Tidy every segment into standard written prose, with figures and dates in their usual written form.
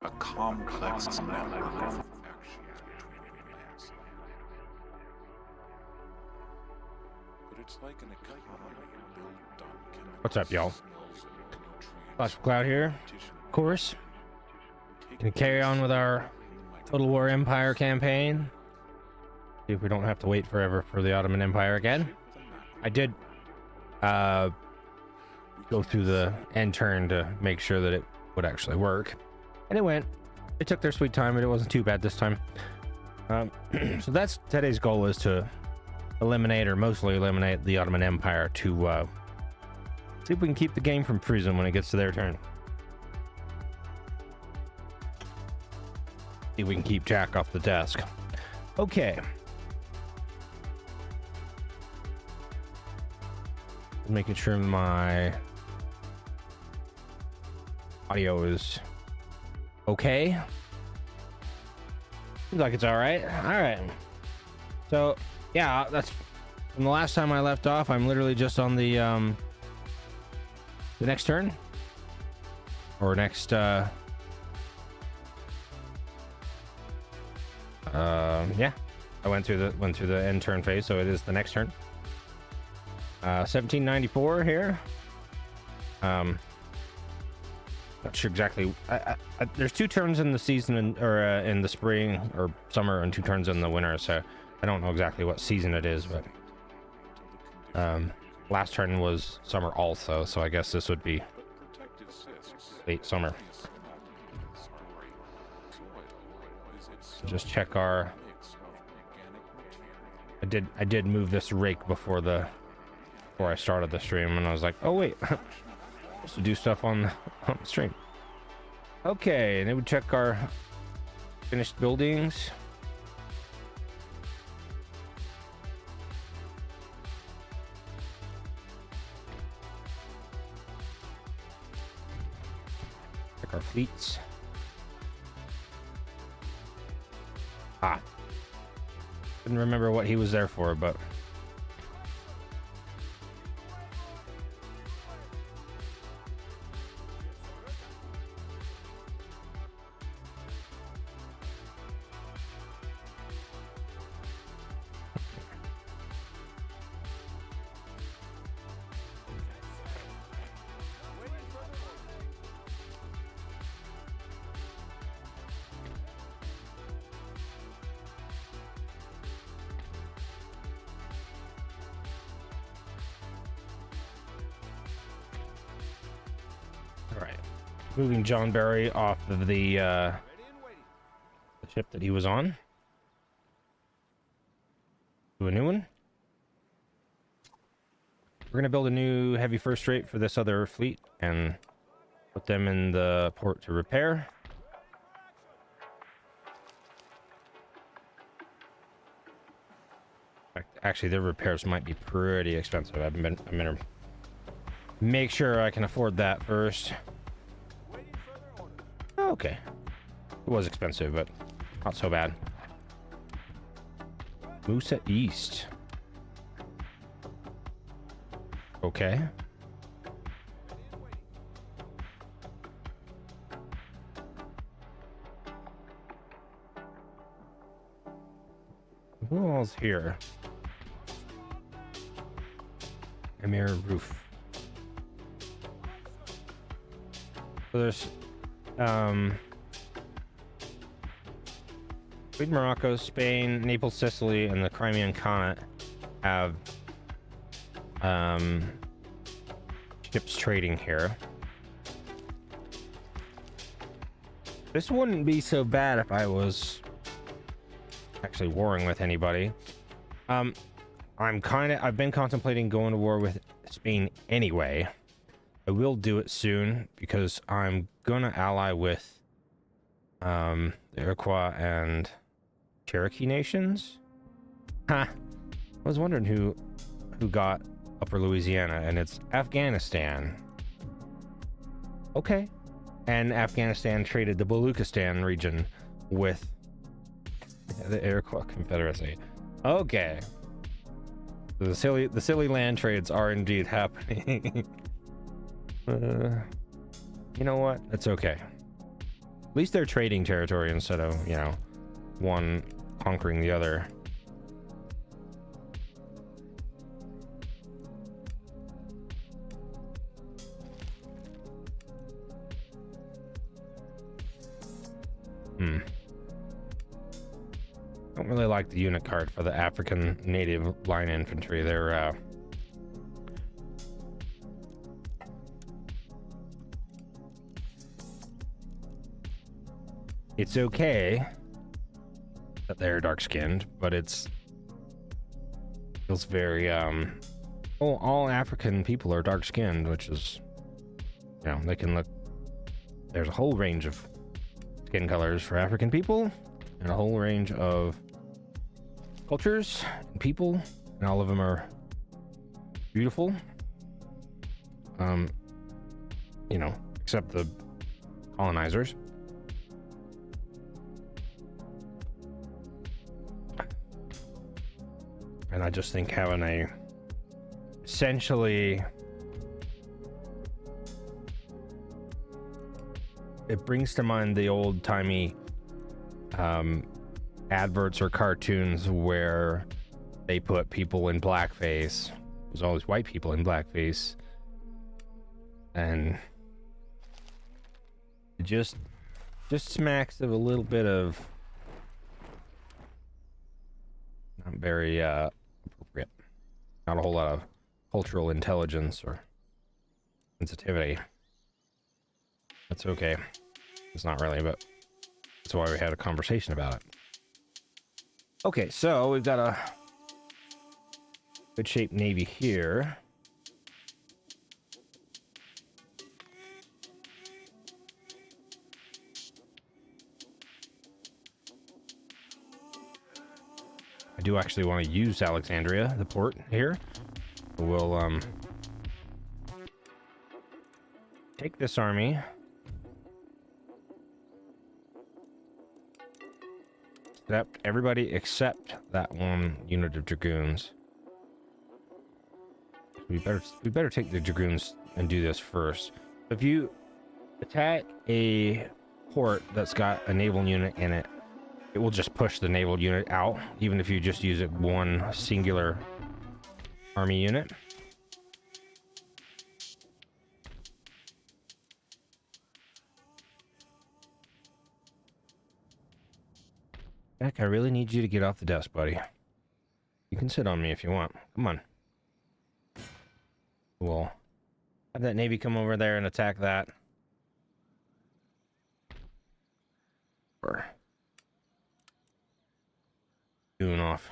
A complex network of actions between plants. But it's like an economy built on chemicals. What's up, y'all? Flash Cloud here. Of course. Gonna carry on with our Total War Empire campaign. See if we don't have to wait forever for the Ottoman Empire again. I did go through the end turn to make sure that it would actually work. And it went. They took their sweet time, but it wasn't too bad this time. So that's today's goal, is to eliminate, or mostly eliminate, the Ottoman Empire to see if we can keep the game from freezing when it gets to their turn. See if we can keep Jack off the desk. Okay. Making sure my audio is okay. Seems like it's all right. All right. So yeah, that's from the last time I left off. I'm literally just on the next turn, or next yeah, I went through the end turn phase, so it is the next turn. 1794 here. Not sure exactly. There's 2 turns in the season, in the spring or summer, and 2 turns in the winter, so I don't know exactly what season it is, but last turn was summer also, so I guess this would be late summer. So just check our. I did move this rake before I started the stream, and I was like, oh wait, I'm supposed to do stuff on the stream. Okay, and then we check our finished buildings. Check our fleets. Didn't remember what he was there for, but moving John Barry off of the ship that he was on to a new one. We're gonna build a new heavy first rate for this other fleet and put them in the port to repair. Actually, their repairs might be pretty expensive. I'm gonna make sure I can afford that first. Okay, it was expensive, but not so bad. Musa East. Okay. Who all's here? Emir Roof. So there's Sweden, Morocco, Spain, Naples, Sicily, and the Crimean Khanate have ships trading here. This wouldn't be so bad if I was actually warring with anybody. I've been contemplating going to war with Spain anyway. I will do it soon because I'm gonna ally with the Iroquois and Cherokee nations. I was wondering who got Upper Louisiana, and it's Afghanistan. Okay. And Afghanistan traded the Baluchistan region with the Iroquois Confederacy. Okay. The silly land trades are indeed happening. You know what? That's okay. At least they're trading territory instead of, you know, one conquering the other. Don't really like the unit card for the African native line infantry. They're it's okay that they're dark skinned, but it's feels very all African people are dark skinned, which is, you know, they can look, there's a whole range of skin colors for African people and a whole range of cultures and people, and all of them are beautiful, you know, except the colonizers. And I just think having a essentially, it brings to mind the old-timey adverts or cartoons where they put people in blackface. There's always white people in blackface, and it just smacks of a little bit of not very appropriate, not a whole lot of cultural intelligence or sensitivity. That's okay. It's not really, but that's why we had a conversation about it. Okay, so we've got a good shaped navy here. I do actually want to use Alexandria, the port here. We'll take this army. Except everybody except that one unit of dragoons. We better take the dragoons and do this first. If you attack a port that's got a naval unit in it, it will just push the naval unit out, even if you just use it one singular army unit. Heck, I really need you to get off the desk, buddy. You can sit on me if you want. Come on. We'll have that navy come over there and attack that. Or doing off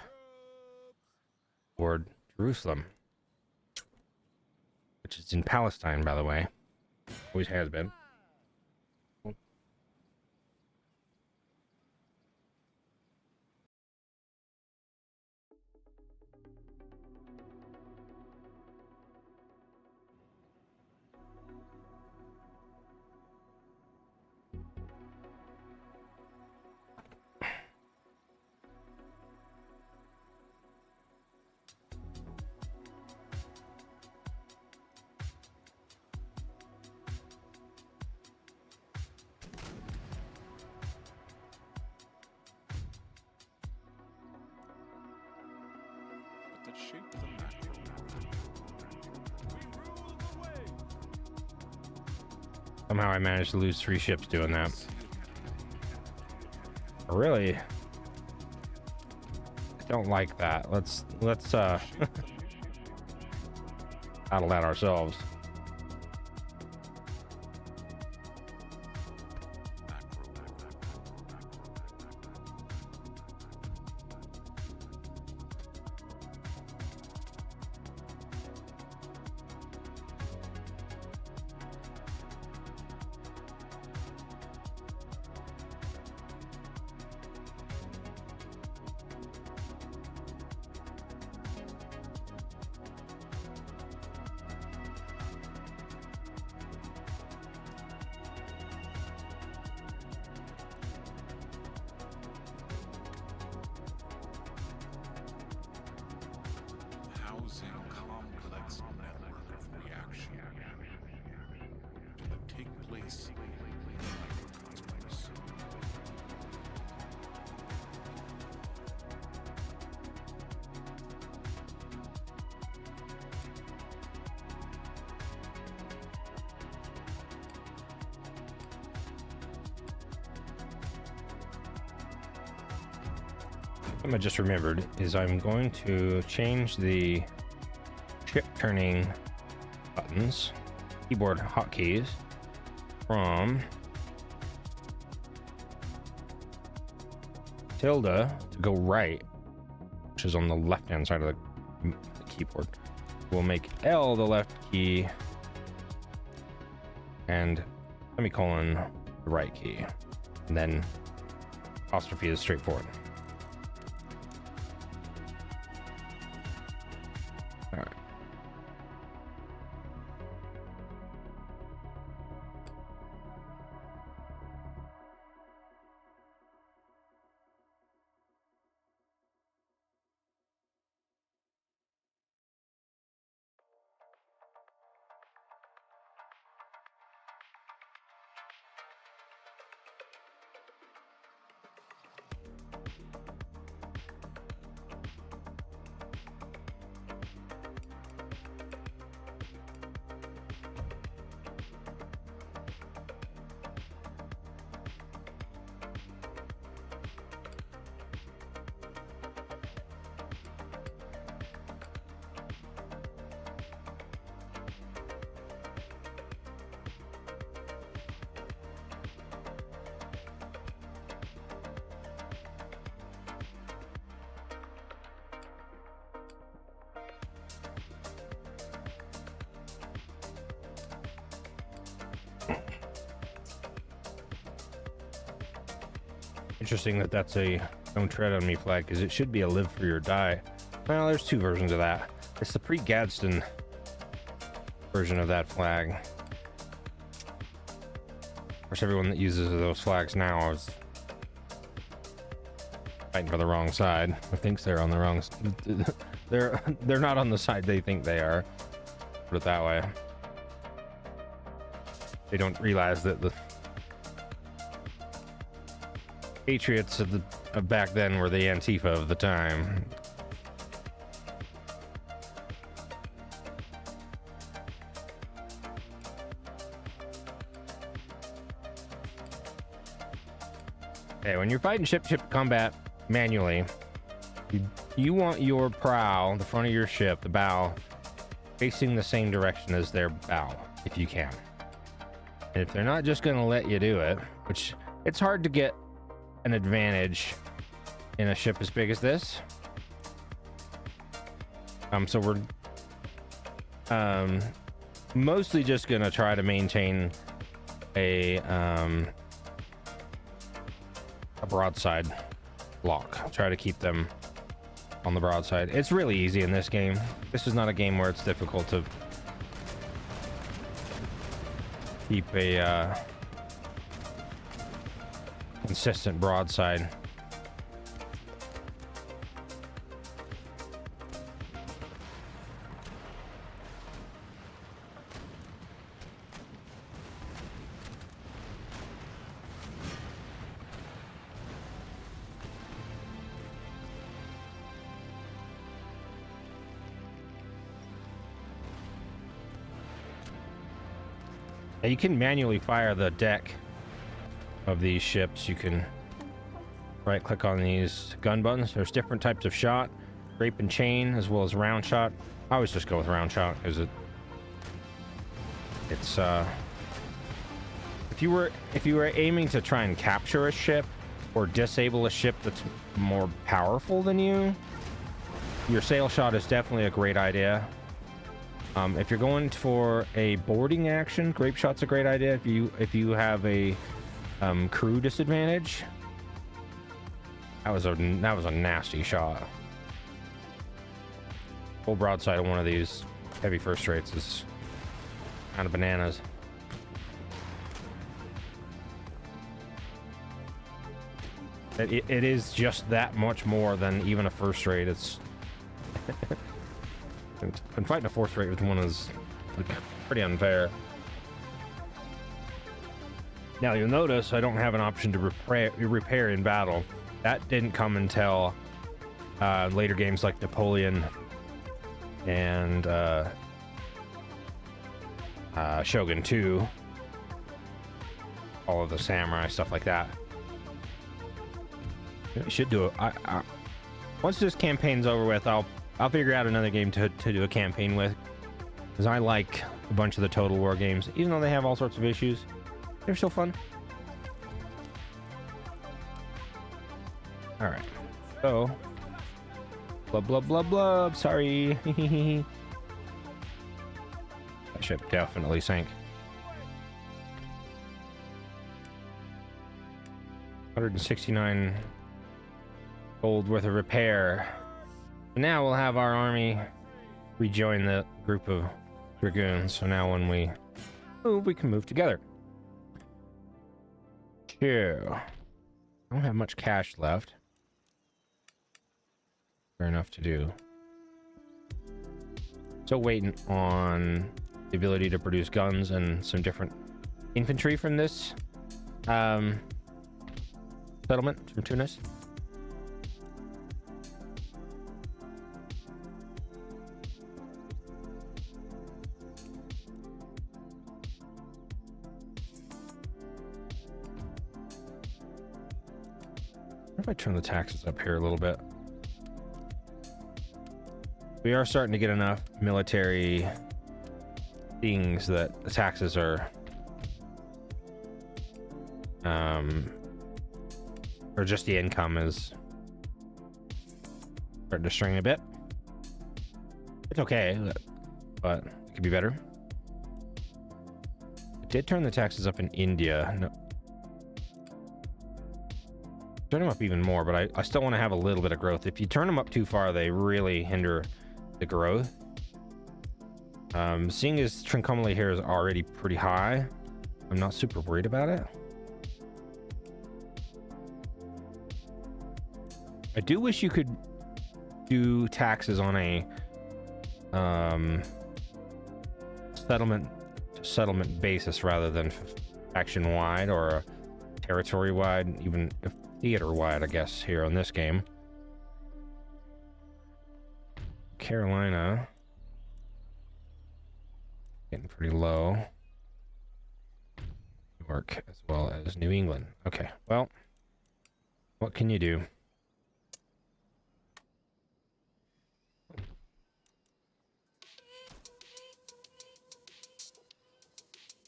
toward Jerusalem, which is in Palestine, by the way. Always has been. That shape the macro. Somehow I managed to lose 3 ships doing that. Really? I don't like that. Let's battle that ourselves. Complex network of reaction to take place in the microcosmos. Something I just remembered is I'm going to change the ship turning buttons, keyboard hotkeys, from tilde to go right, which is on the left hand side of the keyboard. We'll make L the left key and semicolon the right key, and then apostrophe is straightforward. All right. Interesting that that's a "don't tread on me" flag, because it should be a "live free or die." Well, there's two versions of that. It's the pre-Gadsden version of that flag. Of course, everyone that uses those flags now is fighting for the wrong side, or thinks they're on the wrong. They're not on the side they think they are. Put it that way. They don't realize that the Patriots of back then were the Antifa of the time. Okay, when you're fighting ship-to-ship combat manually, you want your prow, the front of your ship, the bow, facing the same direction as their bow, if you can. And if they're not just going to let you do it, which it's hard to get an advantage in a ship as big as this. So we're mostly just gonna try to maintain a broadside lock. Try to keep them on the broadside. It's really easy in this game. This is not a game where it's difficult to keep a consistent broadside. Now you can manually fire the deck of these ships. You can right click on these gun buttons. There's different types of shot, grape and chain, as well as round shot. I always just go with round shot because it's if you were aiming to try and capture a ship or disable a ship that's more powerful than you, your sail shot is definitely a great idea. If you're going for a boarding action, grape shot's a great idea. If you have a crew disadvantage. That was a nasty shot. Full broadside of one of these heavy first rates is kind of bananas. It is just that much more than even a first rate. It's and fighting a fourth rate with one is like pretty unfair. Now you'll notice I don't have an option to repair in battle. That didn't come until later games like Napoleon and Shogun 2. All of the samurai stuff like that. You should do it. once this campaign's over with, I'll figure out another game to do a campaign with, because I like a bunch of the Total War games, even though they have all sorts of issues. They're still fun. All right, so blub blub blub blub. Sorry. That ship definitely sank. 169 gold worth of repair. Now we'll have our army rejoin the group of dragoons. So now when we move, we can move together. Two. I don't have much cash left. Fair enough to do. Still waiting on the ability to produce guns and some different infantry from this settlement from Tunis. What if I turn the taxes up here a little bit? We are starting to get enough military things that the taxes are or just the income is starting to string a bit. It's okay, but it could be better. I did turn the taxes up in India. No, turn them up even more, but I still want to have a little bit of growth. If you turn them up too far, they really hinder the growth. Seeing as Trincomalee here is already pretty high, I'm not super worried about it. I do wish you could do taxes on a settlement to settlement basis rather than faction wide or territory wide, even if theater wide, I guess, here on this game. Carolina getting pretty low. New York as well as New England. Okay, well, what can you do?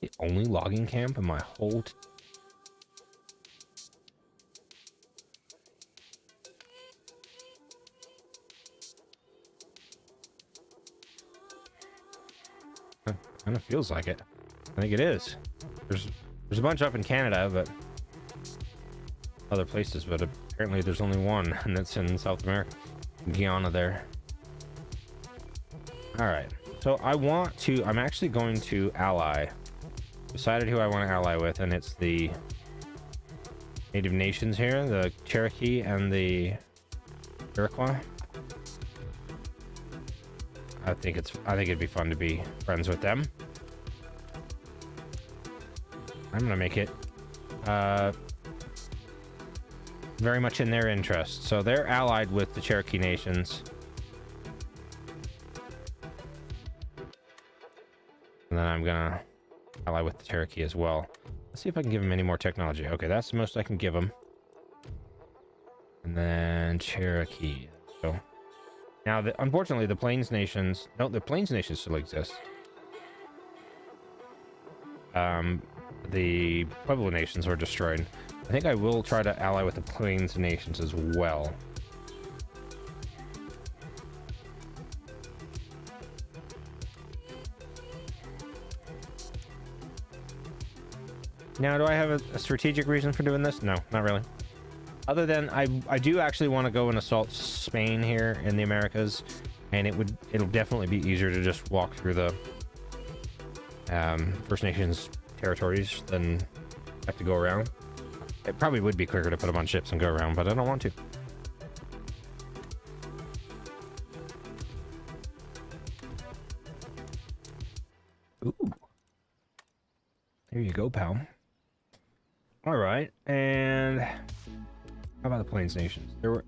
The only logging camp in my whole kind of feels like it. I think it is. There's a bunch up in Canada, but other places, but apparently there's only one, and that's in South America, Guyana there. All right, so I'm actually going to ally. Decided who I want to ally with, and it's the native nations here, the Cherokee and the Iroquois. I think it'd be fun to be friends with them. I'm gonna make it very much in their interest. So they're allied with the Cherokee nations. And then I'm gonna ally with the Cherokee as well. Let's see if I can give him any more technology. Okay, that's the most I can give him. And then Cherokee. So now, unfortunately, the Plains Nations... No, the Plains Nations still exist. The Pueblo Nations were destroyed. I think I will try to ally with the Plains Nations as well. Now, do I have a strategic reason for doing this? No, not really. Other than I do actually want to go and assault Spain here in the Americas, and it'll definitely be easier to just walk through the First Nations territories than have to go around. It probably would be quicker to put them on ships and go around, but I don't want to. Ooh. There you go, pal. All right, and how about the Plains Nations? There were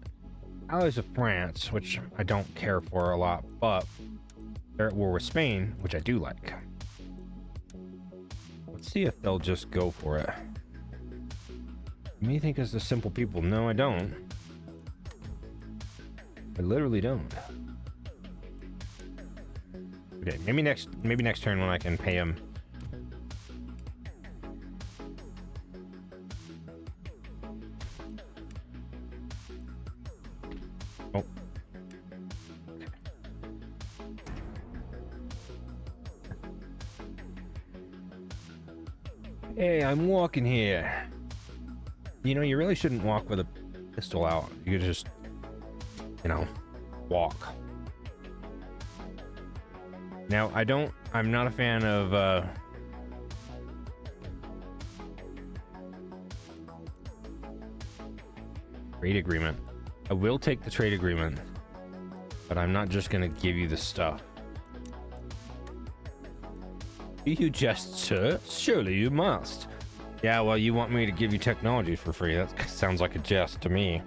allies of France, which I don't care for a lot, but they're at war with Spain, which I do like. Let's see if they'll just go for it. You may think it's the simple people. No, I don't. I literally don't. Okay, maybe next turn when I can pay him. Oh. Okay. Hey, I'm walking here. You know, you really shouldn't walk with a pistol out. You could just, you know, walk. Now, I'm not a fan of, trade agreement. I will take the trade agreement, but I'm not just gonna give you the stuff. Do you jest, sir? Surely you must. Yeah, well, you want me to give you technology for free. That sounds like a jest to me.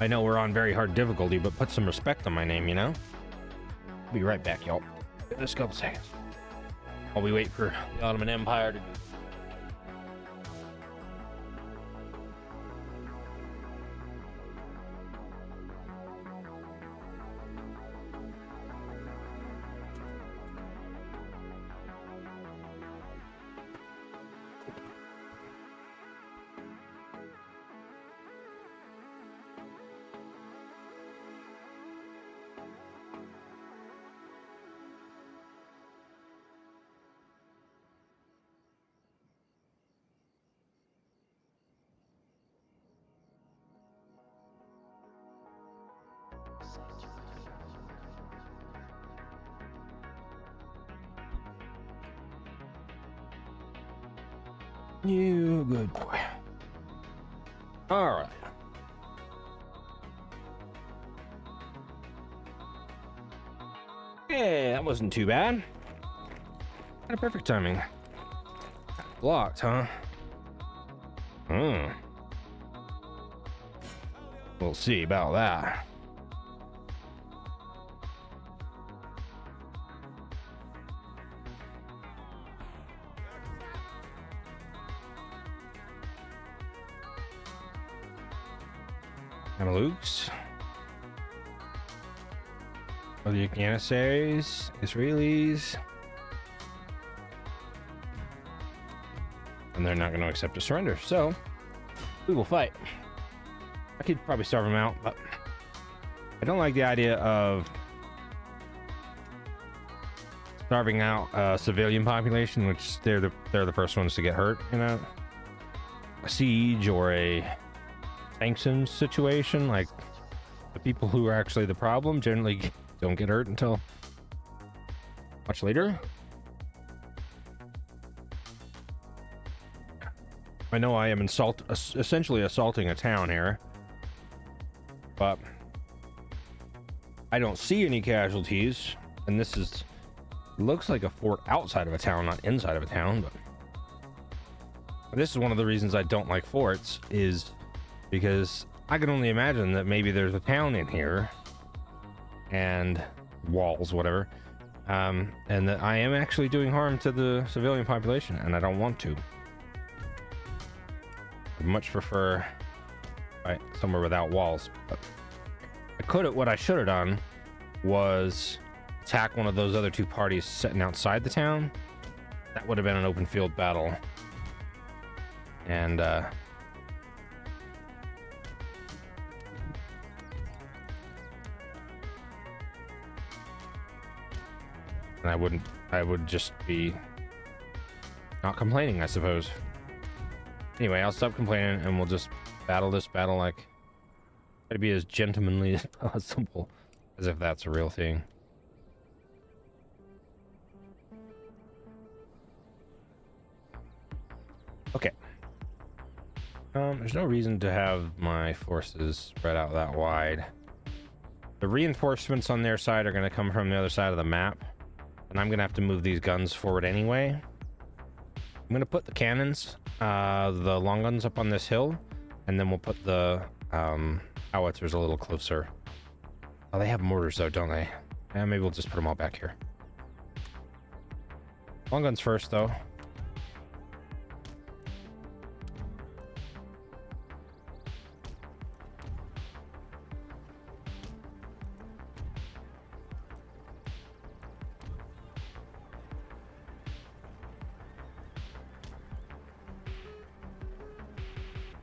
I know we're on very hard difficulty, but put some respect on my name, you know? Be right back, y'all. Just a couple seconds. While we wait for the Ottoman Empire to... You good boy. All right. Yeah, that wasn't too bad. Kind of perfect timing. Blocked, huh? Hmm. We'll see about that. Mamelukes. Other Janissaries, Israelis. And they're not going to accept a surrender, so we will fight. I could probably starve them out, but I don't like the idea of starving out a civilian population, which they're the first ones to get hurt in a siege or a sanctions situation. Like, the people who are actually the problem generally don't get hurt until much later. I know I am essentially assaulting a town here, but I don't see any casualties, and this looks like a fort outside of a town, not inside of a town. But this is one of the reasons I don't like forts, is because I can only imagine that maybe there's a town in here and walls, whatever, and that I am actually doing harm to the civilian population, and I don't want to. I'd much prefer somewhere without walls. But what I should have done was attack one of those other two parties sitting outside the town. That would have been an open field battle, and I would just be not complaining, I suppose. Anyway, I'll stop complaining and we'll just battle this battle like, try to be as gentlemanly as possible, as if that's a real thing. Okay. There's no reason to have my forces spread out that wide. The reinforcements on their side are going to come from the other side of the map, and I'm going to have to move these guns forward anyway. I'm going to put the cannons, the long guns, up on this hill, and then we'll put the howitzers a little closer. Oh, they have mortars though, don't they? Yeah, maybe we'll just put them all back here. Long guns first, though.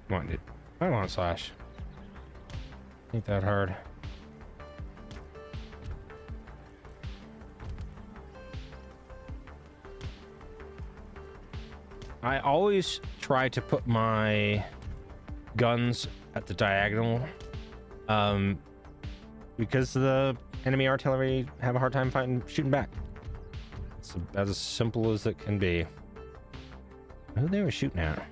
Come on, dude. Come on, Slash. Ain't that hard. I always try to put my guns at the diagonal, because the enemy artillery have a hard time shooting back. It's as simple as it can be. Who they were shooting at?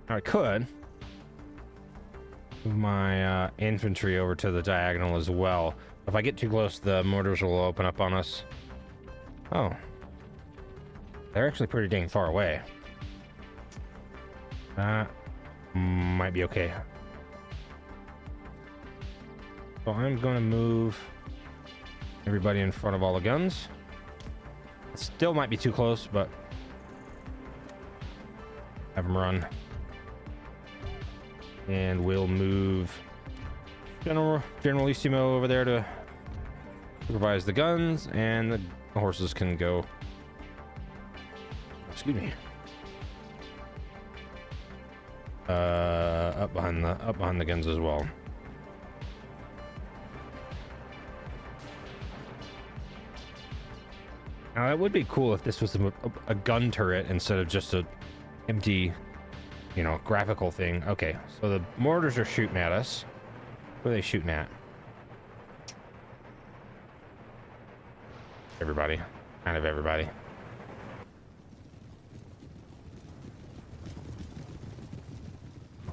I could move my infantry over to the diagonal as well. If I get too close, the mortars will open up on us. Oh. They're actually pretty dang far away. Might be okay. So I'm going to move everybody in front of all the guns. It still might be too close, but have them run. And we'll move Generalissimo over there to supervise the guns, and the horses can go. Excuse me. Up behind the guns as well. Now that would be cool if this was a gun turret instead of just a empty, you know, graphical thing. Okay, so the mortars are shooting at us. What are they shooting at? Everybody. Kind of everybody.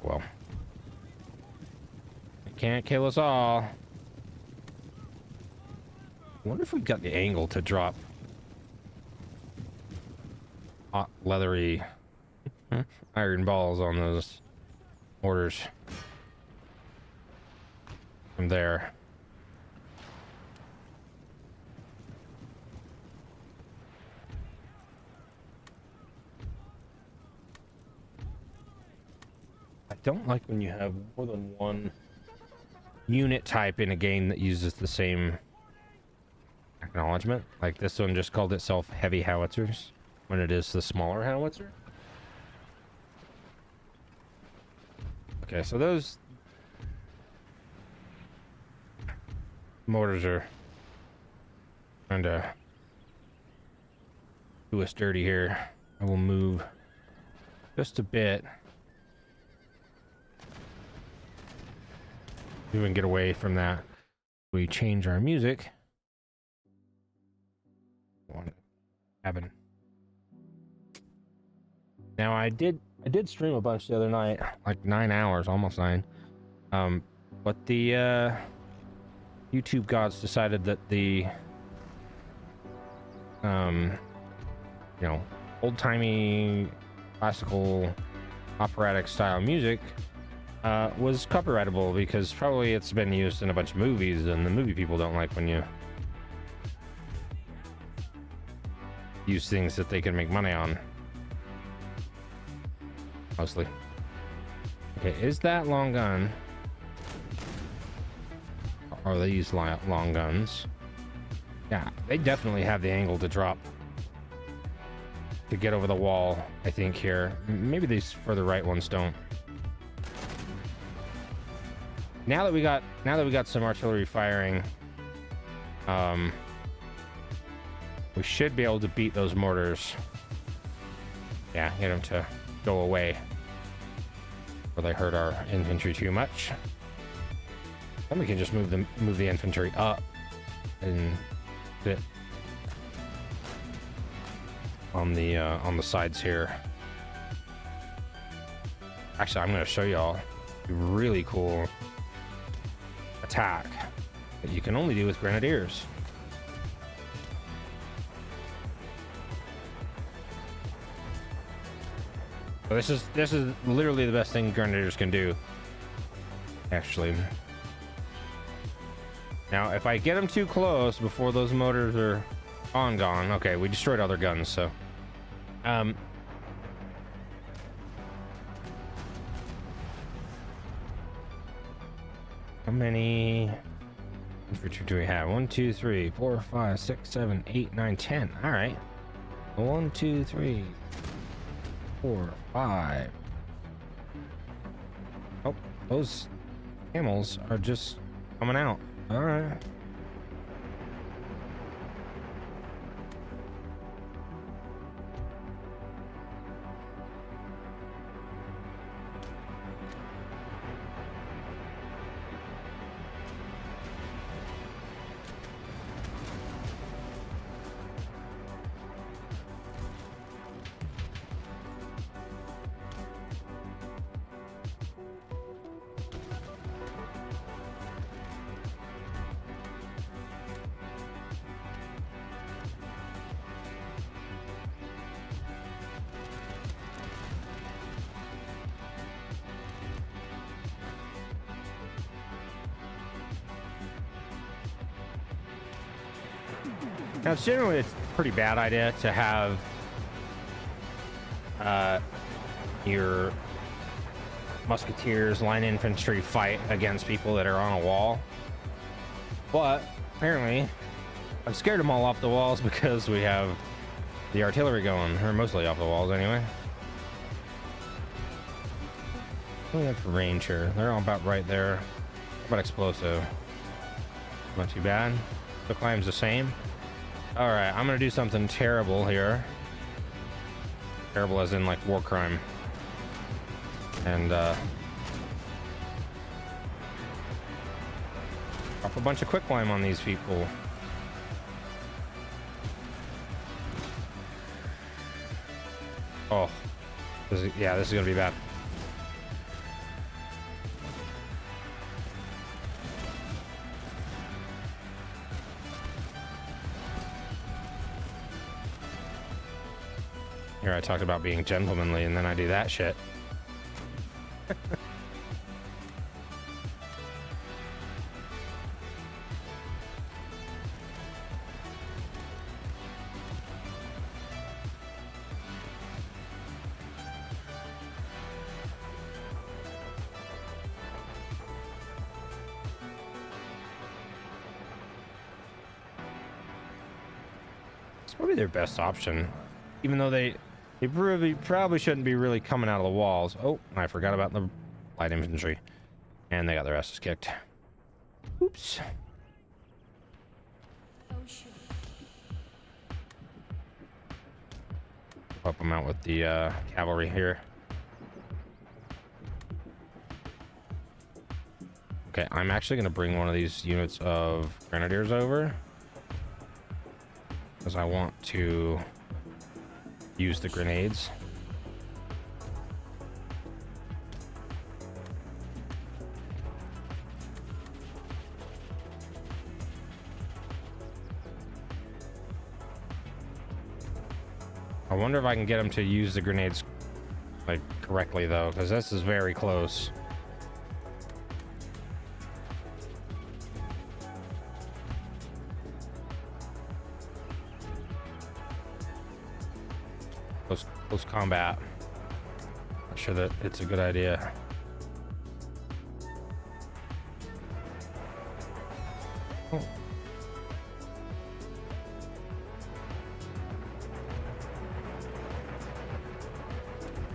Well. They can't kill us all. I wonder if we've got the angle to drop hot, leathery iron balls on those mortars from there. I don't like when you have more than one unit type in a game that uses the same acknowledgement. Like this one just called itself heavy howitzers when it is the smaller howitzer. Okay, so those mortars are trying to do us dirty here. I will move just a bit. We can get away from that. We change our music. Cabin. Now I did stream a bunch the other night, like 9 hours, almost 9. But the YouTube gods decided that the you know, old-timey classical operatic style music was copyrightable because probably it's been used in a bunch of movies, and the movie people don't like when you use things that they can make money on. Mostly. Okay, is that long gun? Or are these long guns? Yeah, they definitely have the angle to drop to get over the wall, I think, here. Maybe these further right ones don't. Now that we got some artillery firing, we should be able to beat those mortars. Yeah, get them to go away where they hurt our infantry too much. Then we can just move the infantry up and sit on the sides here. Actually, I'm going to show y'all a really cool attack that you can only do with grenadiers. So this is literally the best thing grenadiers can do, actually. Now, if I get them too close before those motors are gone. Okay, we destroyed other guns, so how many infantry do we have? 1, 2, 3, 4, 5, 6, 7, 8, 9, 10. All right. 1, 2, 3, 4, 5. Oh, those camels are just coming out. All right. Now, it's generally a pretty bad idea to have your musketeers, line infantry fight against people that are on a wall. But apparently, I've scared them all off the walls because we have the artillery going, or mostly off the walls anyway. What do we have for range here? They're all about right there. What about explosive? Not too bad. The climb's the same. All right, I'm gonna do something terrible here. Terrible as in like war crime. And drop a bunch of quicklime on these people. Oh, this is gonna be bad. Here I talked about being gentlemanly, and then I do that shit. It's probably their best option, even though they probably shouldn't be really coming out of the walls. Oh, I forgot about the light infantry. And they got their asses kicked. Oops. Help them out with the cavalry here. Okay, I'm actually going to bring one of these units of grenadiers over, because I want to use the grenades. I wonder if I can get them to use the grenades like correctly though, because this is very close. Close combat. Not sure that it's a good idea. Oh.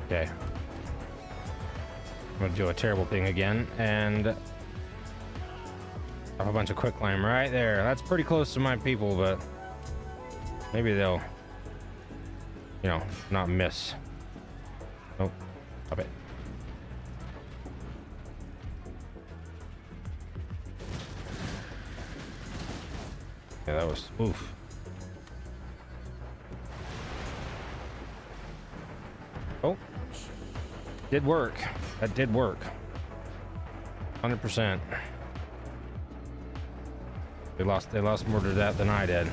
Okay. I'm gonna do a terrible thing again and have a bunch of quicklime right there. That's pretty close to my people, but maybe they'll, you know, not miss. Oh, stop it. Yeah, that was oof. Oh, did work. That did work. 100%. They lost more to that than I did.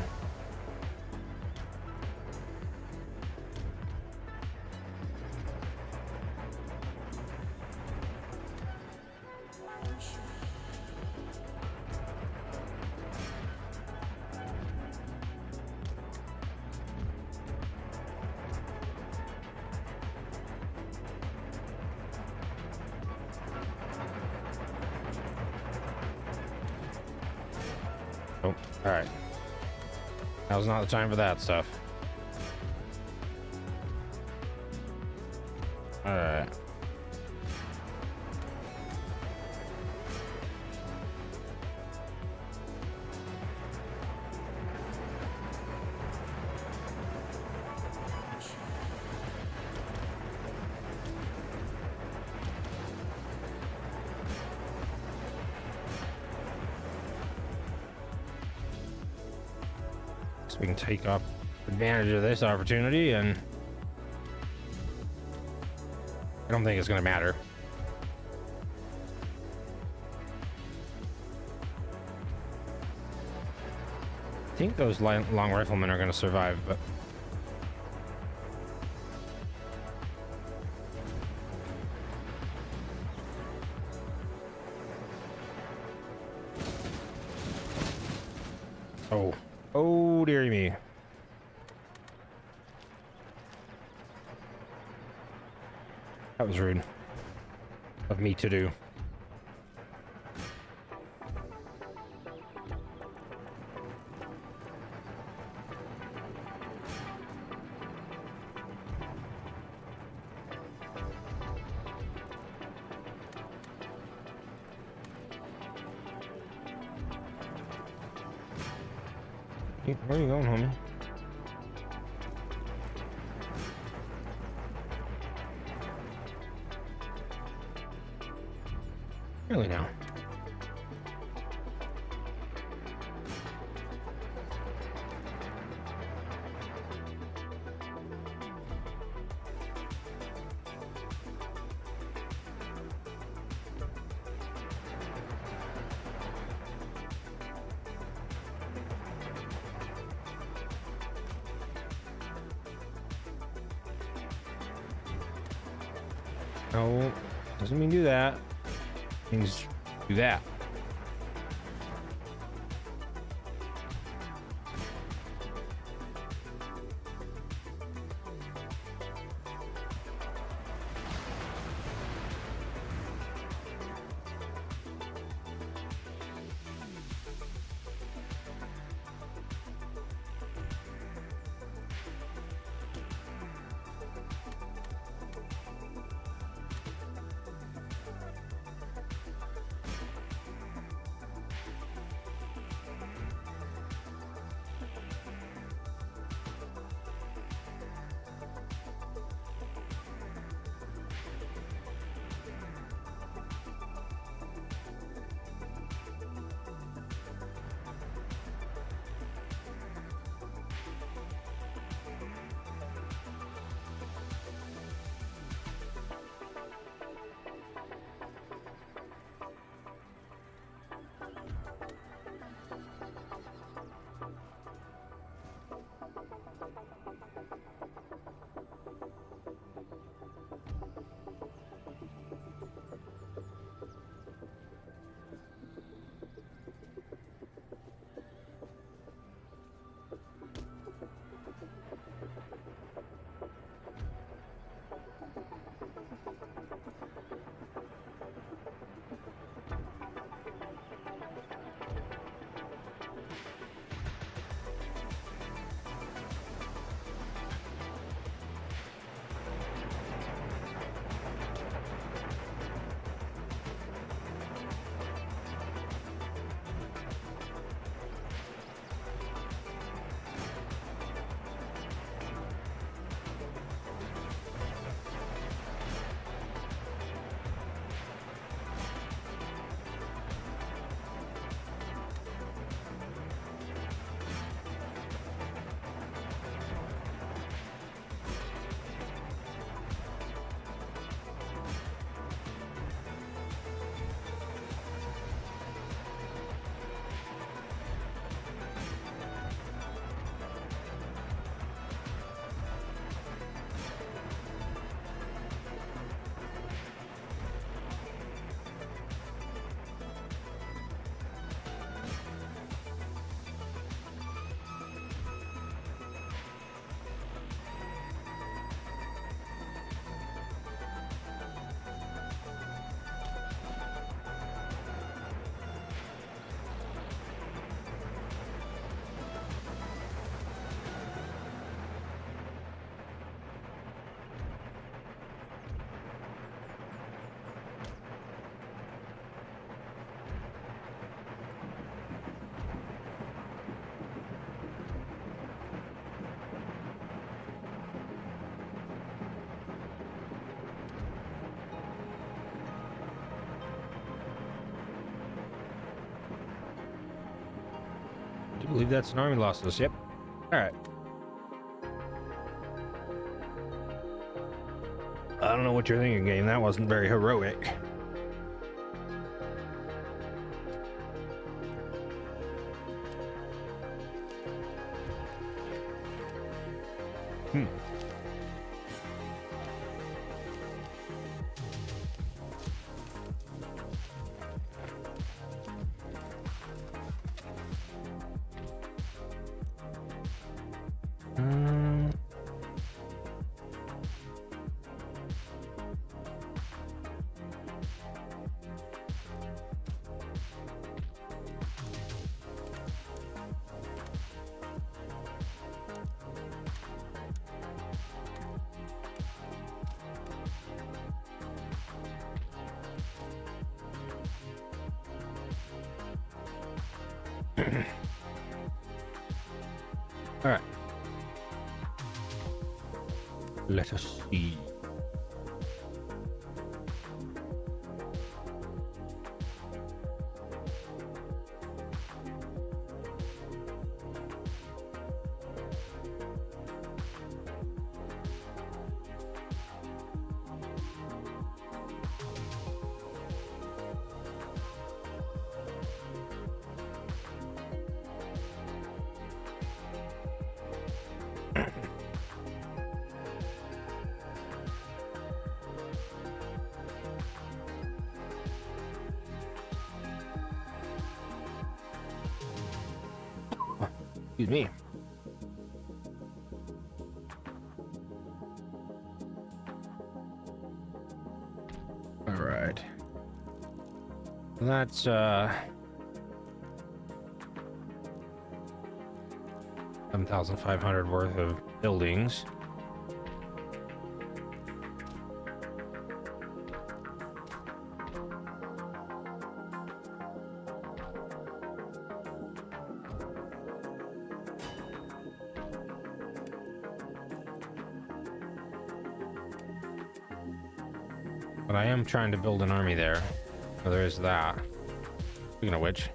Oh, all right. Now's not the time for that stuff. All right. So we can take up advantage of this opportunity, and I don't think it's going to matter. I think those long riflemen are going to survive, but oh dearie me. That was rude of me to do. Where are you going, homie? Really now? No, doesn't mean do that. Means do that. Do you believe that's an army losses? Yep. All right. I don't know what you're thinking, game. That wasn't very heroic. All right. Let us see. Excuse me. All right. That's 7,500 worth of buildings. But I am trying to build an army there. So there is that. Speaking of which,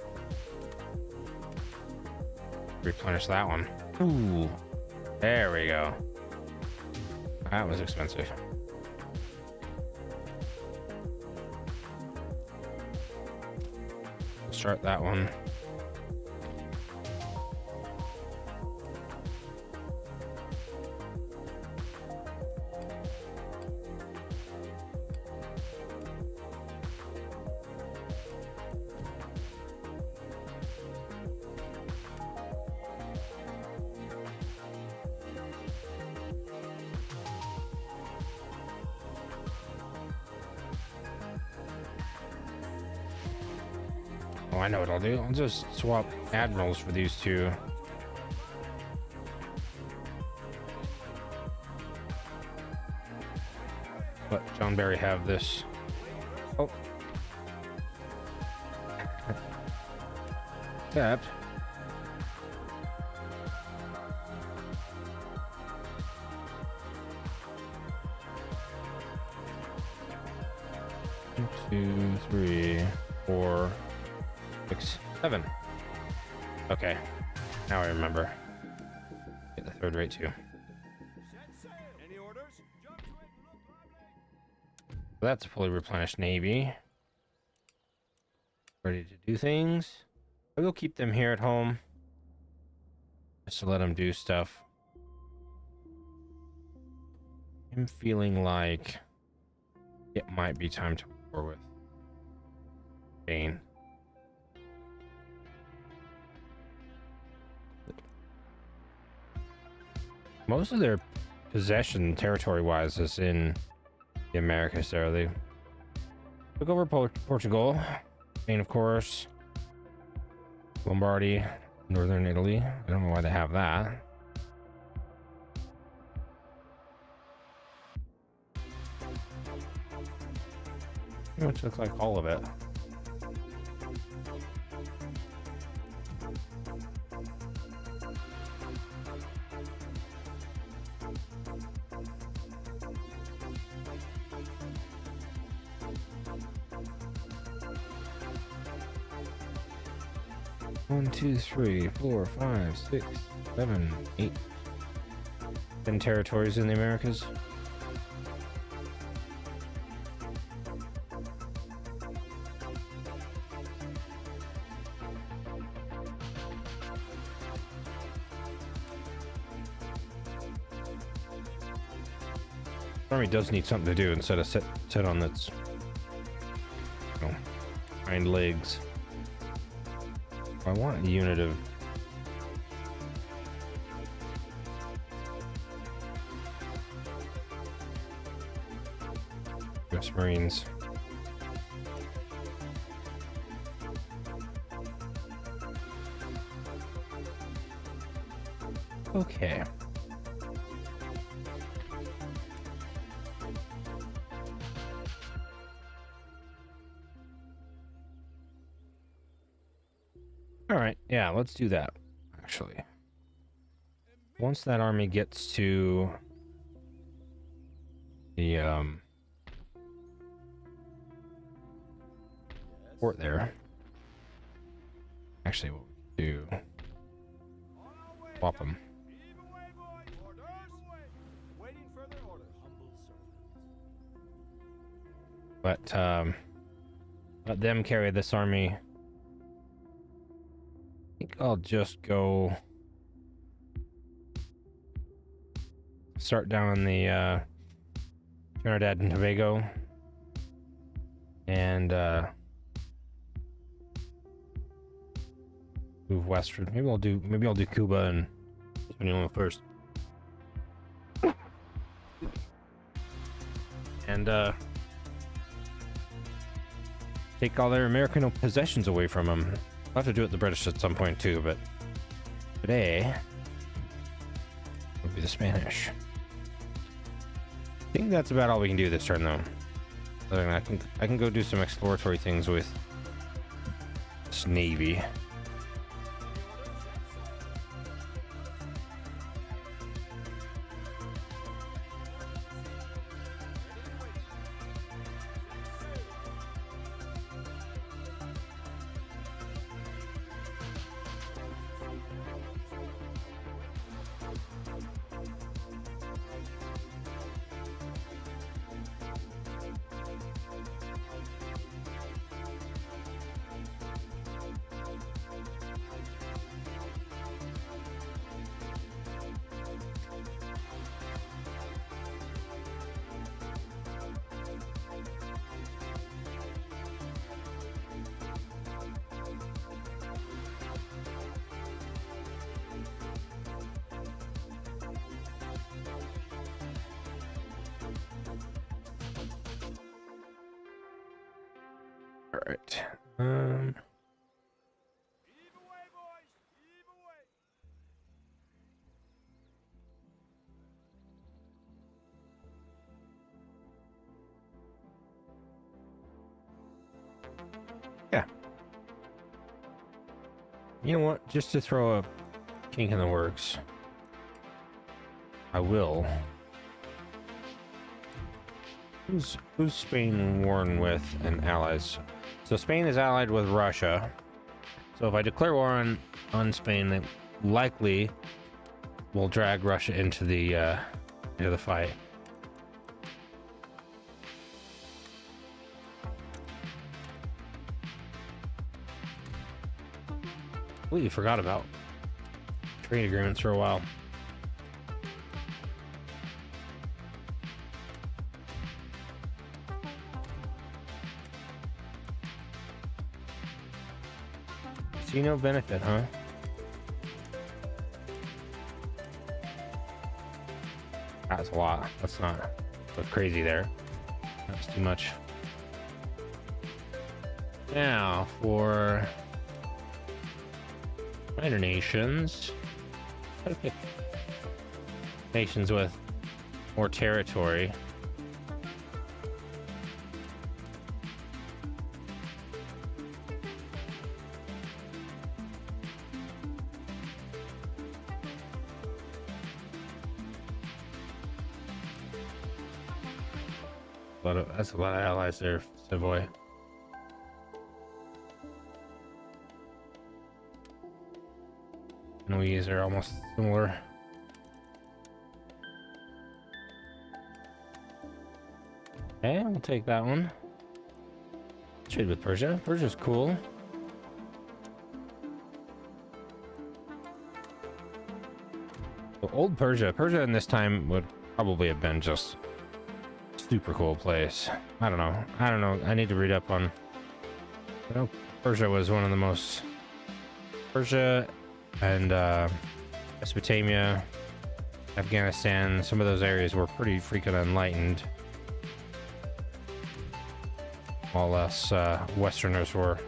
replenish that one. Ooh, there we go. That was expensive. Start that one. Oh, I know what I'll do. I'll just swap admirals for these two. Let John Barry have this. Oh. Except. One, 2, 3, 4, 6, 7. Okay, now I remember. Get the third rate too. Any orders? So that's a fully replenished navy. Ready to do things. I will keep them here at home, just to let them do stuff. I'm feeling like it might be time to war with Spain. Most of their possession territory-wise is in the Americas there. They took over Portugal, Spain, of course, Lombardy, northern Italy. I don't know why they have that. Pretty much looks like all of it. 1, 2, 3, 4, 5, 6, 7, 8. 10 territories in the Americas. Army does need something to do instead of sit on its, you know, hind legs. I want a unit of US Marines. Okay. All right, yeah, let's do that, actually. Once that army gets to the port there, actually what we do, swap them. But let them carry this army. I think I'll just go start down in the Trinidad and Tobago and move westward. Maybe I'll do Cuba and Hispaniola first. And take all their American possessions away from them. I'll have to do it the British at some point too, but today will be the Spanish. I think that's about all we can do this turn, though. I can go do some exploratory things with this navy. All right. Yeah. You know what? Just to throw a kink in the works, I will. Who's Spain warring with and allies? So Spain is allied with Russia. So if I declare war on Spain, they likely will drag Russia into the fight. Completely forgot about trade agreements for a while. See no benefit, huh? That's a lot. That's not crazy there. That's too much. Now for minor nations. Try to pick nations with more territory. That's a lot of allies there, Savoy. Genoese are almost similar. Okay, we'll take that one. Trade with Persia. Persia's cool. So old Persia. Persia in this time would probably have been just super cool place. I don't know. I need to read up on. I know Persia was one of the most. Persia and Mesopotamia, Afghanistan. Some of those areas were pretty freaking enlightened. While us Westerners were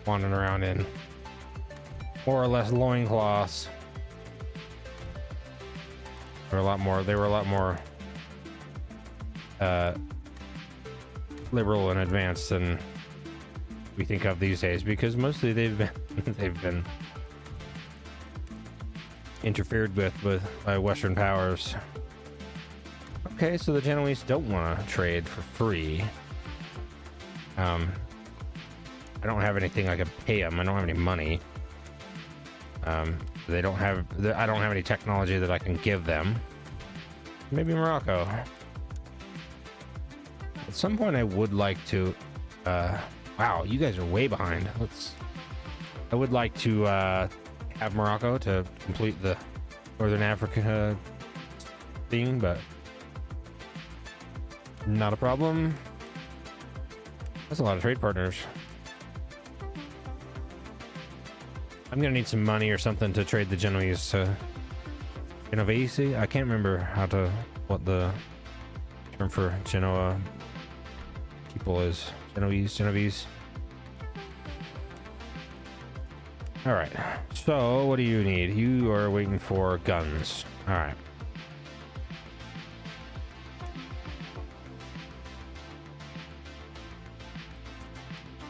wandering around in more or less loincloths. They were a lot more liberal and advanced than we think of these days, because mostly they've been interfered with by Western powers. Okay, so the Genoese don't want to trade for free. I don't have anything I can pay them. I don't have any money. They don't have. I don't have any technology that I can give them. Maybe Morocco. At some point, I would like to. Wow, you guys are way behind. I would like to have Morocco to complete the Northern Africa thing, but not a problem. That's a lot of trade partners. I'm gonna need some money or something to trade the Genoese to Genovese. I can't remember what the term for Genoa people is. Genovese. All right. So what do you need? You are waiting for guns. All right.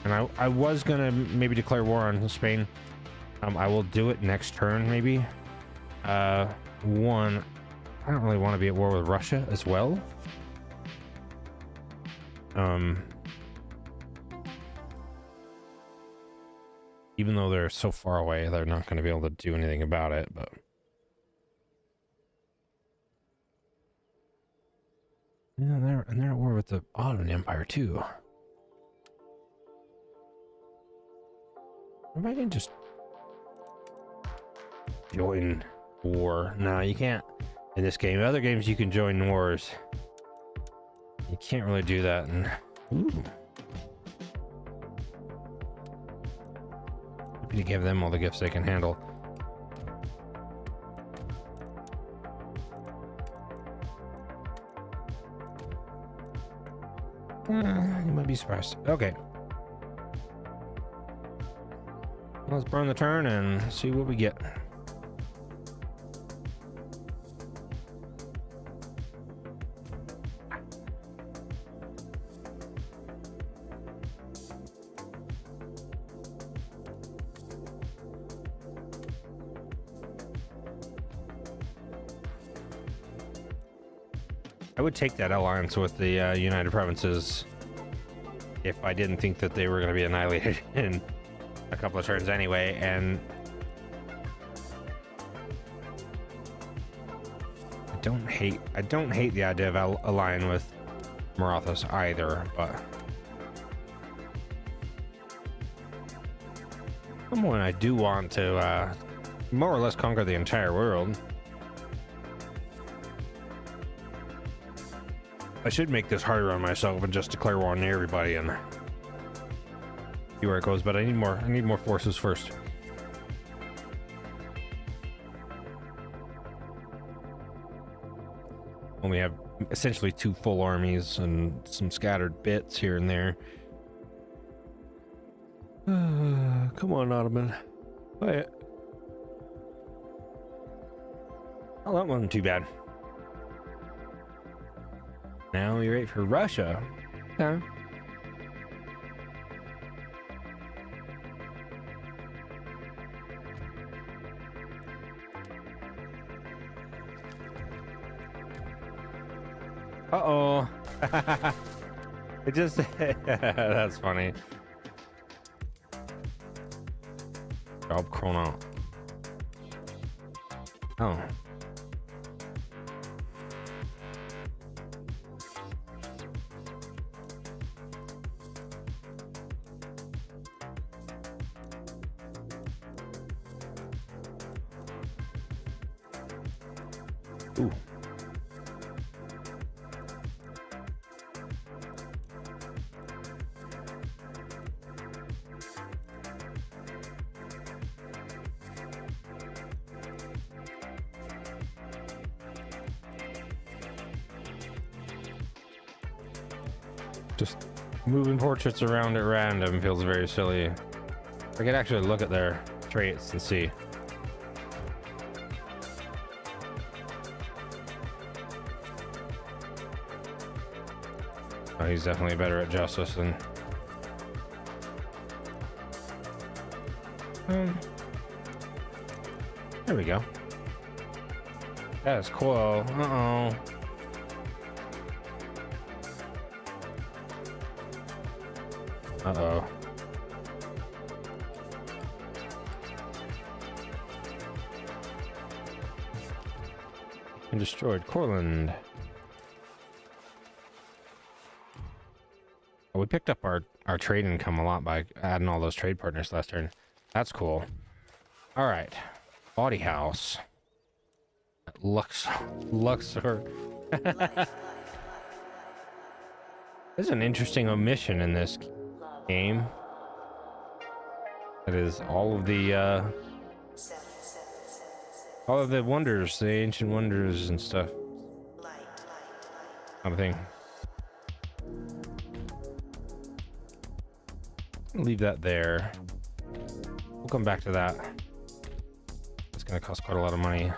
And I was gonna maybe declare war on Spain. I will do it next turn, maybe. One, I don't really want to be at war with Russia as well. Even though they're so far away, they're not going to be able to do anything about it, but... Yeah, they're at war with the Ottoman Empire, too. If I can just... join war. No, you can't in this game. In other games, you can join wars. You can't really do that. And ooh. Happy to give them all the gifts they can handle. You might be surprised. Okay. Let's burn the turn and see what we get. I would take that alliance with the United Provinces if I didn't think that they were going to be annihilated in a couple of turns anyway, and I don't hate the idea of allying with Marathas either, but at some point I do want to more or less conquer the entire world. I should make this harder on myself and just declare war on everybody and see where it goes, but I need more forces first. Only have essentially 2 full armies and some scattered bits here and there. Come on, Ottoman. Play it. Oh, that wasn't too bad. Now we wait for Russia. Okay. Uh-oh. It just... That's funny. Job Chrono. Oh. Ooh. Just moving portraits around at random feels very silly. I could actually look at their traits and see. Oh, he's definitely better at justice than... There we go. That's cool. Uh-oh. Uh-oh. And destroyed Corland. Oh, we picked up our trade income a lot by adding all those trade partners last turn. That's cool. All right. Body house. Luxor. There's an interesting omission in this game. That is all of the wonders, the ancient wonders and stuff. Kind of thing. Leave that there. We'll come back to that. It's gonna cost quite a lot of money.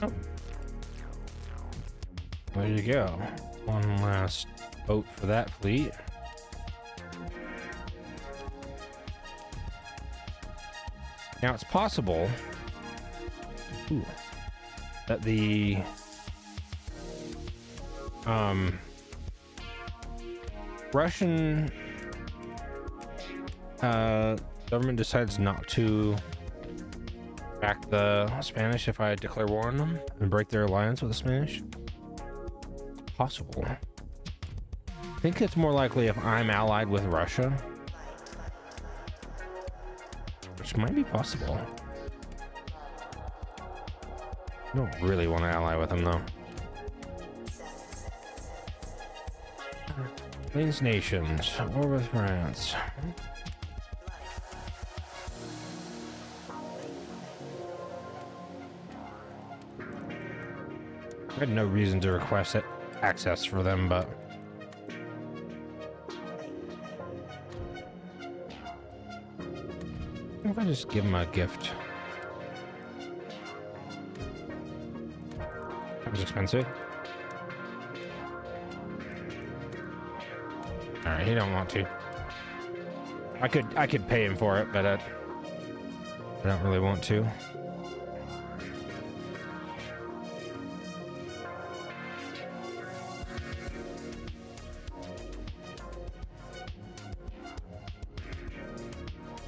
Oh. There you go. One last boat for that fleet. Now it's possible that the Russian government decides not to back the Spanish if I declare war on them and break their alliance with the Spanish. Possible. I think it's more likely if I'm allied with Russia, which might be possible. I don't really want to ally with them though. Plains nations, war with France. I had no reason to request it, access for them, but if I just give them a gift. That was expensive. All right, he don't want to. I could pay him for it, but I don't really want to.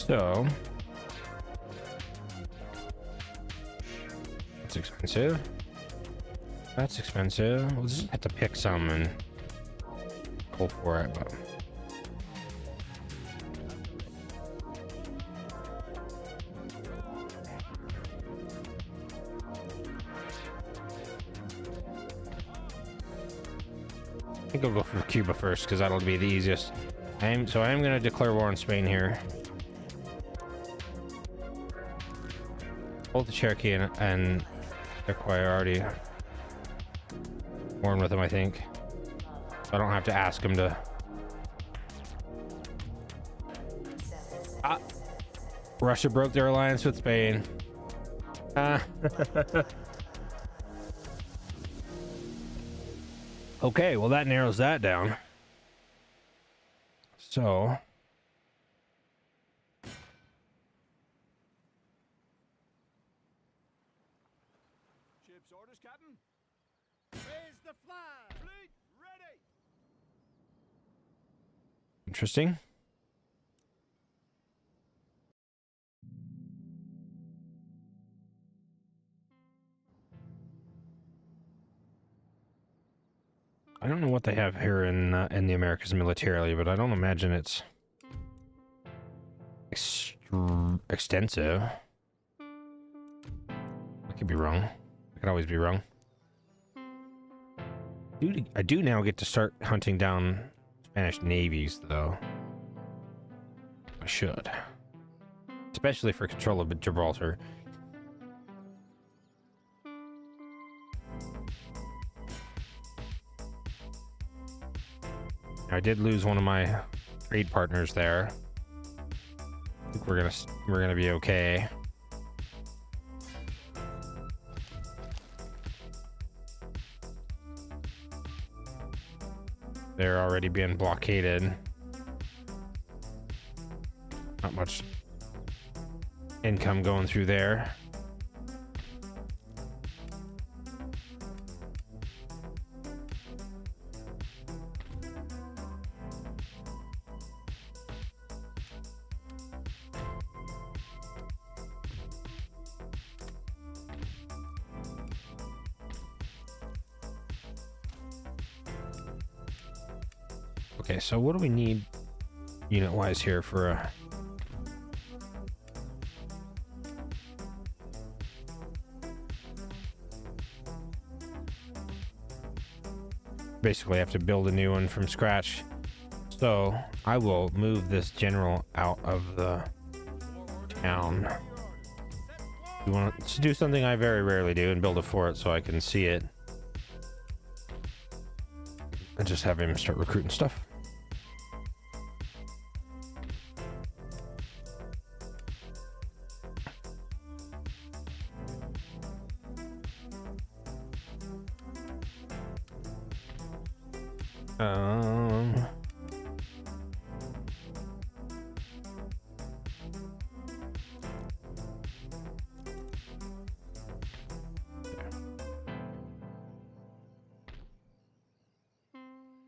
So that's expensive. That's expensive. We'll just have to pick some and go for it, but I think I'll go for Cuba first because that'll be the easiest. So I am going to declare war on Spain here. Both the Cherokee and Iroquois are already born with them, I think. So I don't have to ask him to. Ah, Russia broke their alliance with Spain. Okay, well that narrows that down. So Ship's orders, Captain. Raise the flag. Fleet ready. interesting. I don't know what they have here in the Americas militarily, but I don't imagine it's extensive. I could be wrong. I could always be wrong. I do now get to start hunting down Spanish navies, though. I should. Especially for control of Gibraltar. I did lose one of my trade partners there. I think we're gonna be okay. They're already being blockaded. Not much income going through there. Okay, so what do we need unit-wise here for a... Basically, I have to build a new one from scratch. So, I will move this general out of the town. You want to do something I very rarely do and build a fort so I can see it. And just have him start recruiting stuff.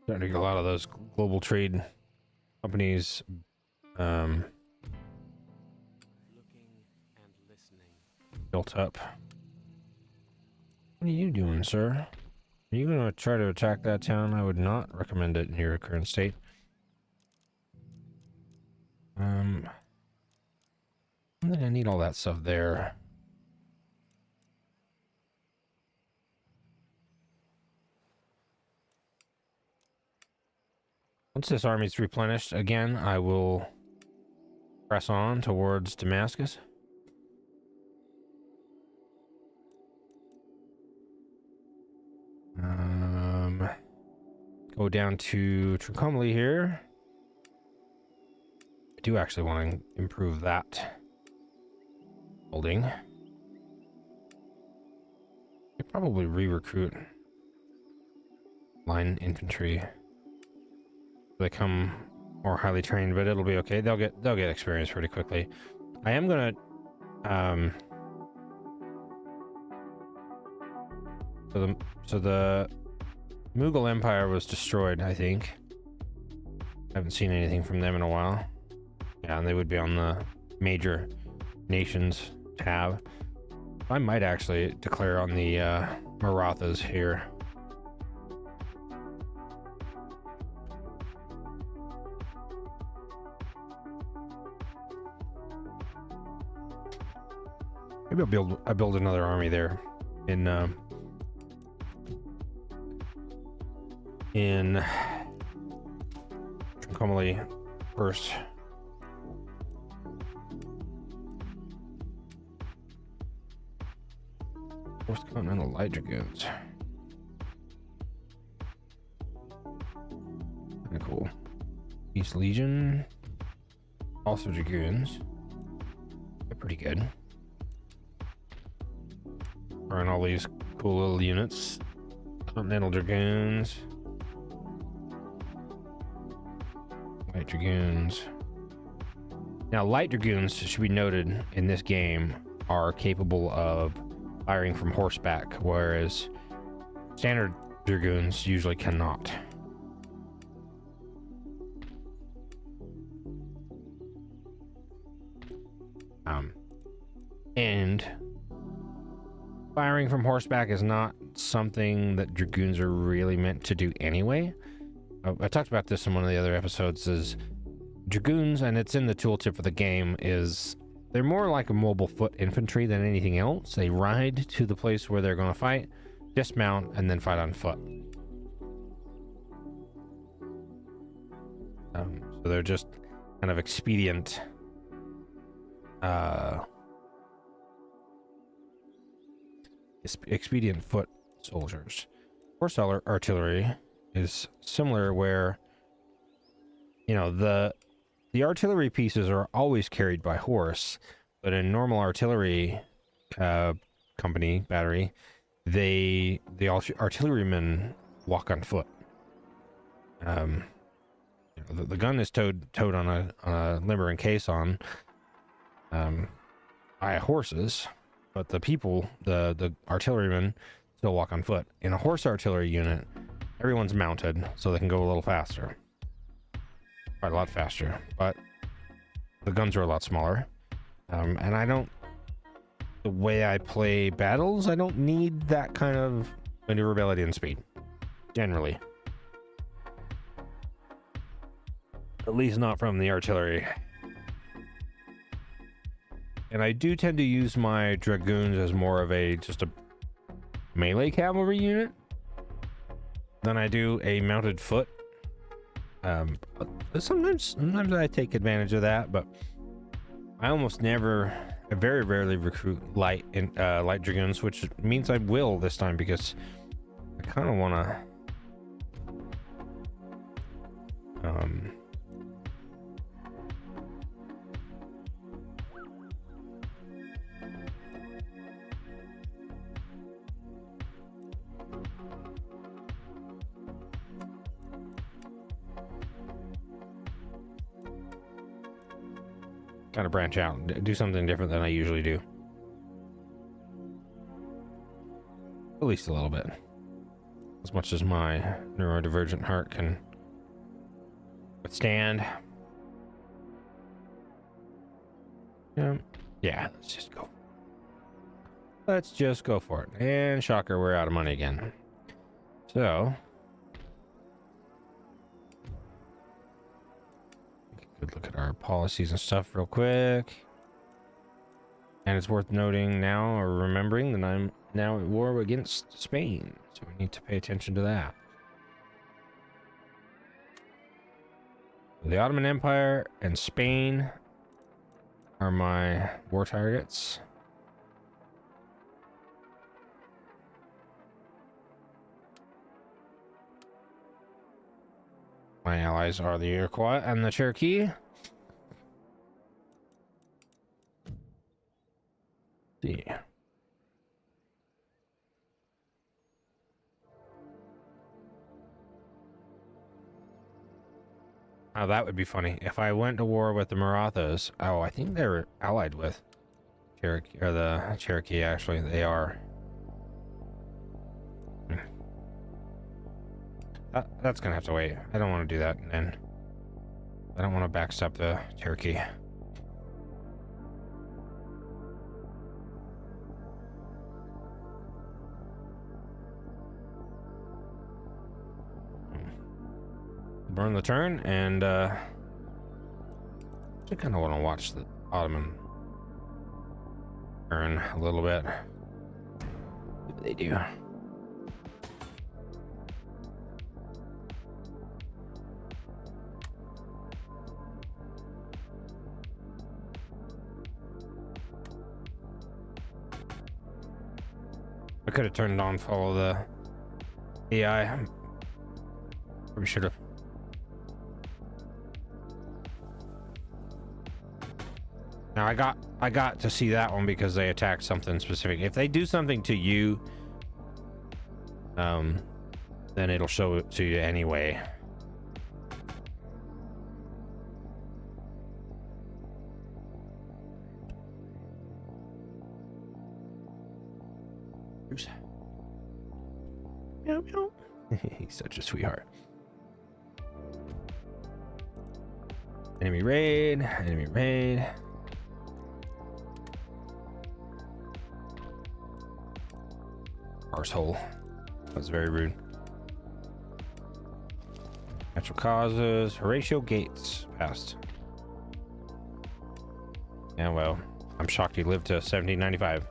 Starting to get a lot of those global trade companies Looking and listening. built up. What are you doing, sir? Are you going to try to attack that town? I would not recommend it in your current state. I don't think I need all that stuff there. Once this army's replenished again, I will press on towards Damascus. Go down to Trincomalee here. I do actually want to improve that building. I probably re-recruit line infantry. They come more highly trained, but it'll be okay. They'll get experience pretty quickly. I am gonna so the Mughal Empire was destroyed, I think. I haven't seen anything from them in a while. Yeah, and they would be on the major nations tab. I might actually declare on the Marathas here. Maybe I'll build another army there in Trincomalee first. Fourth Continental Light Dragoons. Kinda cool. East Legion. Also Dragoons. They're pretty good. Run all these cool little units. Continental Dragoons. Light Dragoons. Now, Light Dragoons, should be noted, in this game are capable of firing from horseback, whereas standard Dragoons usually cannot. And firing from horseback is not something that Dragoons are really meant to do anyway. I talked about this in one of the other episodes, is Dragoons, and it's in the tooltip for the game, is they're more like a mobile foot infantry than anything else. They ride to the place where they're going to fight, dismount, and then fight on foot. So they're just kind of expedient expedient foot soldiers. Horse artillery is similar, where, you know, the artillery pieces are always carried by horse, but in normal artillery company battery, the artillerymen walk on foot. You know, the gun is towed on a limber and caisson by horses, but the people, the artillerymen, still walk on foot. In a horse artillery unit, everyone's mounted, so they can go a little faster. Quite a lot faster, but the guns are a lot smaller. And the way I play battles, I don't need that kind of maneuverability and speed, generally. At least not from the artillery. And I do tend to use my Dragoons as more of just a melee cavalry unit than I do a mounted foot. But sometimes I take advantage of that, but I very rarely recruit light Dragoons, which means I will this time, because I kind of want to kind of branch out, do something different than I usually do. At least a little bit. As much as my neurodivergent heart can withstand. Yeah, let's just go for it. And shocker, we're out of money again. So good look at our policies and stuff real quick. And it's worth noting now, or remembering, that I'm now at war against Spain, so we need to pay attention to that. The Ottoman Empire and Spain are my war targets. My allies are the Iroquois and the Cherokee. See. Now that would be funny. If I went to war with the Marathas, oh, I think they were allied with Cherokee, or the Cherokee, actually. They are. That's gonna have to wait. I don't want to do that, and I don't want to backstep the Cherokee. Burn the turn, and I kind of want to watch the Ottoman turn a little bit. See what they do. could have turned on follow the AI. Probably should have. Now I got to see that one because they attacked something specific. If they do something to you, then it'll show it to you anyway. Oops. Meow, meow. He's such a sweetheart. Enemy raid, enemy raid. Arsehole. That was very rude. Natural causes. Horatio Gates passed. Yeah, well, I'm shocked he lived to 1795.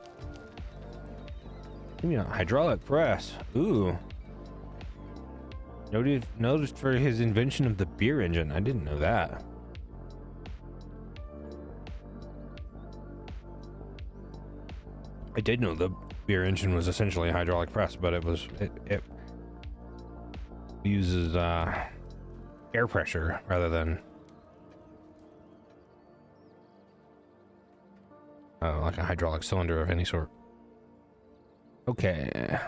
Maybe not. Hydraulic press. Ooh. Noticed for his invention of the beer engine. I didn't know that. I did know the beer engine was essentially a hydraulic press, but it uses air pressure rather than like a hydraulic cylinder of any sort. Okay.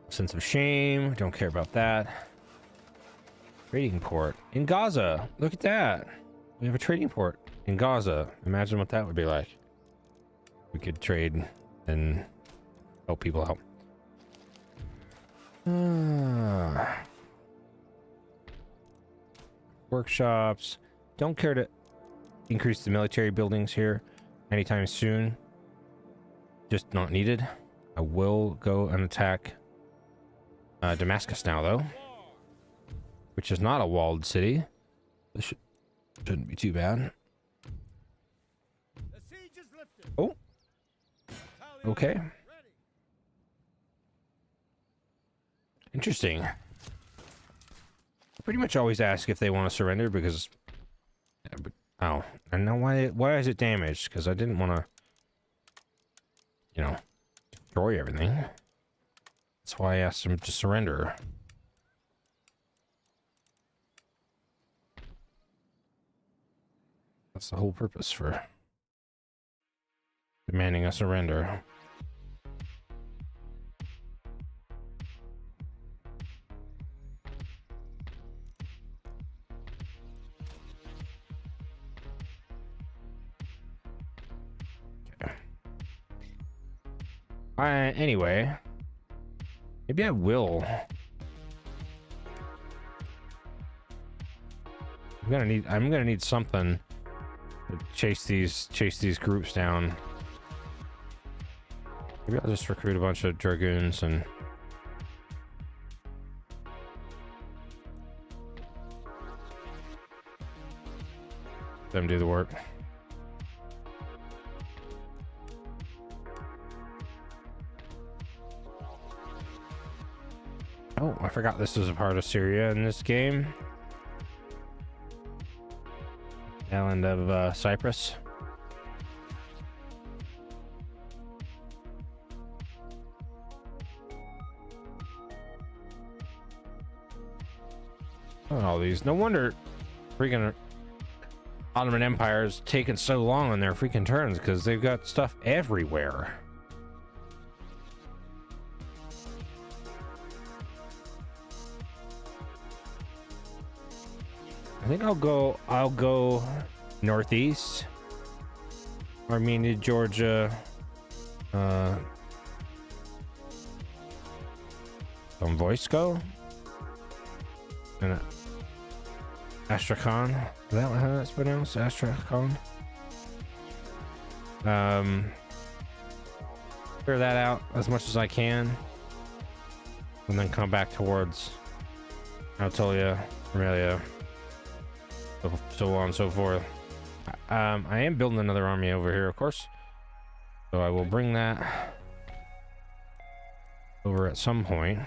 Sense of shame. Don't care about that. Trading port in Gaza. Look at that. We have a trading port in Gaza. Imagine what that would be like. We could trade and help people out. Workshops. Don't care to increase the military buildings here anytime soon. Just not needed. I will go and attack Damascus now, though, which is not a walled city. This shouldn't be too bad. The siege is lifted. Oh, okay. Interesting. I pretty much always ask if they want to surrender because, oh, I know why is it damaged? Because I didn't want to, you know, destroy everything. That's why I asked them to surrender. That's the whole purpose for demanding a surrender. Okay. Anyway. Maybe I will. I'm gonna need something to chase these groups down. Maybe I'll just recruit a bunch of dragoons and let them do the work. Oh, I forgot this is a part of Syria in this game. Island of Cyprus. Oh, all these. No wonder freaking Ottoman Empire's taken so long on their freaking turns, because they've got stuff everywhere. I think I'll go northeast. Armenia, Georgia, Voisko, and Astrakhan. Is that how that's pronounced? Astrakhan. Clear that out as much as I can, and then come back towards Anatolia, Amelia. So on and so forth. I am building another army over here, of course, so I will bring that over at some point.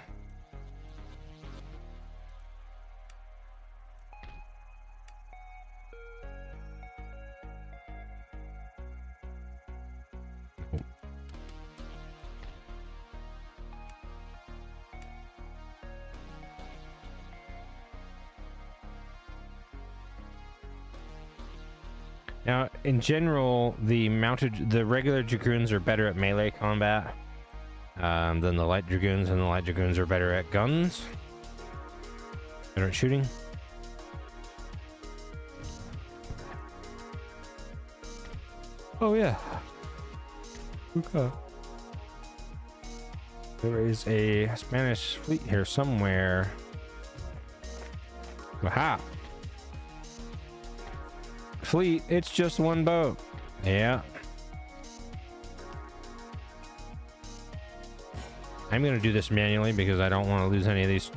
Now, in general, the regular dragoons are better at melee combat than the light dragoons, and the light dragoons are better at guns. Better at shooting. Oh yeah. Okay. There is a Spanish fleet here somewhere. Aha! Fleet, it's just one boat. Yeah. I'm gonna do this manually because I don't want to lose any of these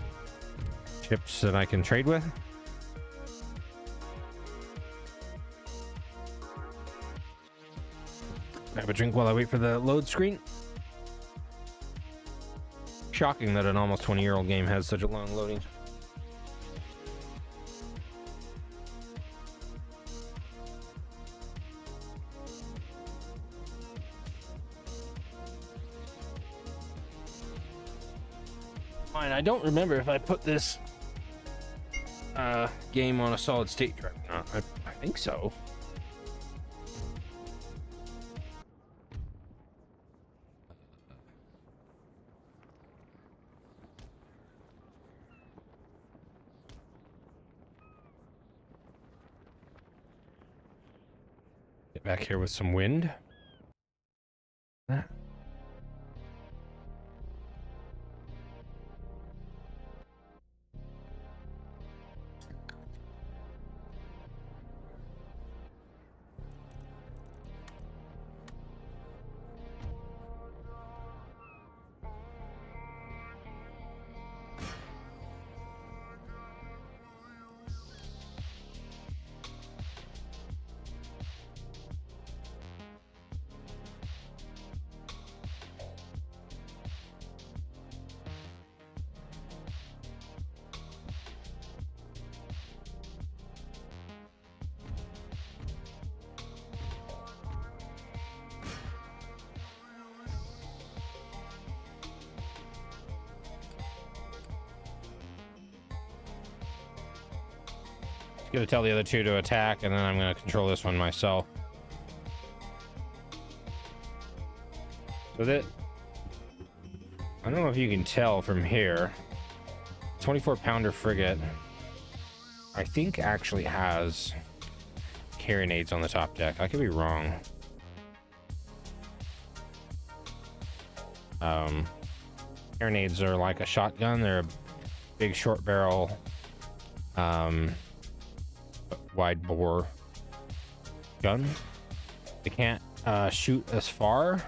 ships that I can trade with. Have a drink while I wait for the load screen. Shocking that an almost 20-year-old game has such a long loading. Fine, I don't remember if I put this game on a solid state drive or not. I think so. Get back here with some wind. Gonna tell the other two to attack, and then I'm gonna control this one myself. So that, I don't know if you can tell from here, 24-pounder frigate, I think actually has carronades on the top deck. I could be wrong. Carronades are like a shotgun. They're a big short barrel, wide bore gun. They can't shoot as far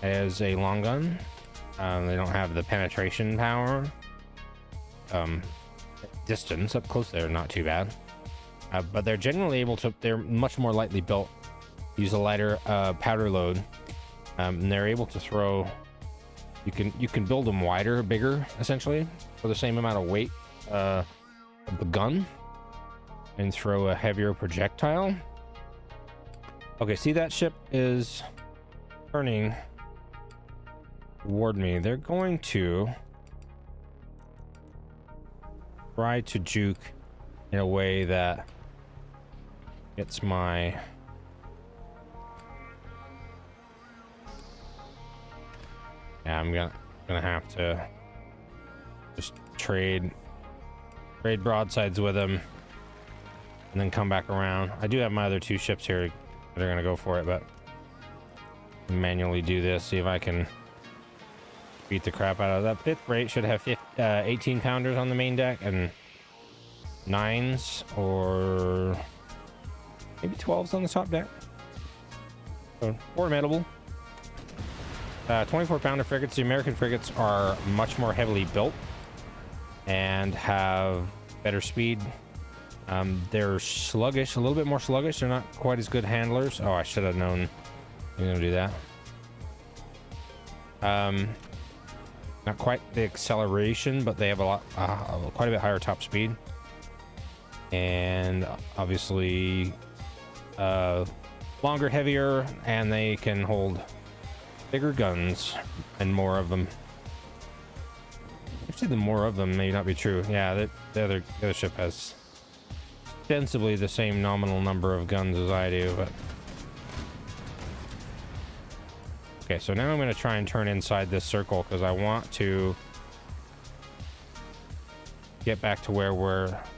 as a long gun. They don't have the penetration power. Distance up close, they're not too bad, but they're generally able to, they're much more lightly built, use a lighter powder load, and they're able to throw, you can build them wider, bigger, essentially, for the same amount of weight of the gun, and throw a heavier projectile. Okay, see, that ship is turning toward me. They're going to try to juke in a way that gets my I'm gonna have to just trade broadsides with them and then come back around. I do have my other two ships here that are gonna go for it, but manually do this, see if I can beat the crap out of that. Fifth rate should have 18 pounders on the main deck and 9s or maybe 12s on the top deck, so formidable. 24-pounder frigates. The American frigates are much more heavily built and have better speed. They're sluggish, a little bit more sluggish. They're not quite as good handlers. Oh, I should have known you're gonna do that. Not quite the acceleration, but they have a lot, quite a bit higher top speed, and obviously longer, heavier, and they can hold bigger guns and more of them. Actually, the more of them may not be true. Yeah, the other ship has ostensibly the same nominal number of guns as I do, but... Okay, so now I'm going to try and turn inside this circle because I want to get back to where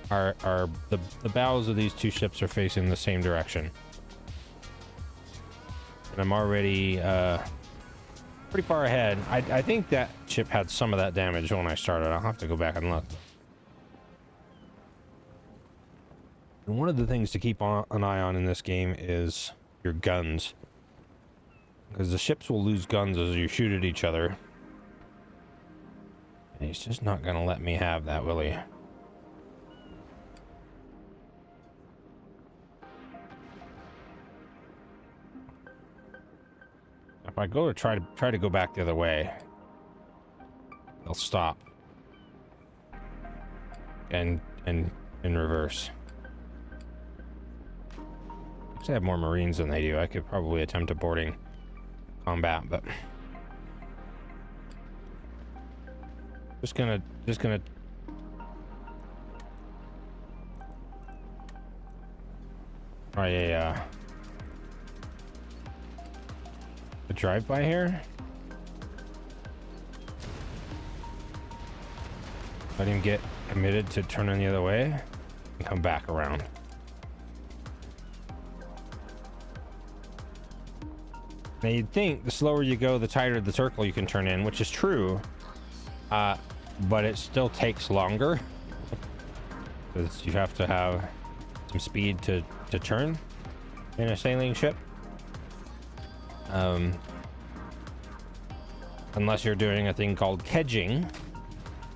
the bows of these two ships are facing the same direction. And I'm already pretty far ahead. I think that ship had some of that damage when I started. I'll have to go back and look. And one of the things to keep an eye on in this game is your guns. Because the ships will lose guns as you shoot at each other. And he's just not going to let me have that, will he? If I go to try to go back the other way, they'll stop. And in reverse. I have more Marines than they do. I could probably attempt a boarding combat, but just gonna try a drive-by here. Let him get committed to turning the other way and come back around. Now you'd think the slower you go, the tighter the circle you can turn in, which is true, but it still takes longer because you have to have some speed to turn in a sailing ship. Unless you're doing a thing called kedging,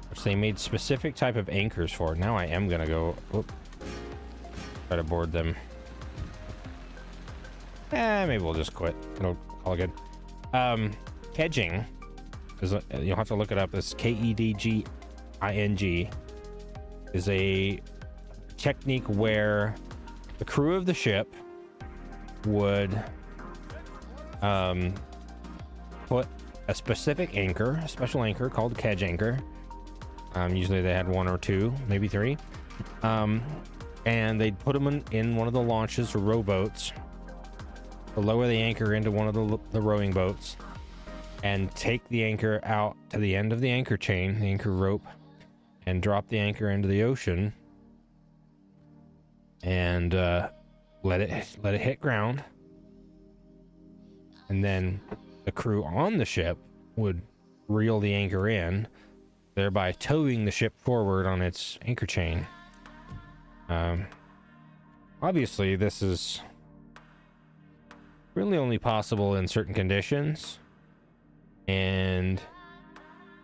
which they made specific type of anchors for. Now I am gonna go try to board them. Maybe we'll just quit. It'll all good. Kedging is you'll have to look it up. It's Kedging, is a technique where the crew of the ship would put a specific anchor, a special anchor called kedge anchor. Usually they had one or two, maybe three, and they'd put them in one of the launches or rowboats, or lower the anchor into one of the rowing boats, and take the anchor out to the end of the anchor chain, the anchor rope, and drop the anchor into the ocean, and let it hit ground. And then the crew on the ship would reel the anchor in, thereby towing the ship forward on its anchor chain. Obviously, this is really only possible in certain conditions, and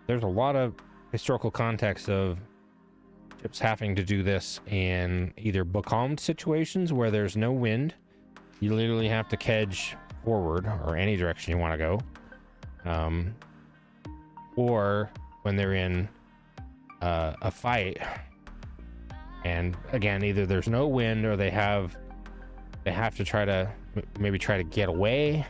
there's a lot of historical context of ships having to do this in either becalmed situations where there's no wind. You literally have to kedge forward or any direction you want to go, or when they're in a fight, and again, either there's no wind or they have to try to get away.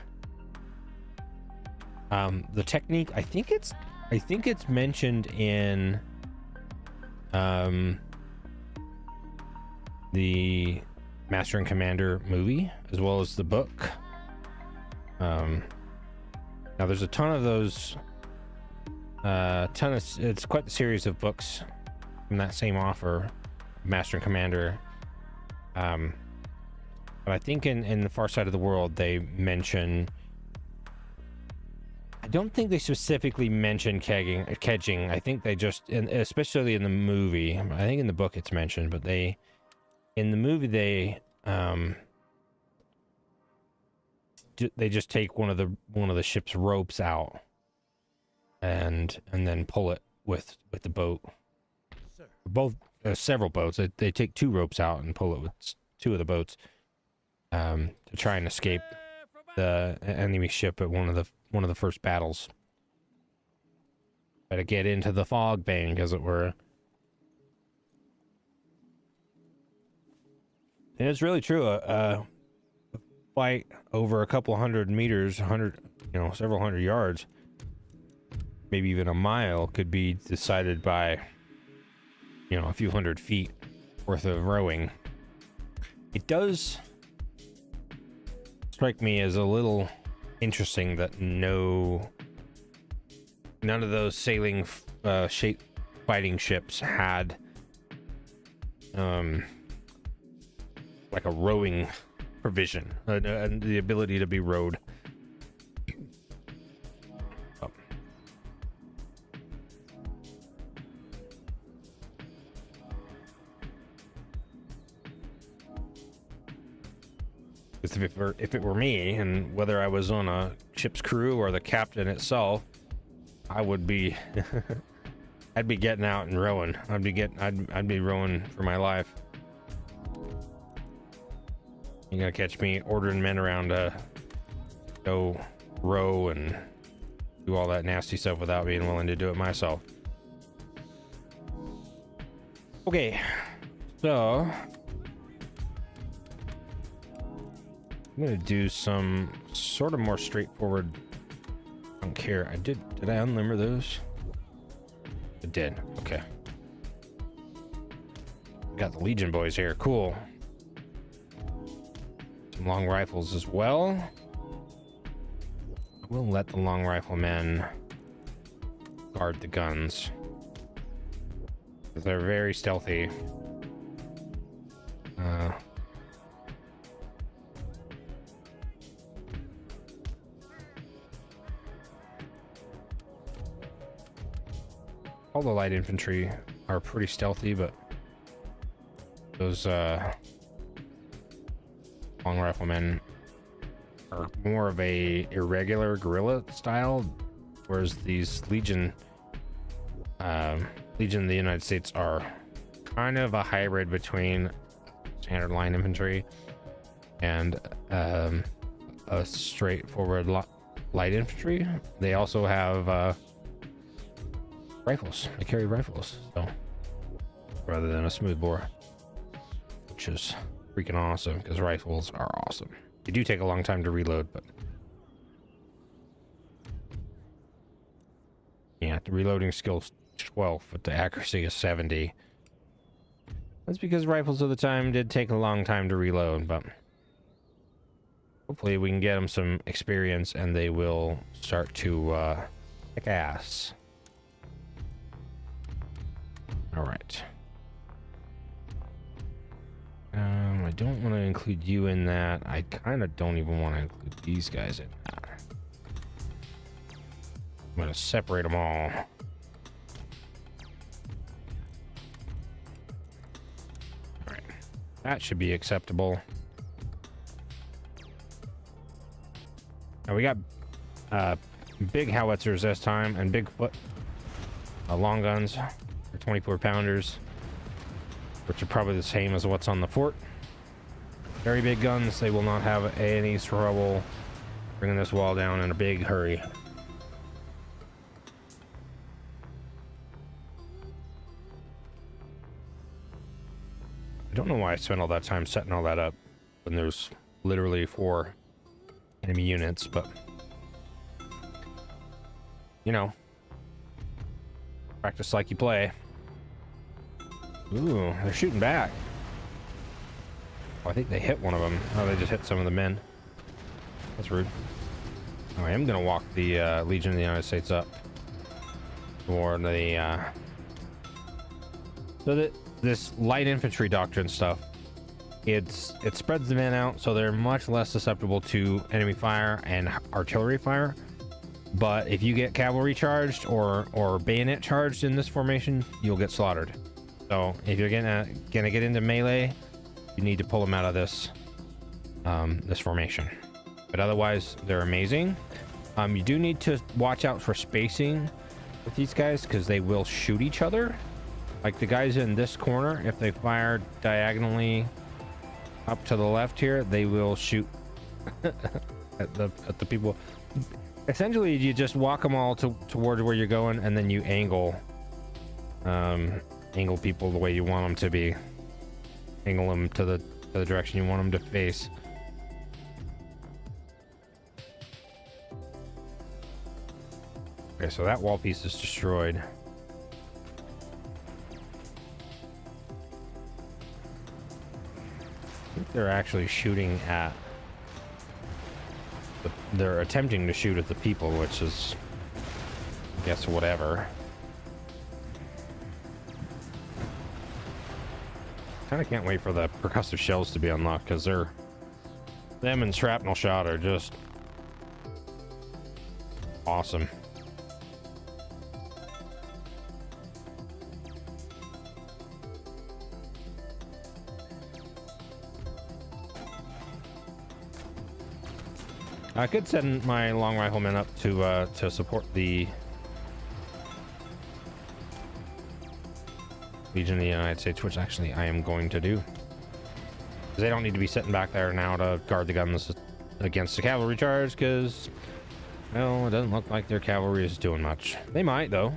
The technique, I think it's mentioned in the Master and Commander movie as well as the book. Now there's a ton of those, it's quite the series of books from that same author, Master and Commander. But I think in the Far Side of the World they mention, I don't think they specifically mention kedging. I think they just, especially in the movie, I think in the book it's mentioned, but in the movie they just take one of the ship's ropes out and then pull it with the boat. Both several boats. They take two ropes out and pull it with two of the boats to try and escape the enemy ship at one of the first battles. Try to get into the fog bank, as it were. And it's really true. A fight over a couple hundred meters, several hundred yards, maybe even a mile, could be decided by, a few hundred feet worth of rowing. It does strike me as a little interesting that none of those sailing fighting ships had like a rowing provision and the ability to be rowed. Oh. If it were me, and whether I was on a ship's crew or the captain itself, I would be I'd be getting out and rowing. I'd be rowing for my life. You're gonna catch me ordering men around to go row and do all that nasty stuff without being willing to do it myself. Okay, so I'm gonna do some sort of more straightforward. I don't care. Did I unlimber those? I did. Okay. Got the Legion boys here. Cool. Some long rifles as well. I will let the long riflemen guard the guns. They're very stealthy. All the light infantry are pretty stealthy, but those long riflemen are more of a irregular guerrilla style, whereas these Legion of the United States are kind of a hybrid between standard line infantry and a straightforward light infantry. They also have rifles. They carry rifles, so rather than a smoothbore, which is freaking awesome because rifles are awesome. They do take a long time to reload, but yeah, the reloading skill's 12, but the accuracy is 70. That's because rifles at the time did take a long time to reload, but hopefully we can get them some experience and they will start to kick ass. All right. I don't want to include you in that. I kind of don't even want to include these guys in that. I'm going to separate them all. All right. That should be acceptable. Now we got big howitzers this time and Bigfoot long guns. 24 pounders, which are probably the same as what's on the fort. Very big guns. They will not have any trouble bringing this wall down in a big hurry. I don't know why I spent all that time setting all that up when there's literally 4 enemy units, but you know, practice like you play. Ooh, they're shooting back. Oh, I think they hit one of them. Oh, they just hit some of the men. That's rude. Oh, I am gonna walk the Legion of the United States up for the so that this light infantry doctrine stuff, it spreads the men out so they're much less susceptible to enemy fire and artillery fire. But if you get cavalry charged or bayonet charged in this formation, you'll get slaughtered. So if you're gonna get into melee, you need to pull them out of this this formation. But otherwise, they're amazing. You do need to watch out for spacing with these guys because they will shoot each other. Like the guys in this corner, if they fire diagonally up to the left here, they will shoot at the people. Essentially, you just walk them all towards where you're going, and then you angle people the way you want them to be. Angle them to the direction you want them to face. Okay, so that wall piece is destroyed. think they're actually shooting at they're attempting to shoot at the people, which is, I guess, whatever. Kind of can't wait for the percussive shells to be unlocked, because them and shrapnel shot are just awesome. I could send my long riflemen up to support the Legion of the United States, which actually I am going to do. They don't need to be sitting back there now to guard the guns against the cavalry charge, because, well, it doesn't look like their cavalry is doing much. They might, though.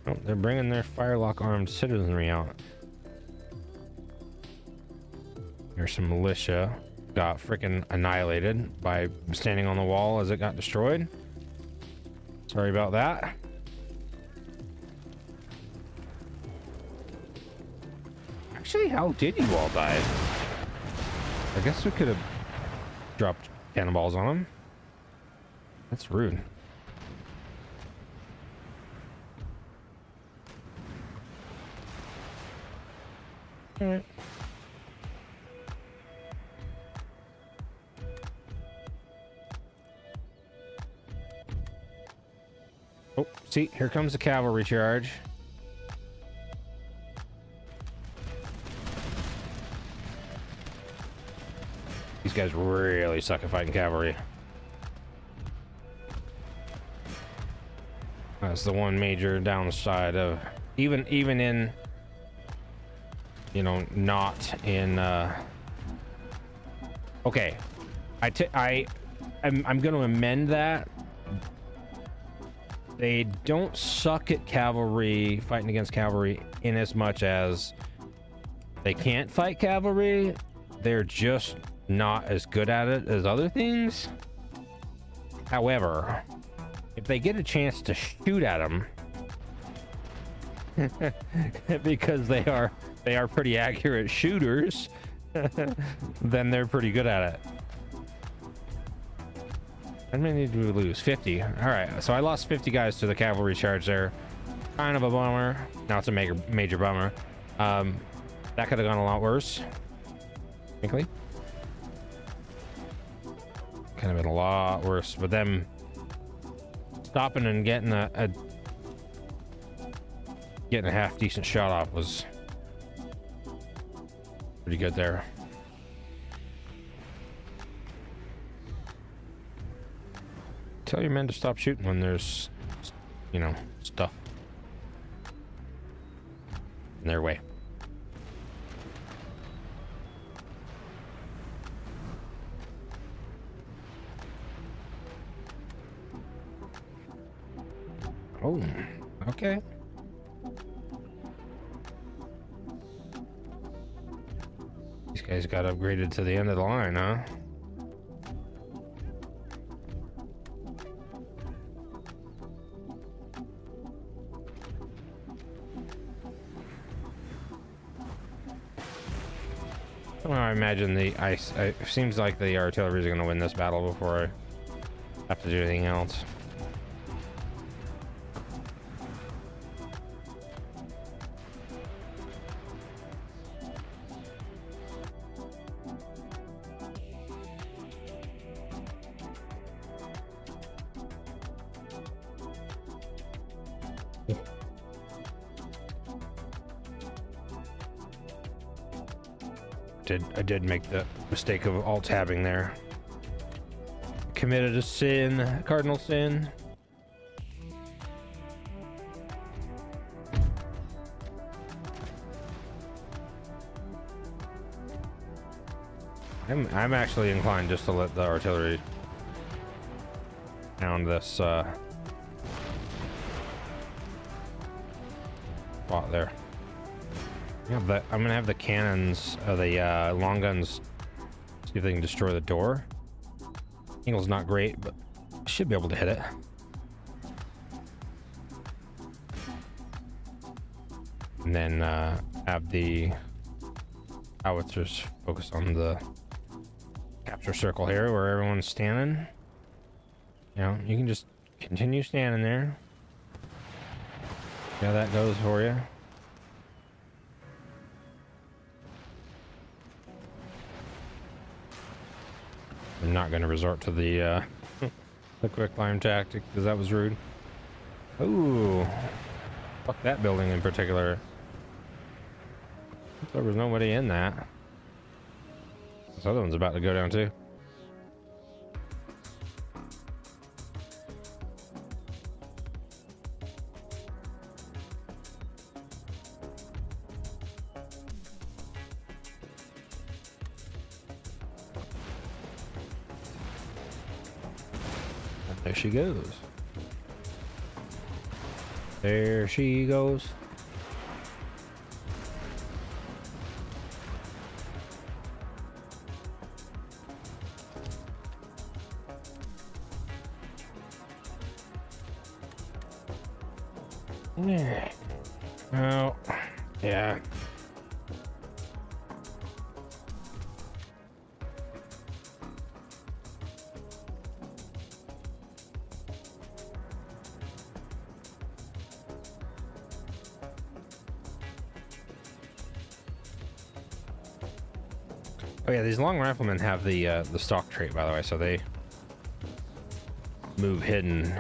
Oh, they're bringing their firelock armed citizenry out. There's some militia. Got freaking annihilated by standing on the wall as it got destroyed. Sorry about that. Actually, how did you all die? I guess we could have dropped cannonballs on them. That's rude. All right. Oh, see, here comes the cavalry charge. These guys really suck at fighting cavalry. That's the one major downside of even in, you know, not in okay. I'm going to amend that. They don't suck at cavalry, fighting against cavalry, in as much as they can't fight cavalry. They're just not as good at it as other things. However, if they get a chance to shoot at them, because they are pretty accurate shooters, then they're pretty good at it. How many did we lose? 50. All right, so I lost 50 guys to the cavalry charge there. Kind of a bummer. Now it's a major bummer. That could have gone a lot worse, frankly. Kind of been a lot worse. But them stopping and getting a half decent shot off was pretty good there. Tell your men to stop shooting when there's, you know, stuff in their way. Oh, okay. These guys got upgraded to the end of the line, huh? Well, I imagine it seems like the artillery is going to win this battle before I have to do anything else. I did make the mistake of alt-tabbing there. Committed a sin, cardinal sin. I'm actually inclined just to let the artillery pound this spot there. Yeah, but I'm gonna have the cannons, the long guns, see if they can destroy the door. Angle's not great, but I should be able to hit it. And then have the howitzers focus on the capture circle here where everyone's standing. You know, you can just continue standing there. See how that goes for you. I'm not going to resort to the the quick climb tactic because that was rude. Ooh, fuck that building in particular. There was nobody in that. This other one's about to go down too. And there she goes. There she goes. Yeah. Oh, yeah. Oh yeah, these long riflemen have the stock trait, by the way, so they move hidden.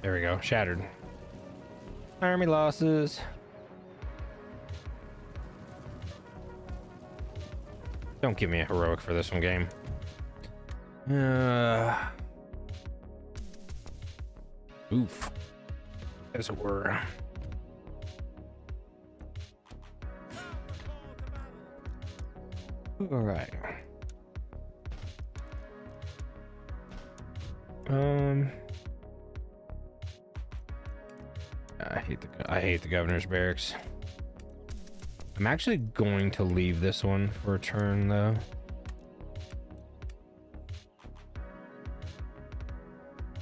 There we go, shattered. Army losses. Don't give me a heroic for this one, game. Oof. As it were. All right. I hate the governor's barracks. I'm actually going to leave this one for a turn though.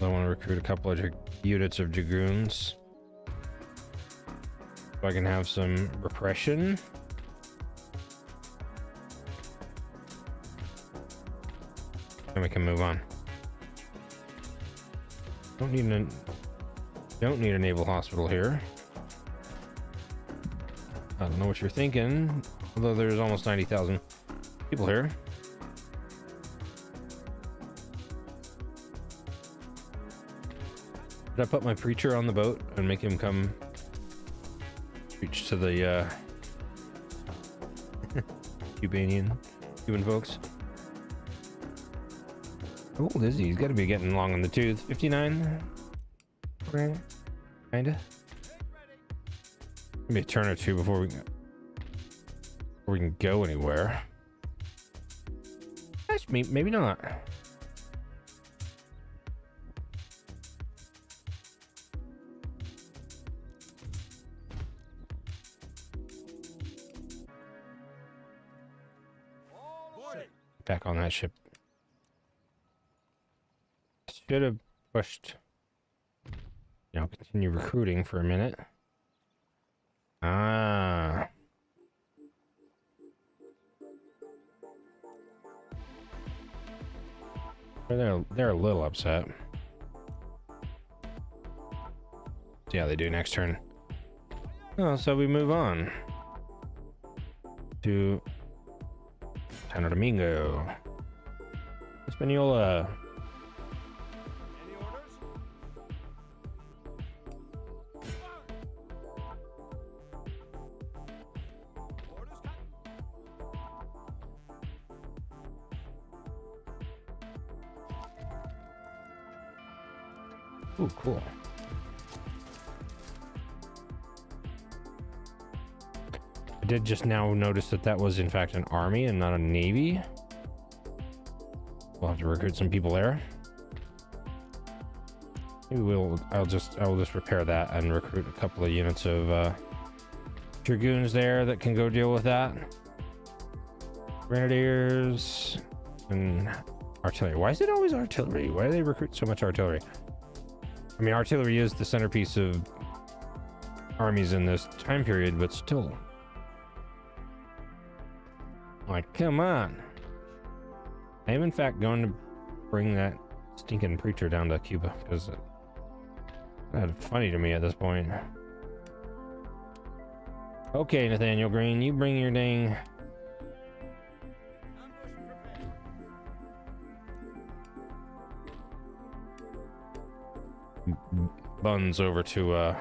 I want to recruit a couple of units of dragoons so I can have some repression. And we can move on. Don't need a naval hospital here. I don't know what you're thinking, although there's almost 90,000 people here. Did I put my preacher on the boat and make him come preach to the Cuban folks? How old is he? He's got to be getting long in the tooth. 59? Right? Kinda. Maybe a turn or two before we can go anywhere. Actually, maybe not. Back on that ship. Should have pushed. You know, continue recruiting for a minute. Ah. They're a little upset. See how they do next turn. Oh, so we move on to Santo Domingo. Hispaniola. Any orders? Orders, Captain. Ooh, cool. I did just now notice that that was in fact an army and not a navy. We'll have to recruit some people there. Maybe I will just repair that and recruit a couple of units of dragoons there that can go deal with that. Grenadiers and artillery. Why is it always artillery? Why do they recruit so much artillery? I mean, artillery is the centerpiece of armies in this time period, but still. Like, come on. I am in fact going to bring that stinking preacher down to Cuba because that's funny to me at this point. Okay, Nathaniel Green, you bring your dang buns over to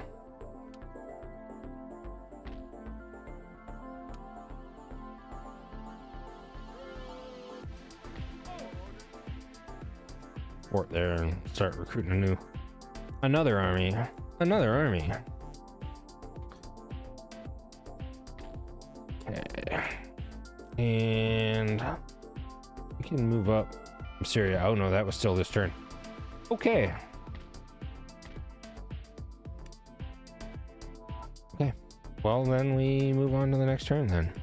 fort there and start recruiting another army. Okay, and we can move up Syria. Oh no, that was still this turn. Okay. Well, then we move on to the next turn then.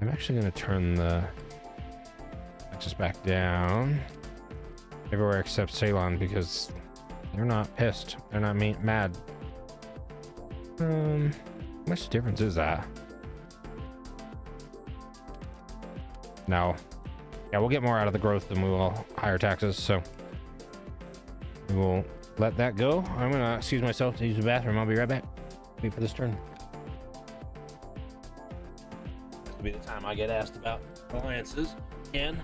I'm actually going to turn the axis back down everywhere except Ceylon because they're not pissed. They're not mad. How much difference is that? No. Yeah, we'll get more out of the growth than we will higher taxes, so we will let that go. I'm gonna excuse myself to use the bathroom. I'll be right back. Wait for this turn. This will be the time I get asked about alliances again.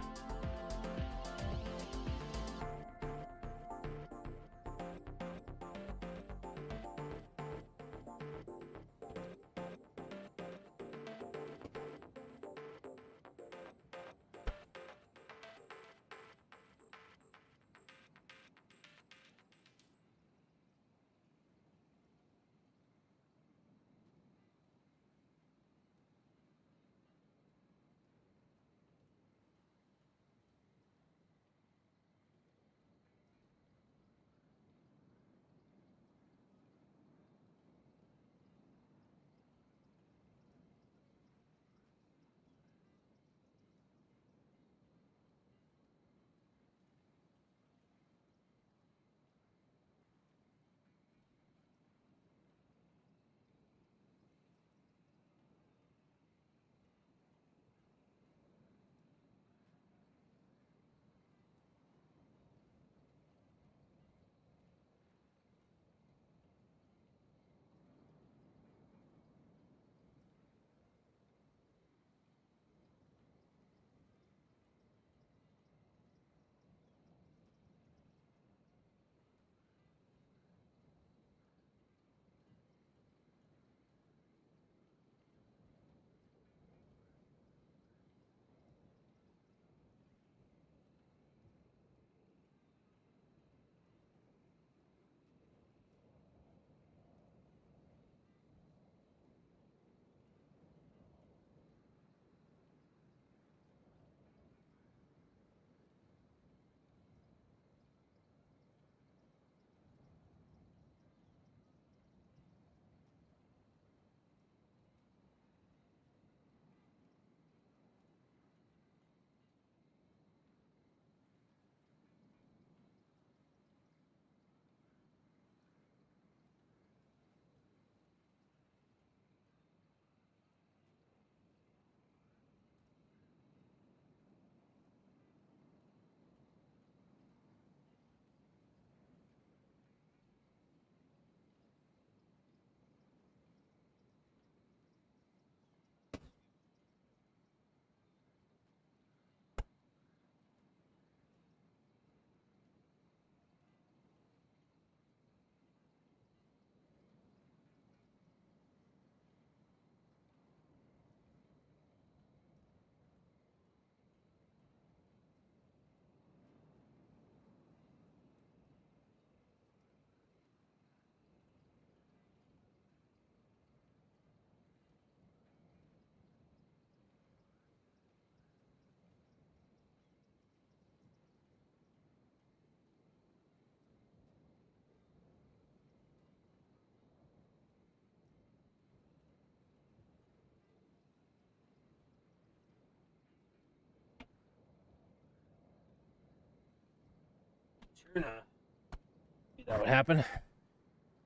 That would happen.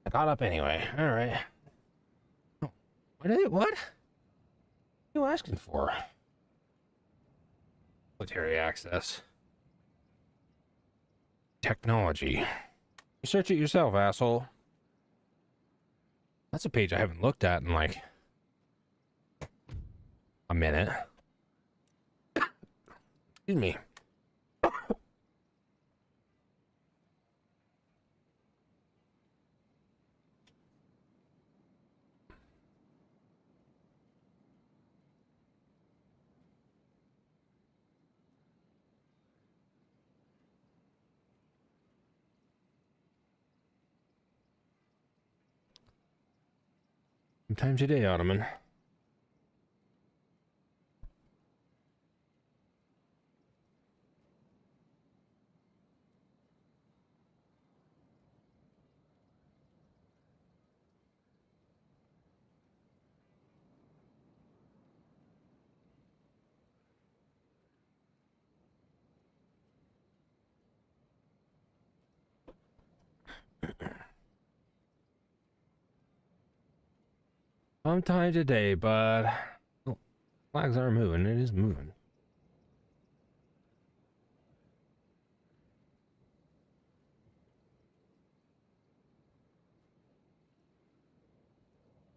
I got up anyway. All right. Oh, what? What are you asking for? Military access. Technology. You search it yourself, asshole. That's a page I haven't looked at in like a minute. Excuse me. Sometimes a day, Ottoman. Sometimes a day, but oh, flags are moving. It is moving.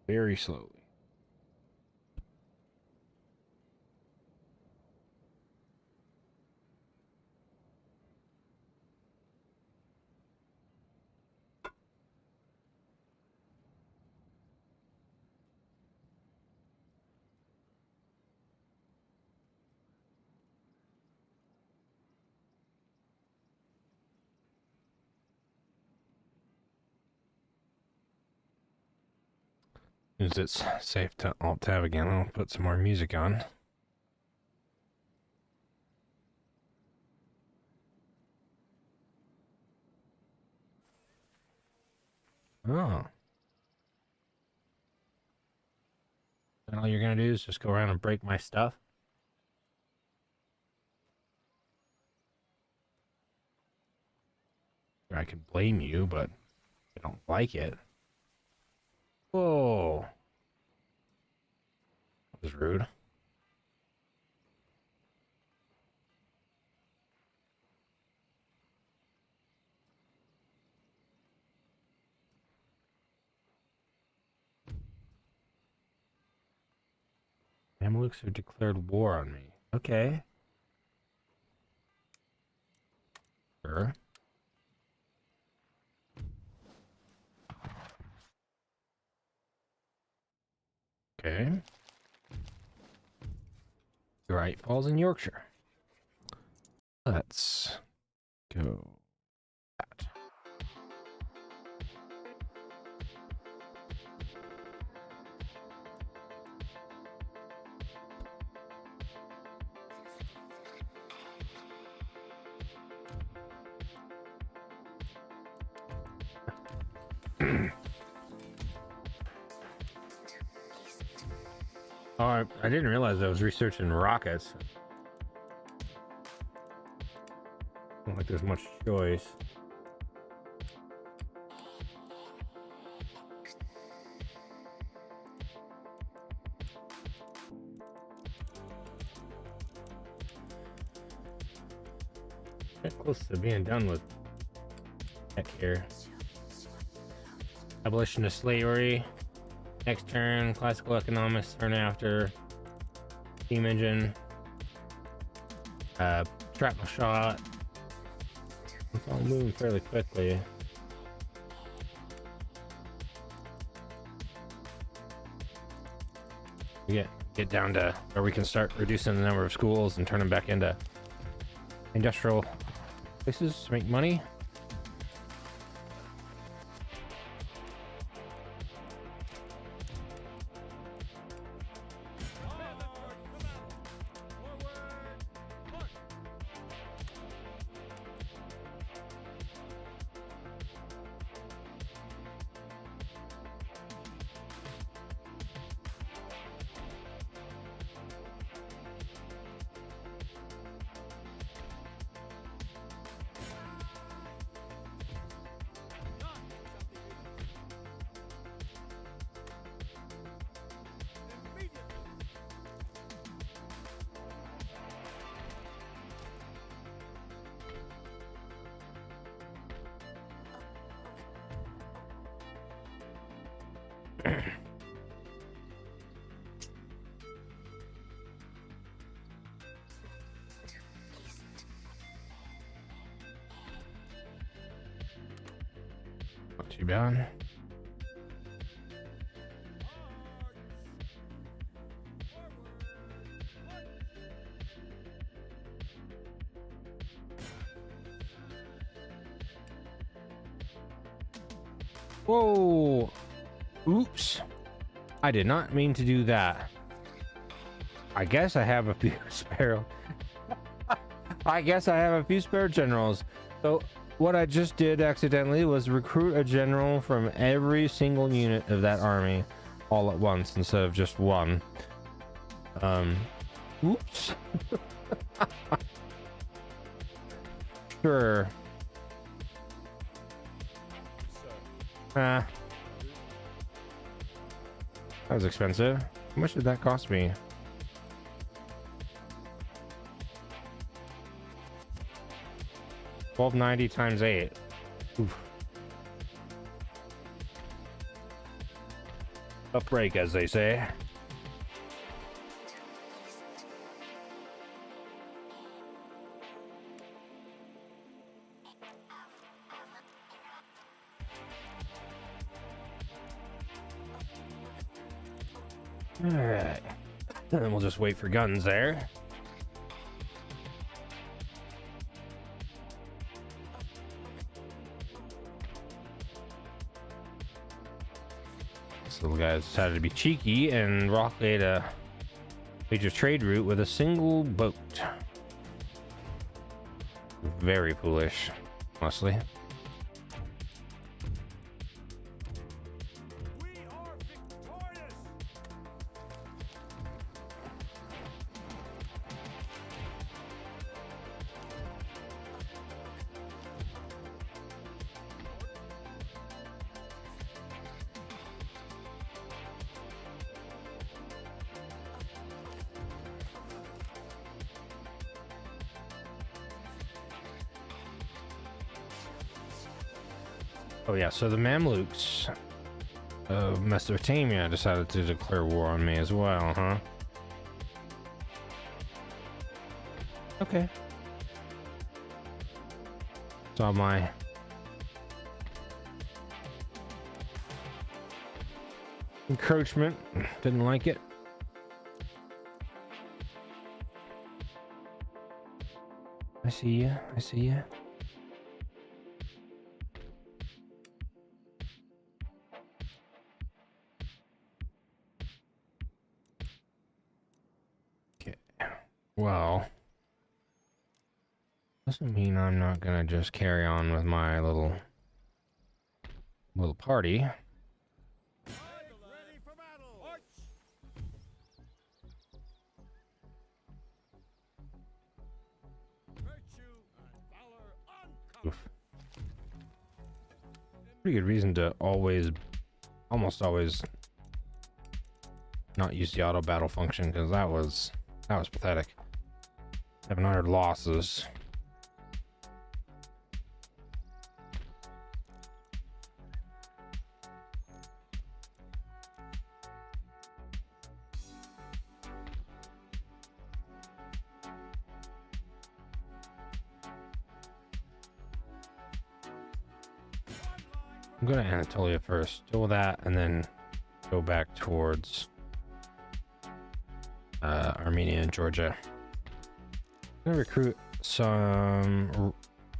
Very slowly. As it's safe to alt tab again, I'll put some more music on. Oh. And all you're gonna do is just go around and break my stuff? I can blame you, but I don't like it. Whoa. That was rude. Mamelukes have declared war on me. Okay. Sure. Okay. Right, falls in Yorkshire. Let's go. That. Oh, I didn't realize I was researching rockets. Don't think there's much choice. Get close to being done with tech here. Abolition of slavery. Next turn, classical economics. Turn after. Steam engine. Shrapnel shot. It's all moving fairly quickly. We get down to where we can start reducing the number of schools and turn them back into industrial places to make money. Not too bad. Whoa! Oops. I did not mean to do that. I guess I have a few spare. I guess I have a few spare generals. So what I just did accidentally was recruit a general from every single unit of that army all at once instead of just one. Oops. Sure. That was expensive. How much did that cost me? $12.90 times 8. Oof. A break, as they say. All right, and then we'll just wait for guns there. This little guy decided to be cheeky and blockade a major trade route with a single boat. Very foolish, honestly. We are victorious. Oh yeah, so the Mamluks of Mesopotamia decided to declare war on me as well, huh? Okay. Saw my encroachment. Didn't like it. I see ya. I see ya. Well, doesn't mean I'm not gonna just carry on with my little party. Ready for battle. March. Virtue and valor uncovered. Oof. Pretty good reason to almost always not use the auto battle function, because that was pathetic. 700 losses. I'm going to Anatolia first, deal with that, and then go back towards Armenia and Georgia. I'm gonna recruit some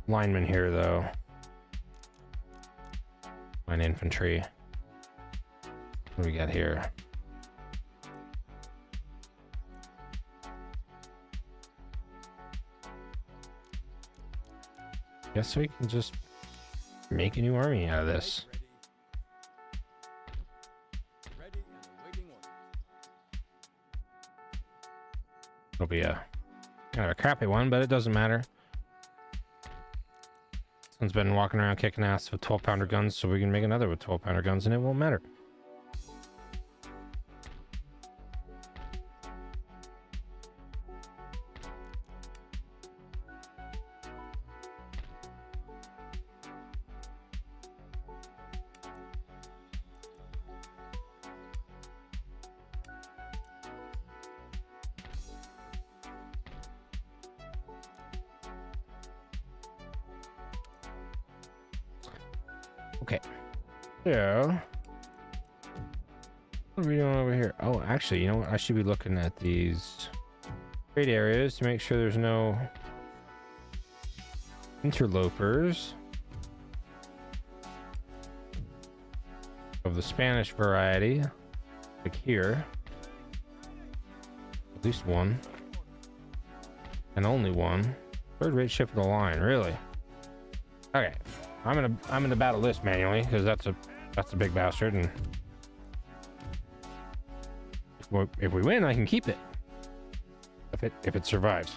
linemen here, though. Line infantry. What do we got here? Guess we can just make a new army out of this. Ready and awaiting orders. It'll be a kind of a crappy one, but it doesn't matter. Someone's been walking around kicking ass with 12-pounder guns, so we can make another with 12-pounder guns, and it won't matter. Okay, So, what are we doing over here? Oh, actually, you know what? I should be looking at these trade areas to make sure there's no interlopers of the Spanish variety, like here. At least one, and only one. Third-rate ship of the line, really? Okay, I'm gonna battle this manually because that's a big bastard, and if we win, I can keep it. If it survives.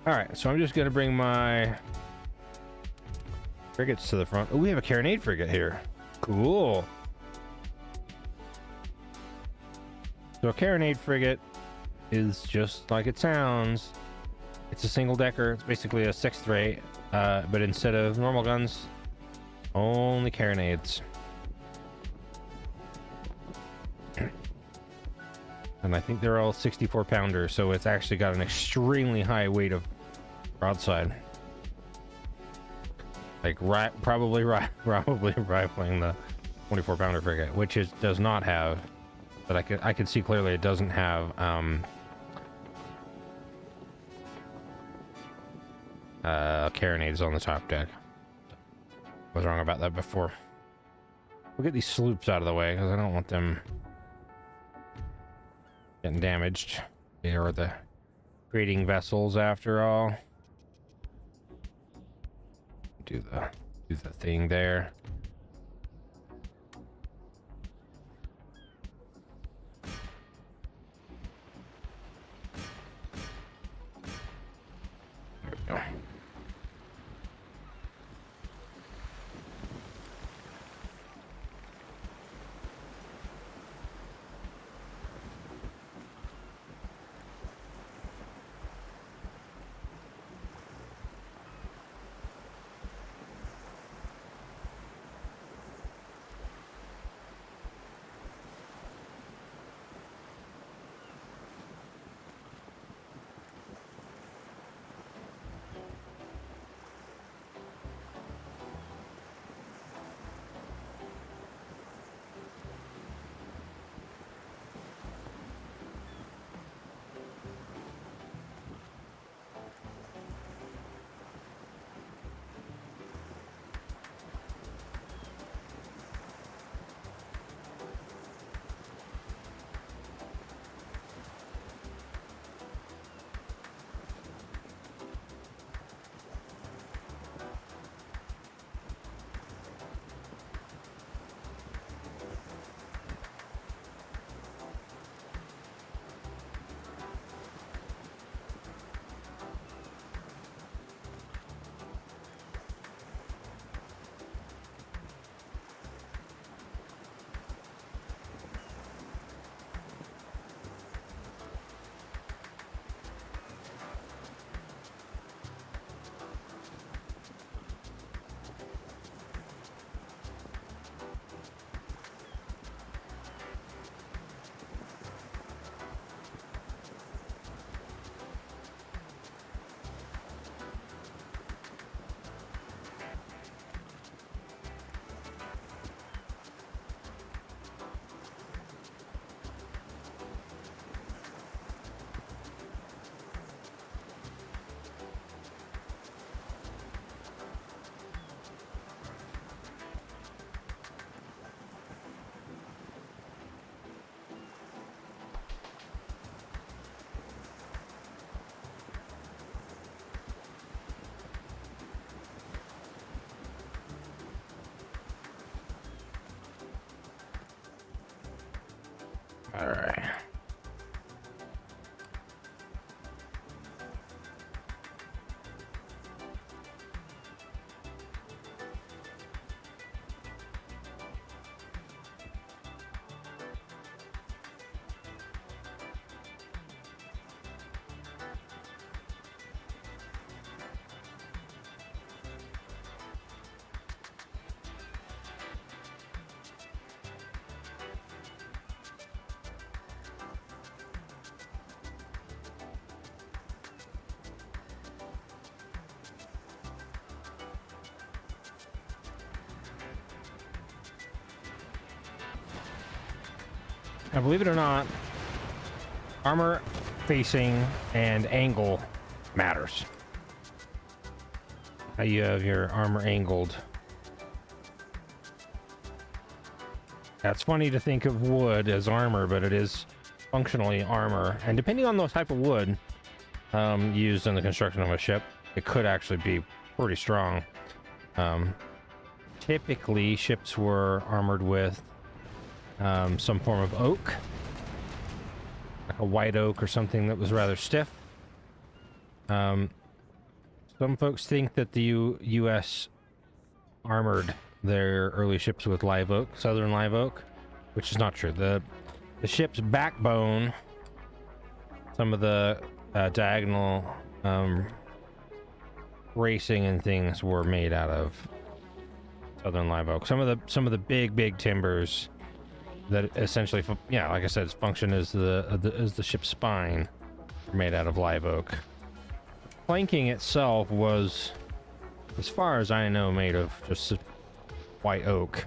All right, so I'm just gonna bring my frigates to the front. Oh, we have a carronade frigate here. Cool. So a carronade frigate is just like it sounds. It's a single decker. It's basically a 6th rate, but instead of normal guns, only carronades. And I think they're all 64 pounders, so it's actually got an extremely high weight of broadside. Like probably rivaling the 24 pounder frigate, which does not have, but I could see clearly it doesn't have carronades on the top deck. I was wrong about that before. We'll get these sloops out of the way because I don't want them getting damaged. They are the trading vessels after all. Do the thing there. There we go. All right. Now, believe it or not, armor facing and angle matters. How you have your armor angled. That's funny to think of wood as armor, but it is functionally armor. And depending on the type of wood used in the construction of a ship, it could actually be pretty strong. Typically, ships were armored with some form of oak, like a white oak or something that was rather stiff. Some folks think that the U.S. armored their early ships with live oak, southern live oak, which is not true. The ship's backbone, some of the diagonal racing and things were made out of southern live oak. Some of the big timbers that essentially, yeah, like I said, its function as the ship's spine, are made out of live oak. Planking itself was, as far as I know, made of just white oak,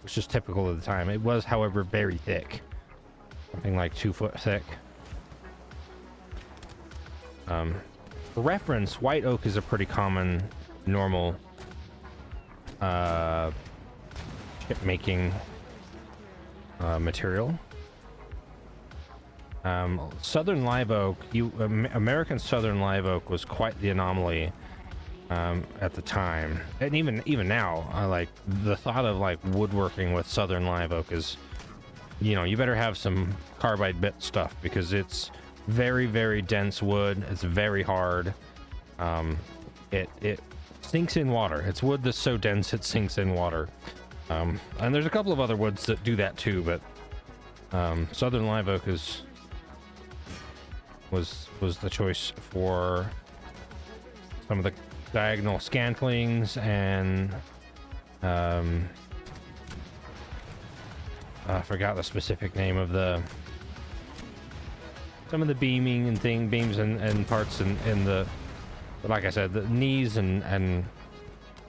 which is typical of the time. It was, however, very thick, something like 2 foot thick. For reference, white oak is a pretty common, normal ship making material. Southern live oak, American southern live oak was quite the anomaly at the time, and even now. Like the thought of like woodworking with southern live oak is, you better have some carbide bit stuff, because it's very dense wood. It's very hard. It sinks in water. It's wood that's so dense it sinks in water. And there's a couple of other woods that do that too, but southern live oak was the choice for some of the diagonal scantlings and I forgot the specific name of some of the beaming and beams and parts in the, like I said, the knees and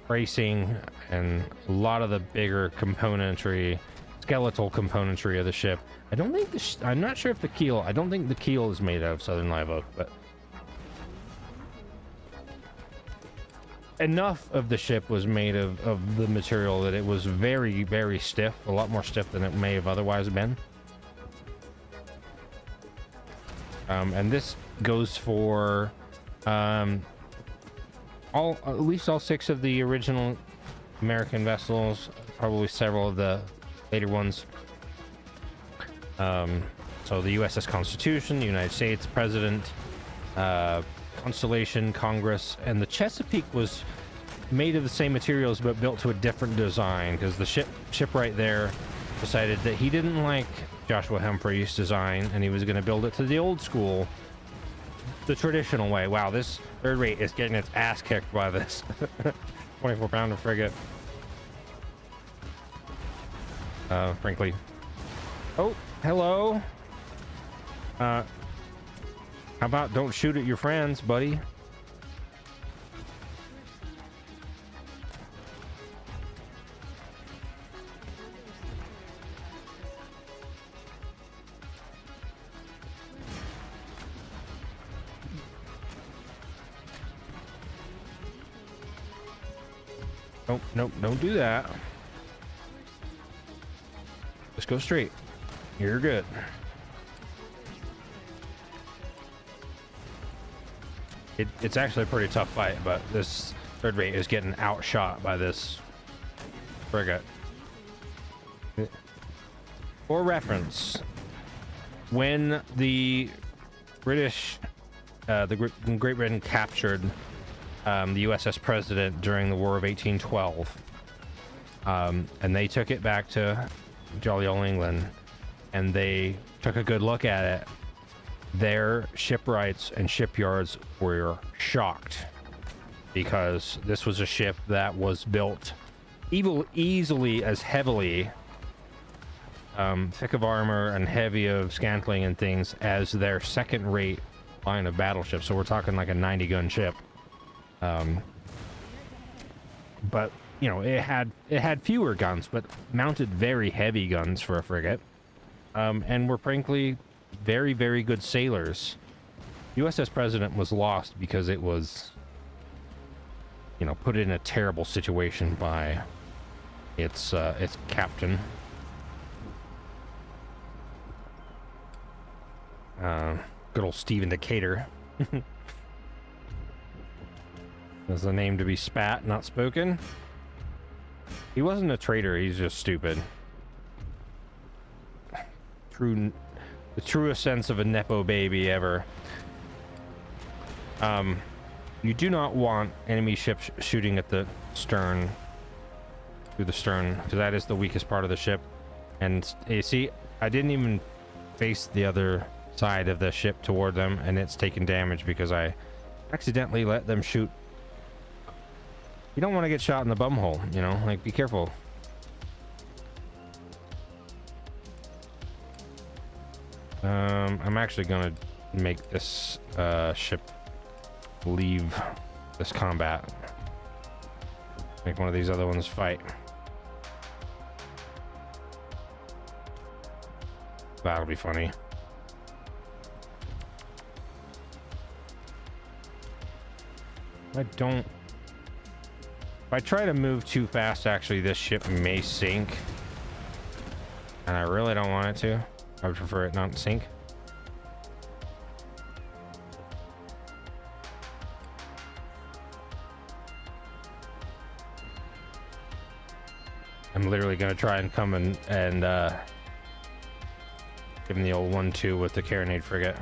bracing and a lot of the bigger componentry, skeletal componentry of the ship. I don't think I'm not sure if the keel, I don't think the keel is made out of southern live oak, but enough of the ship was made of the material that it was very stiff, a lot more stiff than it may have otherwise been. And this goes for at least all 6 of the original American vessels, probably several of the later ones. So the USS Constitution, the United States President, Constellation, Congress, and the Chesapeake was made of the same materials but built to a different design, because the shipwright there decided that he didn't like Joshua Humphrey's design and he was going to build it to the old school, the traditional way. Wow, this third rate is getting its ass kicked by this 24-pounder frigate. Frankly. Oh, hello. How about don't shoot at your friends, buddy? Nope, don't do that. Just go straight. You're good. It's actually a pretty tough fight, but this third rate is getting outshot by this frigate. For reference, when the British, Great Britain captured the USS President during the War of 1812, and they took it back to jolly old England, and they took a good look at it, their shipwrights and shipyards were shocked, because this was a ship that was built easily as heavily, thick of armor and heavy of scantling and things, as their second-rate line of battleships. So we're talking like a 90-gun ship. But it had fewer guns, but mounted very heavy guns for a frigate. and were frankly very, very good sailors. USS President was lost because it was, you know, put in a terrible situation by its captain. Good old Stephen Decatur. That's a name to be spat, not spoken. He wasn't a traitor, he's just stupid. The truest sense of a Nepo baby ever. You do not want enemy ships shooting at the stern, through the stern, because that is the weakest part of the ship. And you see, I didn't even face the other side of the ship toward them, and it's taken damage because I accidentally let them shoot. You don't want to get shot in the bumhole, you know, like, be careful. I'm actually gonna make this ship leave this combat. Make one of these other ones fight. That'll be funny. If I try to move too fast, actually, this ship may sink. And I really don't want it to. I would prefer it not to sink. I'm literally going to try and come and give him the old 1-2 with the carronade frigate.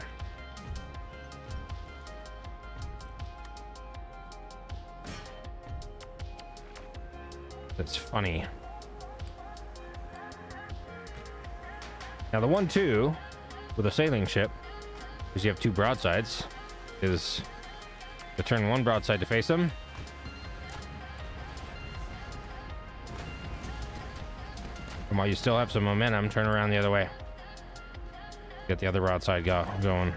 That's funny. Now the 1-2 with a sailing ship, because you have two broadsides, is to turn one broadside to face them. And while you still have some momentum, turn around the other way. Get the other broadside going.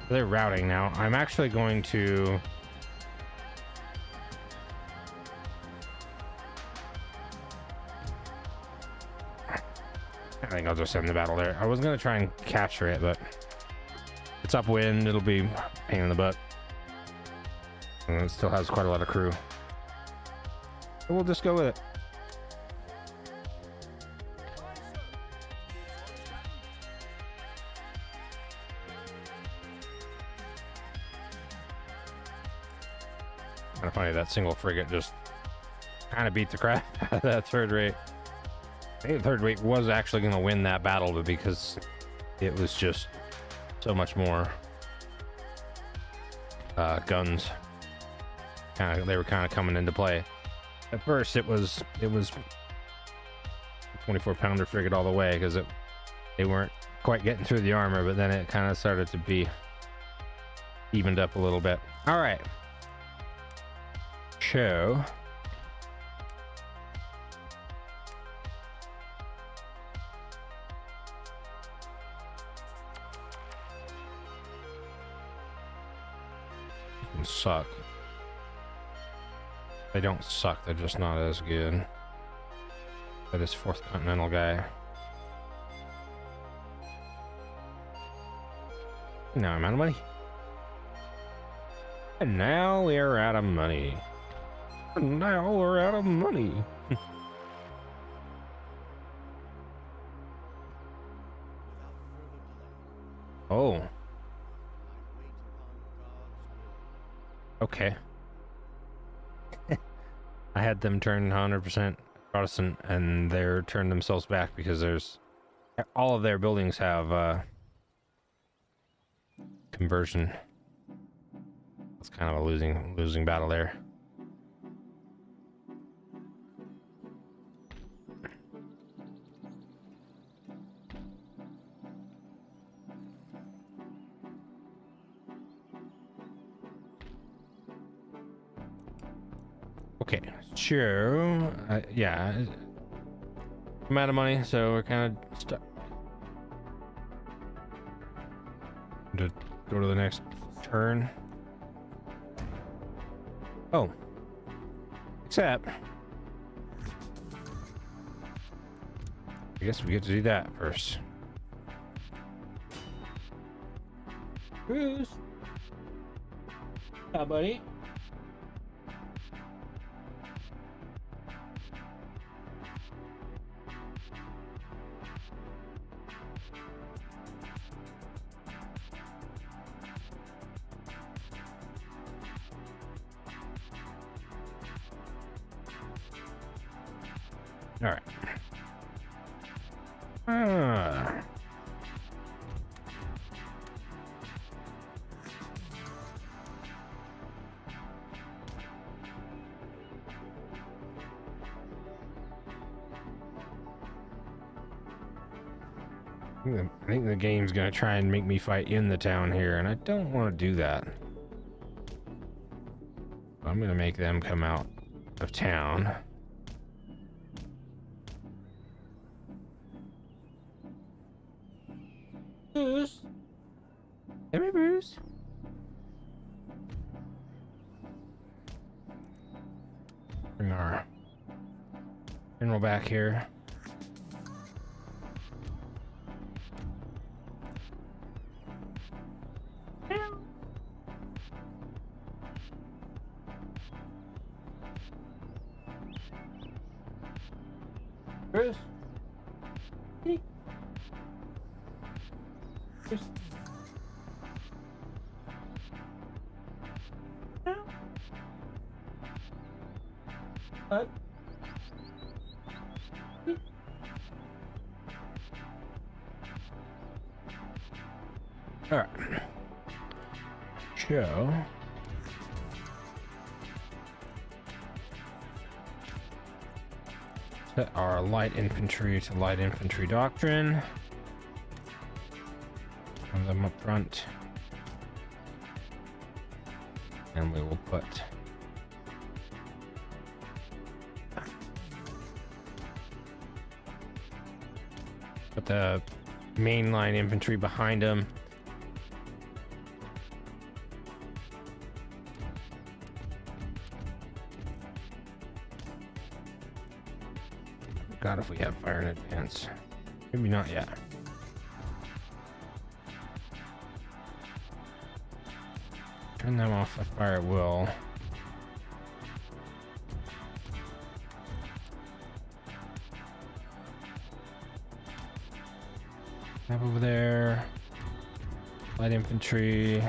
They're routing now. I'm actually going to... I think I'll just end the battle there. I was going to try and capture it, but it's upwind. It'll be a pain in the butt. And it still has quite a lot of crew. So we'll just go with it. Kind of funny, that single frigate just kind of beat the crap out of that third rate. I think the third rate was actually going to win that battle, but because it was just so much more guns, they were kind of coming into play. At first, it was a 24-pounder frigate all the way because they weren't quite getting through the armor, but then it kind of started to be evened up a little bit. All right. Show. Suck. They don't suck, they're just not as good. But this fourth continental guy. Now I'm out of money. And now we're out of money. And now we're out of money. Oh. Okay. I had them turn 100% Protestant, and they're turned themselves back because there's all of their buildings have conversion. It's kind of a losing battle there. Okay, sure. Yeah, I'm out of money, so we're kind of stuck. To go to the next turn. Oh. Except, I guess we get to do that first. Bruce. Yeah, buddy. All right. I think the game's gonna try and make me fight in the town here, and I don't want to do that. I'm gonna make them come out of town. Bruce? Come here, Bruce. Bring our general back here. Bruce? Hey. Bruce? No? What? All right. So set our light infantry to light infantry doctrine. Have them up front. And we will put the mainline infantry behind them. God, if we have fire in advance. Maybe not yet. Turn them off if fire will. Have over there. Light infantry.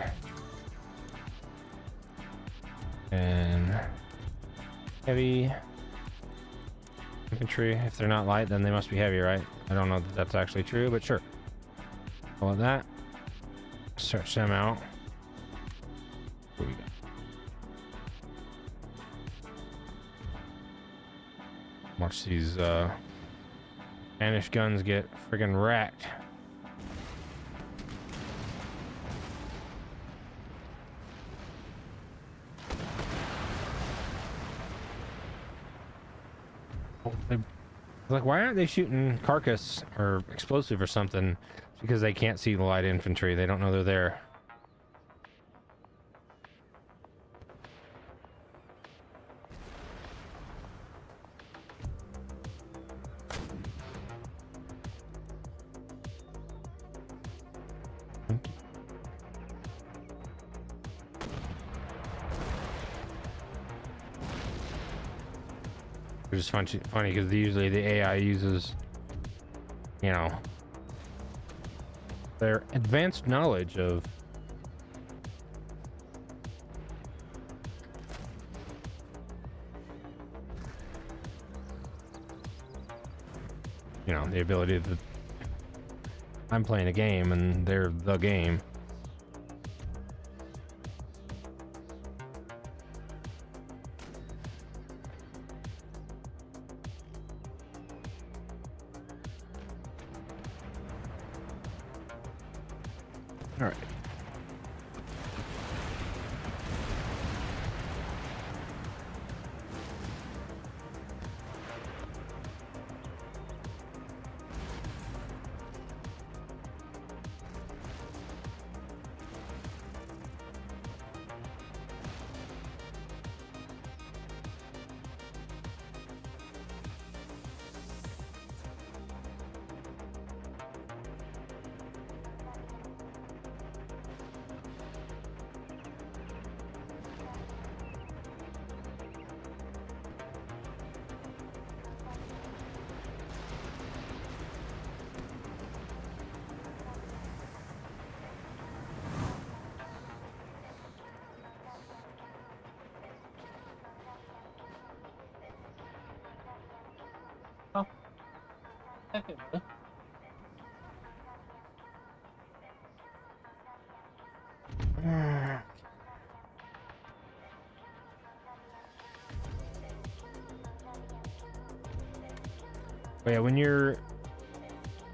And heavy infantry. If they're not light, then they must be heavy, right? I don't know that that's actually true, but sure. All of that. Search them out. Here we go. Watch these Spanish guns get friggin' wrecked. Like, why aren't they shooting carcass or explosive or something? It's because they can't see the light infantry. They don't know they're there. Which is funny because usually the AI uses, you know, their advanced knowledge of the ability to I'm playing a game and they're the game. All right. Oh, second. But yeah, when your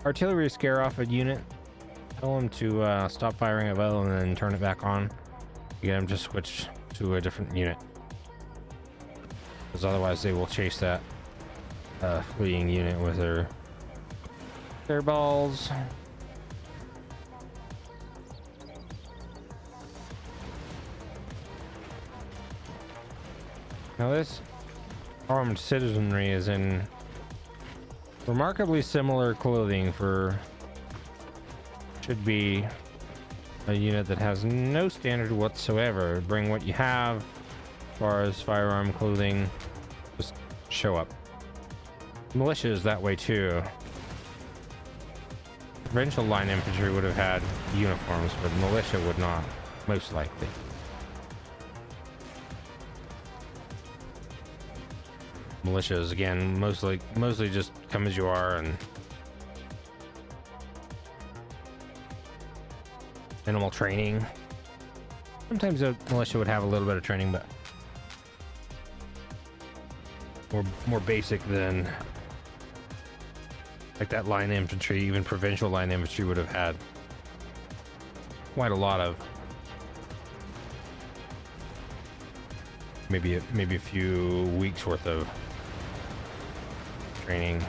artillery scare off a unit, tell them to stop firing at will and then turn it back on. You get them to switch to a different unit, because otherwise they will chase that fleeing unit with their balls. Now this armed citizenry is in remarkably similar clothing for should be a unit that has no standard whatsoever. Bring what you have as far as firearm clothing, just show up. Militia is that way too. Provincial line infantry would have had uniforms, but militia would not, most likely. Militias, again, mostly just come as you are and minimal training. Sometimes a militia would have a little bit of training, but more basic than like that line infantry. Even provincial line infantry would have had quite a lot of, maybe a few weeks worth of training.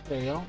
There you go.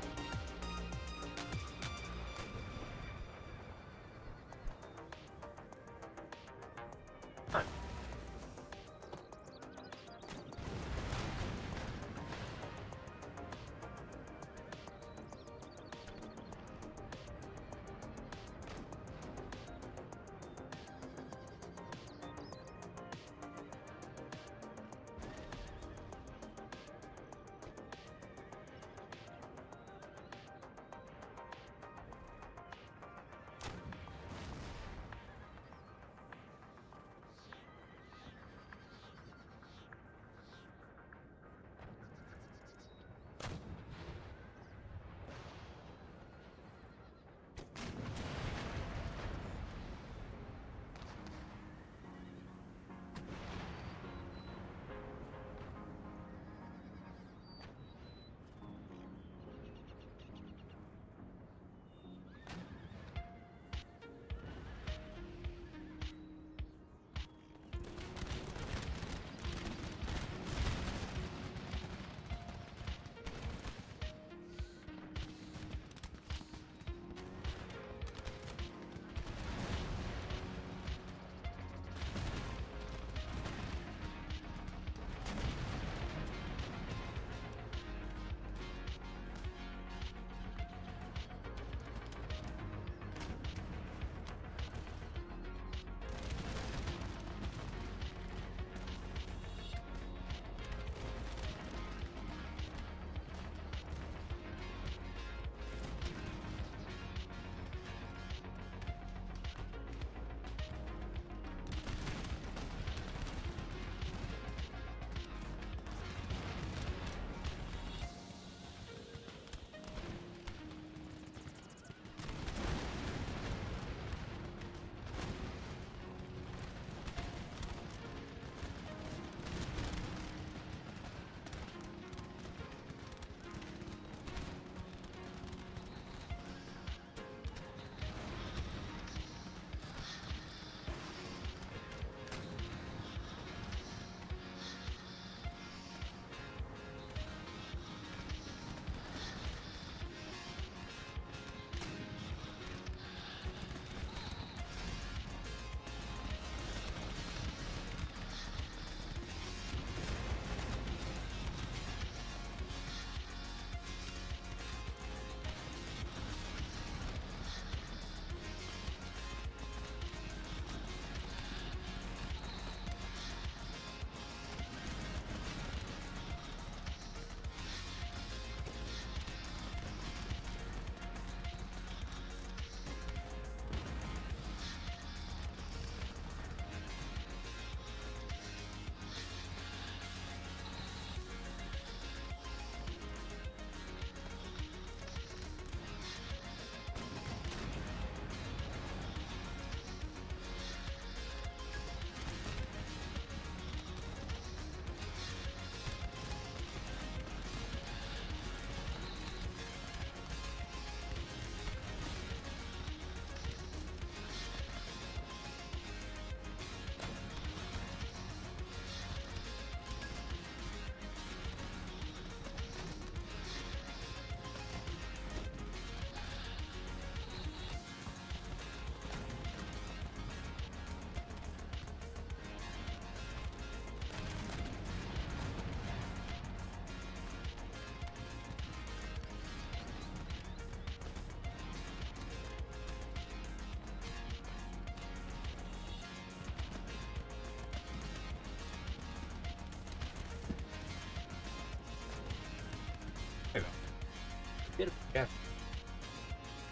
Bit of yeah.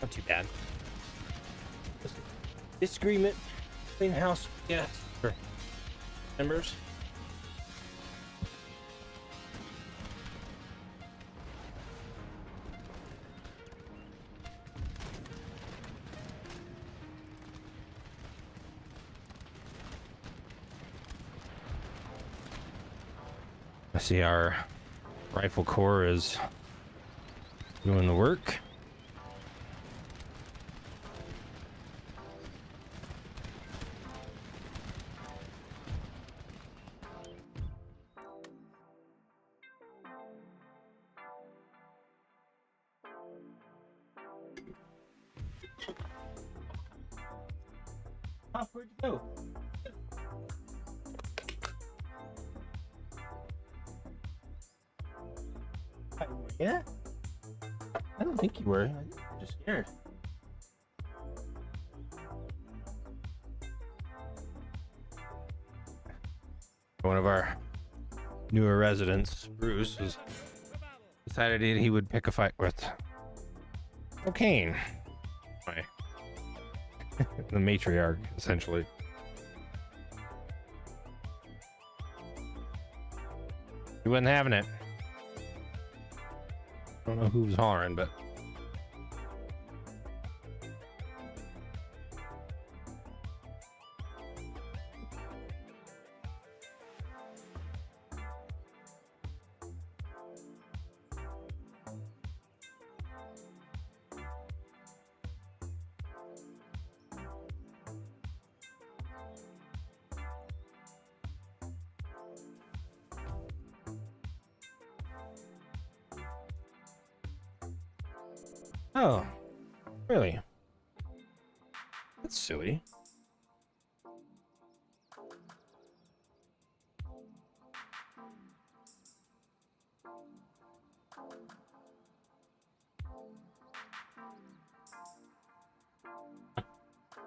Not too bad. Disagreement between house yeah members. I see our rifle corps is doing the work. Oh, where'd you go? Yeah? I don't think you were. I'm just scared. One of our newer residents, Bruce, was decided he would pick a fight with cocaine. Right. The matriarch, essentially. He wasn't having it. I don't know who was hollering, but oh, really? That's silly.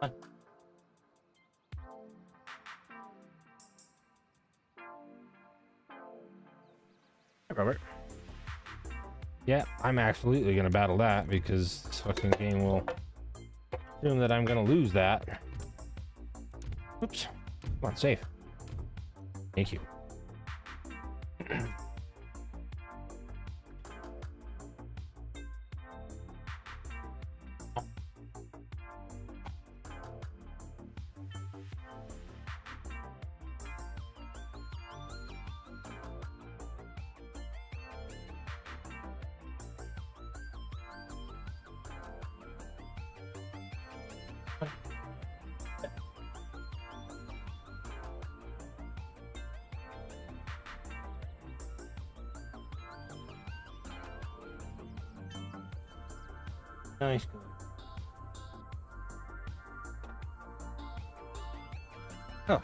Hey, Robert. Yeah, I'm absolutely gonna battle that because this fucking game will assume that I'm gonna lose that. Oops. Come on, safe. Thank you. Nice. Oh.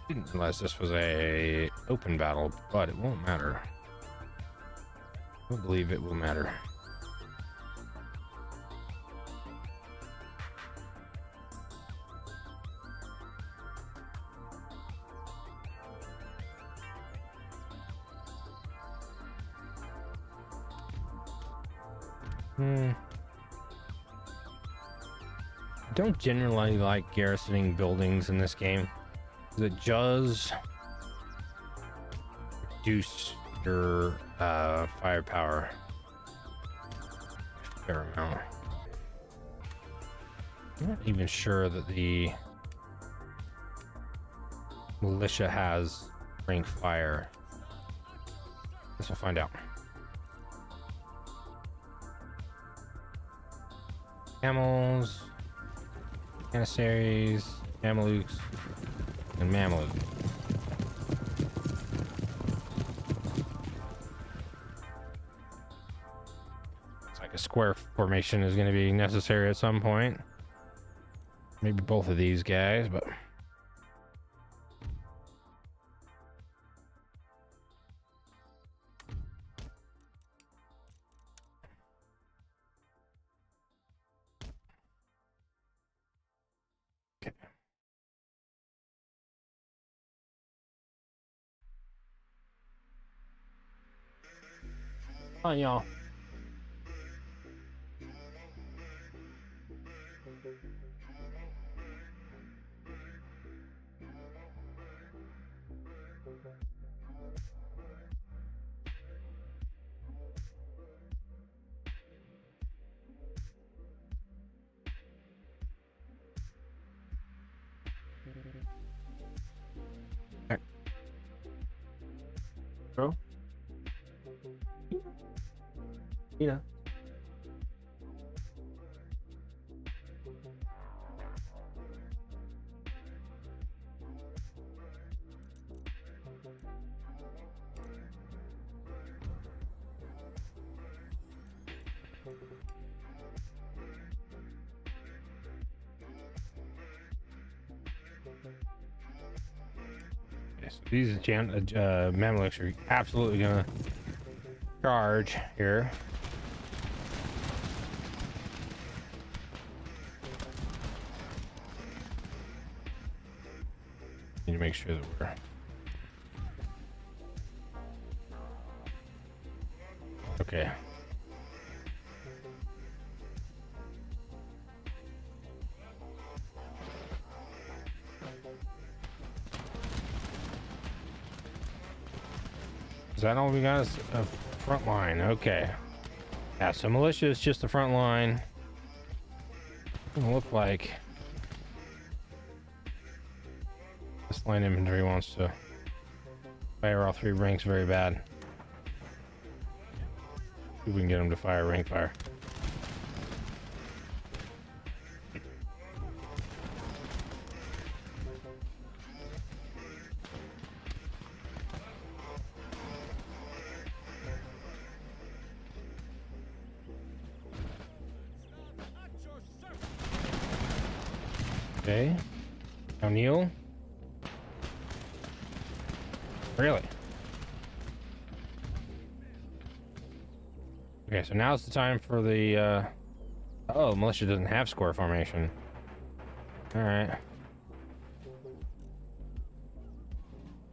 Didn't realize this was a open battle, but it won't matter. I don't believe it will matter. I don't generally like garrisoning buildings in this game. It does reduce your firepower a fair amount. I'm not even sure that the militia has rank fire. Guess we'll find out. Camels, Janissaries, Mamelukes, and Mameluke. It's like a square formation is going to be necessary at some point. Maybe both of these guys, but... Come on, y'all. You know. Okay, so these Mamluks are absolutely gonna charge here. Need to make sure that we're okay. Is that all we got? Is a front line? Okay. Yeah, so militia is just the front line. Doesn't look like this line inventory wants to fire all three ranks very bad. See if we can get them to fire rank fire. At your service. Okay. O'Neill. Really? Okay, so now's the time for the oh, militia doesn't have square formation. All right.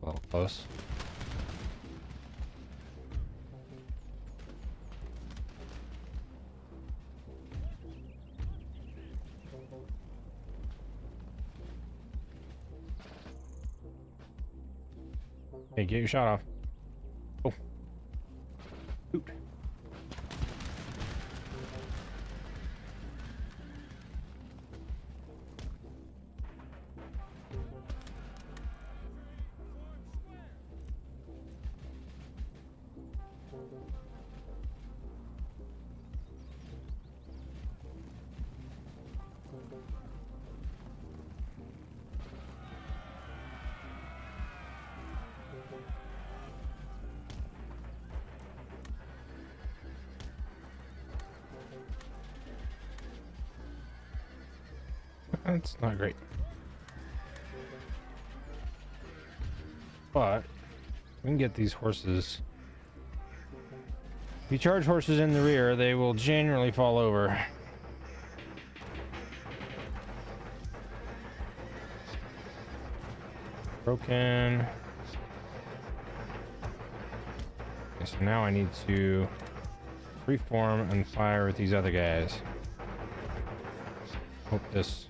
A little close. Hey, get your shot off. Oh. Shoot. That's not great. But we can get these horses. If you charge horses in the rear, they will generally fall over. Broken. Okay, so now I need to reform and fire with these other guys. Hope this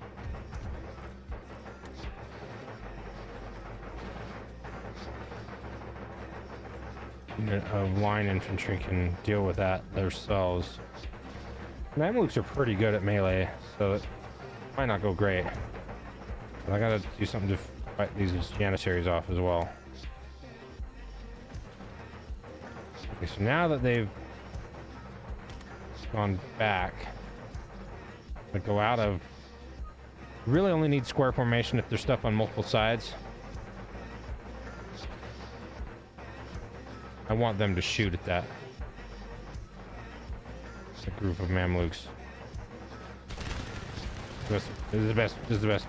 unit of line infantry can deal with that themselves. Mamluks are pretty good at melee, so it might not go great. But I gotta do something to fight these Janissaries off as well. Okay, so now that they've gone back, I go out of. Really only need square formation if there's stuff on multiple sides. I want them to shoot at that. A group of Mamluks. This is the best. This is the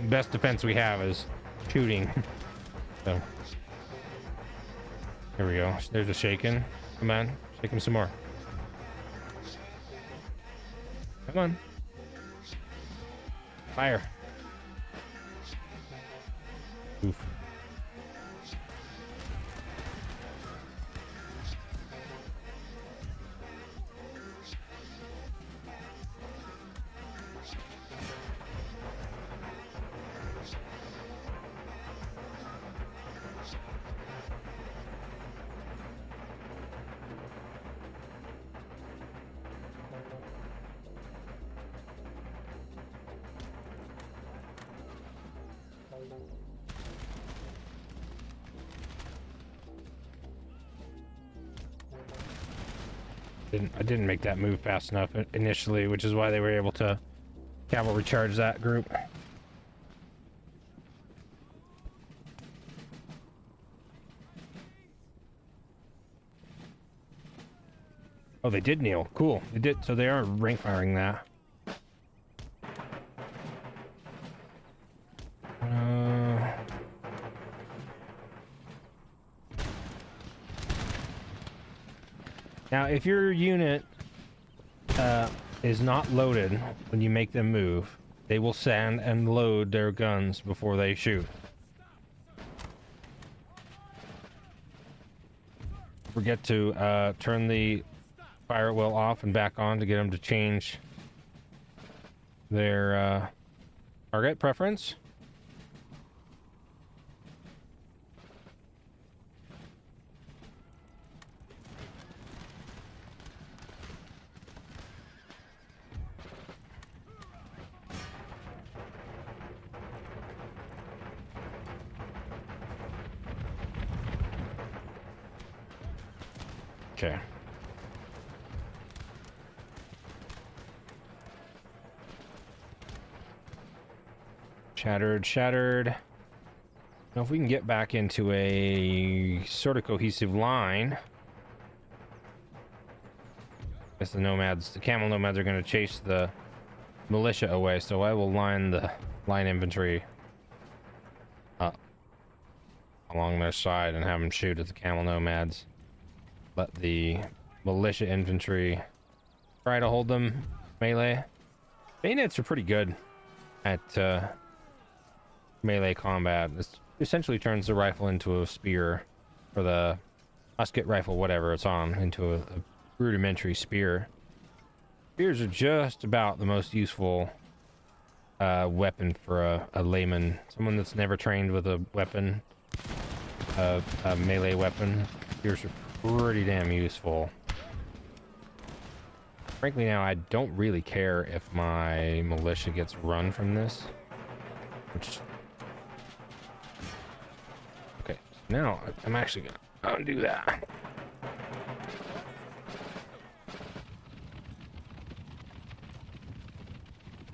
best defense we have is shooting. So here we go. There's a shaking. Come on, shake him some more. Come on. Fire. Oof. I didn't make that move fast enough initially, which is why they were able to cavalry charge that group. Oh, they did kneel. Cool. They did. So they are rank firing that. Now, if your unit is not loaded when you make them move, they will stand and load their guns before they shoot. Forget to turn the fire at will off and back on to get them to change their target preference. Okay. Shattered. Now if we can get back into a sort of cohesive line. I guess the camel nomads are going to chase the militia away, so I will line the line infantry up along their side and have them shoot at the camel nomads. Let the militia infantry try to hold them melee. Bayonets are pretty good at melee combat. This essentially turns the rifle into a spear, or the musket rifle, whatever it's on, into a rudimentary spear. Spears are just about the most useful weapon for a layman, someone that's never trained with a weapon, a melee weapon. Spears are pretty damn useful. Frankly, now I don't really care if my militia gets run from this, which... Okay, so now I'm actually gonna undo that.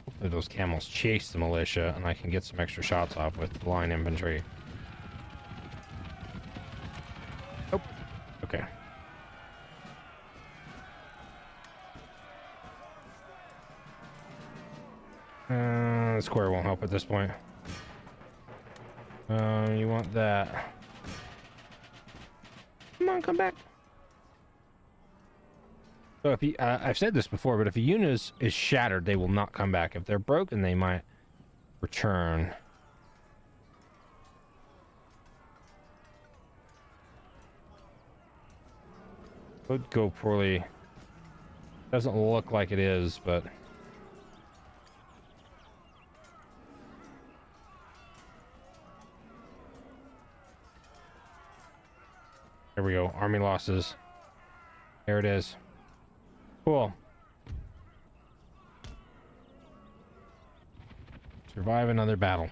Hopefully those camels chase the militia and I can get some extra shots off with the line infantry. Oh, okay. The square won't help at this point. You want that. Come on, come back. So if I've said this before, but if a unit is shattered, they will not come back. If they're broken, they might return. Could go poorly. Doesn't look like it is, but... There we go. Army losses. There it is. Cool. Survive another battle.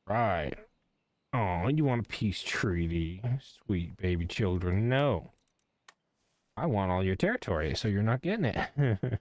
Right. Oh, you want a peace treaty? Sweet baby children. No. I want all your territory, so you're not getting it.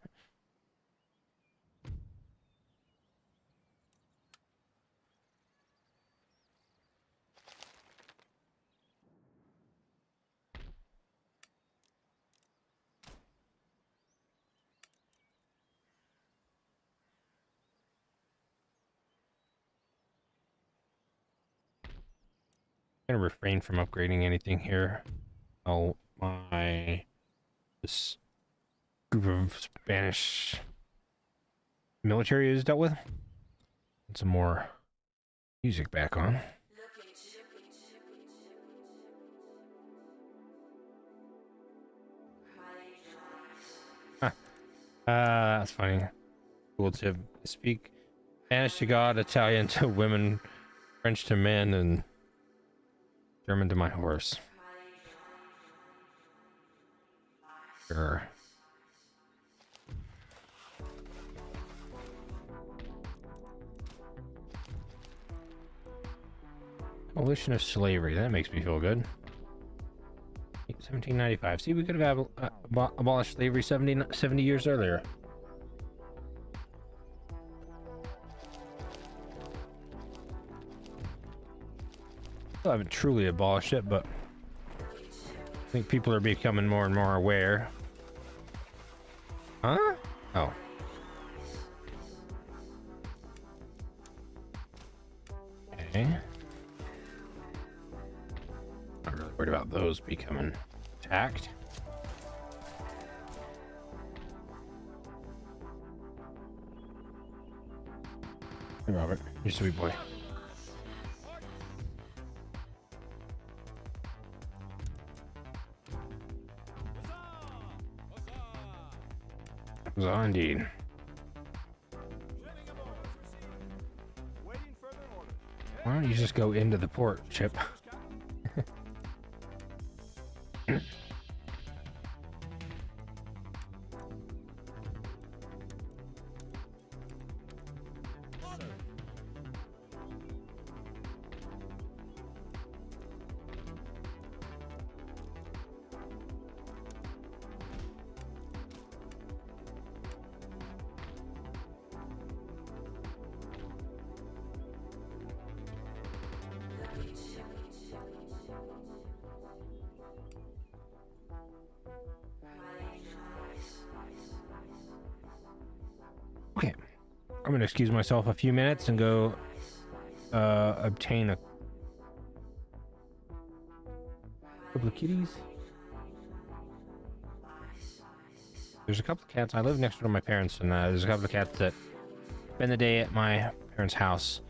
gonna refrain from upgrading anything here. Oh, this group of Spanish military is dealt with. Get some more music back on. Huh. That's funny. Cool tip. Speak Spanish to God, Italian to women, French to men, and German to my horse. Sure. Abolition of slavery. That makes me feel good. 1795. See, we could have abolished slavery 70 years earlier. Still haven't truly abolished it, but I think people are becoming more and more aware. Huh? Oh. Okay. Not really worried about those becoming attacked. Hey, Robert. You're a sweet boy. Huzzah, indeed. Why don't you just go into the port, Chip? Okay, I'm gonna excuse myself a few minutes and go obtain a couple of kitties. There's a couple of cats. I live next door to my parents, and there's a couple of cats that spend the day at my parents' house.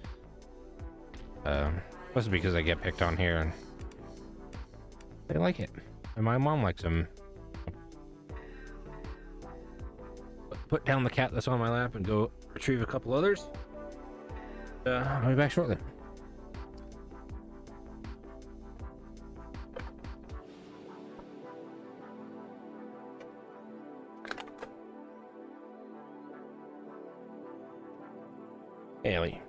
Mostly because they get picked on here, and they like it, and my mom likes them. Put down the cat that's on my lap and go retrieve a couple others. I'll be back shortly. Hey, Ellie.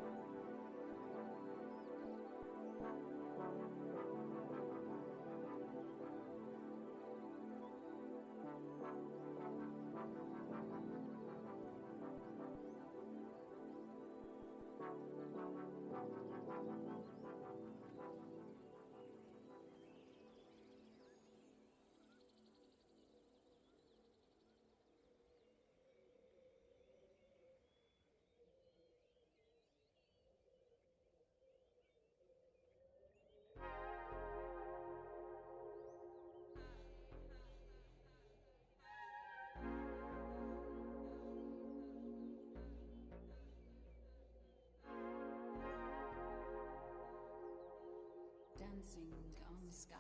Dancing on the skylight.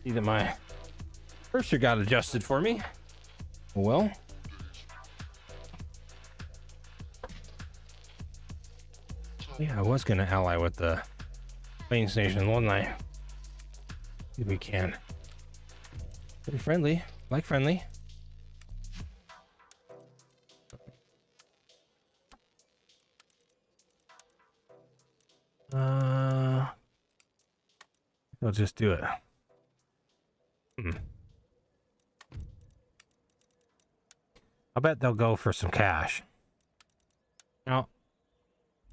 See that my cursor got adjusted for me. Well. Yeah, I was gonna ally with the plane station, wasn't I? See if we can. Pretty friendly. Like friendly. I'll just do it. I bet they'll go for some cash. Now,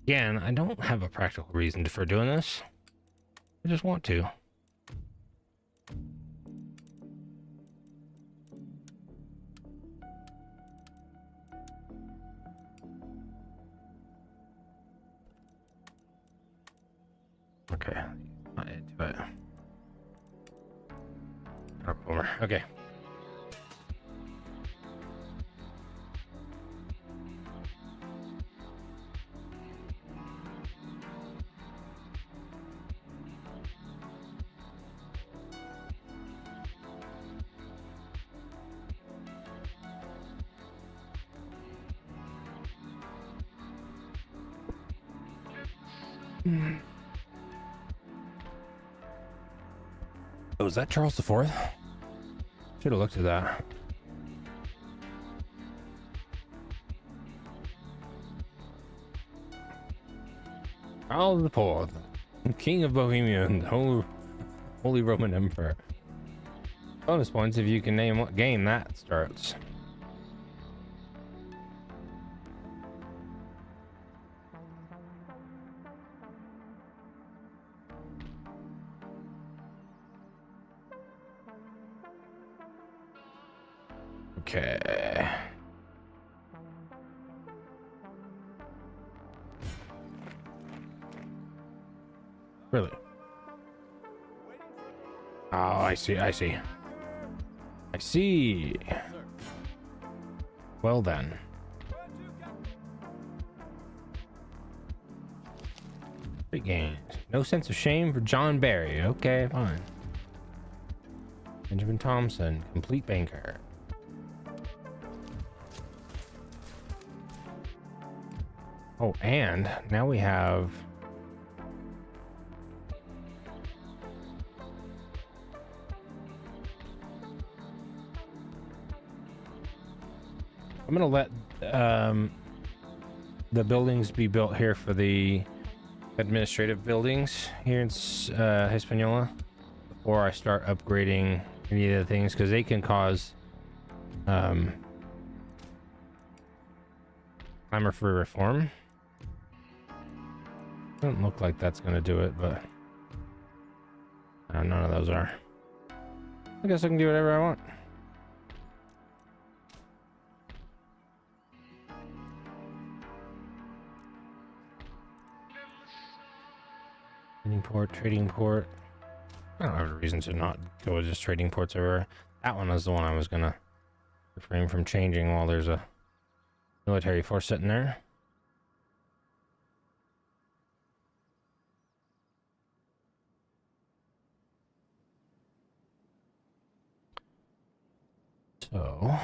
again, I don't have a practical reason for doing this. I just want to. Okay, not into it. Bummer. Okay. Oh, is that Charles IV? Should have looked at that. Charles IV, King of Bohemia and Holy Roman Emperor. Bonus points if you can name what game that starts. Okay. Really? Oh, I see. I see. I see. Well then. Big games. No sense of shame for John Barry. Okay, fine. Benjamin Thompson, complete banker. Oh, and now we have I'm gonna let the buildings be built here for the administrative buildings here in Hispaniola before I start upgrading any of the things, because they can cause clamor for reform. Doesn't look like that's gonna do it, but none of those are. I guess I can do whatever I want. Trading port. I don't have a reason to not go with just trading ports everywhere. That one was the one I was gonna refrain from changing while there's a military force sitting there. So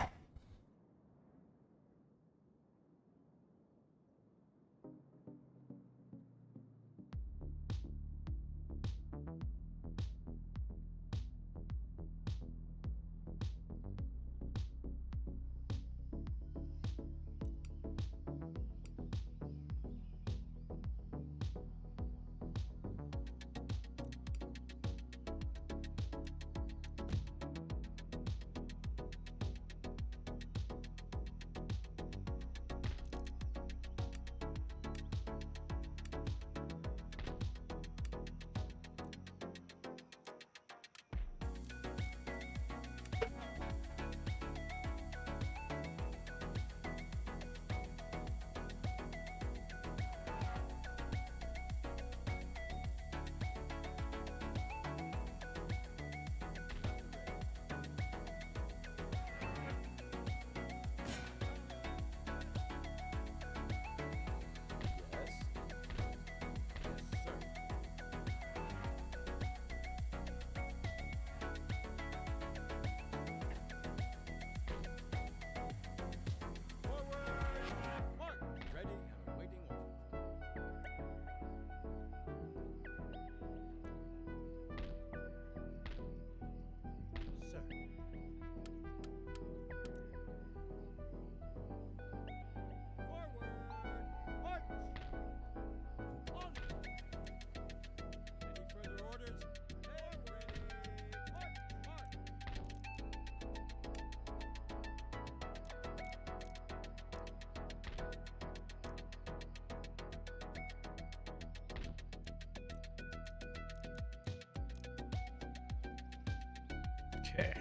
Okay.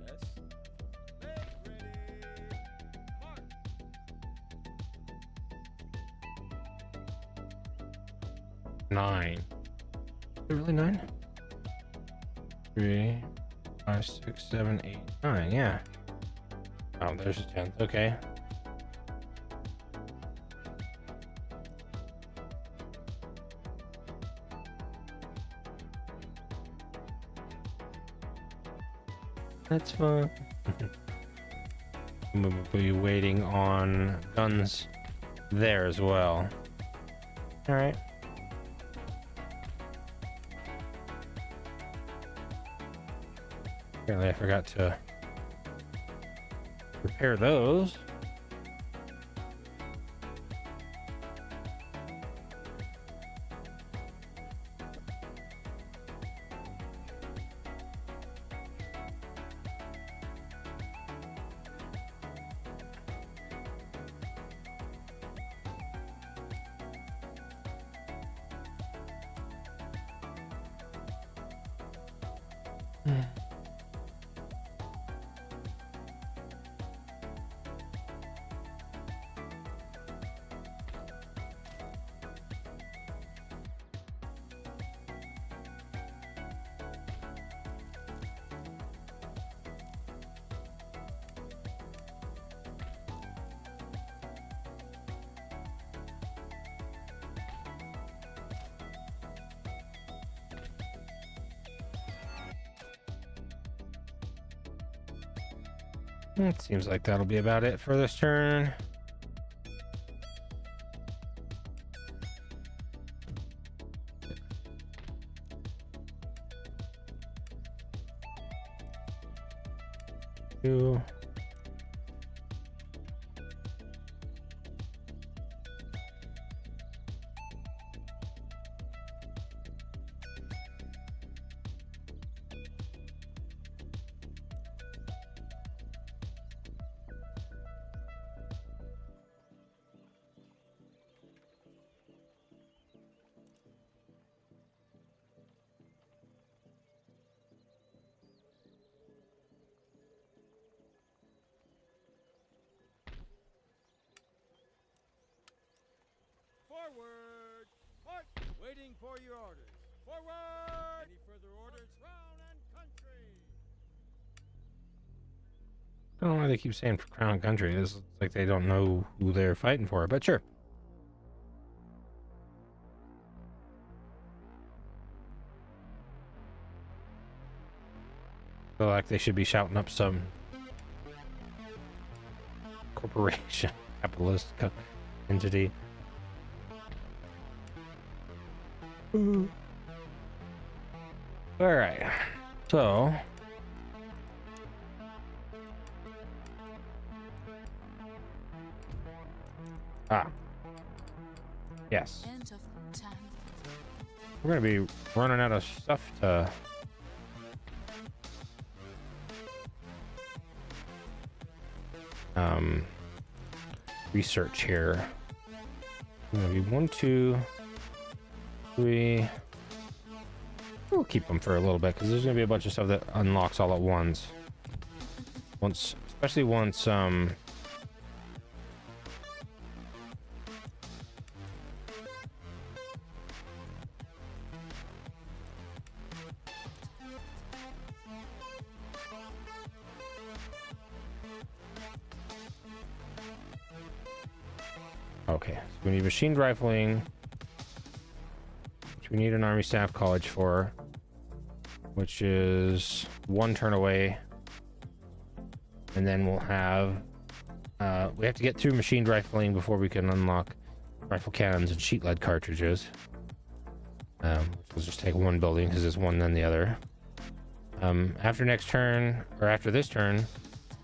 Yes. Make ready. Mark. 9. Is it really 9? 3, 5, 6, 7, 8, 9. Yeah. Oh, there's a 10th. Okay. That's fun. We'll be waiting on guns there as well. All right. Apparently I forgot to repair those. It seems like that'll be about it for this turn. Two. Forward. Mark. Waiting for your orders. Forward. Any further orders? Crown and country. I don't know why they keep saying for Crown Country. This looks like they don't know who they're fighting for, but sure. Feel like they should be shouting up some corporation, capitalist entity. All right, so yes, End of time. we're gonna be running out of stuff to research here. Maybe 1, 2, 3. We'll keep them for a little bit because there's gonna be a bunch of stuff that unlocks all at once. Especially once okay, so we need machine rifling, which we need an Army Staff College for, which is 1 turn away. And then we'll have, we have to get through machined rifling before we can unlock rifle cannons and sheet lead cartridges. Which will just take 1 building because it's one then the other. After next turn, or after this turn,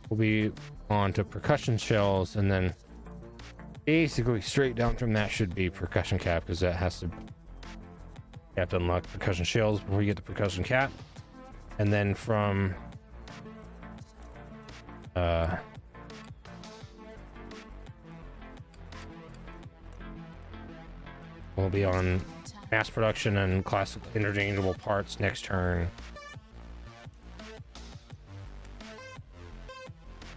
we'll be on to percussion shells, and then basically straight down from that should be percussion cap, because that has to, you have to unlock percussion shells before you get the percussion cap. And then from we'll be on mass production and classic interchangeable parts next turn.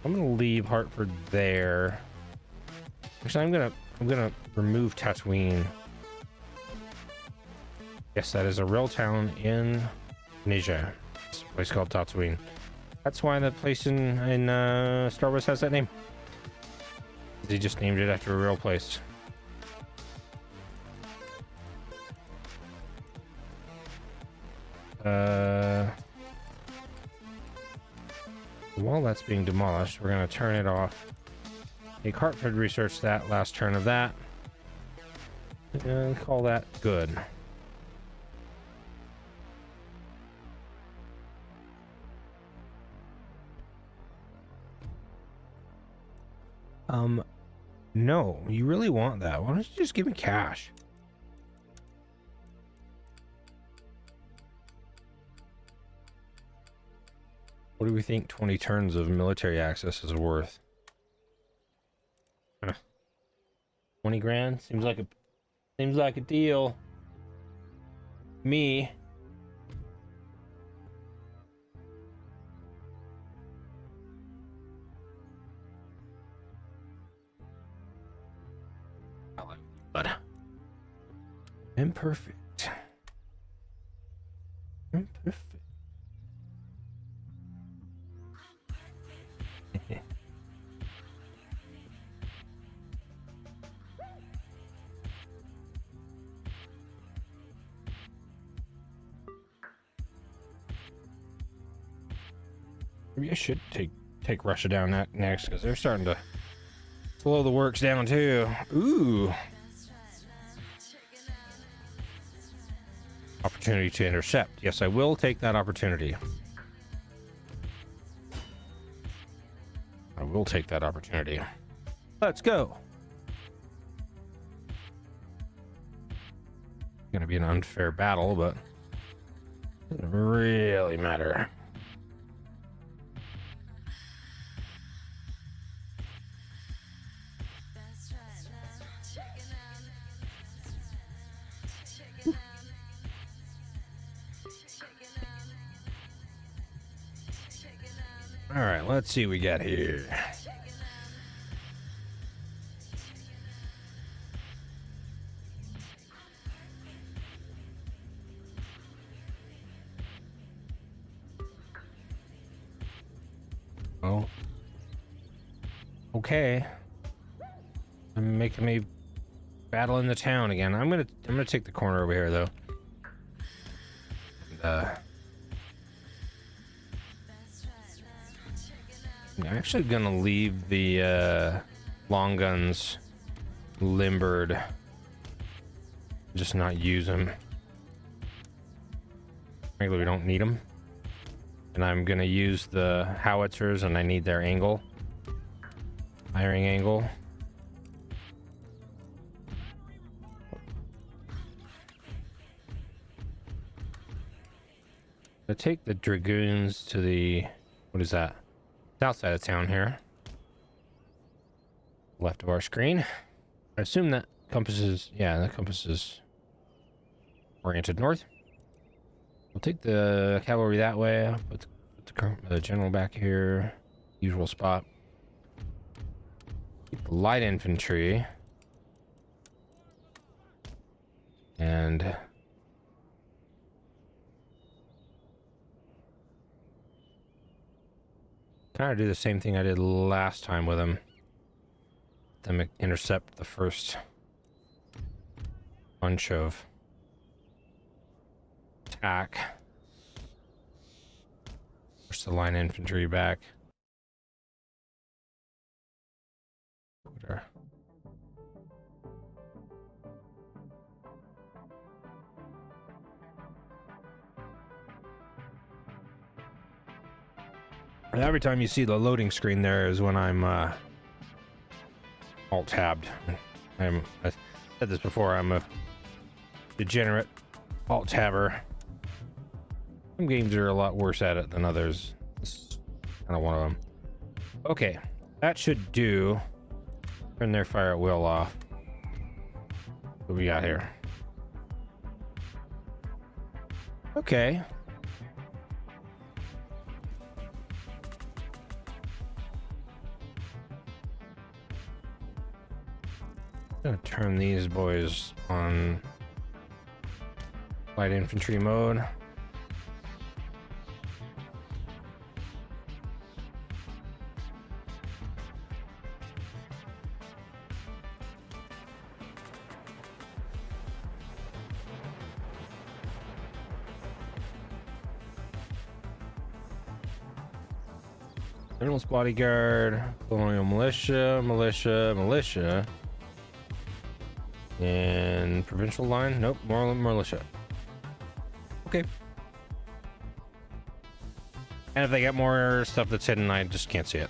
I'm gonna leave Hartford there. Actually, I'm gonna remove Tatooine. Yes, that is a real town in Tunisia. It's a place called Tatooine. That's why the place in Star Wars has that name. They just named it after a real place. While that's being demolished, we're gonna turn it off. Take Hartford, research that last turn of that, and call that good. No, you really want that? Why don't you just give me cash? What do we think 20 turns of military access is worth? 20 grand? Seems like a deal. Me. But imperfect. Imperfect. Maybe I should take Russia down next, because they're starting to slow the works down too. Ooh. Opportunity to intercept. Yes, I will take that opportunity. I will take that opportunity. Let's go. Gonna be an unfair battle, but doesn't really matter. All right, let's see what we got here. Oh. Okay. I'm making me battle in the town again. I'm gonna take the corner over here though. And, I'm actually gonna leave the long guns limbered, just not use them. Frankly, we don't need them. And I'm gonna use the howitzers, and I need their angle, firing angle. I take the dragoons to the, what is that? South side of town here. Left of our screen. I assume that compass is, yeah, that compass is oriented north. We'll take the cavalry that way. Put the general back here. Usual spot. Keep the light infantry. And kind of do the same thing I did last time with them. Them intercept the first bunch of attack. Push the line infantry back. And every time you see the loading screen there is when I'm alt-tabbed. I said this before, I'm a degenerate alt-tabber. Some games are a lot worse at it than others. This is kind of one of them. Okay, that should do. Turn their fire at will off. What we got here? Okay. Gonna turn these boys on light infantry mode. Colonel's bodyguard, colonial militia, militia. And provincial line? Nope, more militia. Okay. And if they get more stuff that's hidden, I just can't see it.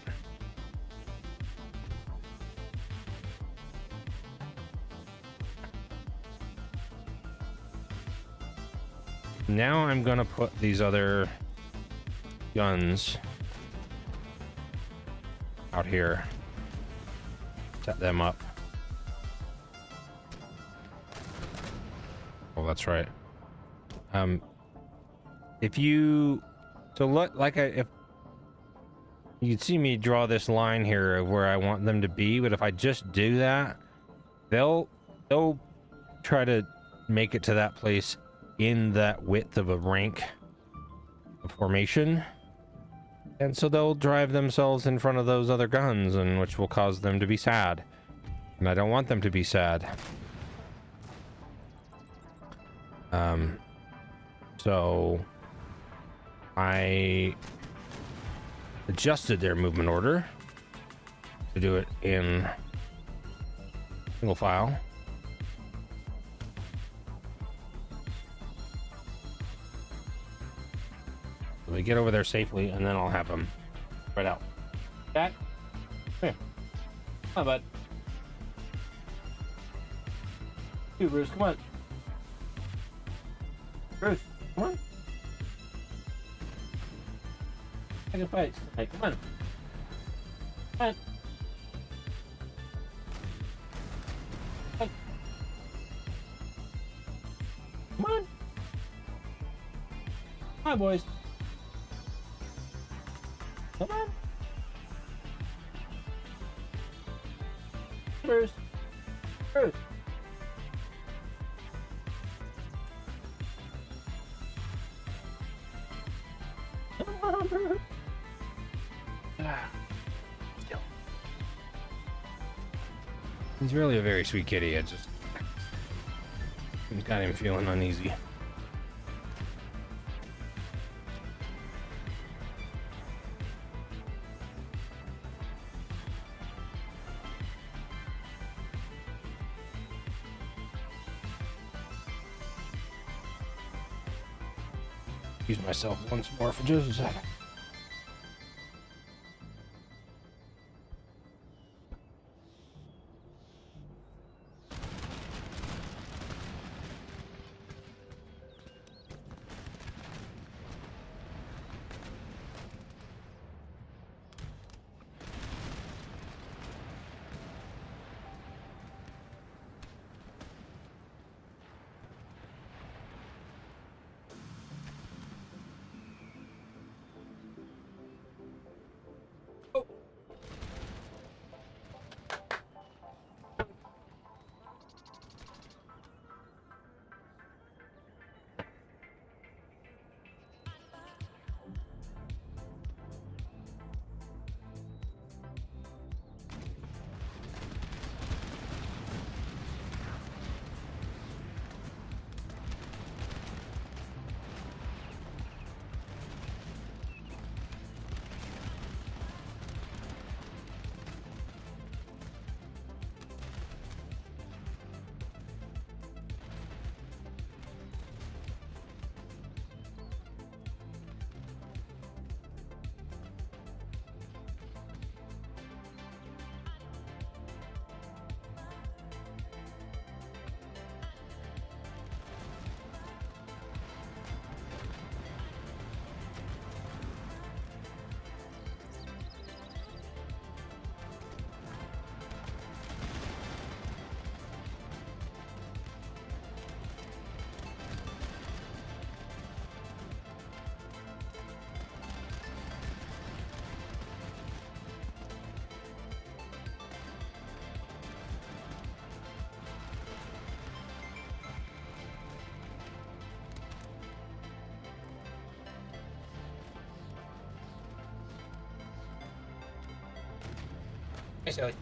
Now I'm gonna put these other guns out here. Set them up. Oh, that's right. If you if you'd see me draw this line here of where I want them to be, but if I just do that, they'll try to make it to that place in that width of a rank of formation, and so they'll drive themselves in front of those other guns, and which will cause them to be sad, and I don't want them to be sad. So I adjusted their movement order to do it in single file. So we get over there safely, and then I'll have them spread out. Cat, come here. Come on, bud. Hey, Bruce, come on. Bruce, come on. Take a fight. Hey, come on. Come on. Hey. Come on. Hi, boys. Come on. Bruce. Bruce. He's really a very sweet kitty. He's got him feeling uneasy. Use myself once more for just a second. Hey, Sally.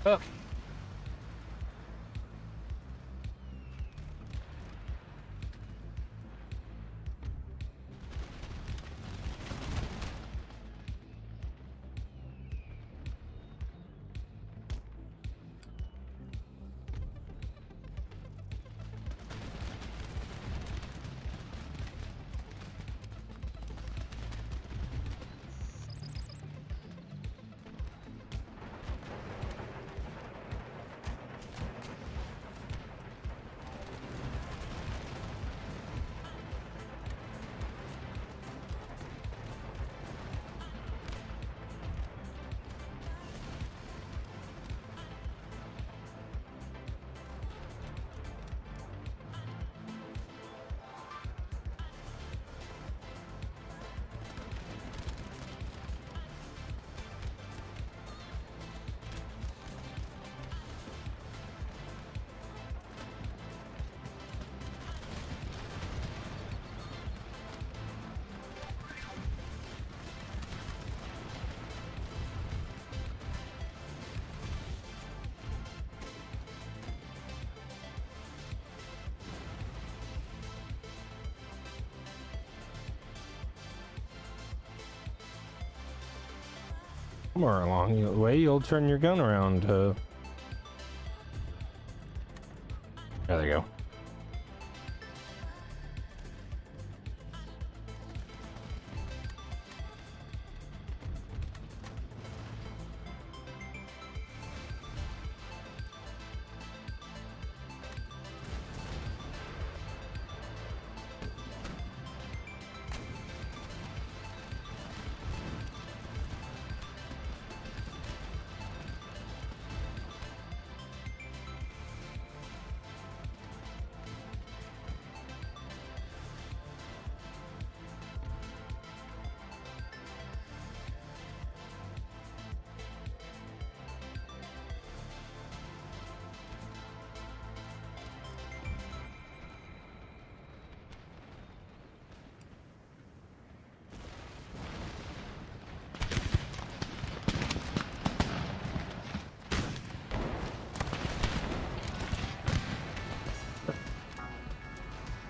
Okay. Somewhere along the way, you'll turn your gun around. There they go.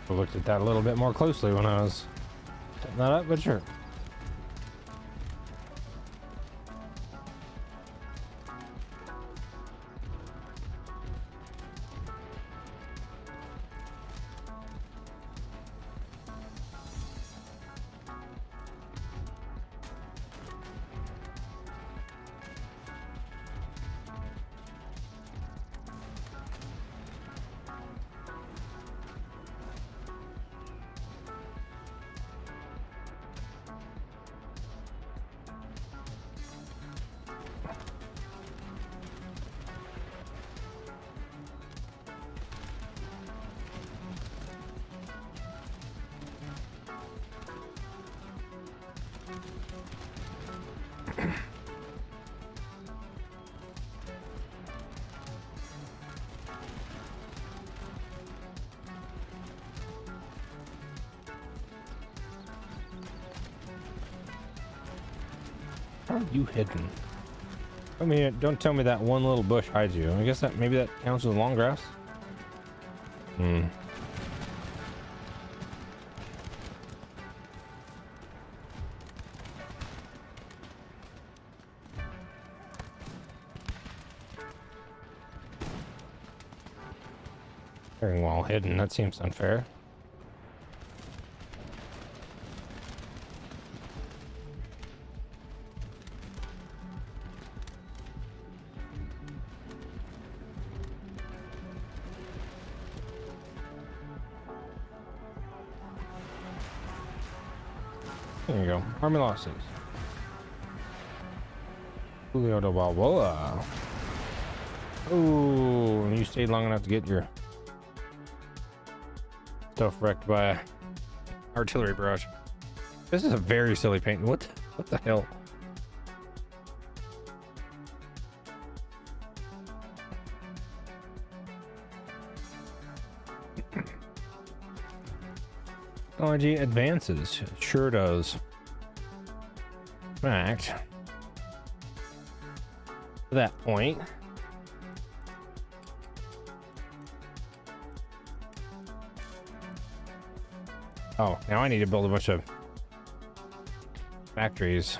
I looked at that a little bit more closely when I was setting that up, but sure. How are you hidden? I mean, don't tell me that one little bush hides you. I guess that maybe that counts as long grass. Hmm. Very well hidden. That seems unfair. There you go. Army losses. Julio de Balboa. Oh, you stayed long enough to get your stuff wrecked by a artillery barrage. This is a very silly paint. What the hell? technology advances. Sure does. In fact, to that point, oh, now I need to build a bunch of factories.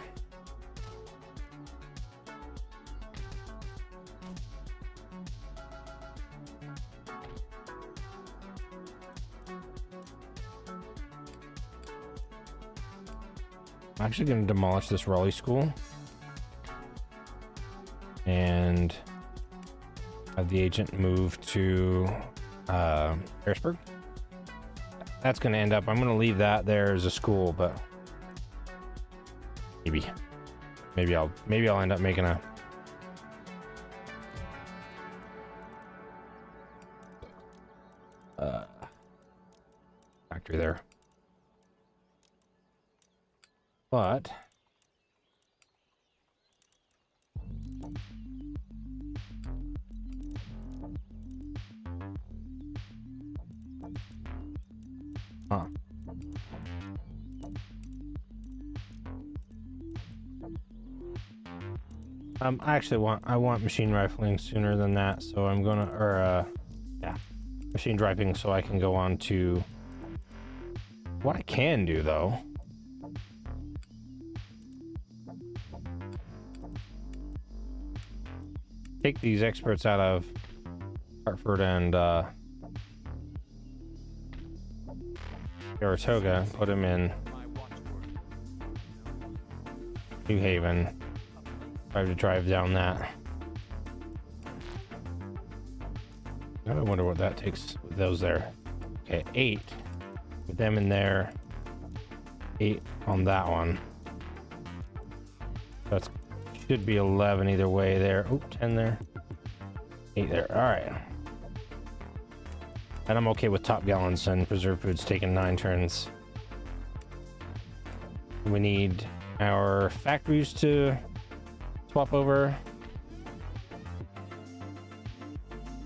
I'm actually going to demolish this Raleigh school and have the agent move to Harrisburg. That's going to end up, I'm going to leave that there as a school, but maybe I'll end up making a factory there. But I want machine rifling sooner than that, so I'm gonna machine driving so I can go on to what I can do though. Take these experts out of Hartford and Saratoga, put them in New Haven. I have to drive down that. I wonder what that takes with those there. Okay, 8 with them in there. 8 on that one. That's should be 11 either way there. Oh, 10 there. 8 there. All right. And I'm okay with top gallons and preserved foods taking 9 turns. We need our factories to swap over.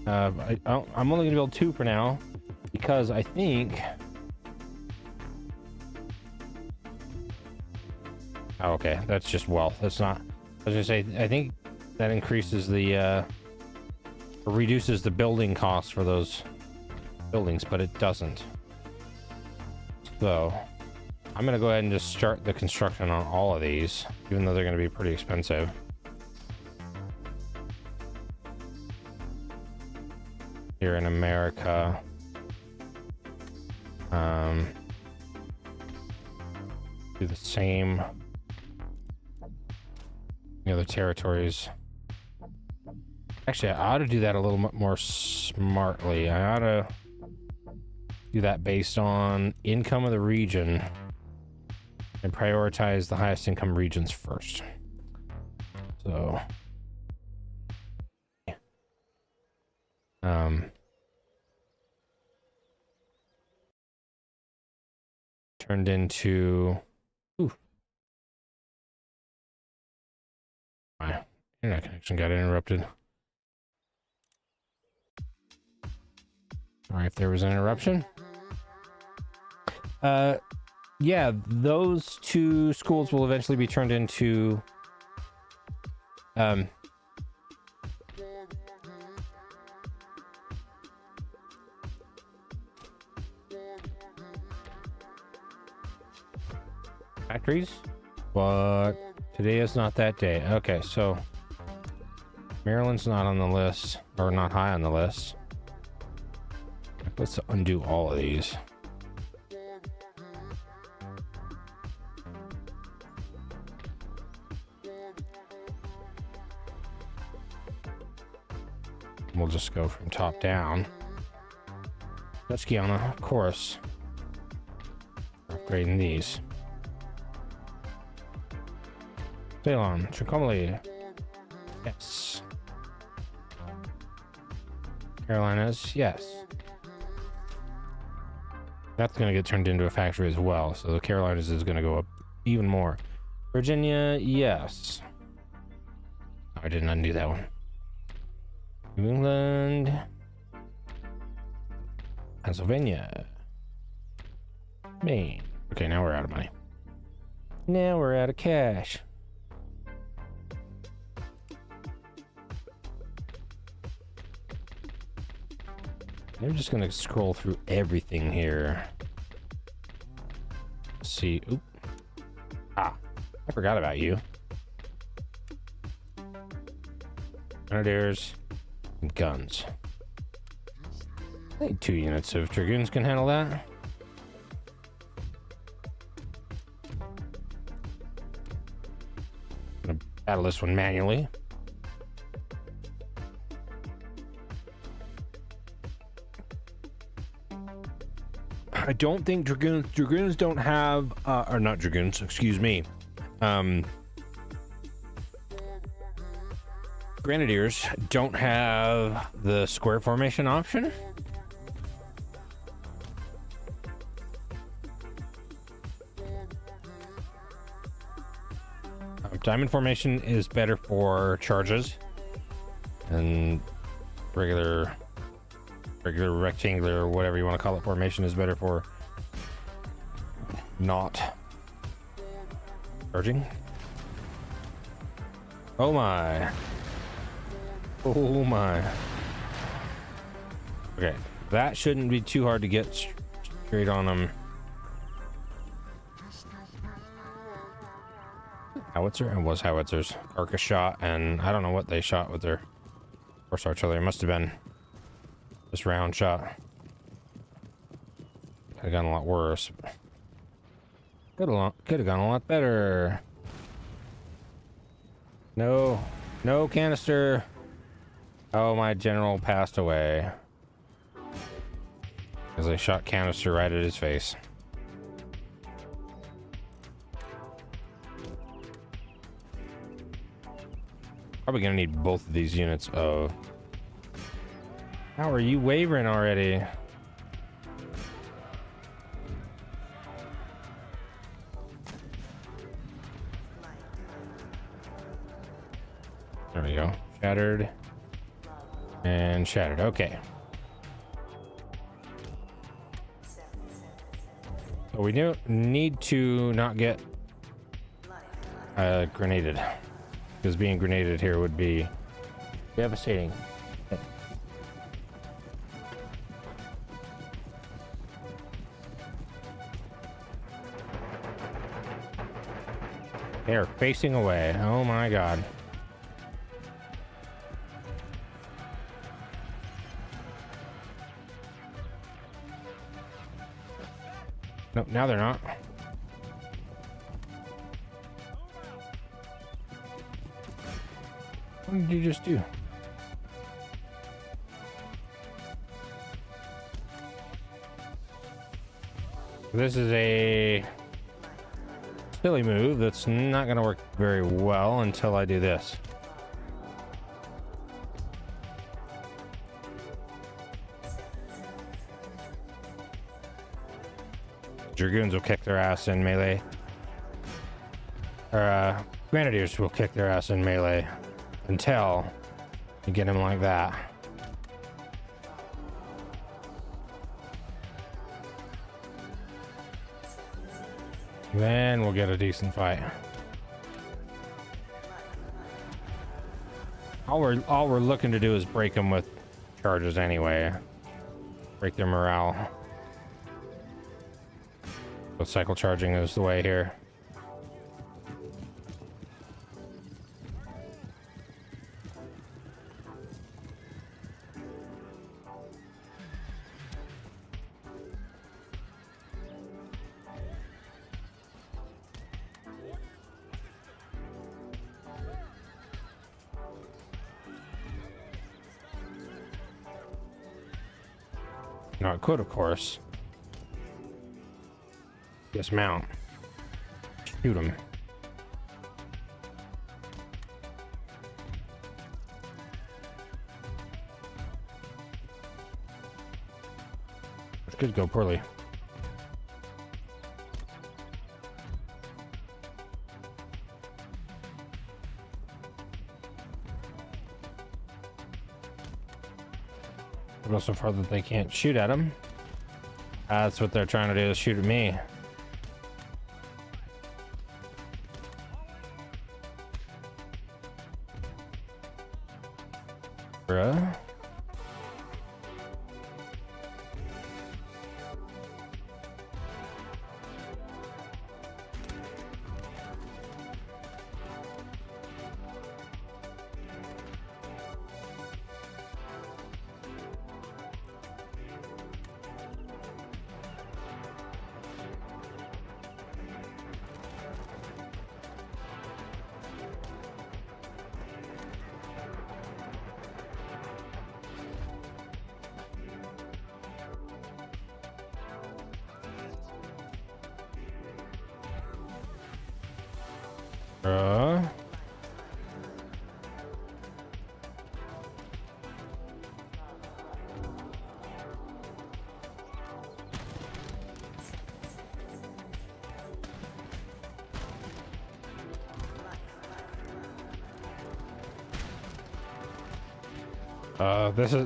I'm only gonna build 2 for now because I think. Oh, okay, that's just wealth. That's not. I was gonna say, I think that increases the reduces the building costs for those buildings, but it doesn't. So I'm gonna go ahead and just start the construction on all of these, even though they're gonna be pretty expensive. Here in America, do the same. The other territories. Actually, I ought to do that a little bit more smartly. I ought to do that based on income of the region and prioritize the highest income regions first. So, turned into, ooh, my internet connection got interrupted. Sorry if there was an interruption. Yeah, those 2 schools will eventually be turned into factories, but today is not that day. Okay, so Maryland's not on the list, or not high on the list. Let's undo all of these. We'll just go from top down. Tuscaloosa, of course. Upgrading these. Ceylon, Trincomalee. Yes. Carolinas, yes. That's going to get turned into a factory as well, so the Carolinas is going to go up even more. Virginia, yes. Oh, I didn't undo that one. New England. Pennsylvania. Me. Okay, now we're out of money. Now we're out of cash. I'm just gonna scroll through everything here. Let's see. Oop. Ah, I forgot about you. Grenadiers and guns. I think 2 units of dragoons can handle that. I'm gonna battle this one manually. I don't think dragoons don't have, or not dragoons, excuse me. Grenadiers don't have the square formation option. Diamond formation is better for charges, and regular rectangular, whatever you want to call it, formation is better for not charging. Oh my. Oh my. Okay, that shouldn't be too hard to get straight on them. Howitzer? It was howitzers. Carcass shot, and I don't know what they shot with their horse artillery. It must have been this round shot. Could have gone a lot worse. Could have gone a lot better. No. No canister. Oh, my general passed away. Because I shot canister right at his face. Probably gonna need both of these units of... How are you wavering already? There we go. Shattered. And shattered. Okay. So we need to not get grenaded. Because being grenaded here would be devastating. They're facing away. Oh my god. Nope, now they're not. What did you just do? This is a silly move that's not going to work very well until I do this. Dragoons will kick their ass in melee. Or, Grenadiers will kick their ass in melee until you get him like that. Then we'll get a decent fight. All we're looking to do is break them with charges anyway. Break their morale. So cycle charging is the way here. Now it could, of course, dismount, shoot him. Which could go poorly. Go so far that they can't shoot at him. That's what they're trying to do, is shoot at me. Bruh. Bruh.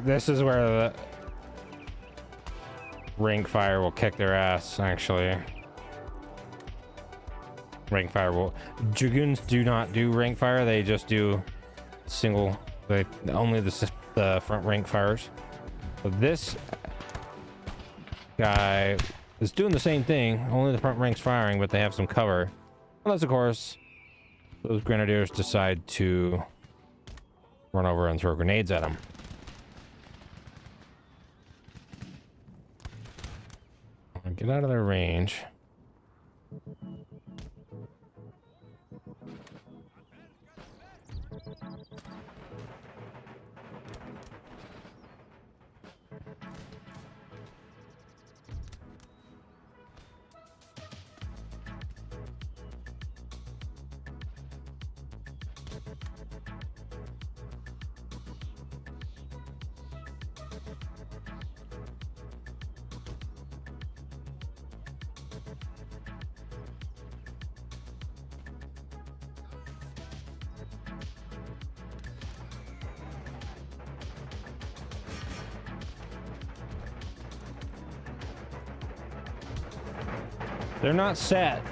This is where the rank fire will kick their ass, actually. Rank fire will. Dragoons do not do rank fire, they just do single, only the front rank fires. So this guy is doing the same thing, only the front rank's firing, but they have some cover. Unless, of course, those grenadiers decide to run over and throw grenades at them. Get out of their range. They're not set.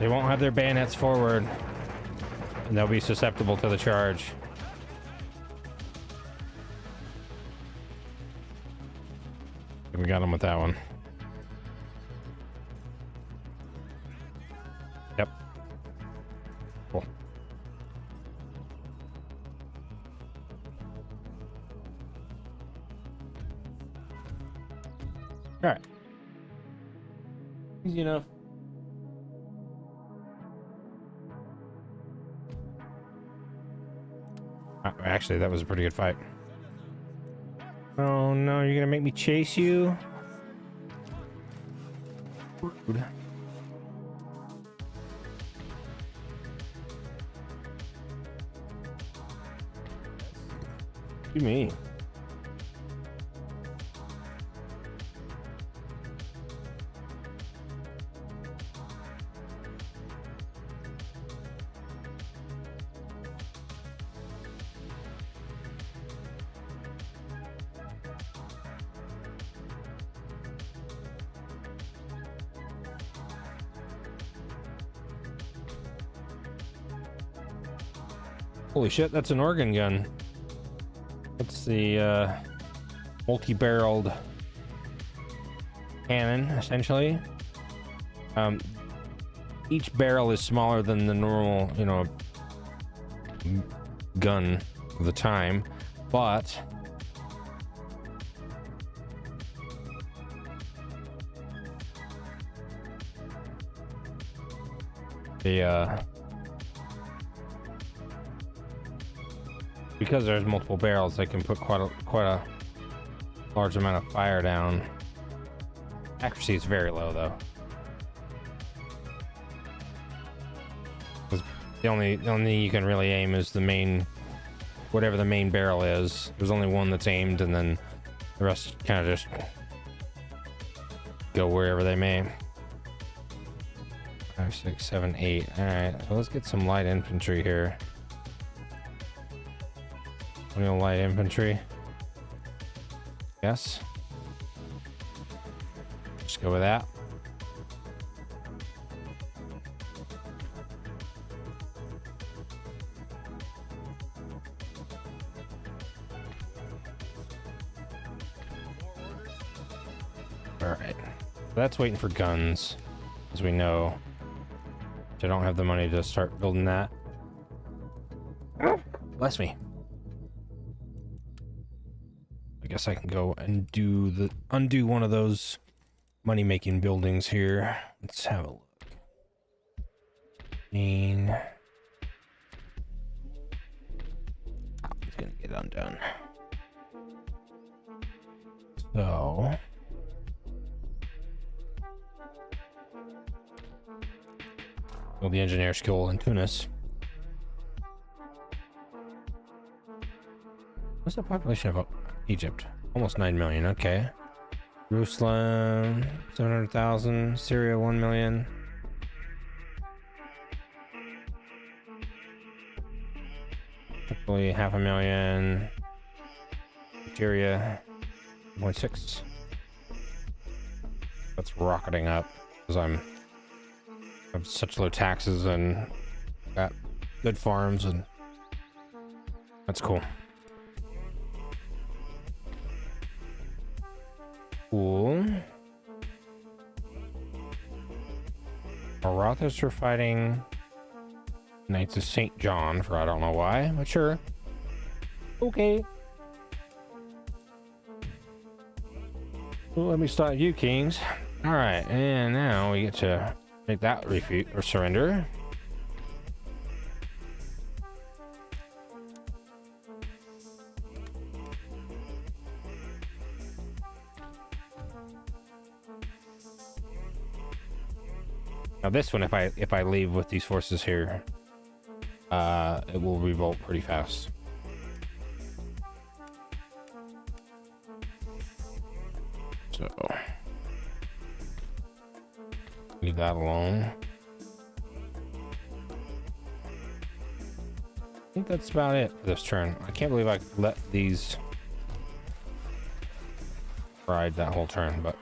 They won't have their bayonets forward, and they'll be susceptible to the charge. We got them with that one. Yep. Cool. All right. Easy enough. Actually, that was a pretty good fight. Oh no, you're gonna make me chase you? Rude. What do you mean? Holy shit, that's an organ gun. That's the multi-barreled cannon, essentially. Each barrel is smaller than the normal, you know, gun of the time, but the because there's multiple barrels, they can put quite a large amount of fire down. Accuracy is very low, though. 'Cause the only you can really aim is the main, whatever the main barrel is. There's only one that's aimed, and then the rest kind of just go wherever they may. 5, 6, 7, 8. All right, so let's get some light infantry here. Light infantry. Yes. Go with that. All right. That's waiting for guns, as we know. I don't have the money to start building that. Bless me. I guess I can go and undo one of those money-making buildings here. Let's have a look. He's gonna get undone. So well, the engineer skill in Tunis. What's the population of Egypt? Almost 9 million. Okay. Jerusalem, 700,000. Syria, 1 million. Tripoli, 500,000. Nigeria, 1.6. That's rocketing up because I have such low taxes and got good farms, and that's cool. Cool. Marathas are fighting Knights of St. John for I don't know why, but sure. Okay. Well, let me stop you, kings. All right, and now we get to make that refute or surrender. Now this one, if I leave with these forces here, it will revolt pretty fast. So leave that alone. I think that's about it for this turn. I can't believe I let these ride that whole turn, but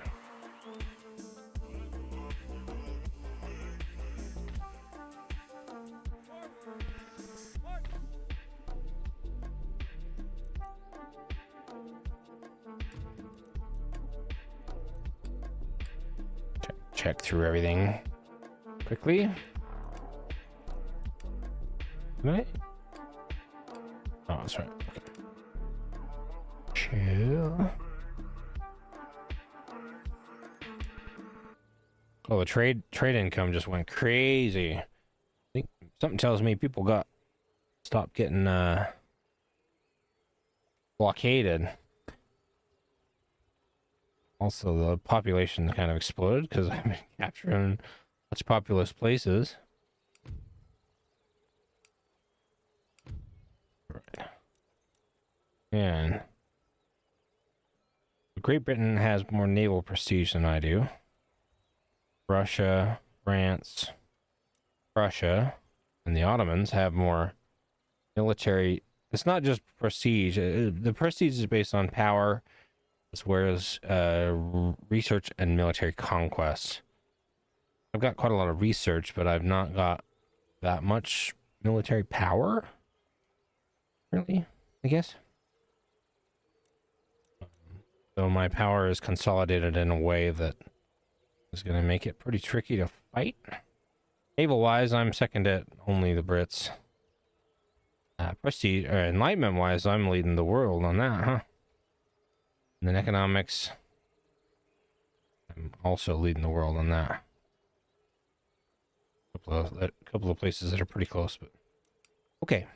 check through everything quickly. Right? Oh, that's right. Okay. Chill. Oh, the trade income just went crazy. I think something tells me people stopped getting blockaded. Also, the population kind of exploded because I've been capturing such populous places. Right. And Great Britain has more naval prestige than I do. Russia, France, Prussia, and the Ottomans have more military. It's not just prestige. The prestige is based on power, as well as research and military conquest. I've got quite a lot of research, but I've not got that much military power. Really, I guess. So my power is consolidated in a way that is going to make it pretty tricky to fight. Naval-wise, I'm second at only the Brits. Prestige, or enlightenment-wise, I'm leading the world on that, huh? And then economics, I'm also leading the world on that. A couple of places that are pretty close, but okay.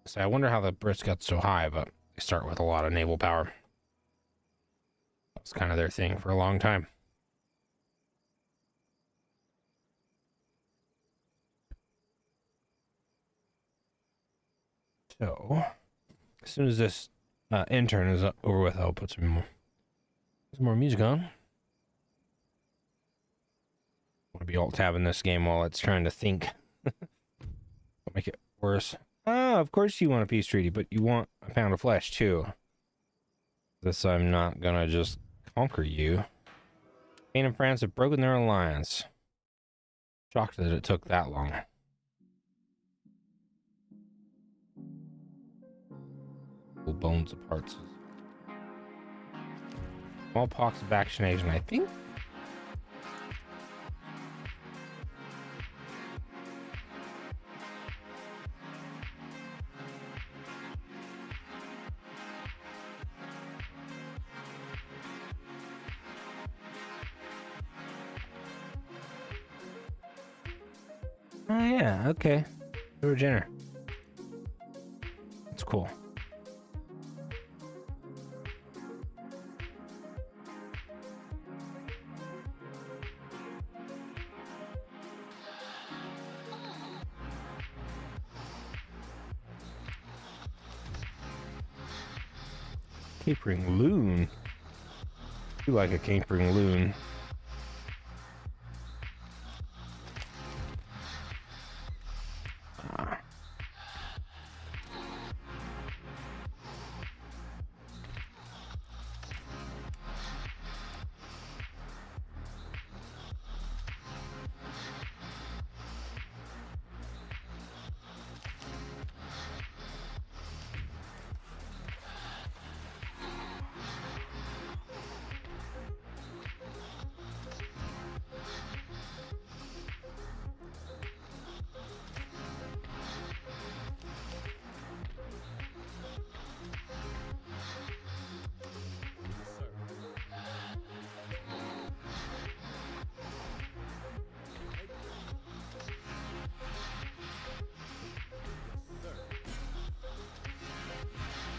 So I wonder how the Brits got so high, but they start with a lot of naval power. That's kind of their thing for a long time. So, as soon as this intern is over with, I'll put some more music on. I want to be alt-tabbing this game while it's trying to think. Don't make it worse. Oh, of course you want a peace treaty, but you want a pound of flesh too. This I'm not gonna just conquer you. Spain and France have broken their alliance. Shocked that it took that long. Full bones of parts. Smallpox vaccination, I think. Oh yeah, okay. Regener. That's cool. Capering loon. You like a capering loon.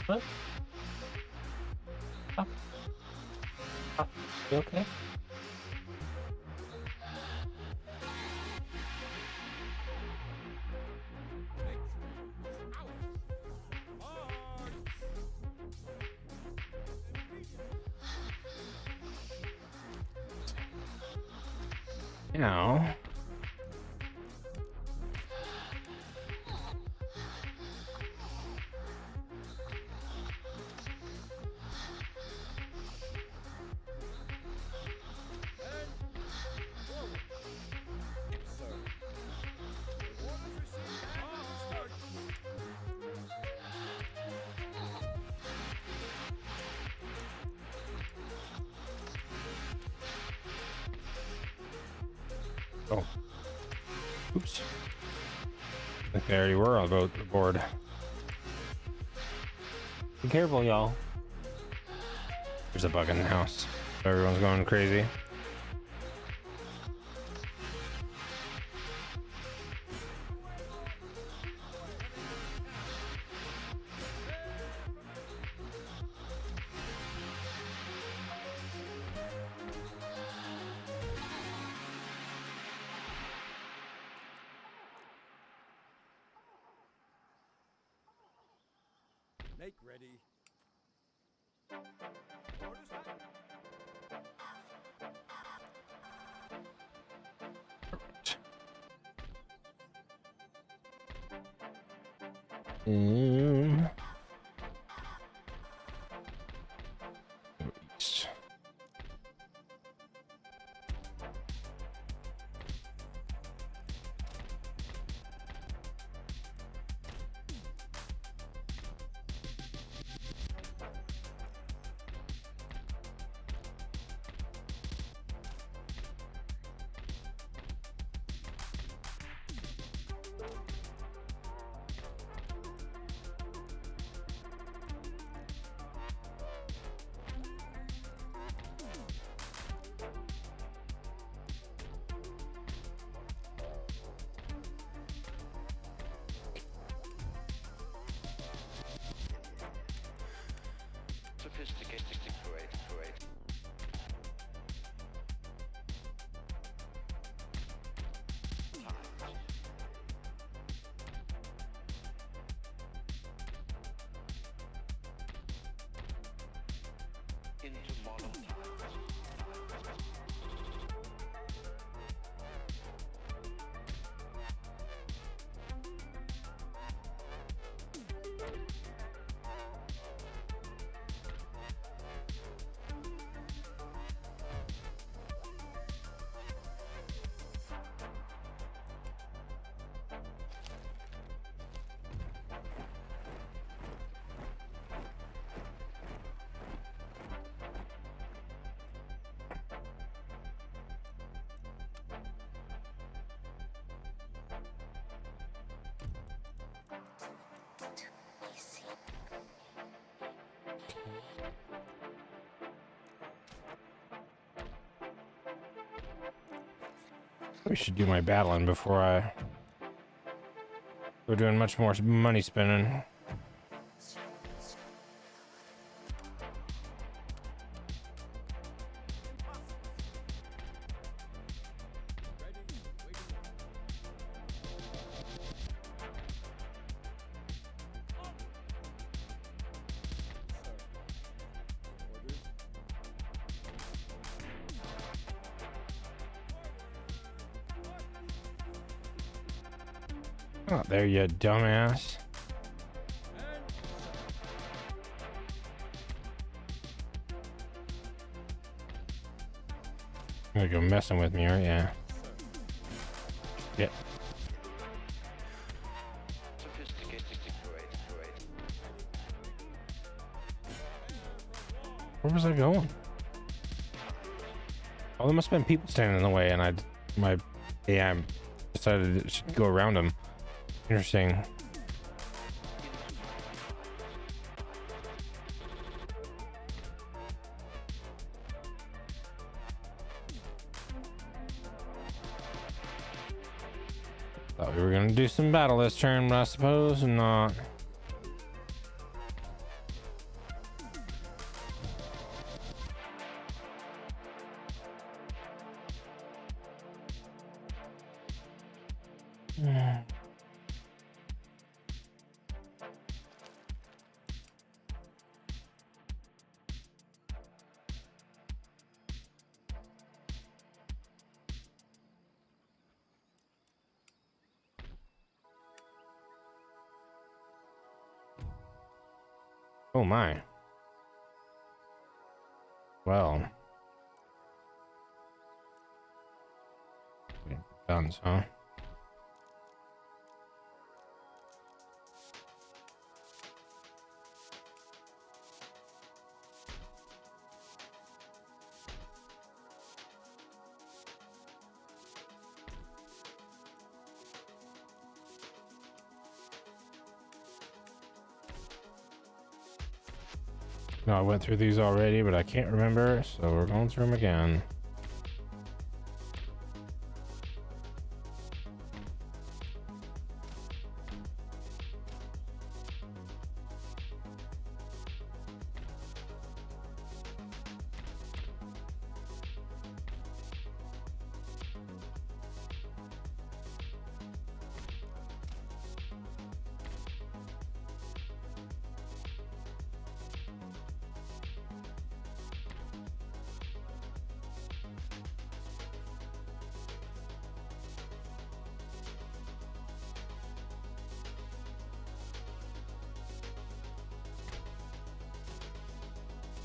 What? Oh. Oh. You okay? Now. Oh. Oops. I think they already were about the board. Be careful, y'all. There's a bug in the house. Everyone's going crazy. Make ready. East. Sophisticated, great. Into modern times. We should do my battling before I go doing much more money spending. Oh, there you dumbass. You're gonna go messing with me, aren't you? Yeah. Sophisticated great. Where was I going? Oh, there must have been people standing in the way, and my AI decided it should go around them. Interesting. Thought we were gonna do some battle this turn, but I suppose not. Oh my. Well. Guns, huh? No, I went through these already, but I can't remember, so we're going through them again.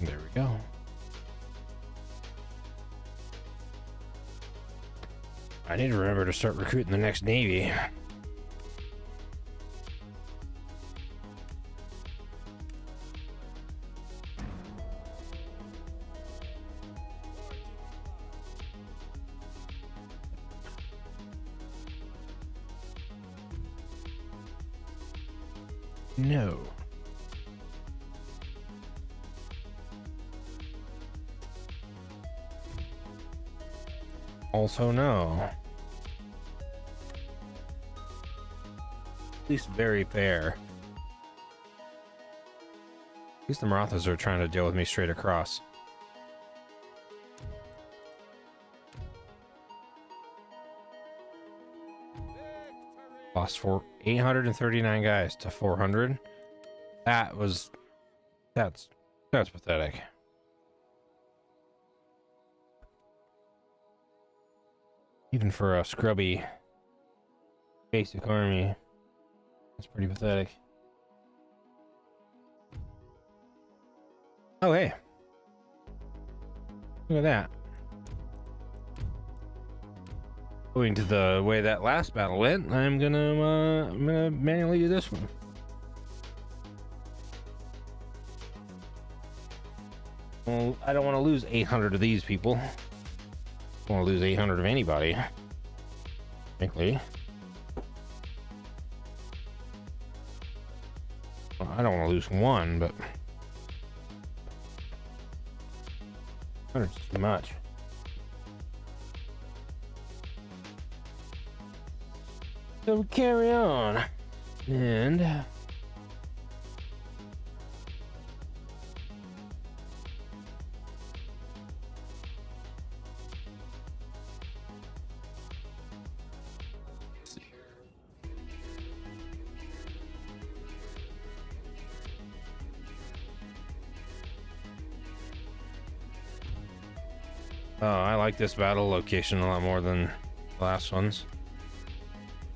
There we go. I need to remember to start recruiting the next Navy. No. Also no. At least very fair. At least the Marathas are trying to deal with me straight across. Lost 839 guys to 400. That's pathetic. Even for a scrubby basic army, that's pretty pathetic. Oh hey, look at that. Going to the way that last battle went, I'm gonna manually do this one. Well, I don't want to lose 800 of these people. I don't want to lose 800 of anybody. Frankly. Well, I don't want to lose one, but 100's too much. So carry on. And oh, I like this battle location a lot more than the last ones.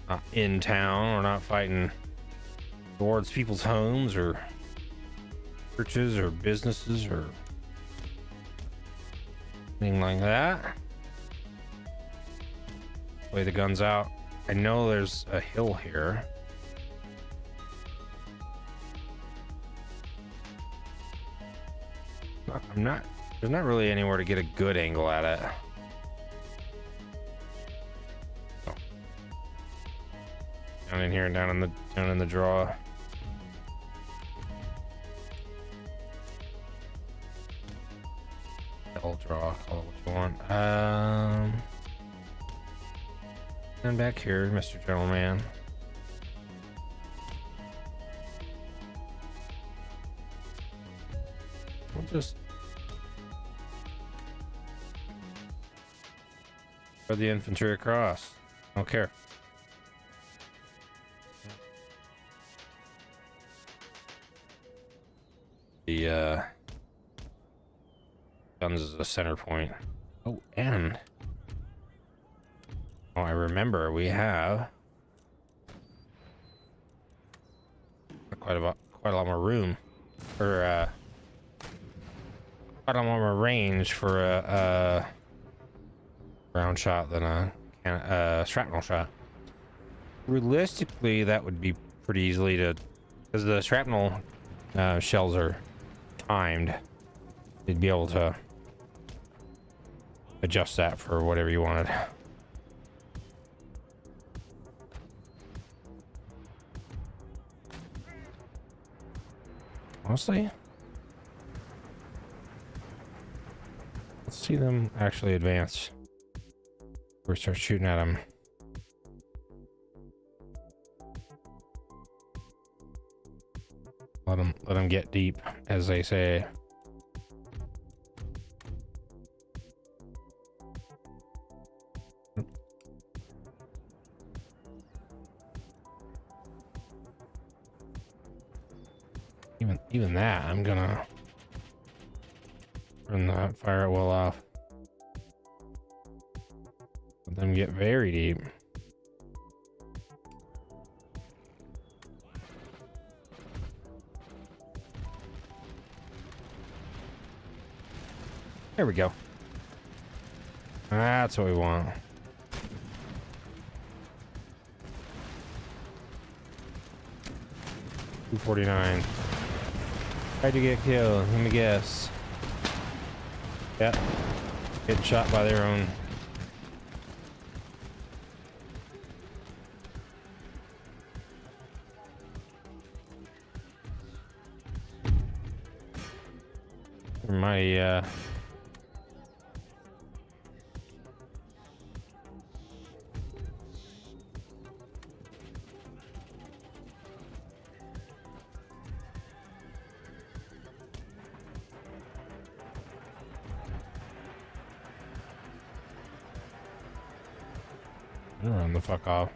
Not in town. We're not fighting towards people's homes or churches or businesses or anything like that. Play the guns out. I know there's a hill here. There's not really anywhere to get a good angle at it. Oh. Down in here and down in the draw. Hell draw, call it what you want. And back here, Mr. Gentleman. We'll just throw the infantry across. I don't care. The guns is a center point. Oh, and oh, I remember we have quite a lot more room, or quite a lot more range for a round shot than a shrapnel shot. Realistically, that would be pretty easily to, because the shrapnel shells are timed. You'd be able to adjust that for whatever you wanted. Honestly, let's see them actually advance. Or start shooting at them. Let them get deep, as they say. Even that, I'm gonna turn the fire well off. Let them get very deep. There we go. That's what we want. $249. Tried to get killed. Let me guess. Yep. Getting shot by their own. My run the fuck off.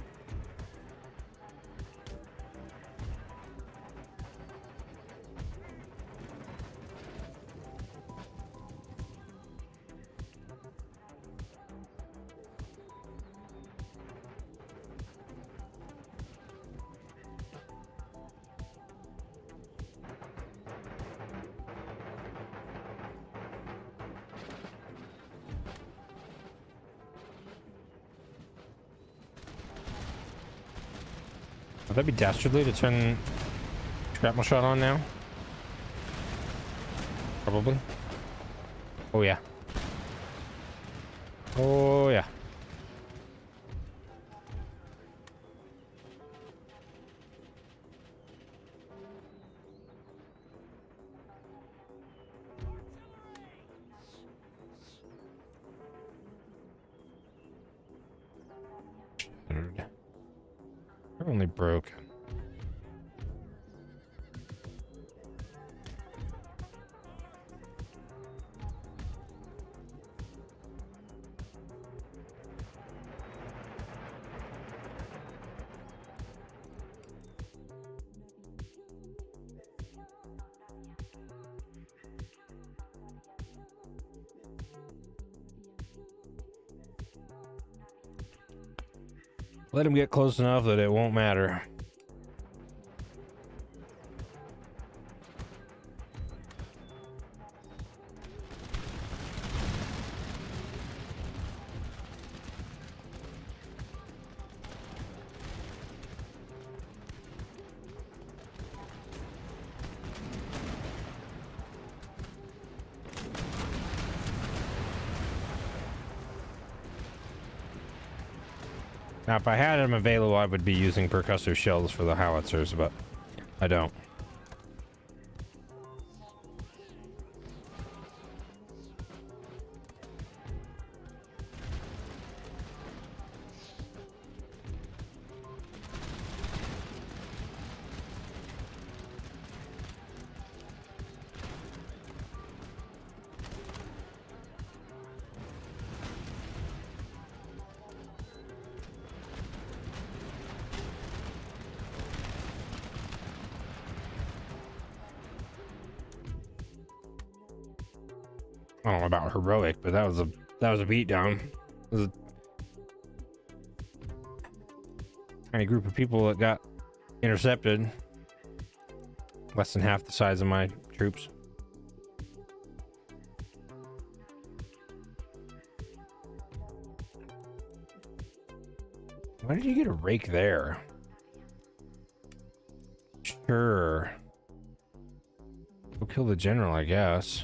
Would that be dastardly to turn shrapnel shot on now? Probably. Oh yeah. Oh yeah. only broken. Let him get close enough that it won't matter. Now, if I had him available, I would be using percussive shells for the howitzers, but I don't. I don't know about heroic, but that was a beatdown. It was a tiny group of people that got intercepted. Less than half the size of my troops. Why did you get a rake there? Sure. Go kill the general, I guess.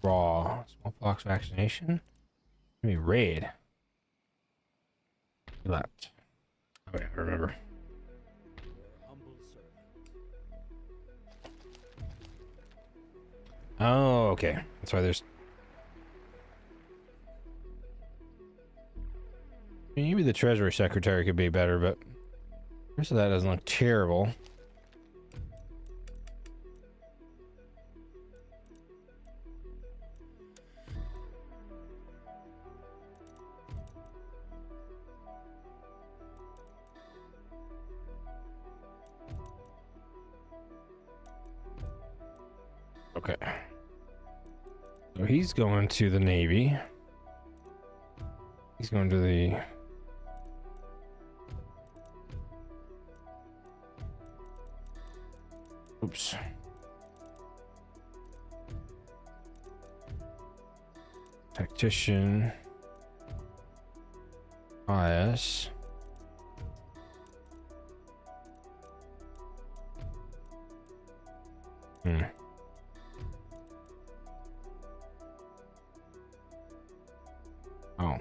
Raw smallpox vaccination. Let me raid. He left. Oh yeah, I remember. Humble servant. Oh, okay. That's why there's. Maybe the Treasury Secretary could be better, but the rest of that doesn't look terrible. Okay. So he's going to the Navy. He's going to the... Oops. Tactician. IS. Oh.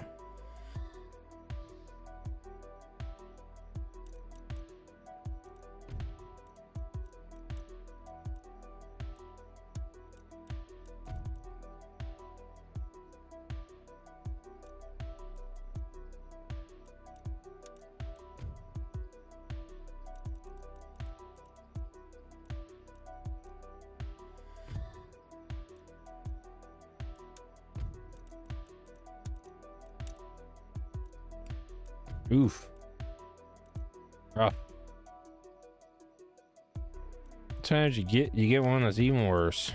Oof. Rough. Sometimes you get one that's even worse.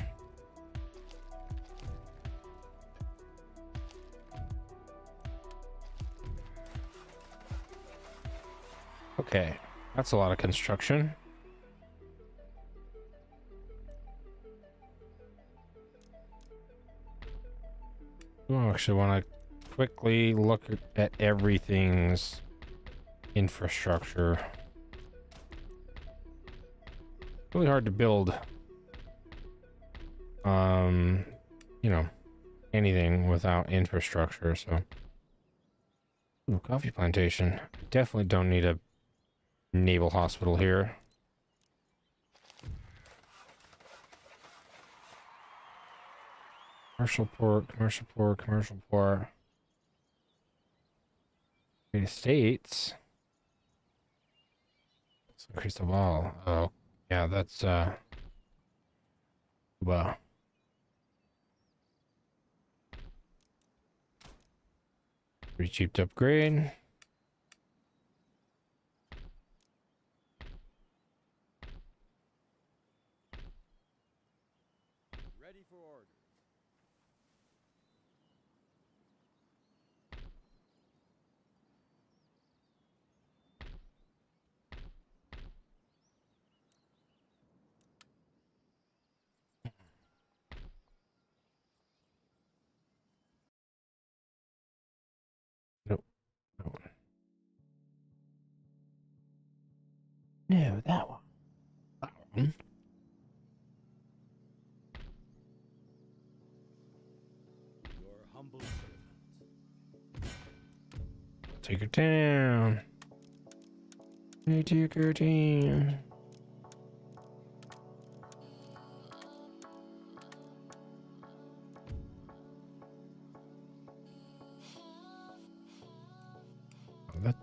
Okay, that's a lot of construction. I actually want to quickly look at everything's infrastructure. Really hard to build, you know, anything without infrastructure. So, ooh, coffee plantation. Definitely don't need a naval hospital here. Commercial port, commercial port, commercial port. United States. Let's increase the wall. Oh, yeah, that's well. Pretty cheap to upgrade. Ready for orders. Nope. No. No, that one. That one. Your humble servant. Take her down. They took her down.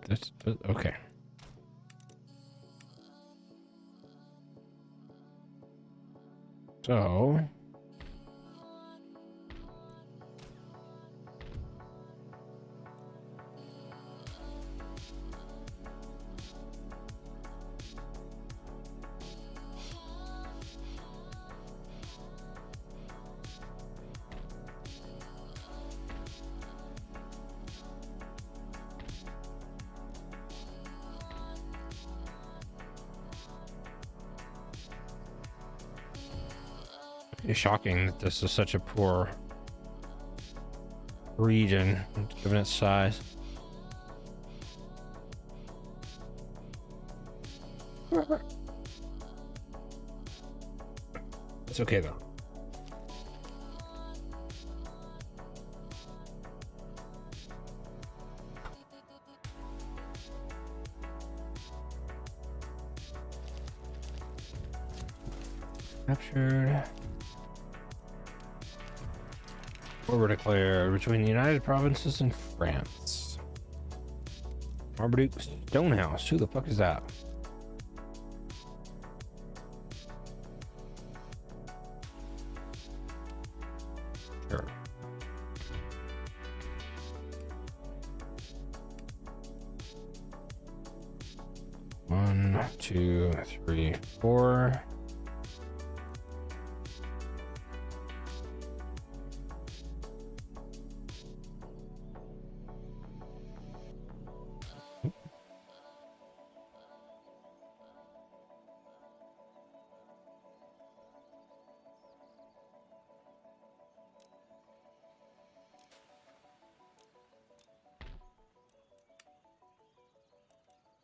That's okay. So it's shocking that this is such a poor region given its size. It's okay though. Captured. War declared between the United Provinces and France. Marmaduke Stonehouse. Who the fuck is that? Sure. One, two, three, four.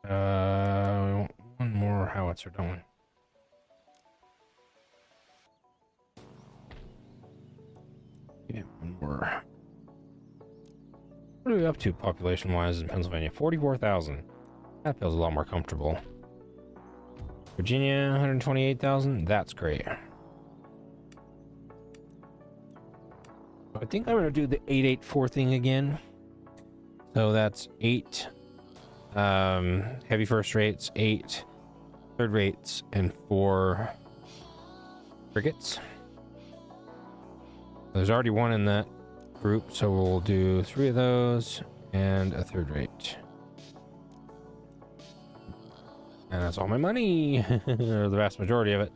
We want one more howitzer, don't we? Yeah, one more. What are we up to population-wise in Pennsylvania? 44,000. That feels a lot more comfortable. Virginia, 128,000. That's great. I think I'm going to do the 884 thing again. So that's 8 heavy first rates, 8 third rates, and 4 frigates. There's already one in that group, so we'll do 3 of those and a third rate. And that's all my money, or the vast majority of it.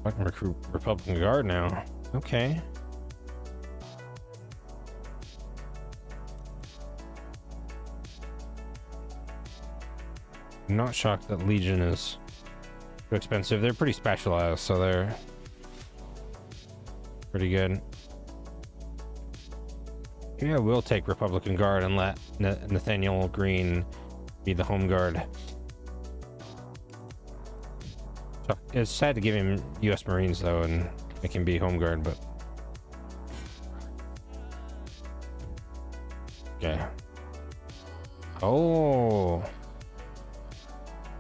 I can recruit Republican Guard now. Okay. I'm not shocked that Legion is too expensive. They're pretty specialized, so they're pretty good. Maybe I will take Republican Guard and let Nathaniel Green be the Home Guard. It's sad to give him U.S. Marines though and make him be Home Guard, but okay. Oh,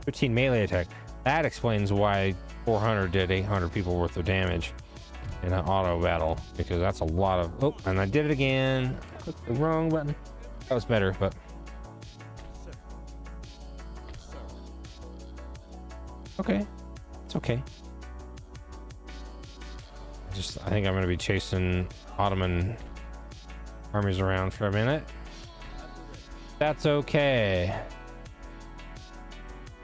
15 melee attack. That explains why 400 did 800 people worth of damage in an auto battle, because that's a lot of... Oh, and I did it again. I clicked the wrong button. That was better, but... Okay. It's okay. I think I'm going to be chasing Ottoman armies around for a minute. That's okay.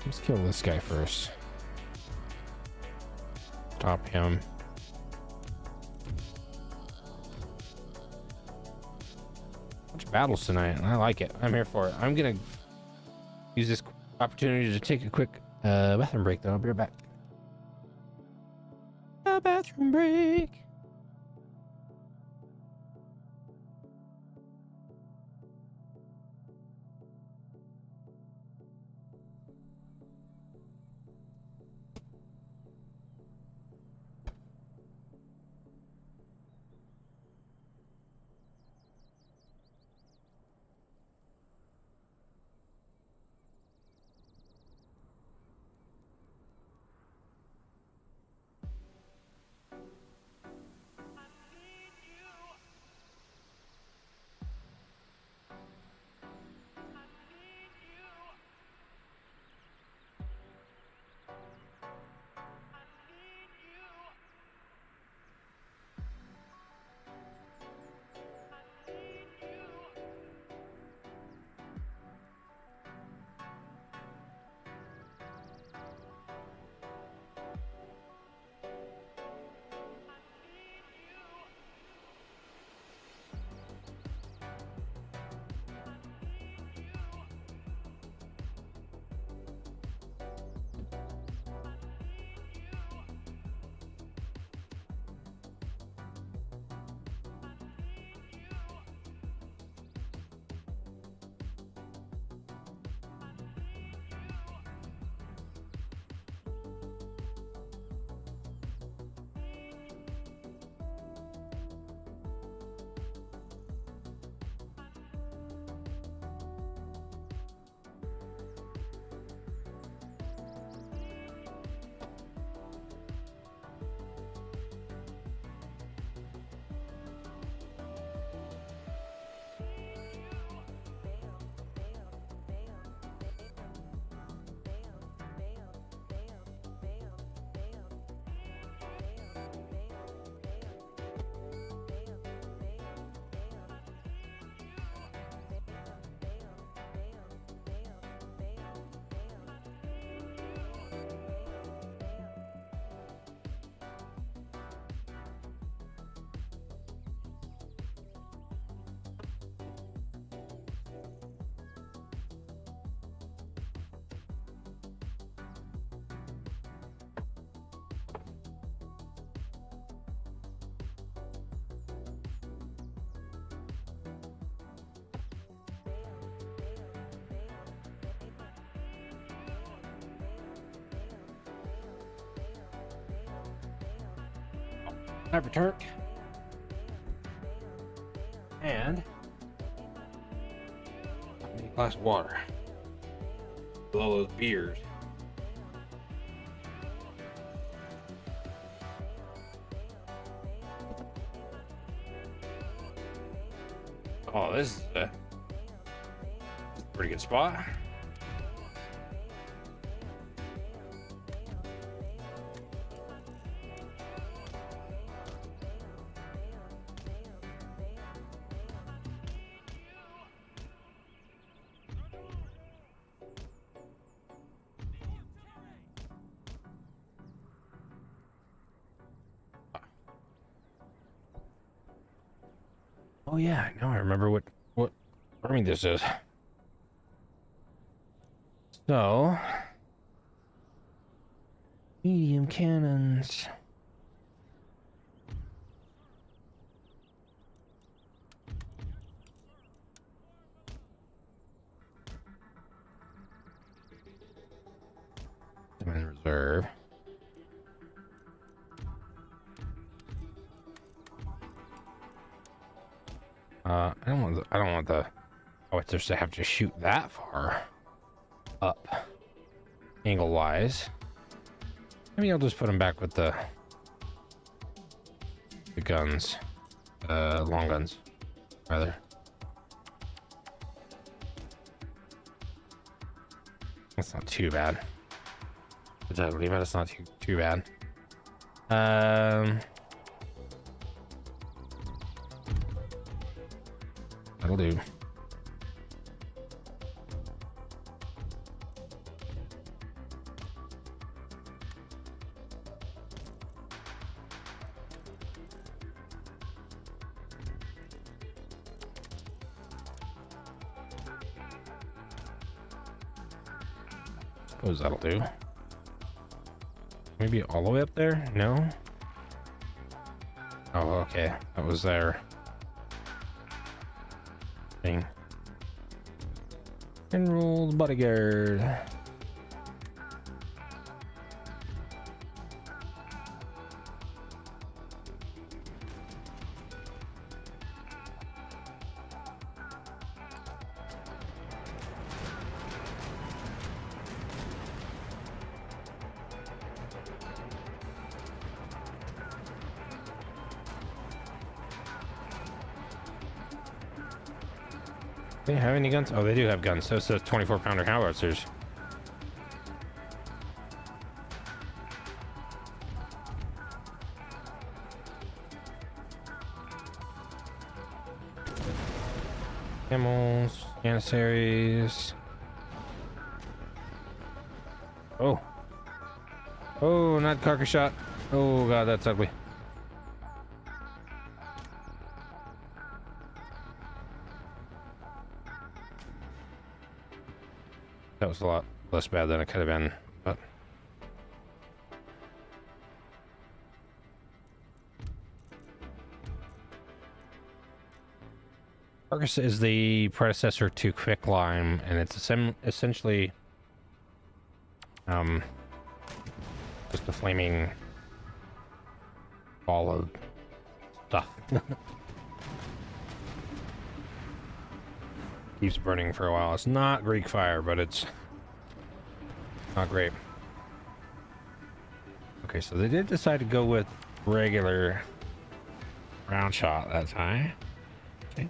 Let's kill this guy first. Stop him. Bunch of battles tonight, and I like it. I'm here for it. I'm gonna use this opportunity to take a quick bathroom break, though. I'll be right back. A bathroom break. Sniper Turk. And I need a glass of water. Below those beers. Oh, this is a pretty good spot. Oh yeah, now I remember what army this is. So, medium cannons. I'm in reserve. I don't want the howitzers to have to shoot that far up. angle wise. Maybe I'll just put them back with the guns, long guns, rather. That's not too bad. I believe it. It's not too bad. That'll do. Suppose that'll do. Maybe all the way up there? No? Oh, okay. That was their thing. Enrolled bodyguard. They have any guns? Oh, they do have guns. So it's a 24-pounder howitzers. Camels, janissaries. Oh. Oh, not carcass shot. Oh god, that's ugly. That was a lot less bad than it could have been, but Carcass is the predecessor to Quicklime, and it's essentially just a flaming ball of stuff. Keeps burning for a while. It's not Greek fire, but it's not great. Okay, so they did decide to go with regular round shot that time. Okay.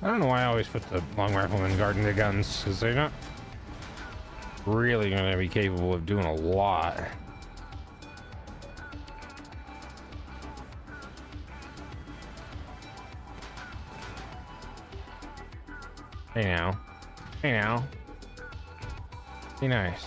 I don't know why I always put the long riflemen guarding the guns, because they're not really going to be capable of doing a lot. Hey now. Hey now. Be nice.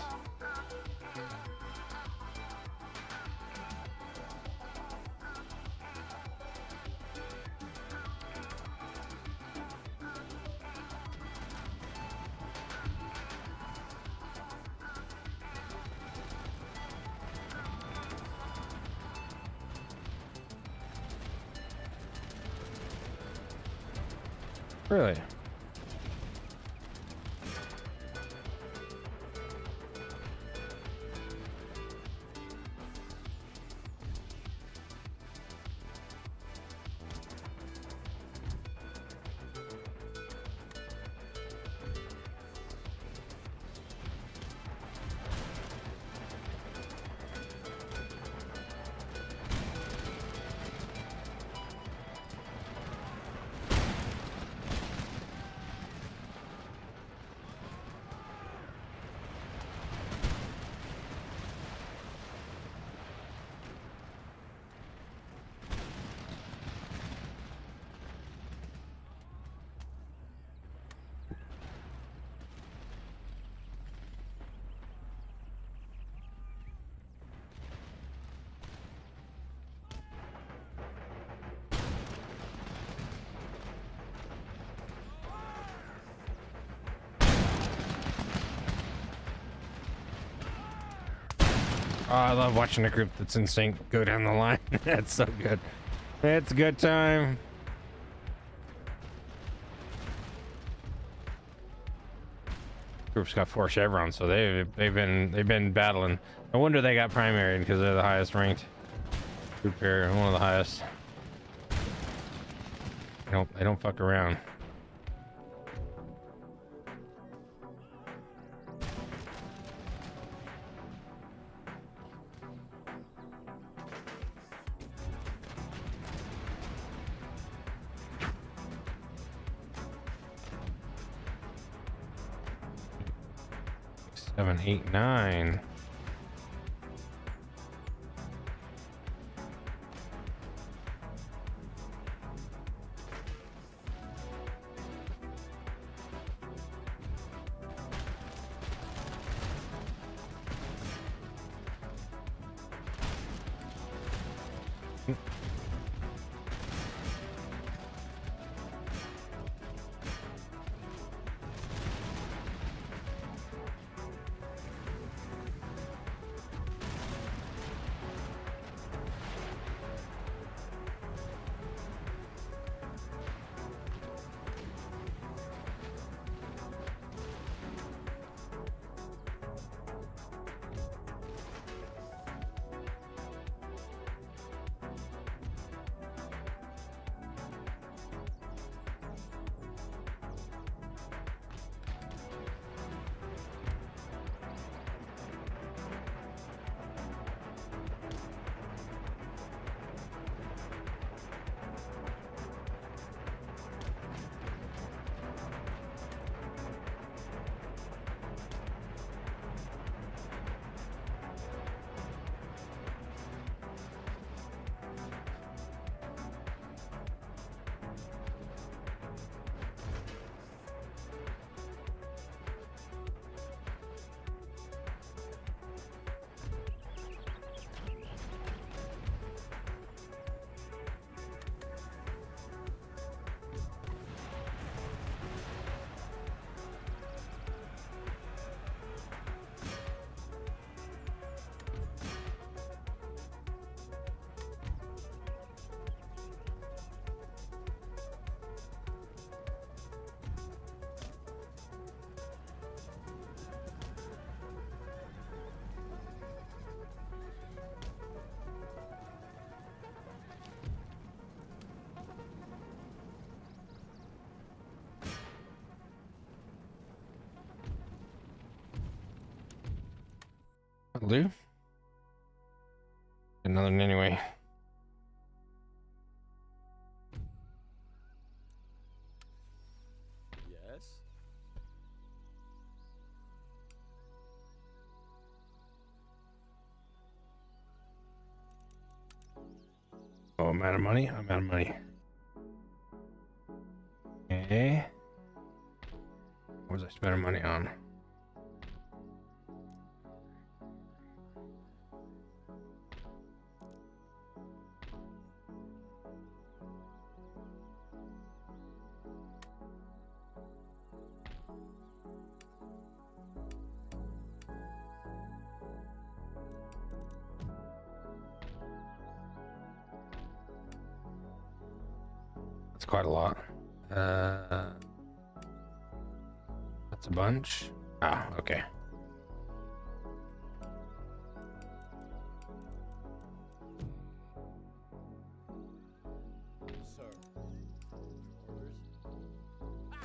Really? Oh, I love watching a group that's in sync go down the line. That's so good. It's a good time. Group's got 4 chevrons, so they've been battling. No wonder they got primary because they're the highest ranked group here, one of the highest. They don't fuck around. Seven, 8, 9. That'll do. Another one anyway. Yes. Oh, I'm out of money. I'm out of money. Okay. What was I spending money on? That's quite a lot. That's a bunch. Ah, okay. Sir. Orders. Ah,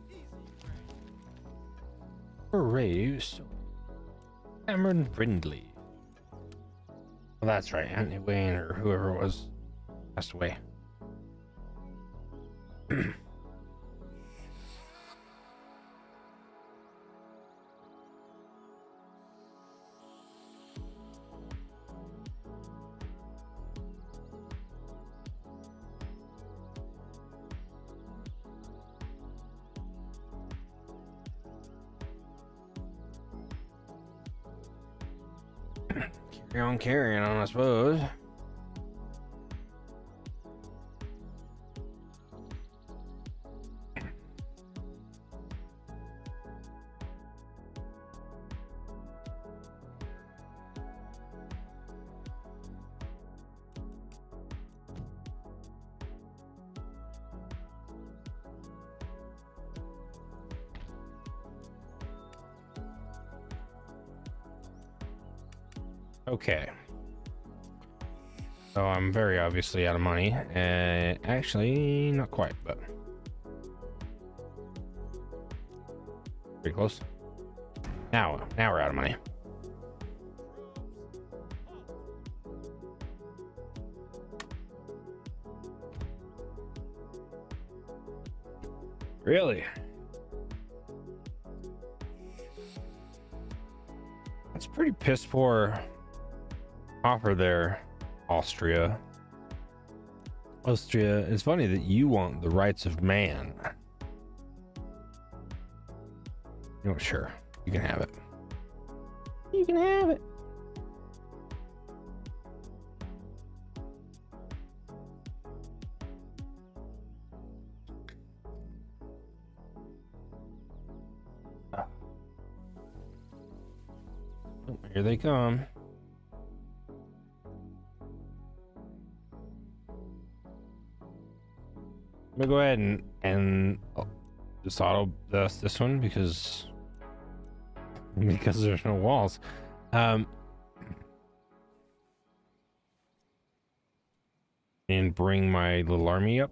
easy, Frank. Raves. Cameron Brindley. Well, that's right. Anthony Wayne or whoever it was passed away. Carry on carrying on, I suppose. Okay. So I'm very obviously out of money. Actually, not quite, but pretty close. Now we're out of money. Really? That's pretty piss poor offer there, Austria. Austria, it's funny that you want the rights of man. You know, sure, you can have it. You can have it. Oh, here they come. I'm gonna go ahead and just auto dust this one because there's no walls. And bring my little army up.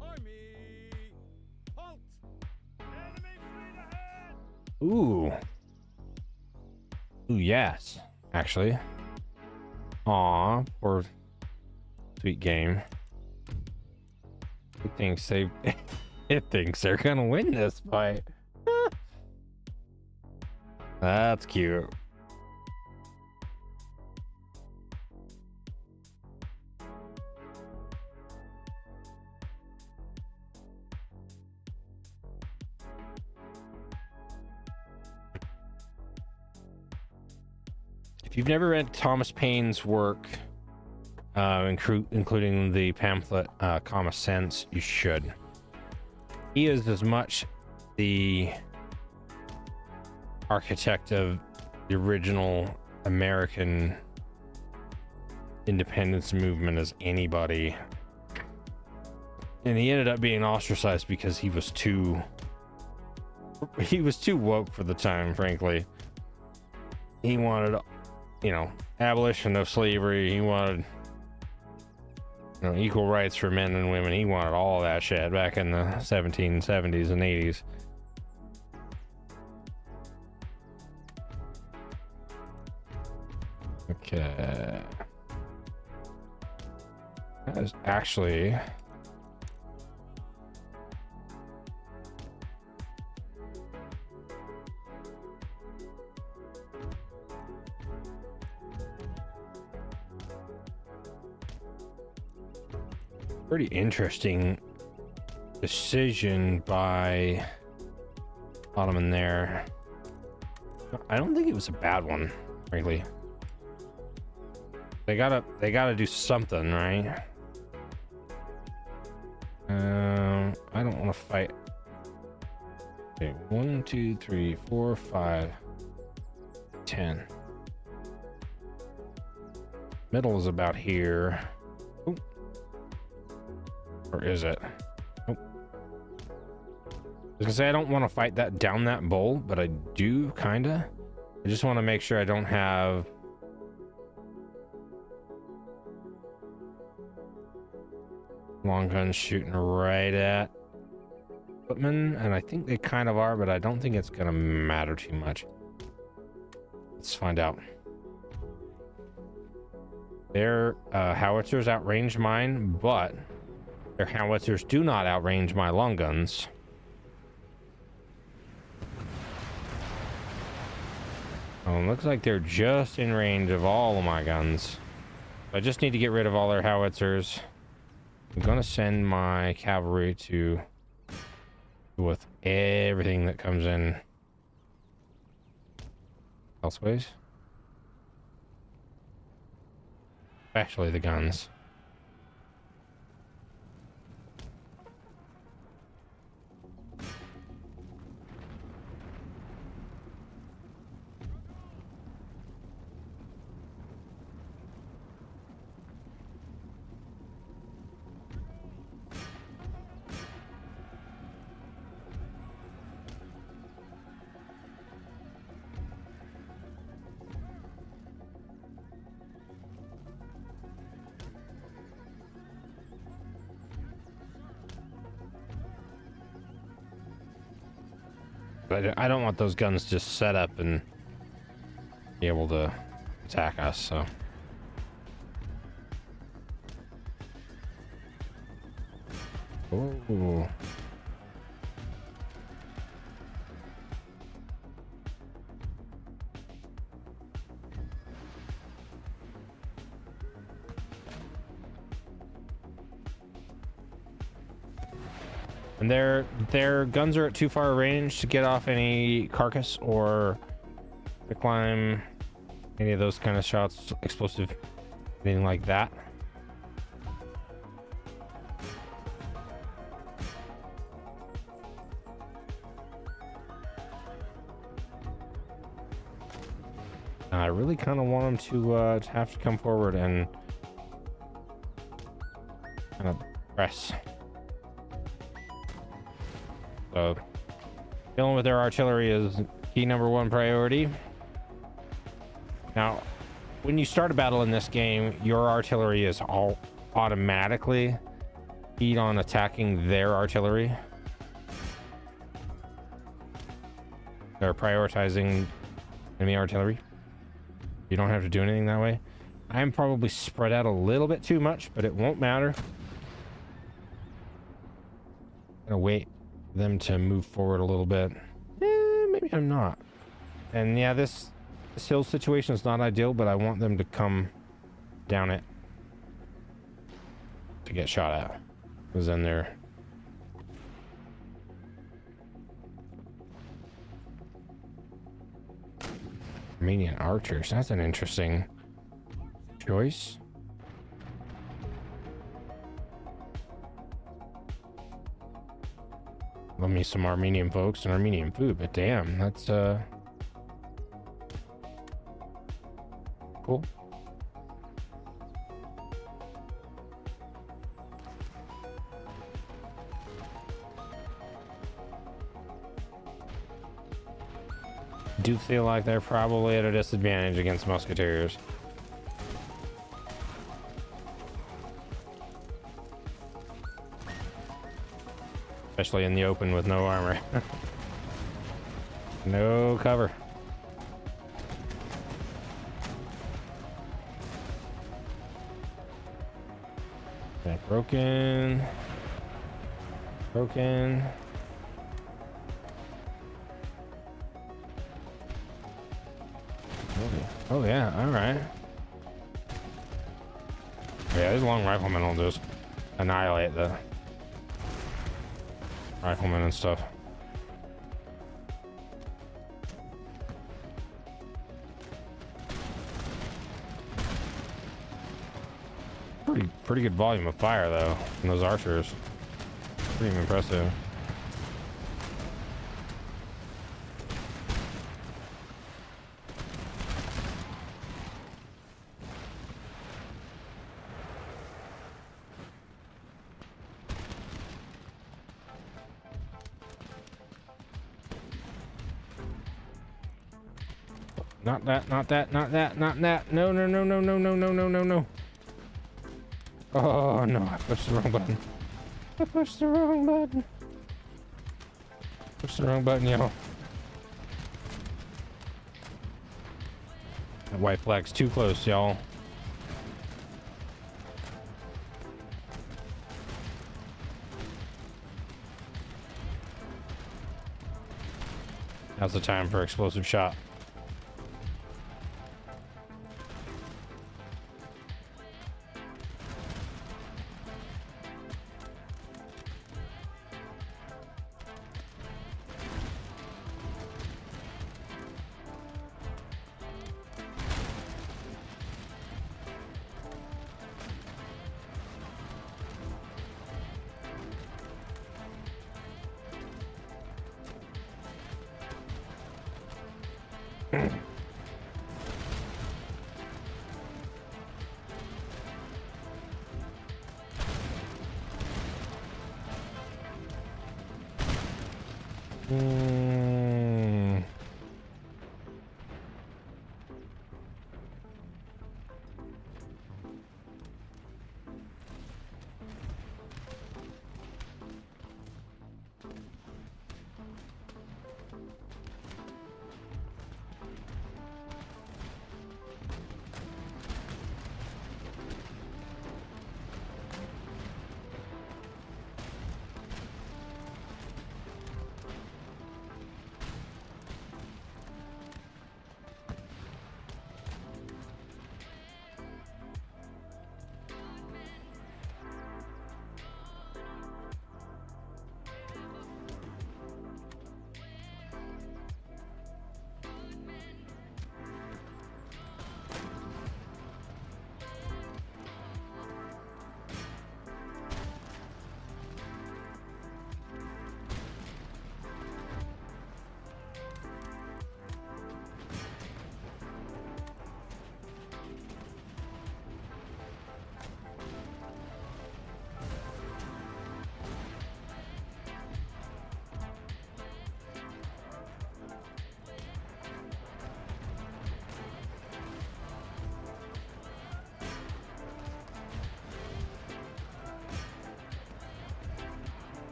Army, halt! Enemy fleet ahead! Ooh, yes, actually. Aw, poor sweet game. It thinks they're gonna win this fight. That's cute. If you've never read Thomas Paine's work, including the pamphlet Common Sense, you should. He is as much the architect of the original American independence movement as anybody. And he ended up being ostracized because he was too woke for the time, frankly. He wanted, abolition of slavery. He wanted, equal rights for men and women. He wanted all that shit back in the 1770s and 80s. Okay. That is actually pretty interesting decision by Ottoman there. I don't think it was a bad one, frankly. They gotta do something, right? I don't want to fight. Okay, 1, 2, 3, 4, 5, 10. Middle is about here. Ooh. Or is it? Nope. I was gonna say I don't want to fight that down that bowl, but I do kinda. I just want to make sure I don't have long guns shooting right at footmen, and I think they kind of are, but I don't think it's gonna matter too much. Let's find out. Their howitzers outrange mine, but their howitzers do not outrange my long guns. Oh, looks like they're just in range of all of my guns. I just need to get rid of all their howitzers. I'm gonna send my cavalry to deal with everything that comes in elseways, especially the guns. But I don't want those guns just set up and be able to attack us, so. Ooh. And their guns are at too far a range to get off any carcass or to climb any of those kind of shots, explosive, anything like that. I really kind of want them to have to come forward and kind of press. So dealing with their artillery is key number one priority. Now, when you start a battle in this game, your artillery is all automatically keyed on attacking their artillery. They're prioritizing enemy artillery. You don't have to do anything that way. I'm probably spread out a little bit too much, but it won't matter. I'm gonna wait for them to move forward a little bit. Maybe I'm not. And yeah, this hill situation is not ideal, but I want them to come down it to get shot at. Because then they're Armenian archers. That's an interesting choice. Love me some Armenian folks and Armenian food, but damn, that's cool. Do feel like they're probably at a disadvantage against musketeers. Especially in the open with no armor. No cover. Okay, broken. Broken. Oh yeah, all right. Yeah, these long riflemen will just annihilate the riflemen and stuff. Pretty good volume of fire though from those archers. Pretty impressive. Not that, not that, not that, not that. No, no, no, no, no, no, no, no, no, no. Oh no, I pushed the wrong button. I pushed the wrong button. Pushed the wrong button, y'all. That white flag's too close, y'all. Now's the time for explosive shot.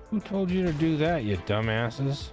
Who told you to do that, you dumbasses?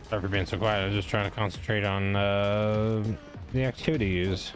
Sorry for being so quiet. I was just trying to concentrate on the activities.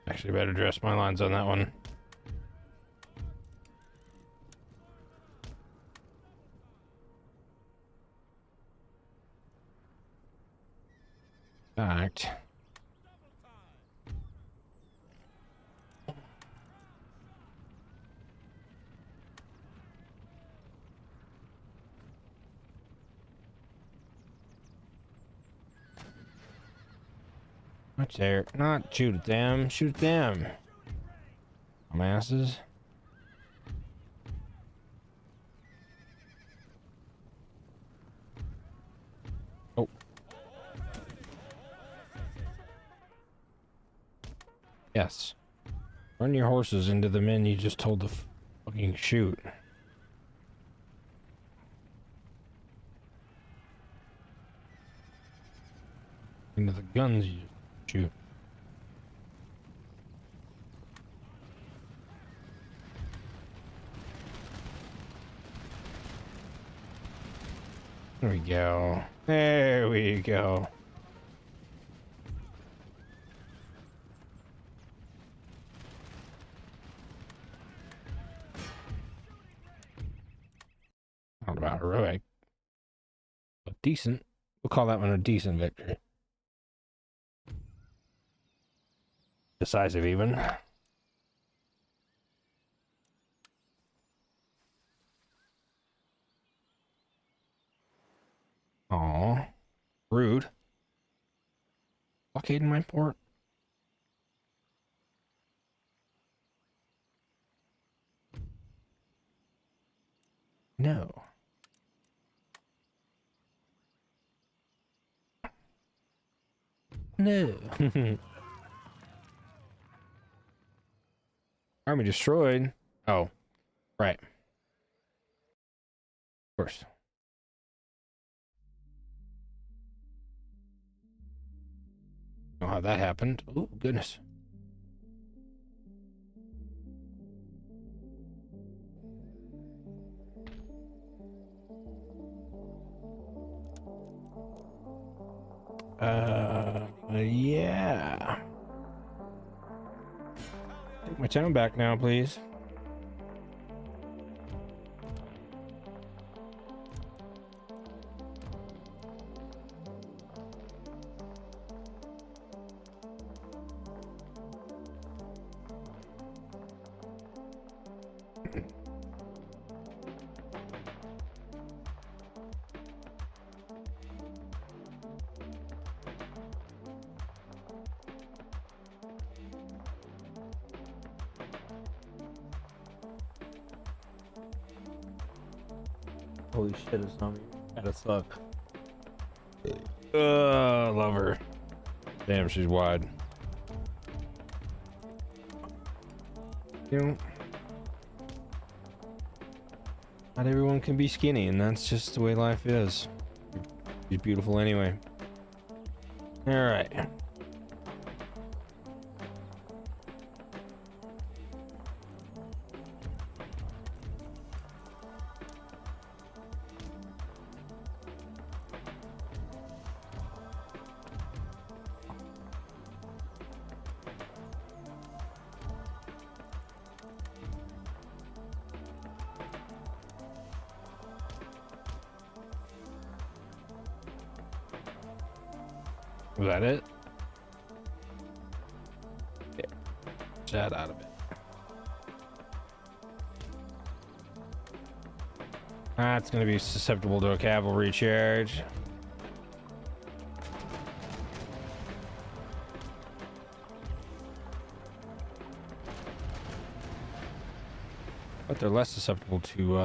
Actually, better dress my lines on that one. Fact. Not there. Not shoot at them. Shoot them. Dumbasses. Oh. Yes. Run your horses into the men you just told to fucking shoot. Into the guns you shoot. There we go. There we go. Not about heroic, but decent. We'll call that one a decent victory. Decisive, even. Aw, rude. Blockading my port. No. No. Army destroyed. Oh, right. Of course. Know how that happened. Oh, goodness. Yeah. Take my town back now, please. Holy shit, it's not me. Gotta suck. Love her. Damn, she's wide. You know, not everyone can be skinny, and that's just the way life is. She's beautiful anyway. All right. Was that it? Yeah. Chat out of it. That's gonna be susceptible to a cavalry charge. But they're less susceptible to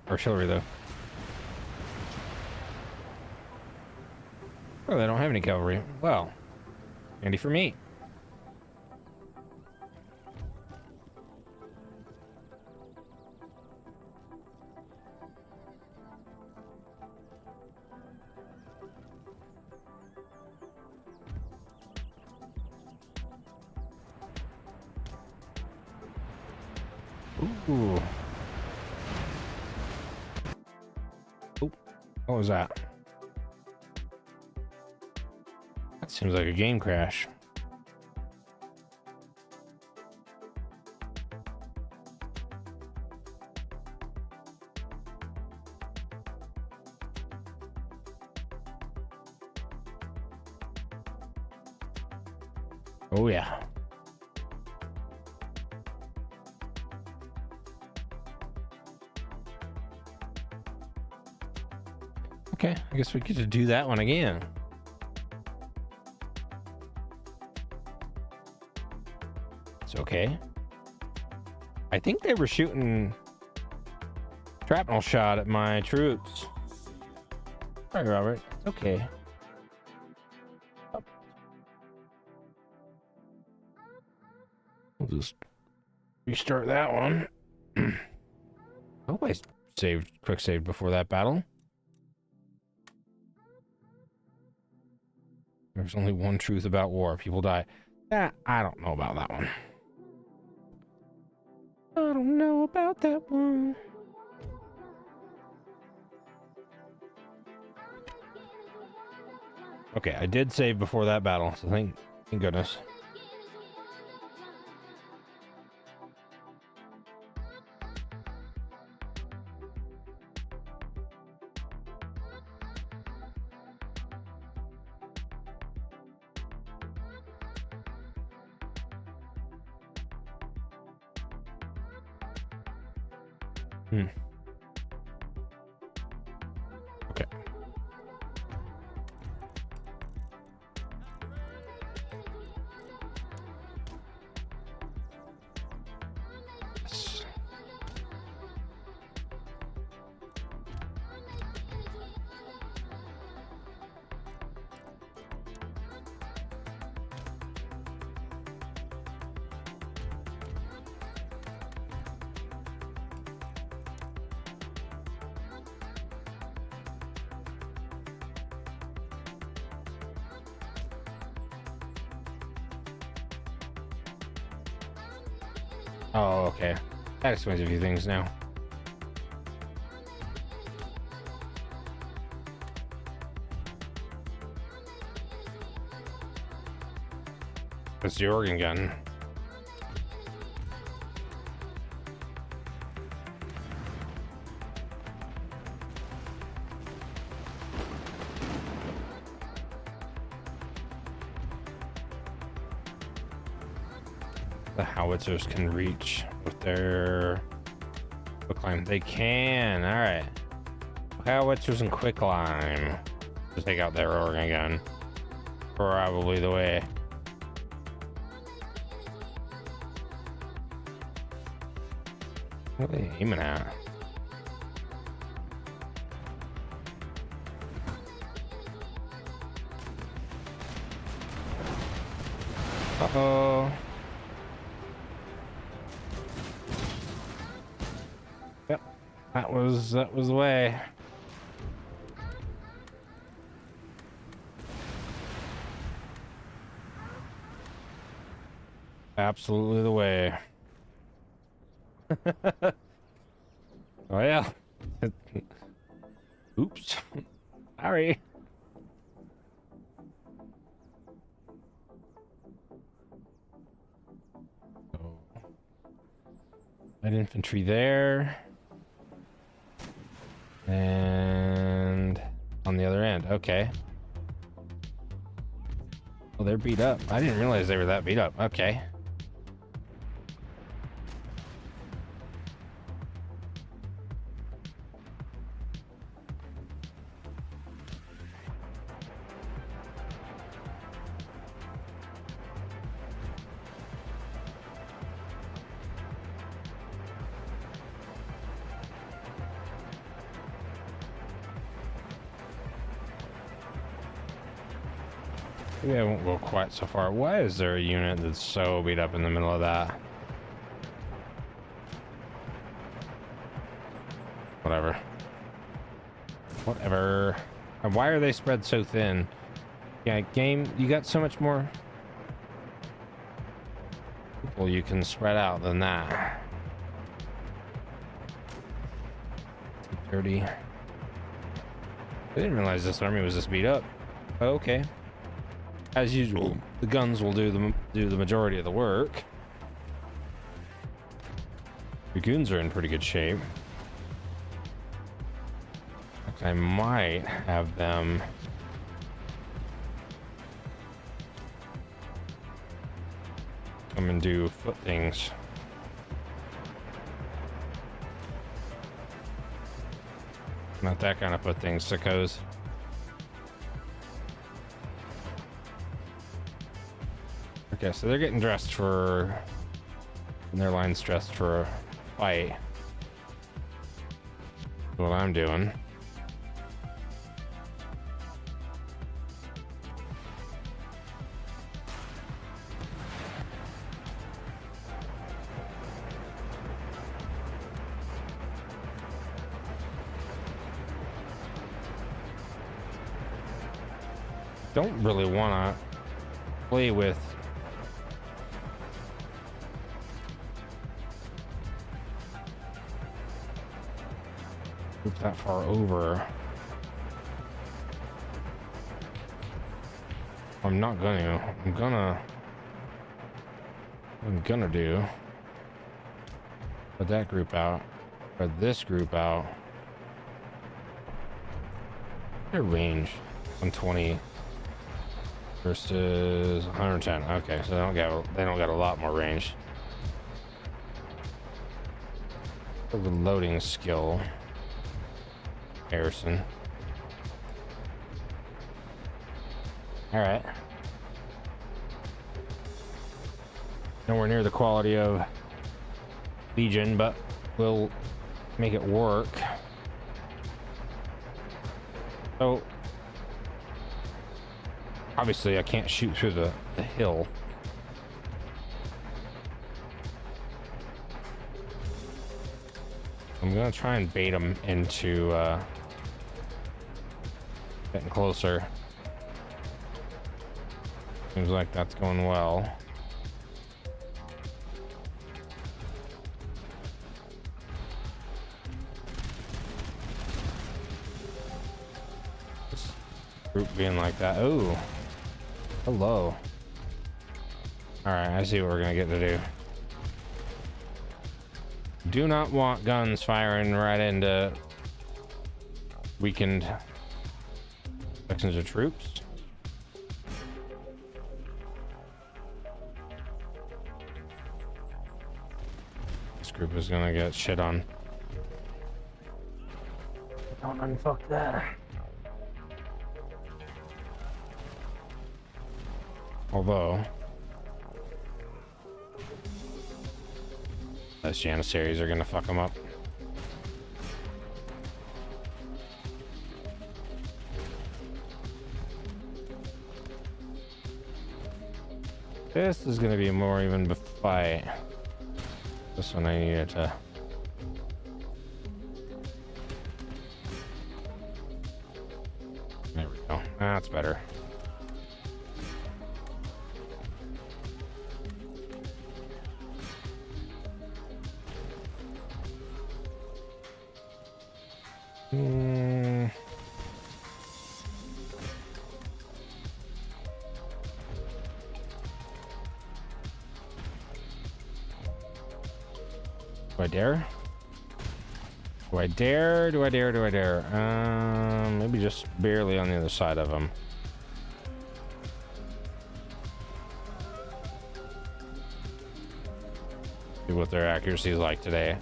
artillery though. Oh, they don't have any cavalry. Well, handy for me. Ooh. Oh, what was that? That seems like a game crash. Oh yeah. Okay, I guess we get to do that one again. It's okay. I think they were shooting shrapnel shot at my troops. Sorry, Robert. It's okay. We'll just restart that one. I hope I quick saved before that battle. There's only one truth about war. People die. I don't know about that one. I don't know about that one. Okay, I did save before that battle, so thank goodness. Okay. Yes. Oh, okay. That explains a few things now. It's the organ gun. The howitzers can reach with their quicklime. They can. All right. Howitzers and quicklime to take out their organ gun. Probably the way. What are they aiming at? Uh-oh. Yep. That was the way. Absolutely the way. Oh yeah. Oops. Sorry. So, light infantry there. And on the other end. Okay. Oh, they're beat up. I didn't realize they were that beat up. Okay. Maybe I won't go quite so far. Why is there a unit that's so beat up in the middle of that? Whatever. Whatever. And why are they spread so thin? Yeah, game, you got so much more people you can spread out than that. 30. I didn't realize this army was this beat up. Okay. As usual, the guns will do the majority of the work. The goons are in pretty good shape. I might have them come and do foot things. Not that kind of foot things, sickos. Okay, so they're getting dressed for, and their line's dressed for a fight. That's what I'm doing. Don't really want to play with that far over. I'm not gonna. I'm gonna do. Put that group out. Or this group out. Their range 120 versus 110. Okay, so they don't got a lot more range. The reloading skill. Harrison. All right. Nowhere near the quality of Legion, but we'll make it work. So obviously I can't shoot through the hill. I'm gonna try and bait them into getting closer. Seems like that's going well. This group being like that. Oh, hello. All right, I see what we're gonna get to do. Do not want guns firing right into weakened sections of troops. This group is gonna get shit on. Don't unfuck that. Although those Janissaries are gonna fuck them up. This is gonna be more even fight. This one I needed to. There we go. That's better. Do I dare? Do I dare? Do I dare? Do I dare? Maybe just barely on the other side of him. See what their accuracy is like today.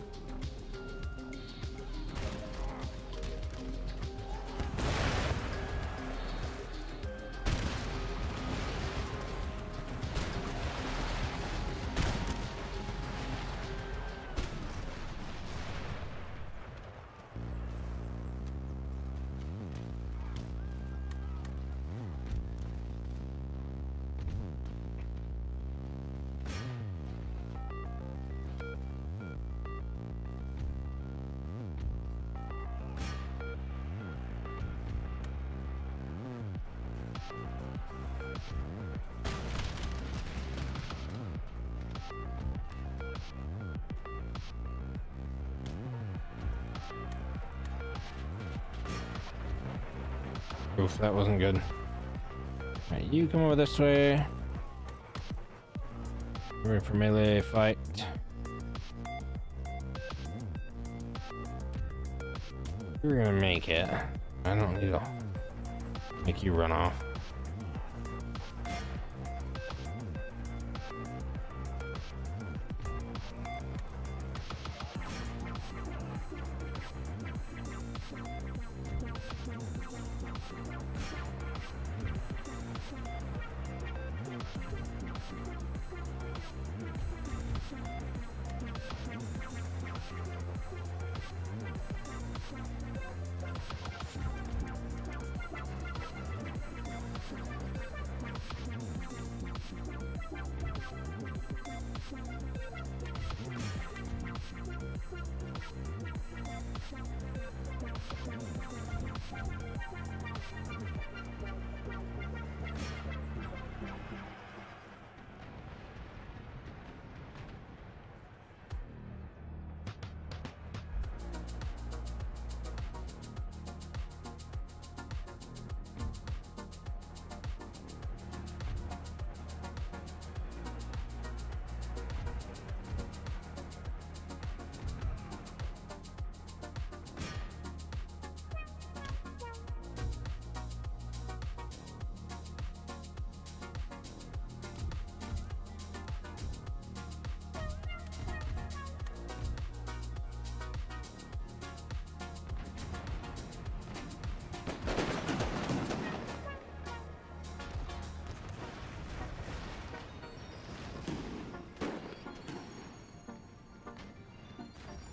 Oof, that wasn't good. Alright, you come over this way. Ready for melee fight. You're gonna make it. I don't need to make you run off.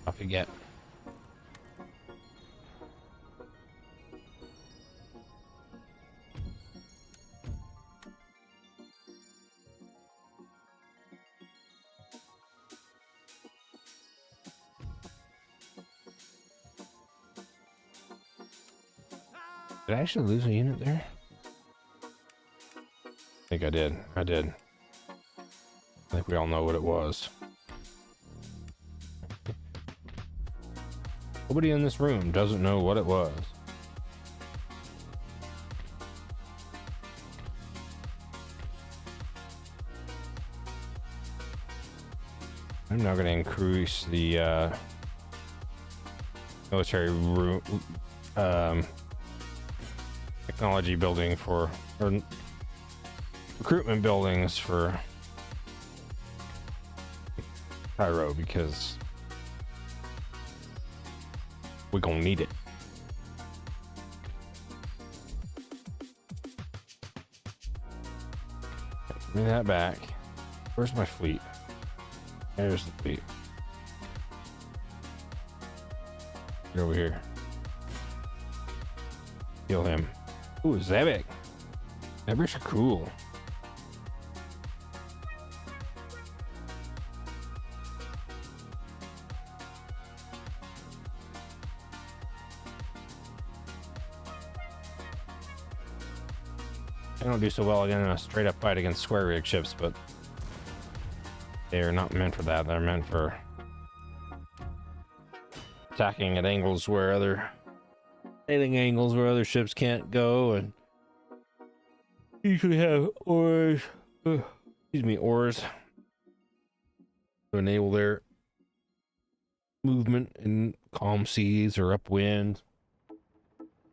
Off you get. Did I actually lose a unit there? I think I did. I did. I think we all know what it was. Nobody in this room doesn't know what it was. I'm now going to increase the military technology building or recruitment buildings for Cairo because we're gonna need it. Give me that back. Where's my fleet? There's the fleet. Get over here. Kill him. Ooh, Zebek. Zebeks are cool. They don't do so well again in a straight up fight against square rig ships, but they are not meant for that. They're meant for attacking at angles where sailing angles where other ships can't go, and usually have oars to enable their movement in calm seas or upwind.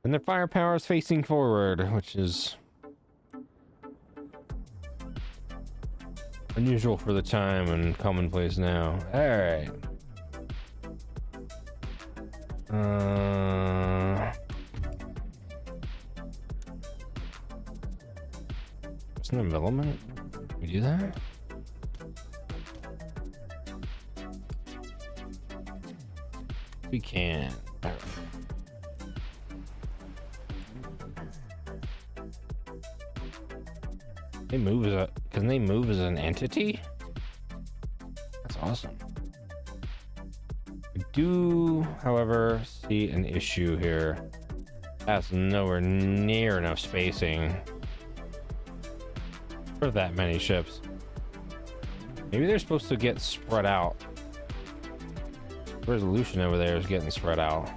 And their firepower is facing forward, which is unusual for the time and commonplace now. All right. What's an development? Can we do that? We can. All right. Can they move as an entity? That's awesome. I do, however, see an issue here. That's nowhere near enough spacing for that many ships. Maybe they're supposed to get spread out. Resolution over there is getting spread out.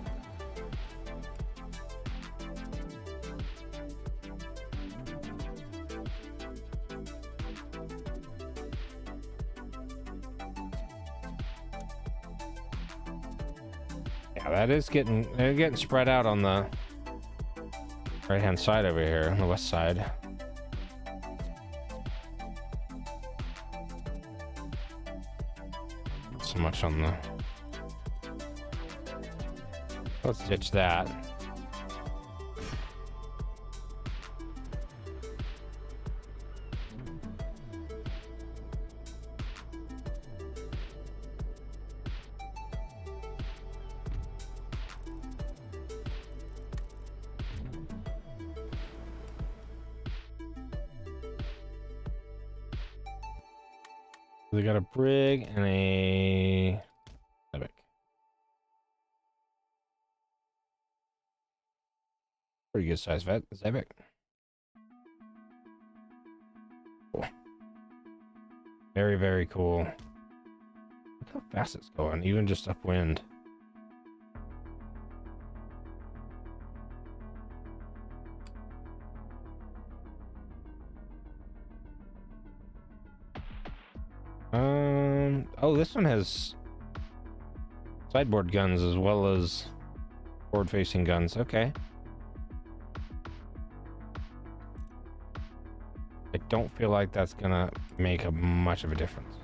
That is they're getting spread out on the right hand side over here, on the west side. Not so much on the... Let's ditch that. They got a brig and a Zebek. Pretty good size Zebek. Cool. Very, very cool. Look how fast it's going, even just upwind. Oh, this one has sideboard guns as well as forward-facing guns. Okay. I don't feel like that's gonna make much of a difference.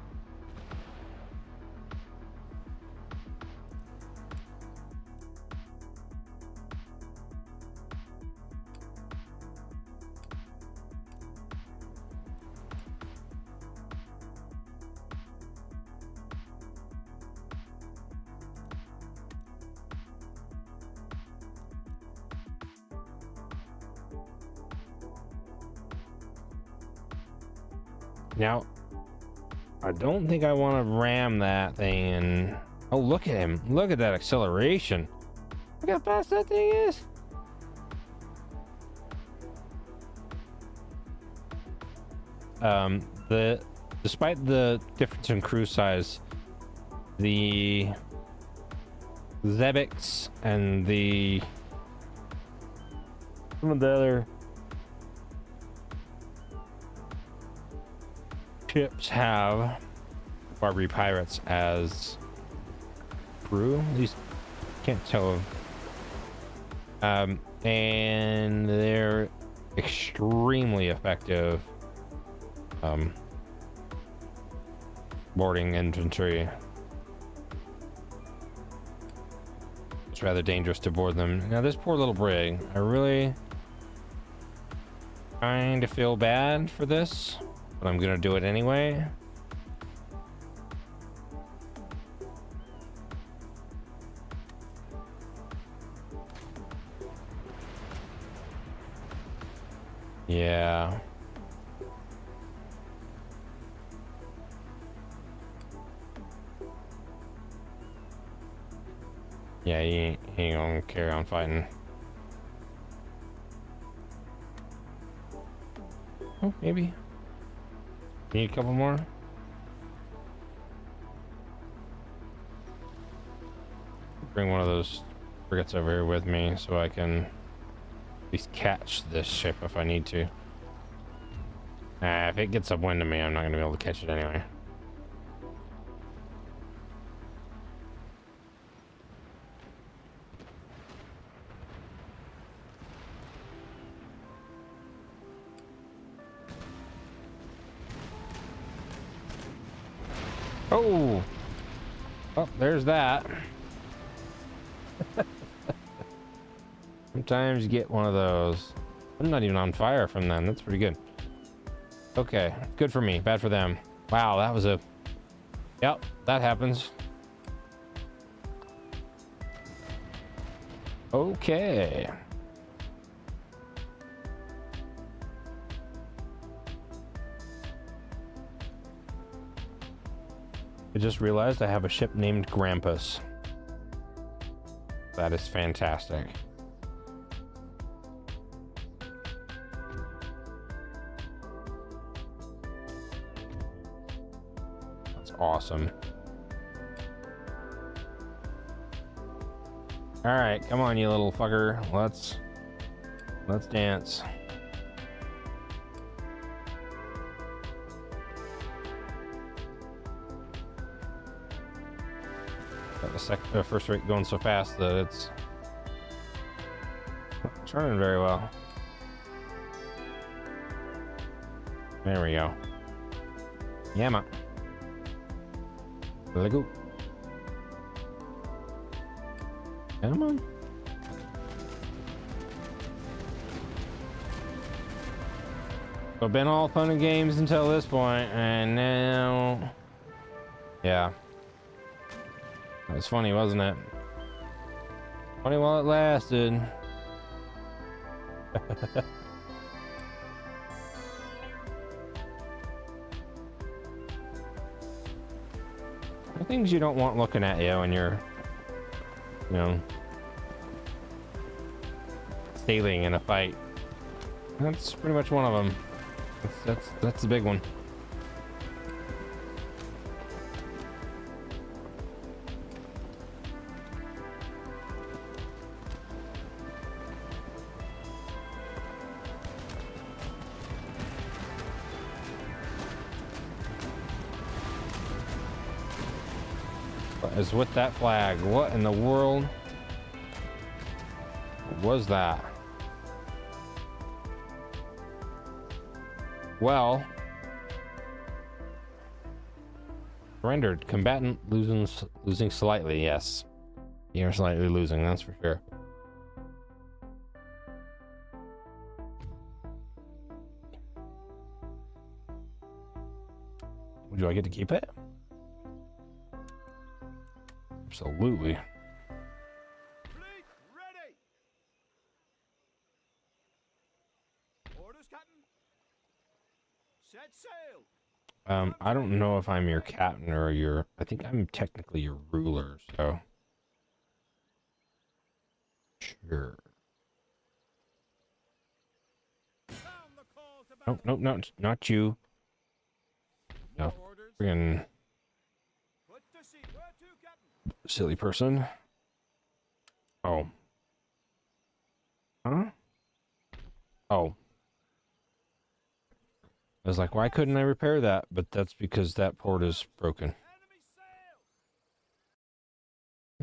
Now, I don't think I want to ram that thing and... Oh, look at him. Look at that acceleration. Look how fast that thing is. Despite the difference in crew size, the Zebeks and some of the other ships have Barbary pirates as crew. At least can't tell. And they're extremely effective boarding infantry. It's rather dangerous to board them. Now this poor little brig, I really kind of feel bad for this, but I'm gonna do it anyway. Yeah. Yeah, he ain't gonna carry on fighting. Oh, maybe. Need a couple more? Bring one of those frigates over here with me so I can at least catch this ship if I need to. If it gets upwind of me, I'm not gonna be able to catch it anyway. Oh! Oh, there's that. Sometimes you get one of those. I'm not even on fire from them. That's pretty good. Okay, good for me, bad for them. Wow, that was a... Yep, that happens. Okay. I just realized I have a ship named Grampus. That is fantastic. That's awesome. All right, come on, you little fucker. Let's dance. Got the first rate going so fast that it's not turning very well. There we go. Yeah, man. Let go. Come on. So been all fun and games until this point, and now, yeah. It was funny, wasn't it? Funny while it lasted. The things you don't want looking at you when you're, you know, sailing in a fight. That's pretty much one of them. That's the big one. What is with that flag? What in the world was that? Well, surrendered. Combatant losing slightly. Yes, you're slightly losing. That's for sure. Do I get to keep it? Absolutely. Fleet ready. Orders, Captain. Set sail. I don't know if I'm your captain or your... I think I'm technically your ruler, so... Sure. Sound the call to Oh, battle. no, not you. Your No, orders. friggin' Put to sea. Where to, Captain? silly person. Oh. Huh? Oh. I was like, why couldn't I repair that? But that's because that port is broken.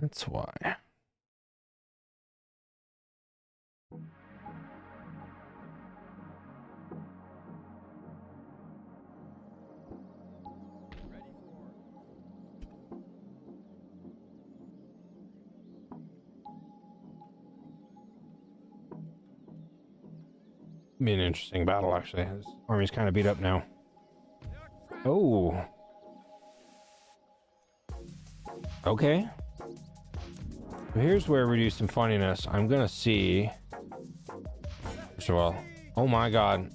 That's why. Ready for order. Be an interesting battle, actually. His army's kind of beat up now. Oh. Okay. So here's where we do some funniness. I'm gonna see. First of all, oh my god.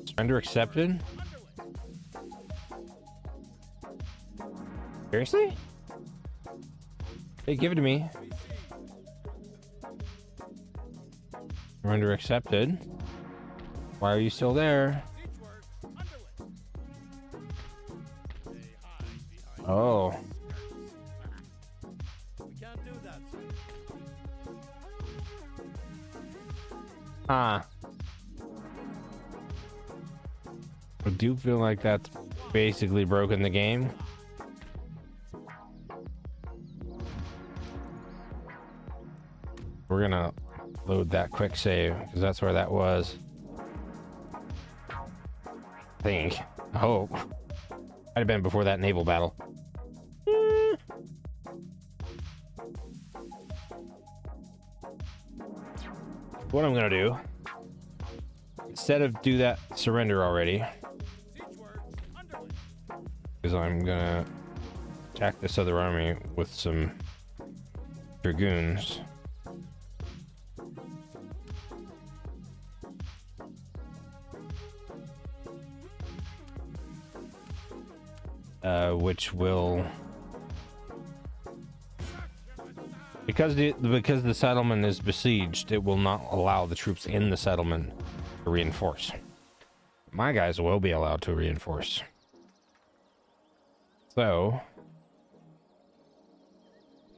Surrender accepted? Seriously? Hey, give it to me. Surrender accepted. Why are you still there? Siege works underway. They hide behind. Oh. We can't do that, sir. Ah. I do feel like that's basically broken the game. We're gonna load that quick save because that's where that was. I think. I hope. Might have been before that naval battle. What I'm gonna do, instead of do that surrender already, Siege works underway. is I'm gonna attack this other army with some dragoons. Which will, because the settlement is besieged, it will not allow the troops in the settlement to reinforce. My guys will be allowed to reinforce. So,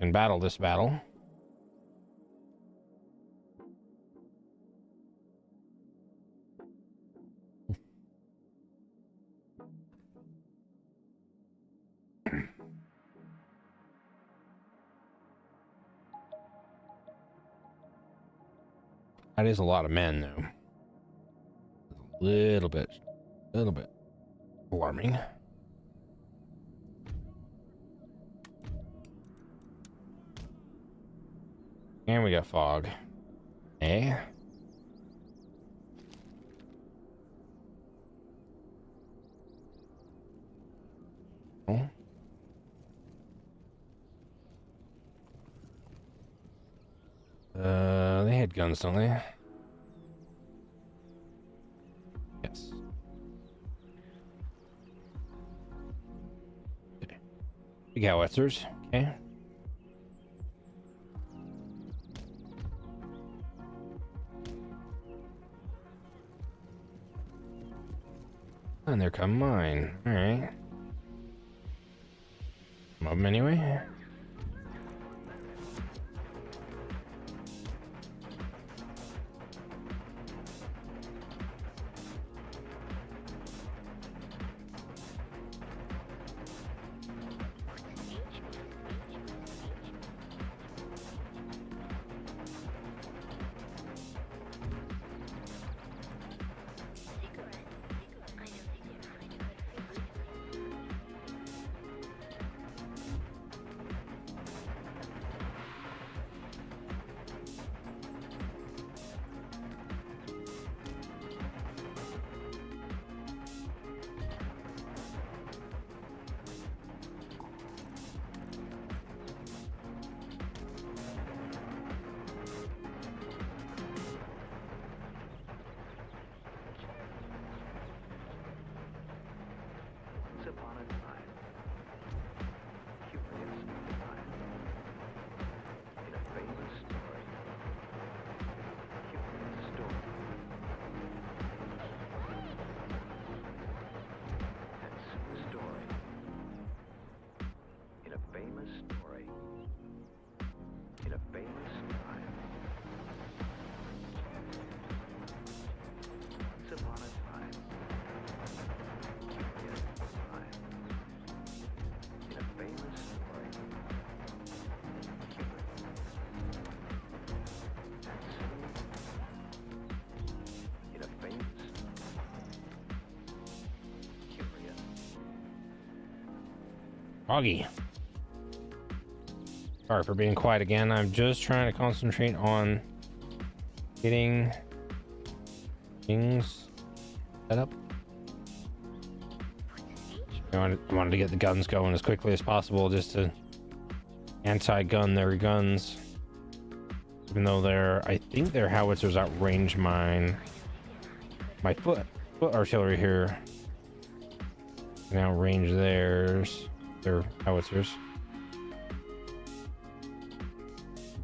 in battle this battle. That is a lot of men, though. A little bit alarming. And we got fog. Eh? Oh. They had guns, don't they? Yes. Okay. Big howitzers. Okay. And there come mine. All right. Some of them anyway. Foggy. Sorry for being quiet again. I'm just trying to concentrate on getting things set up. I wanted to get the guns going as quickly as possible just to anti-gun their guns. Even though I think their howitzers outrange mine. My foot artillery here can outrange theirs. Their howitzers.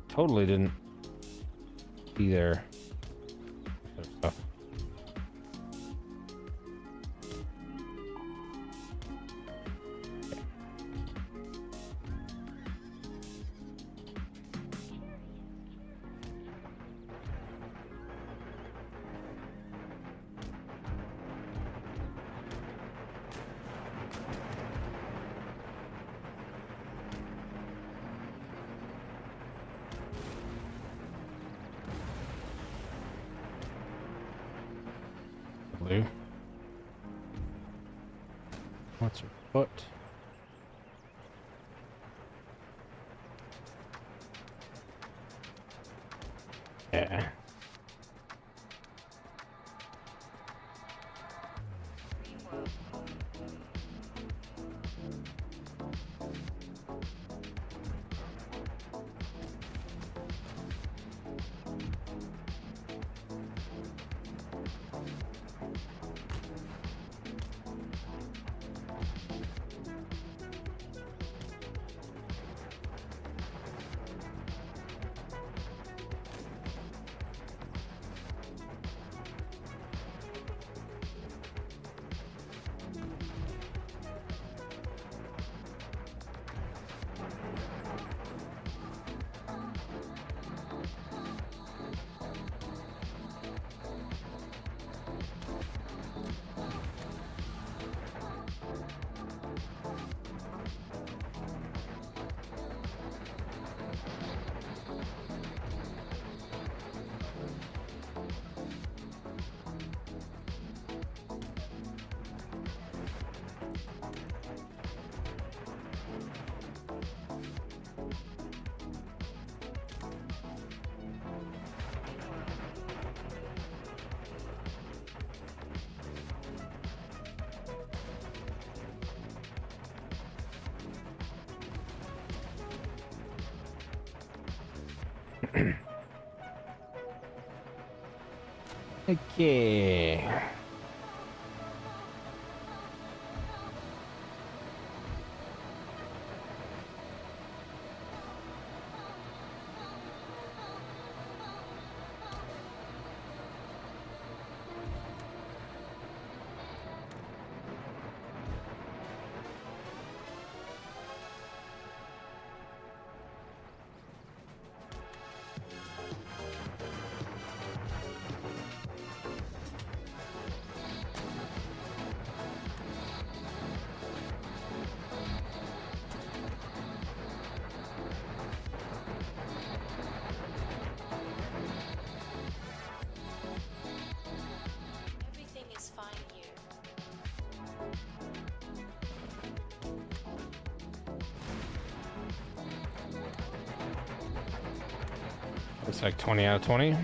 Totally didn't see their stuff. Blue. What's your foot? Yeah. Okay. Everything is fine here. Looks like 20 out of 20.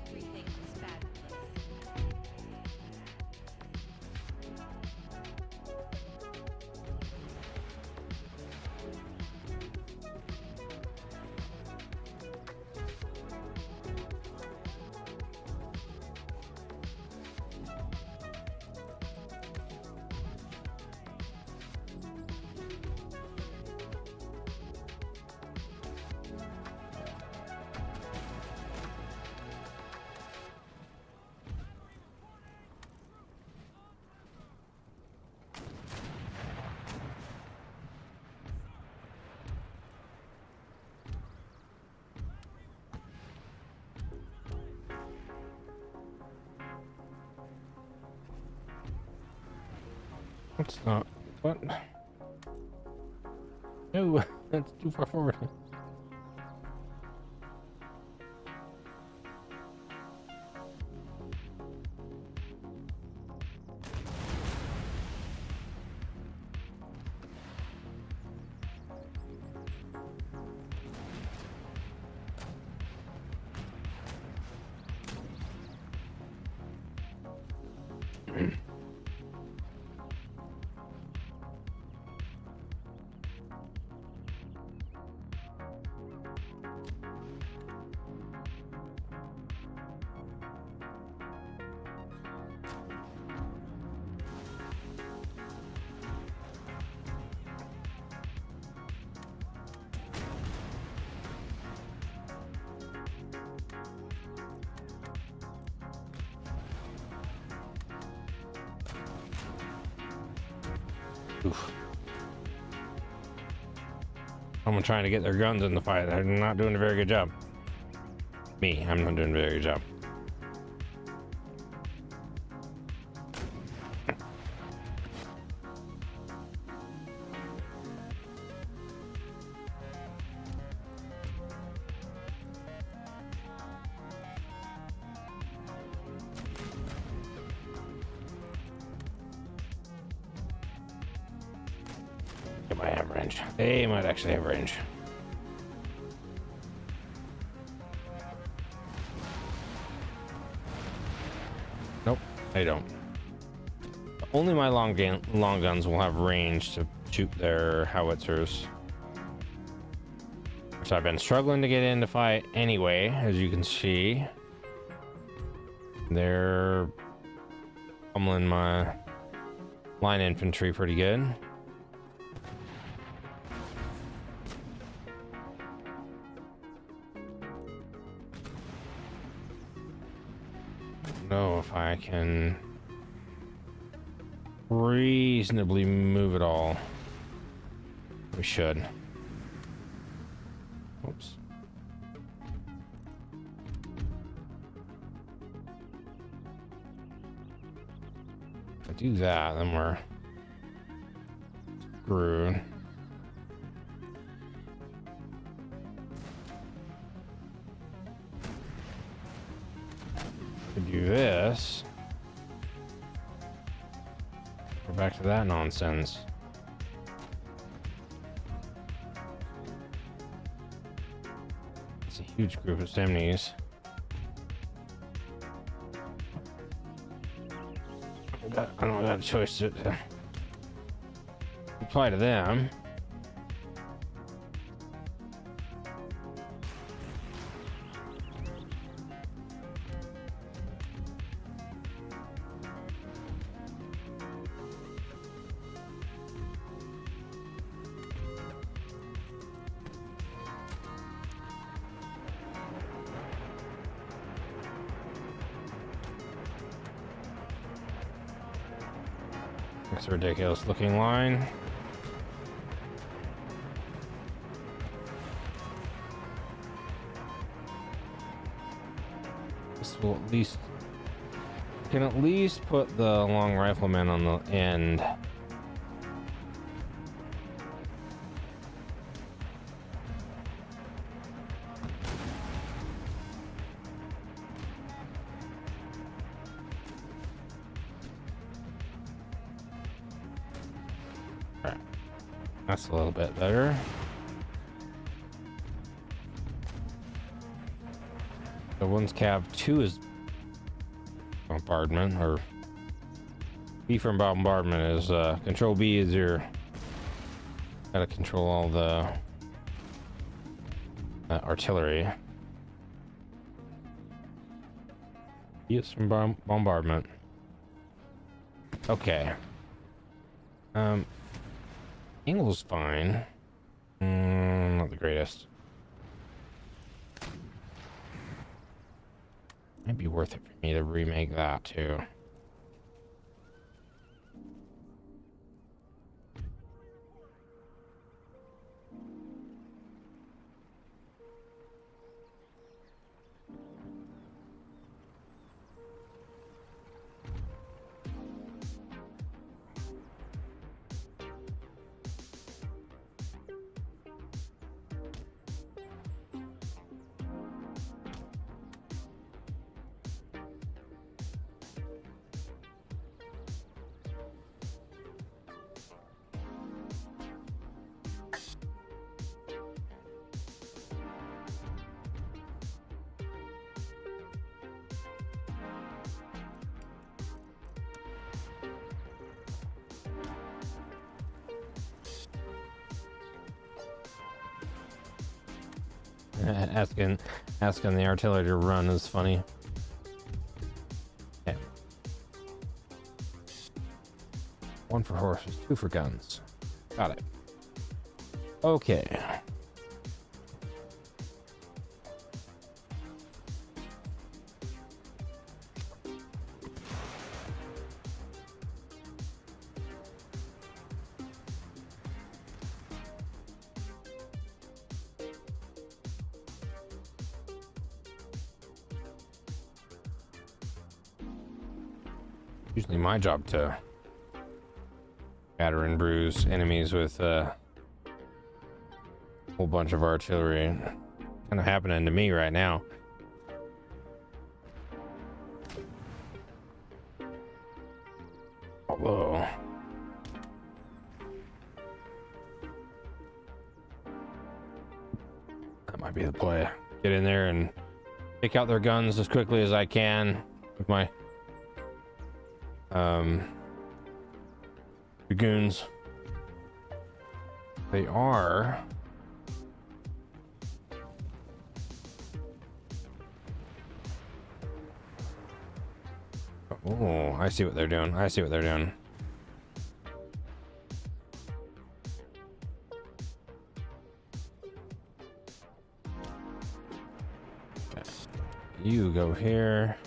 Everything is fabulous. That's not what? No, that's too far forward. Oof. Someone trying to get their guns in the fight. They're not doing a very good job. Me, I'm not doing a very good job. They might have range. They might actually have range. Nope, they don't. Only my long guns will have range to shoot their howitzers, which I've been struggling to get in to fight anyway. As you can see, they're pummeling my line infantry pretty good. Know if I can reasonably move it all. We should. Oops. If I do that, then we're screwed. Do this. We're back to that nonsense. It's a huge group of Stemnies. I don't have a choice to apply to them. It's a ridiculous looking line. This will at least can at least put the long riflemen on the end. That's a little bit better. So one's cav, 2 is bombardment, or B from bombardment is control B is your gotta control all the artillery. B is from bombardment. Okay. Angle's fine. Not the greatest. Might be worth it for me to remake that too. asking the artillery to run is funny. Okay. 1 for horses, 2 for guns. Got it. Okay. Usually my job to batter and bruise enemies with a whole bunch of artillery. Kind of happening to me right now. Although that might be the play. Get in there and take out their guns as quickly as I can with my dragoons. They are oh, I see what they're doing. I see what they're doing. Okay. You go here.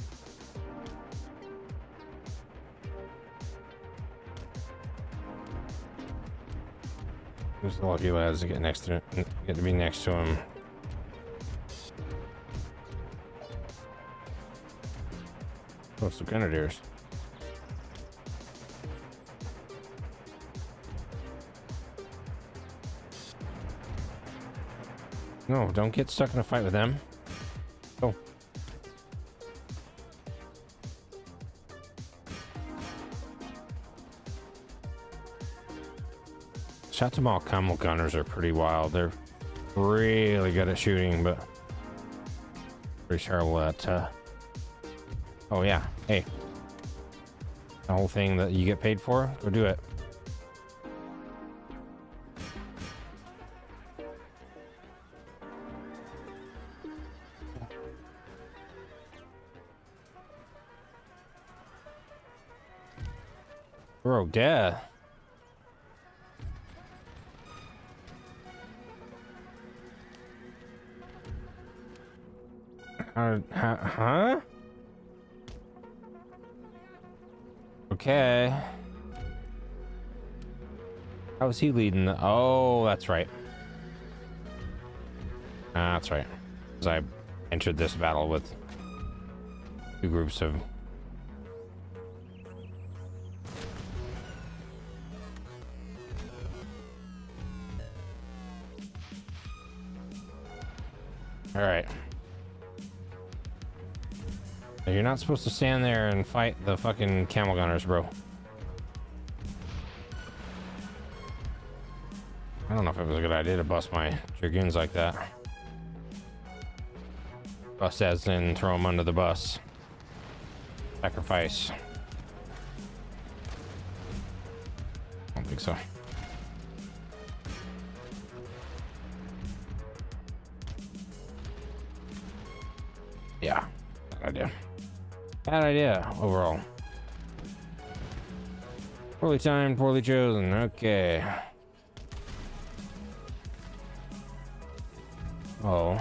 Who's the lucky lads to get next to get to be next to him? Oh, it's the grenadiers. No, don't get stuck in a fight with them. Go. Shot-to-mall camel gunners are pretty wild. They're really good at shooting, but pretty terrible at oh yeah, hey, the whole thing that you get paid for, go do it. Bro, death. Huh? Okay. How was he leading the... Oh, that's right. That's right. Because I entered this battle with 2 groups of... Alright. You're not supposed to stand there and fight the fucking camel gunners, bro. I don't know if it was a good idea to bust my dragoons like that. Bust as in throw them under the bus. Sacrifice. I don't think so. Yeah, bad idea. Bad idea overall. Poorly timed, poorly chosen. Okay. Oh.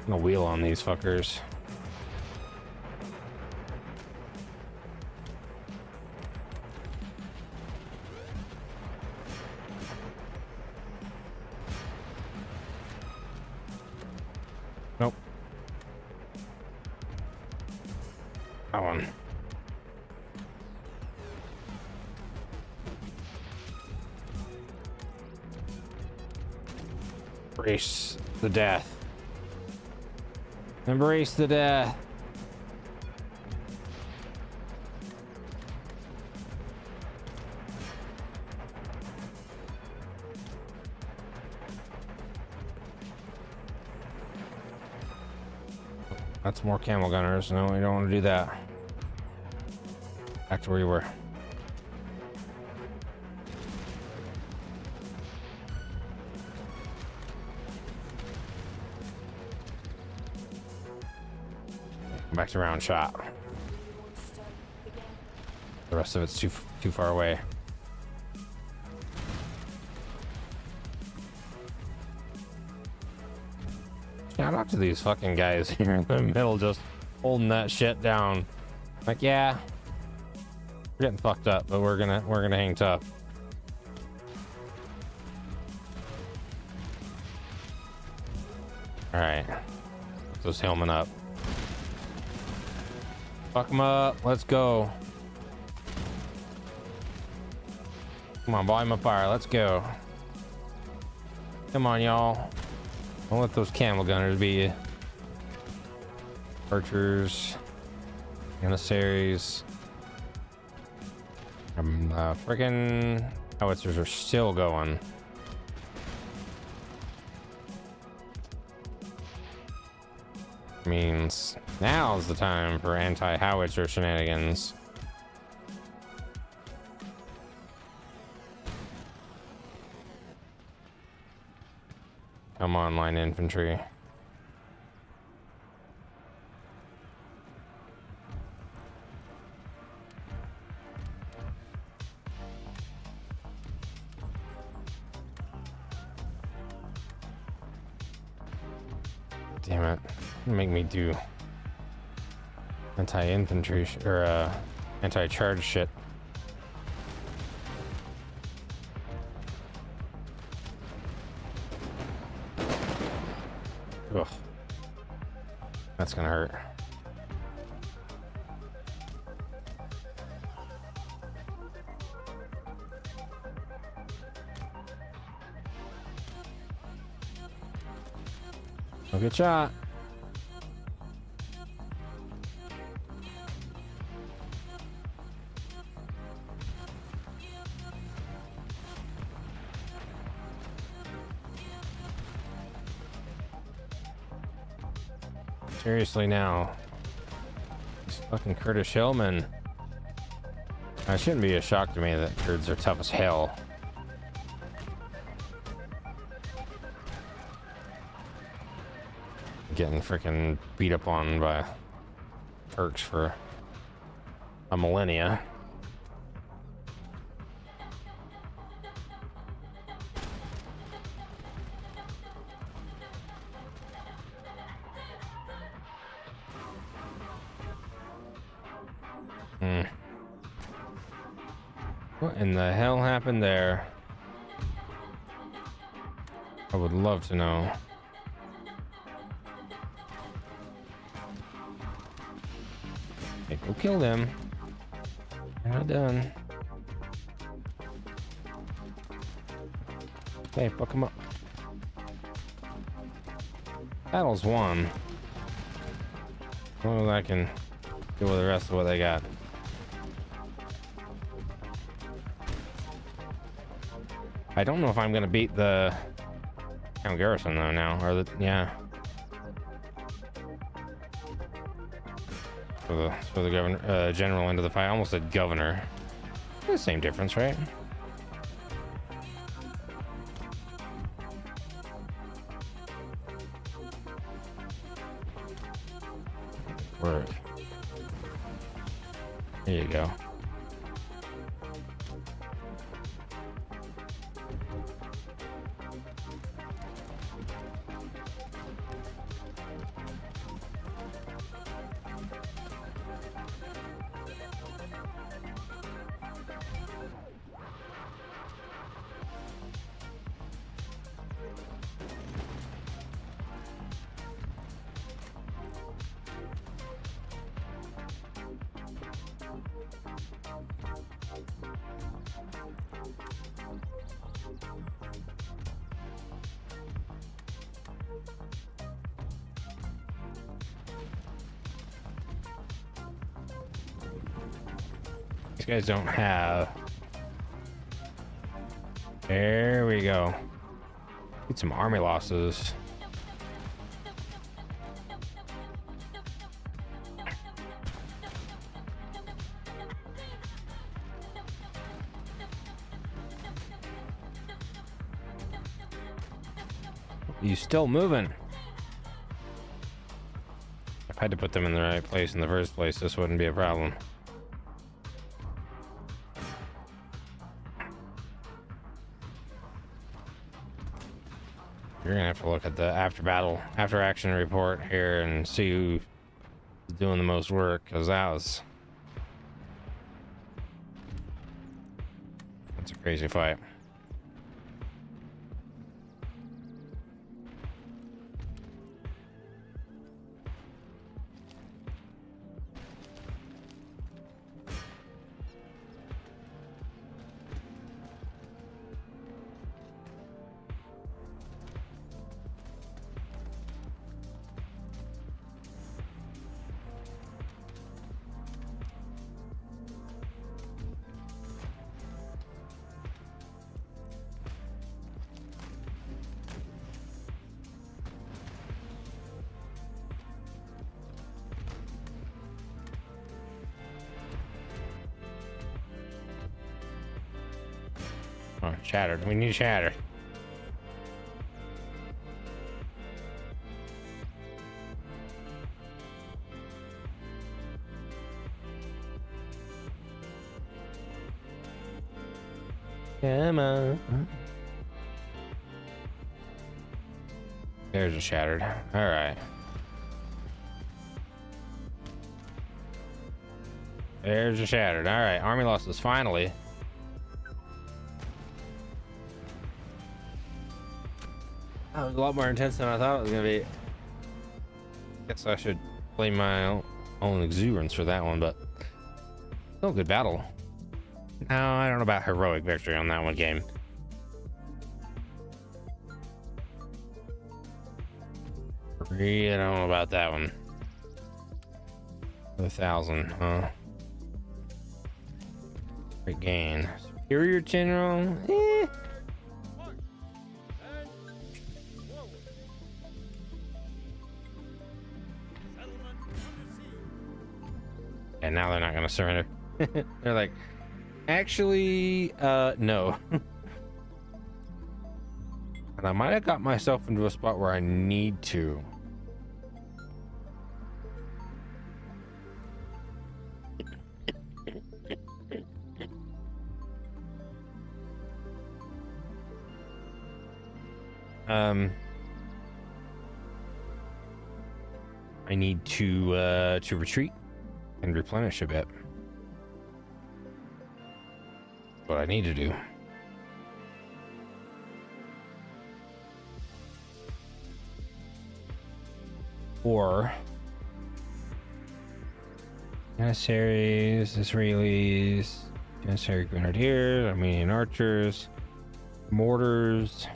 I'm gonna wheel on these fuckers. Nope. That one. Embrace the death. Embrace the death. That's more camel gunners. No, we don't want to do that. Back to where you were. Back to round shot. The rest of it's too far away. Shout out to these fucking guys here in the middle just holding that shit down. Like, yeah, we're getting fucked up, but we're gonna hang tough. All right, those helmet up. Fuck them up. Let's go. Come on, volume of fire. Let's go. Come on, y'all. Don't let those camel gunners be you. Archers, emissaries. Freaking howitzers are still going. Means now's the time for anti-howitzer shenanigans. Come on, line infantry. Damn it. Make me do anti-infantry or anti-charge shit. Ugh. That's gonna hurt. Oh, good shot. Seriously now. This fucking Kurdish hillman. That shouldn't be a shock to me that Kurds are tough as hell. Getting freaking beat up on by Turks for a millennia. What in the hell happened there? I would love to know. Hey, go kill them. They're not done. Hey, fuck them up. Battle's won. Well, I can deal with the rest of what they got. I don't know if I'm gonna beat the town garrison though now, or the yeah. For the governor, general into the fight. I almost said governor. The same difference, right? Work. There you go. These guys don't have. There we go. Get some army losses. You still moving? If I had to put them in the right place in the first place, this wouldn't be a problem. You're gonna have to look at the after action report here and see who's doing the most work, because that's a crazy fight. Oh, shattered. We need shattered. Come on. There's a shattered. All right. There's a shattered. All right. Army losses finally. That was a lot more intense than I thought it was gonna be. Guess I should blame my own exuberance for that one, but still a good battle. No, I don't know about heroic victory on that one game. Really don't know about that one. 1,000, huh? Great gain. Superior general? Eh. And now they're not gonna surrender. They're like, actually, no. And I might have got myself into a spot where I need to. I need to retreat and replenish a bit. What I need to do. Or Janissaries, Israelis, Janissary Grenadiers, Armenian archers, mortars.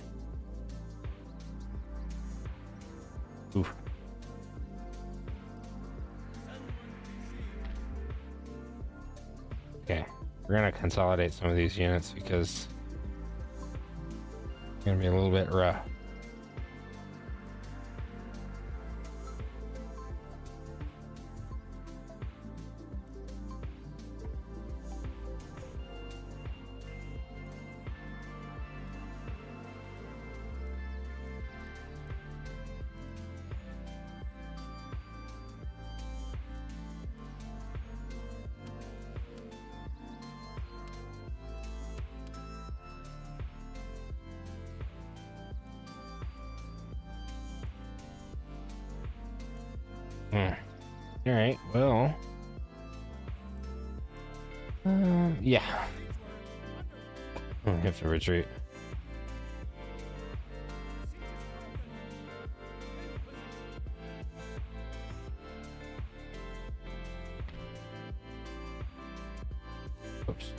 Oof. Okay, we're gonna consolidate some of these units because it's gonna be a little bit rough. All right, well, yeah, I have to retreat. Oops.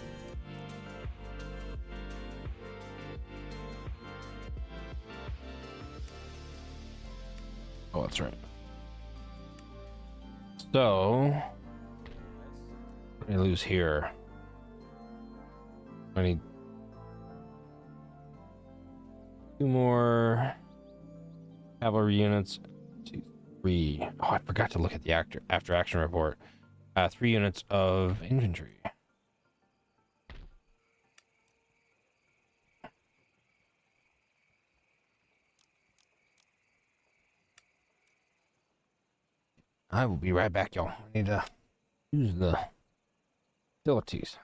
Oh, that's right. So, what did I lose here? I need 2 more cavalry units. 2, 3. Oh, I forgot to look at the after action report. 3 units of infantry. I will be right back, y'all. I need to use the facilities.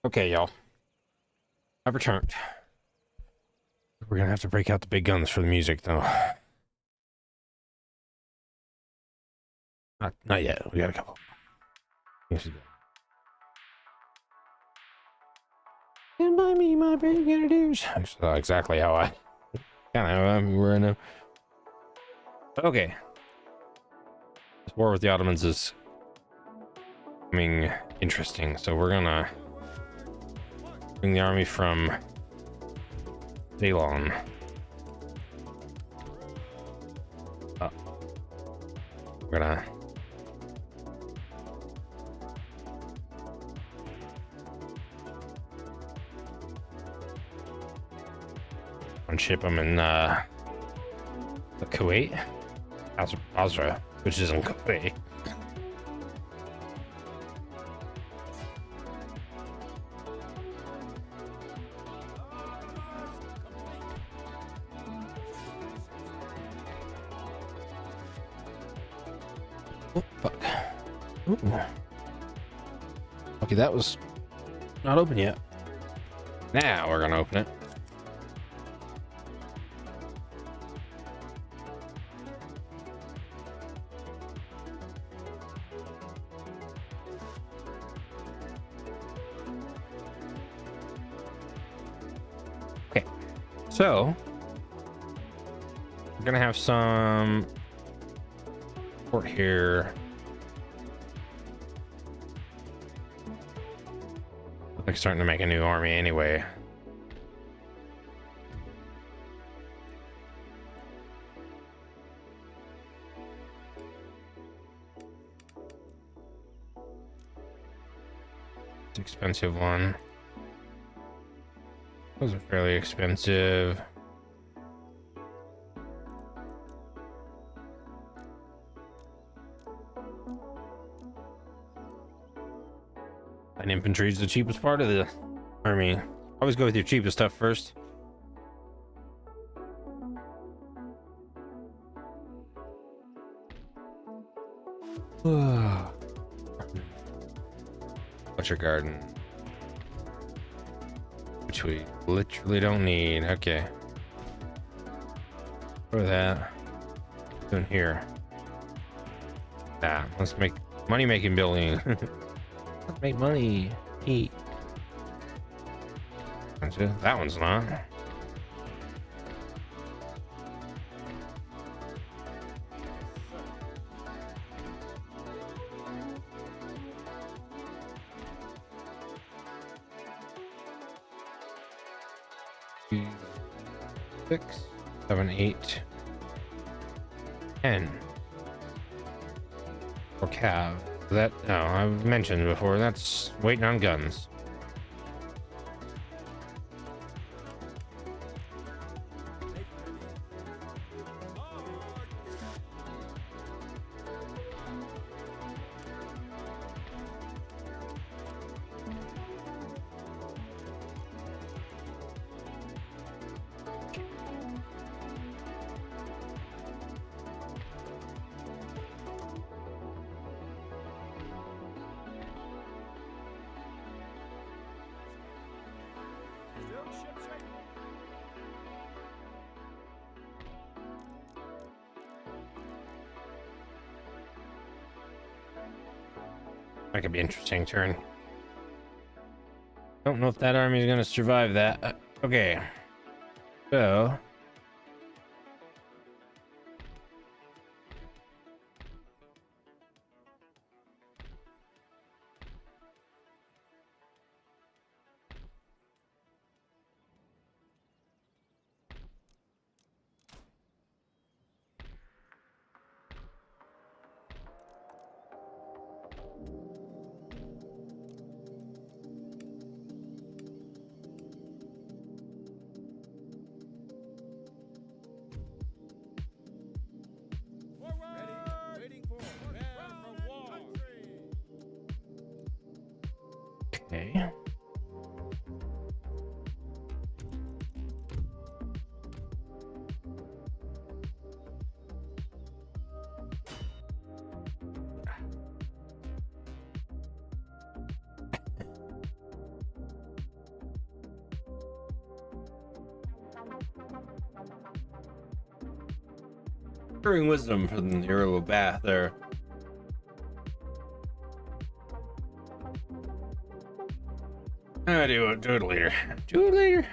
Okay, y'all. I've returned. We're gonna have to break out the big guns for the music, though. Not yet. We got a couple. Yes, stand by me, my big dudes. Exactly how I kind of am right now. Okay. This war with the Ottomans is becoming interesting, so we're gonna bring the army from Ceylon. We're gonna ship them in Kuwait, Basra, which is in Kuwait. Oh, fuck. Ooh. Okay, that was not open yet. Now we're gonna open it. Okay, so We're gonna have some support here. Like starting to make a new army anyway. It's an expensive one. Those are fairly expensive. And infantry is the cheapest part of the army. Always go with your cheapest stuff first. Butcher garden, which we literally don't need. Okay, for that, doing here. Nah, let's make money making building. Let's make money. Eat. That one's not. Six, 7, 8, 10. For cav. That, no, I've mentioned before, that's waiting on guns. Still shipshape. That could be an interesting turn. Don't know if that army is going to survive that. Okay. So. Forward! Waiting for. Prepare for war. Country. Okay. Hearing wisdom from the Earl of Bath there. Do it later. Do it later.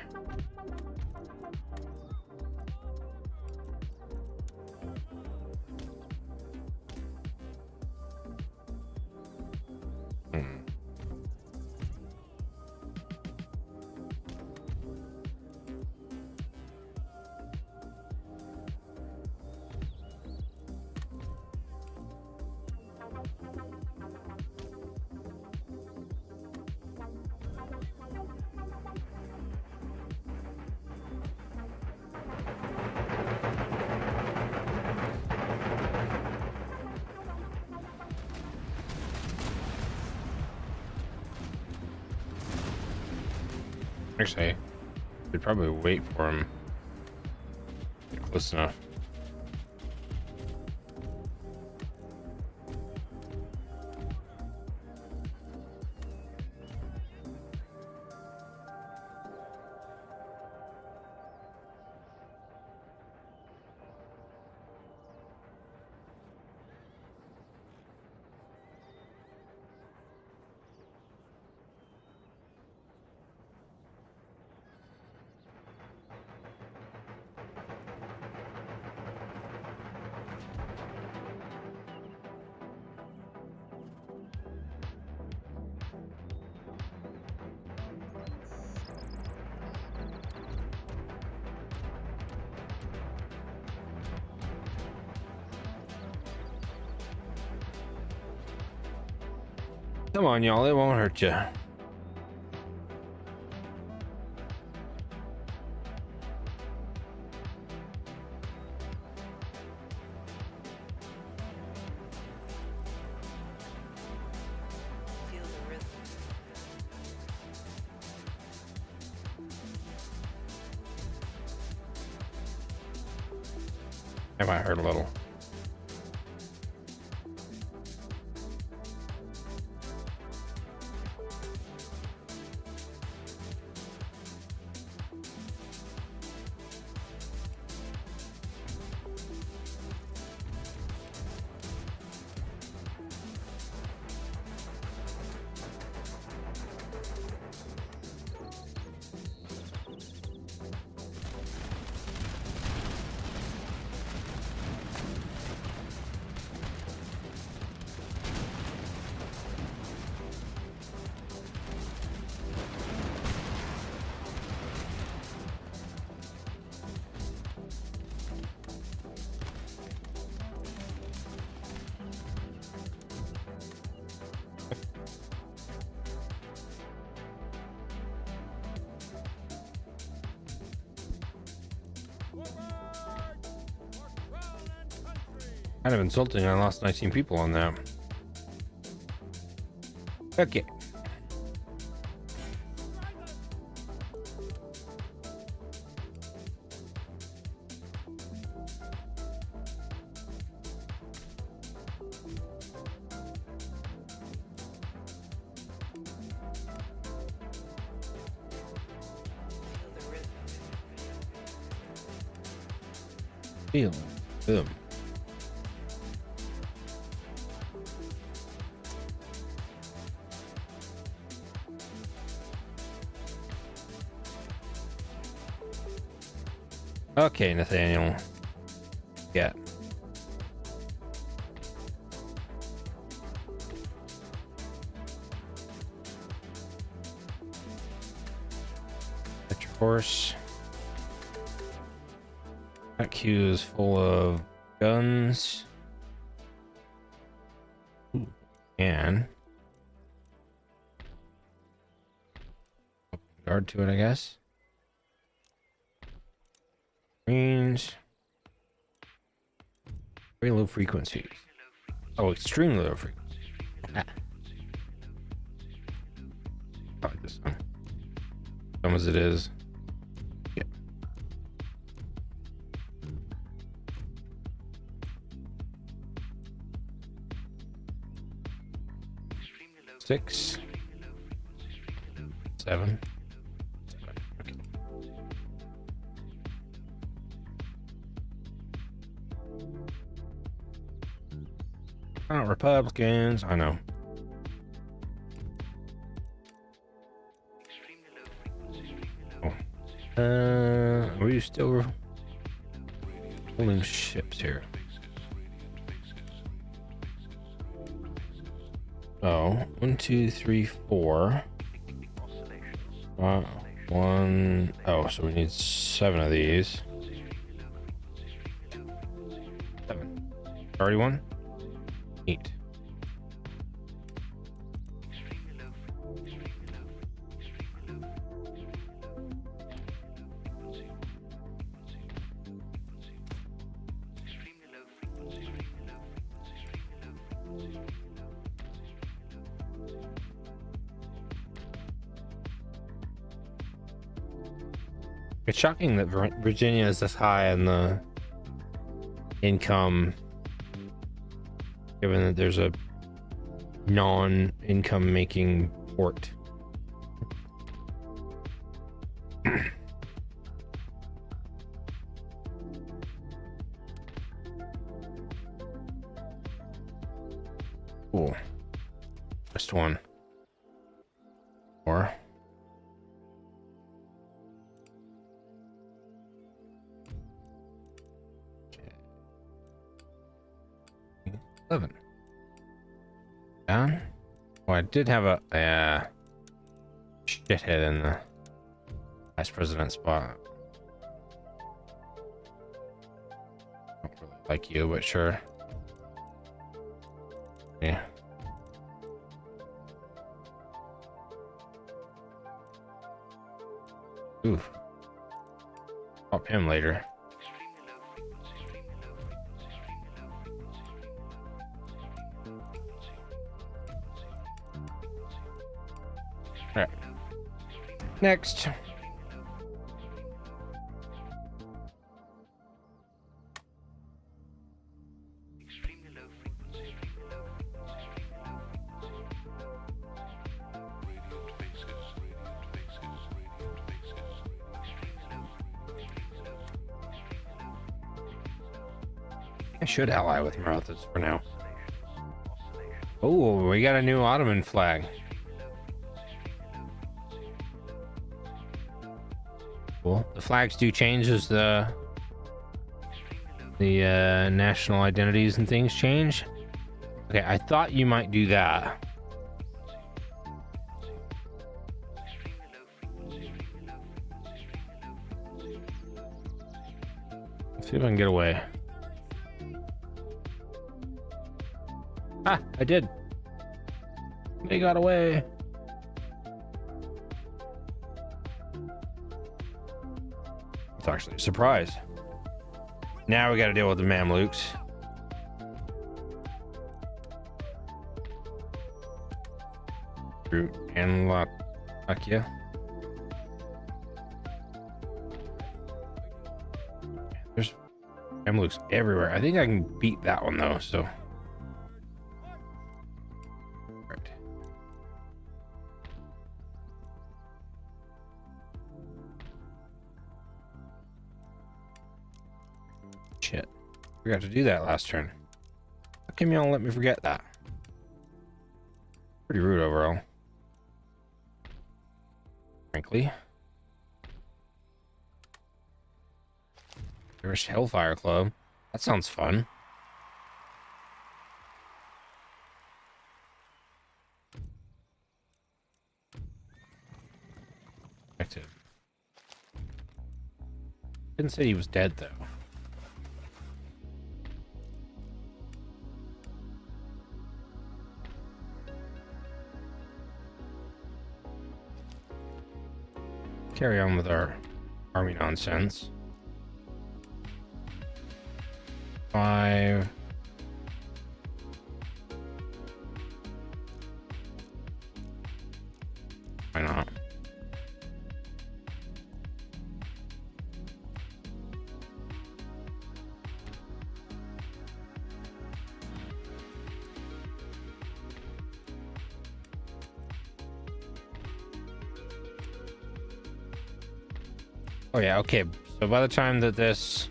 Actually, we'd probably wait for him. Get close enough. Come on, y'all. It won't hurt you. Feel the rhythm. It might hurt a little. Kind of insulting. I lost 19 people on that. Okay. Feel the rhythm. Feel them. Okay, Nathaniel. Yeah. Get your horse. That queue is full of guns. Ooh, and guard to it, I guess. Range. Very low frequencies. Oh, extremely low frequencies. Ah. I like this one. Dumb as it is. Yeah. Six. 7. Okay. Not Republicans, I know. Oh. Are we still holding ships here? Oh, 1, 2, 3, 4. 1. Oh, so we need 7 of these. 7. Already one? 8. It's shocking that Virginia is this high in the income, given that there's a non-income making port. Cool. Just one. Or 11. Down. Oh, I did have a shithead in the vice president spot. Don't really like you, but sure. Yeah. Oof. Pop him later. All right. Next. I should ally with Marathas for now. Oh, we got a new Ottoman flag. Cool. The flags do change as the national identities and things change. Okay, I thought you might do that. Let's see if I can get away. Ah, I did. They got away. It's actually a surprise. Now we got to deal with the Mamluks. Root and Latakia. There's Mamluks everywhere. I think I can beat that one though, so. Right. Shit. Forgot to do that last turn. How come y'all let me forget that? Pretty rude overall. Frankly. Irish Hellfire Club. That sounds fun. Active. Didn't say he was dead though. Carry on with our army nonsense. 5. Why not? Oh yeah, okay. So by the time that these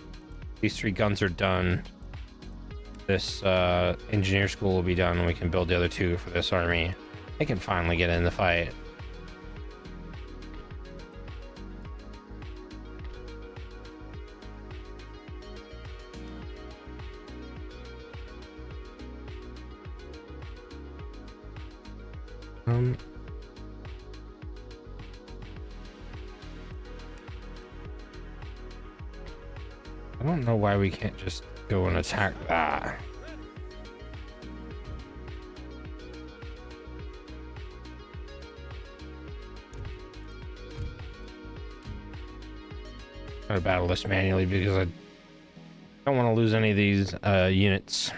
3 guns are done, this engineer school will be done, and we can build the other 2 for this army. They can finally get in the fight. I don't know why we can't just go and attack that. Try to battle this manually because I don't want to lose any of these units.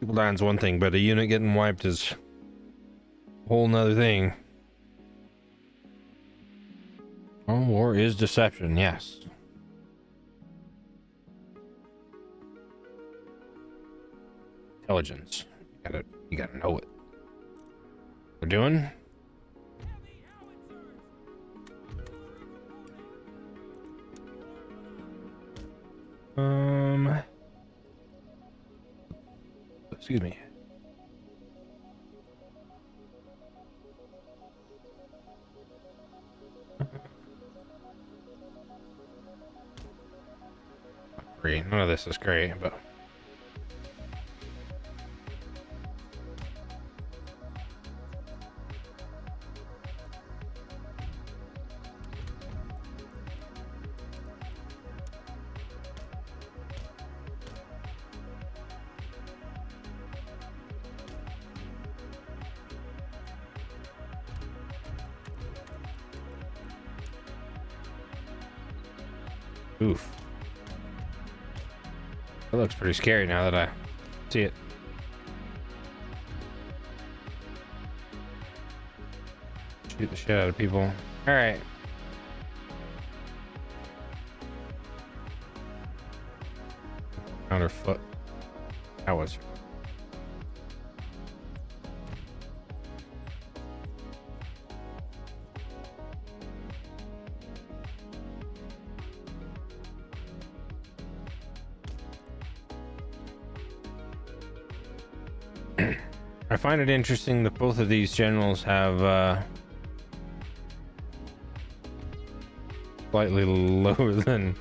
People dying's one thing, but a unit getting wiped is a whole nother thing. Oh, war is deception, yes. Intelligence. You gotta know what we're doing. Excuse me. None of this is great, but Oof. That looks pretty scary now that I see it. Shoot the shit out of people. All right. Counterfoot. That was. I find it interesting that both of these generals have slightly lower than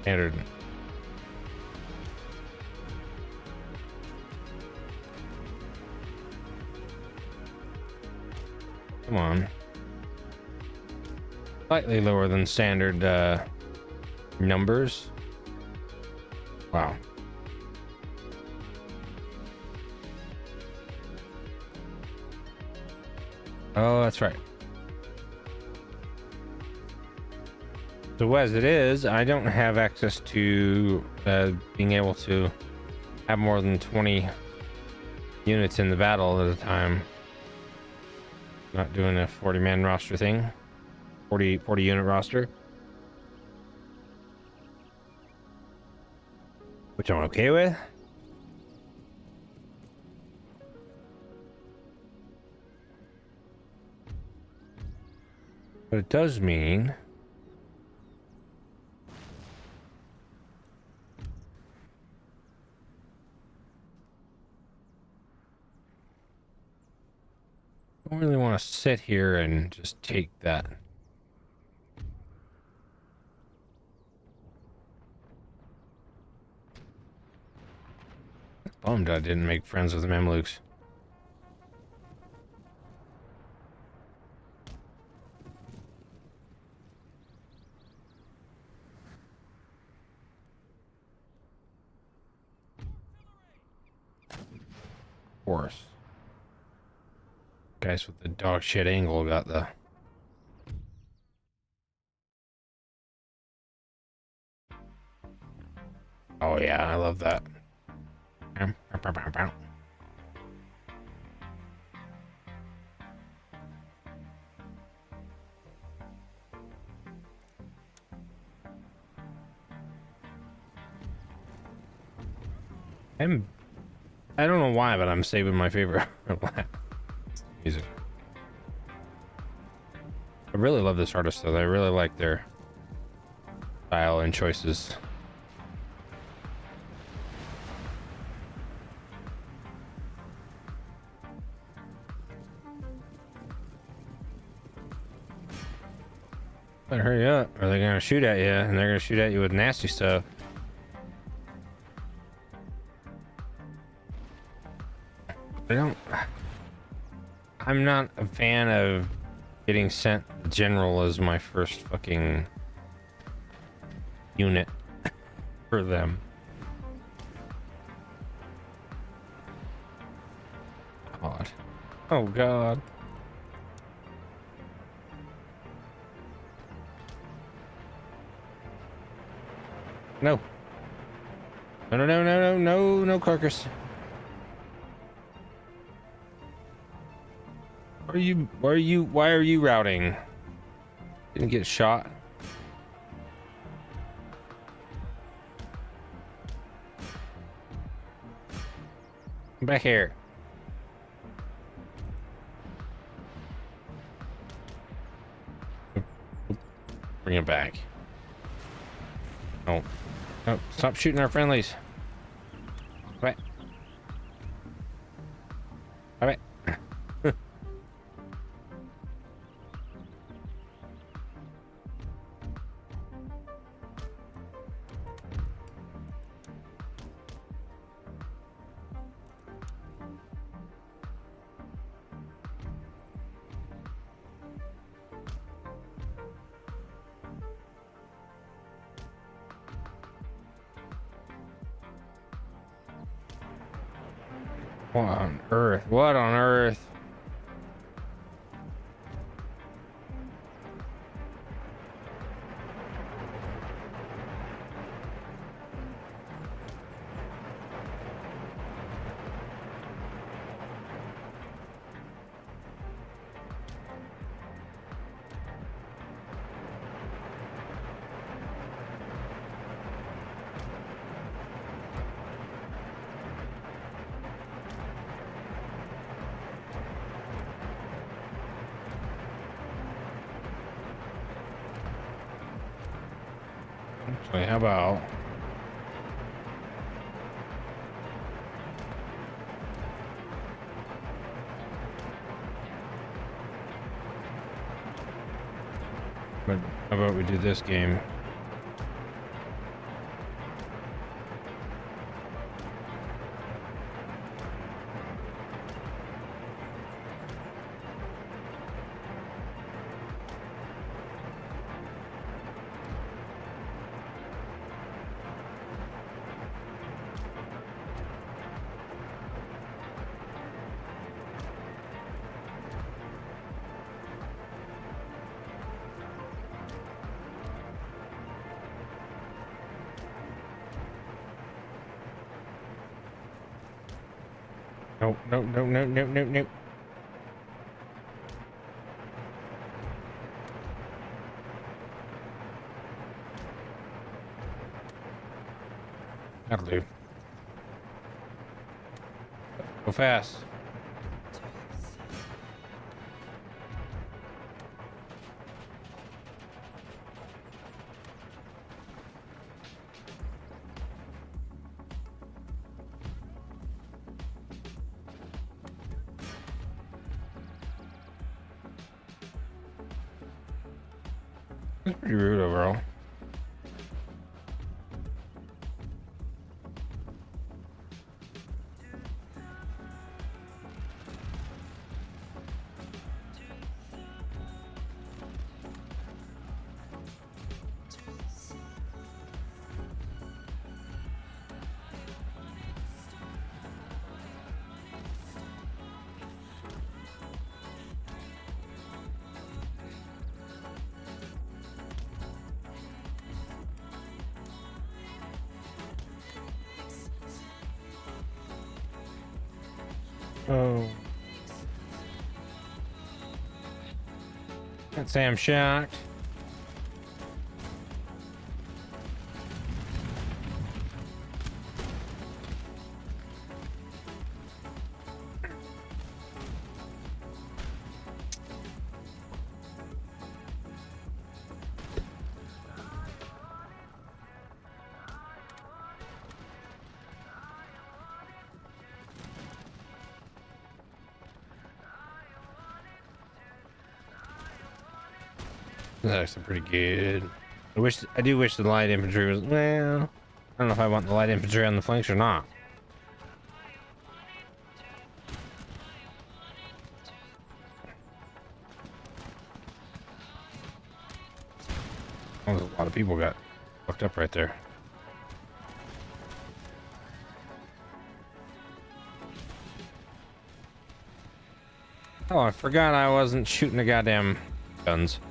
standard. Come on. Slightly lower than standard numbers. Wow. Oh, that's right. So as it is, I don't have access to being able to have more than 20 units in the battle at a time. Not doing a 40-man roster thing. 40 unit roster. Which I'm okay with. But it does mean I don't really want to sit here and just take that. Bummed I didn't make friends with the Mamluks. Of course. Guys with the dog shit angle got the... Oh yeah, I love that. I don't know why, but I'm saving my favorite music. I really love this artist though. I really like their style and choices. Better hurry up, or they're gonna shoot at you, and they're gonna shoot at you with nasty stuff. I'm not a fan of getting sent general as my first fucking unit for them. God. Oh God. No. No, no, no, no, no, no, no, carcass. Why are you routing? Didn't get shot. Come back here. Bring it back. Oh. No, stop shooting our friendlies. Wait. Wait. What on earth? What on earth? Wait, how about... But how about we do this game? Nope, nope, nope, nope, nope, nope, nope. That'll do. Go fast. It's pretty rude overall. Oh. Can't say I'm shocked. That's actually pretty good. I do wish the light infantry was, well, I don't know if I want the light infantry on the flanks or not. Oh, there's a lot of people got fucked up right there. Oh, I forgot I wasn't shooting the goddamn guns.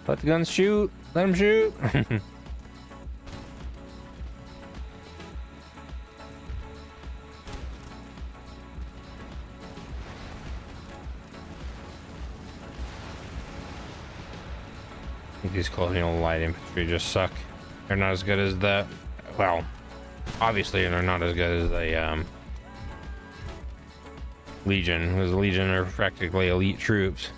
Let the guns shoot. Let them shoot. These colonial light infantry just suck. They're not as good as the, well, obviously they're not as good as the Legion, because the Legion are practically elite troops.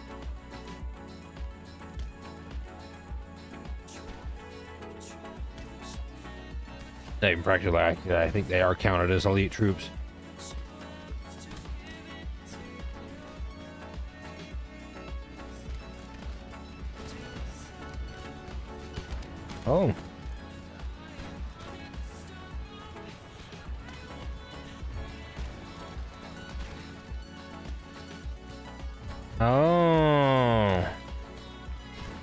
They practically, I think they are counted as elite troops. Oh. Oh.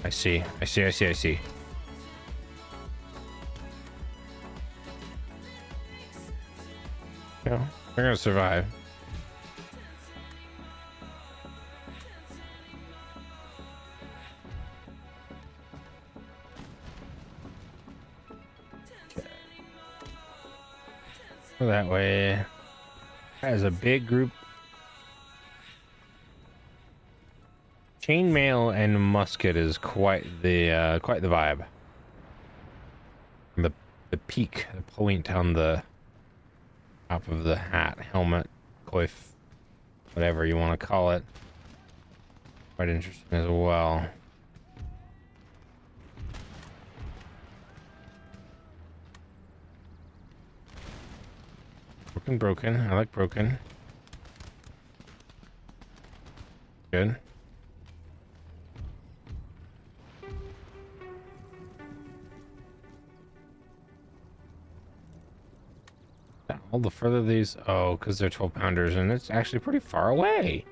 I see. I see. I see. I see. Yeah, they're gonna survive. Go that way. That is a big group. Chainmail and musket is quite the vibe. The peak, the point on the top of the hat, helmet, coif, whatever you want to call it. Quite interesting as well. Broken. I like broken. Good. All the further these, oh, because they're 12 pounders and it's actually pretty far away.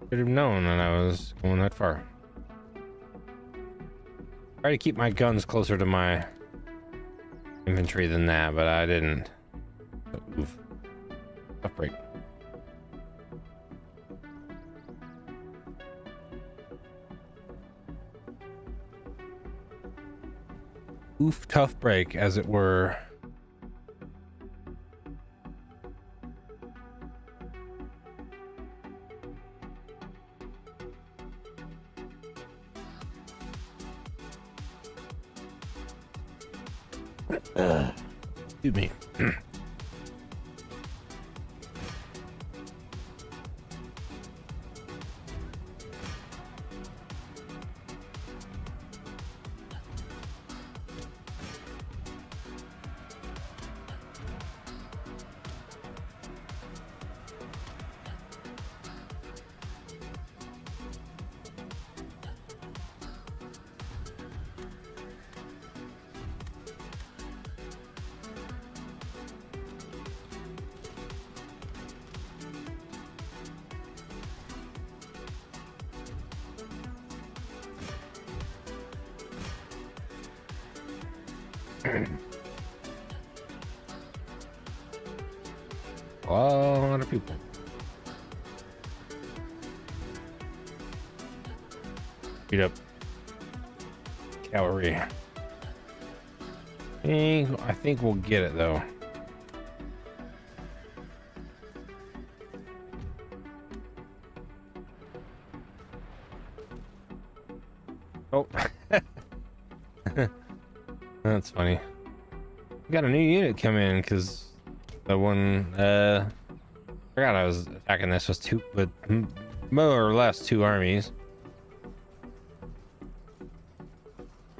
Should have known that I was going that far. Try to keep my guns closer to my infantry than that, but I didn't. Oof. Tough break. Oof, tough break, as it were. Excuse me. A lot of people. Beat up cavalry. I think we'll get it though. Oh. That's funny. We got a new unit come in because the one I forgot I was attacking this with more or less 2 armies.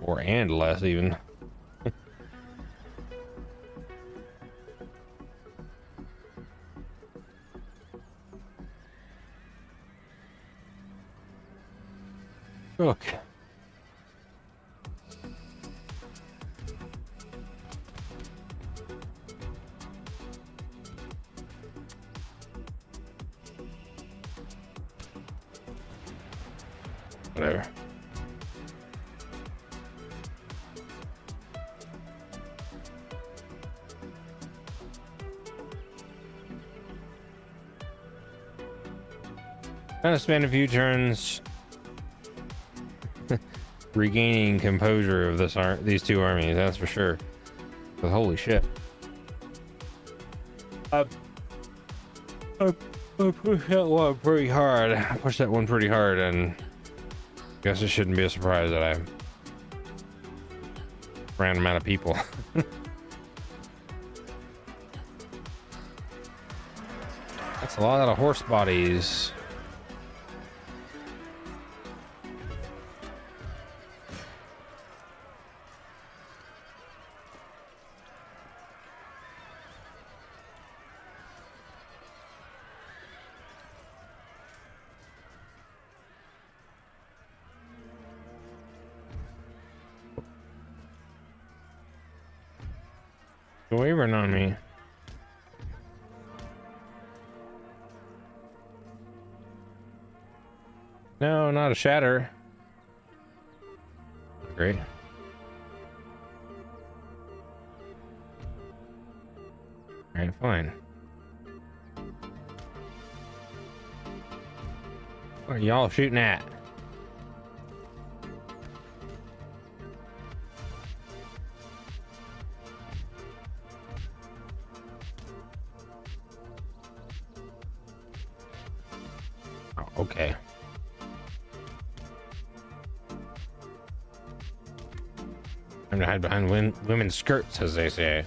Or and less even. Look. Whatever. Gonna spend a few turns regaining composure of these 2 armies, that's for sure. But holy shit. I pushed that one pretty hard. I pushed that one pretty hard, and I guess it shouldn't be a surprise that I ran amount of people. That's a lot of horse bodies. Wavering on me. No, not a shatter. Great. Alright, fine. What are y'all shooting at? Okay. Time to hide behind women's skirts, as they say.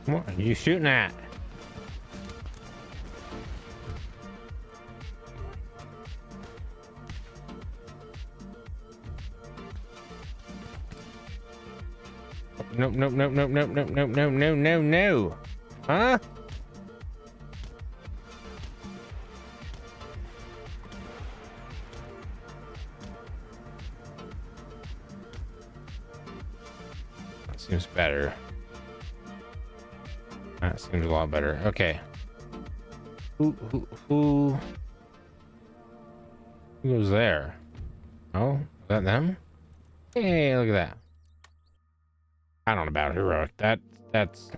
What are you shooting at? Nope, nope, nope, nope, nope, nope, nope, no, no, no, no. Huh? That seems better. That seems a lot better. Okay. Who goes there? Oh, is that them? Hey, look at that. I don't know about heroic. That's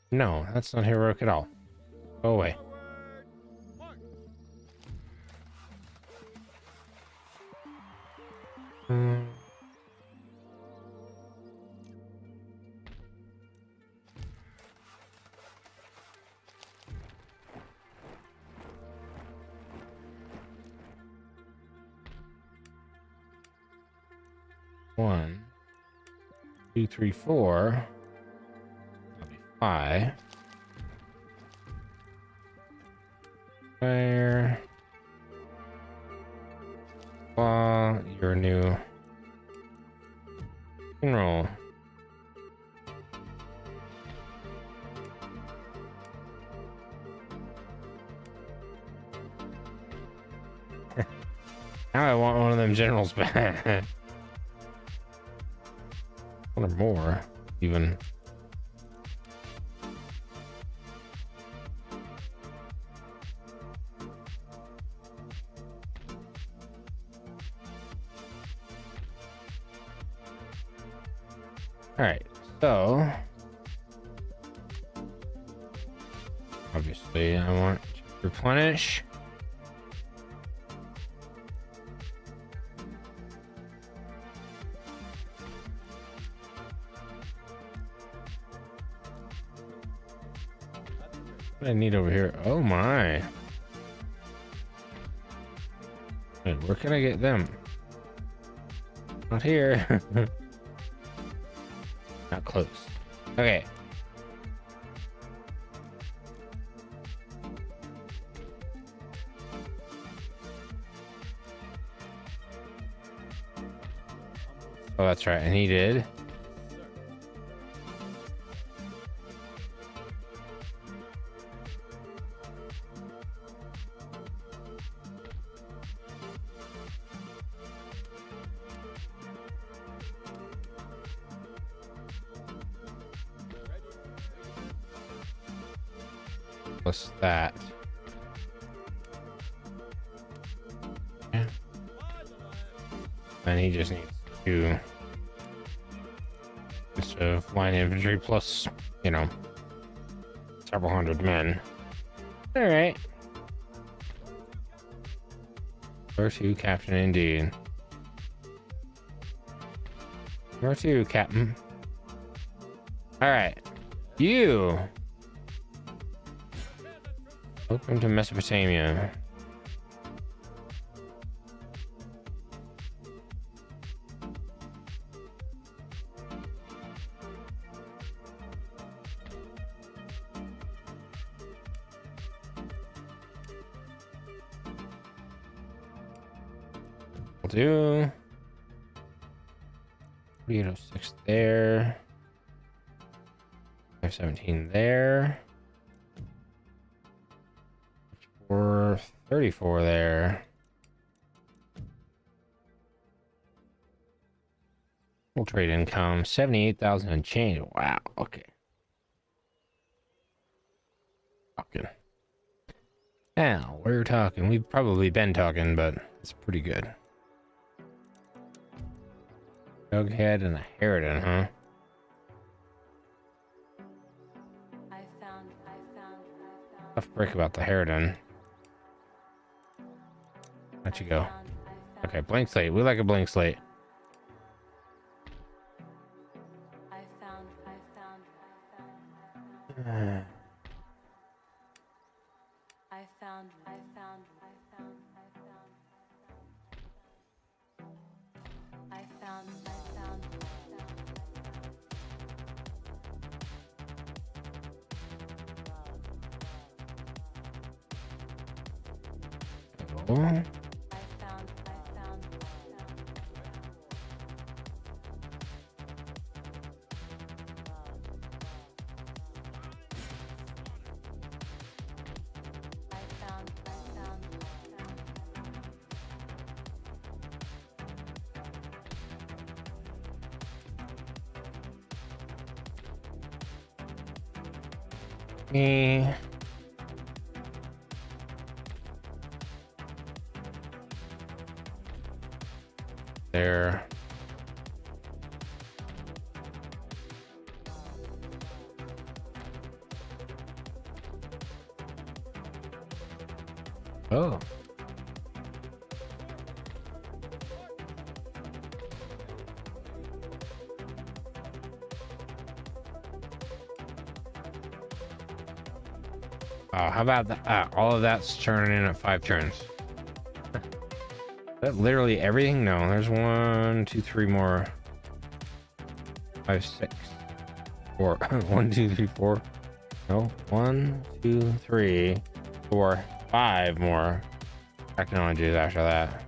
no, that's not heroic at all. Go away. Hmm. One, two, three, four. That'll be 5. Fire. Claw, your new roll. Now I want one of them generals back. One or more, even. All right, so obviously I want to replenish. What do I need over here? Oh my. Wait, where can I get them? Not here. Not close. Okay. Oh, that's right. And he did. Plus that. Yeah. And he just needs to just line infantry plus, you know, several hundred men. All right. Where to, Captain? Indeed. Where to, Captain? All right. You. Welcome to Mesopotamia. Will do. 806 there. 517 there. 34 there. Full trade income 78,000 and change. Wow. Okay. Talking. Now we're talking. We've probably been talking, but it's pretty good. Jughead and a Harridan, huh? Tough break about the Harridan. Let you go. Okay, blank slate. We like a blank slate. I found Me. There. Oh. How about that? All of that's turning in at 5 turns. That literally everything? No, there's 1, 2, 3 more. 5, 6, 4. 1, 2, 3, 4. No, 1, 2, 3, 4, 5 more technologies after that.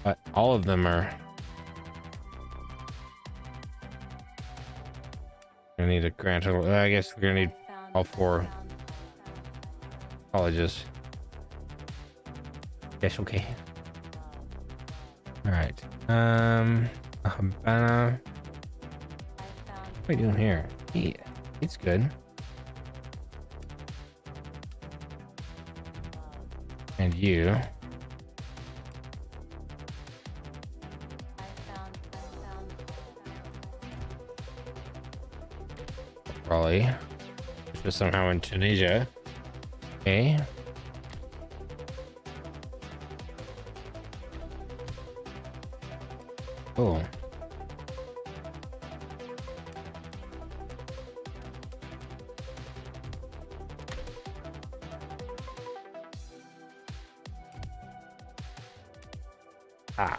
But all of them are gonna need a grant. I guess we're gonna need all 4 colleges. Yes, okay. All right. Habana. What are we doing here? Yeah, it's good. And you. Probably. Just somehow in Tunisia. Okay. Oh. Ah.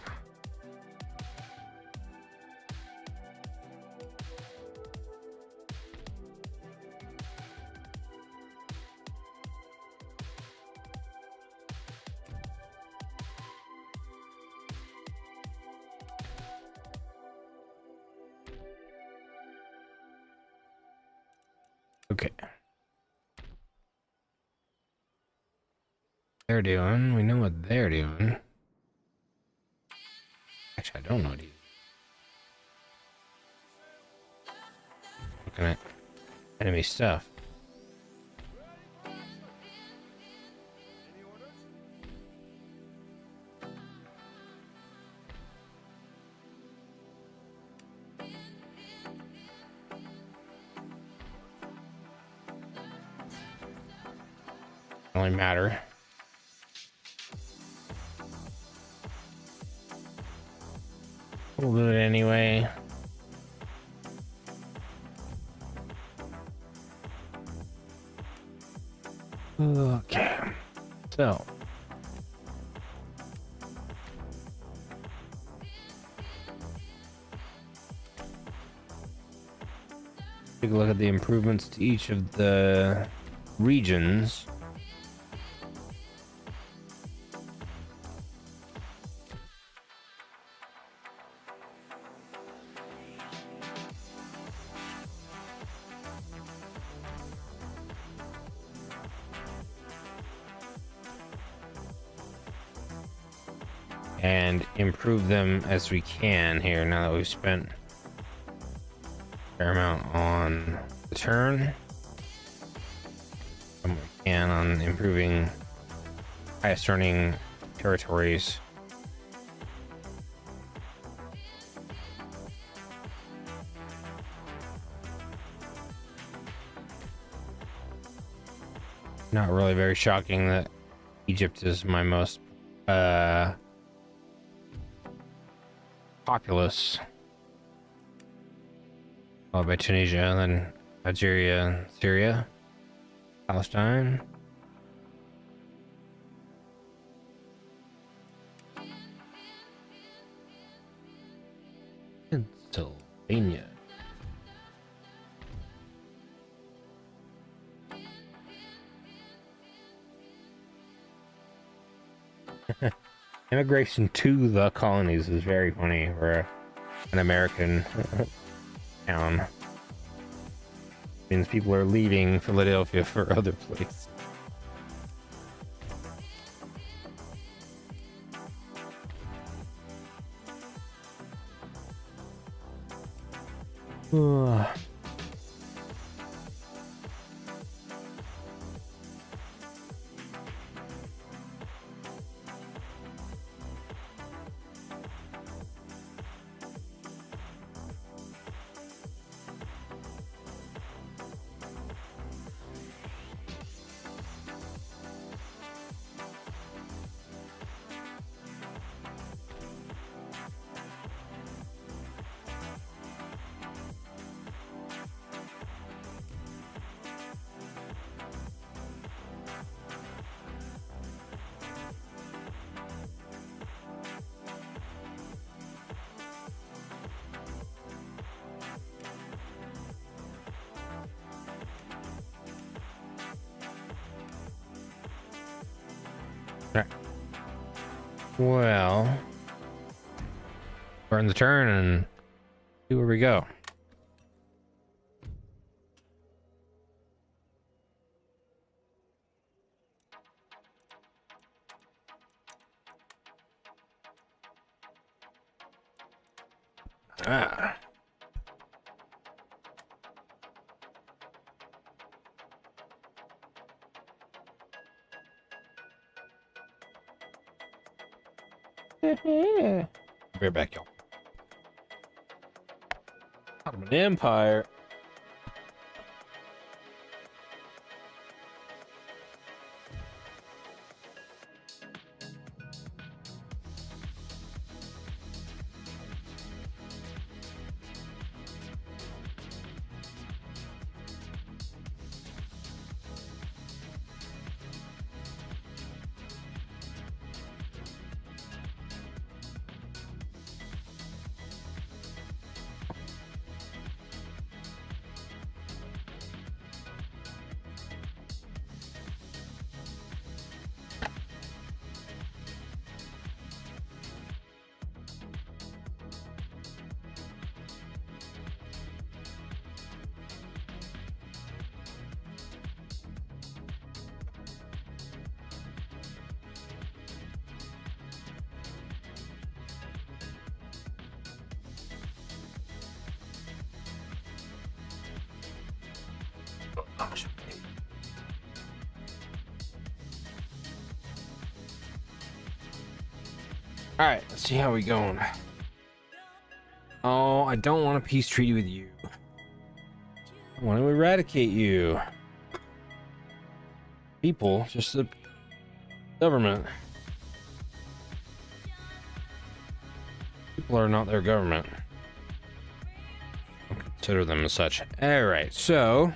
Okay. They're doing. We know what they're doing. Actually, I don't know what he's looking at enemy stuff. Only matter. We'll do it anyway. Okay. So. Take a look at the improvements to each of the regions. And improve them as we can here now that we've spent a fair amount on the turn. And we can on improving highest earning territories. Not really very shocking that Egypt is my most populous, followed by Tunisia, then Algeria, Syria, Palestine. Pennsylvania. Immigration to the colonies is very funny for an American town. Means people are leaving Philadelphia for other places. Well, burn the turn and see where we go. Ah. Be right back, y'all. Ottoman Empire. All right, let's see how we going. Oh, I don't want a peace treaty with you. I want to eradicate you. People, just the government. People are not their government. I'll consider them as such. All right, so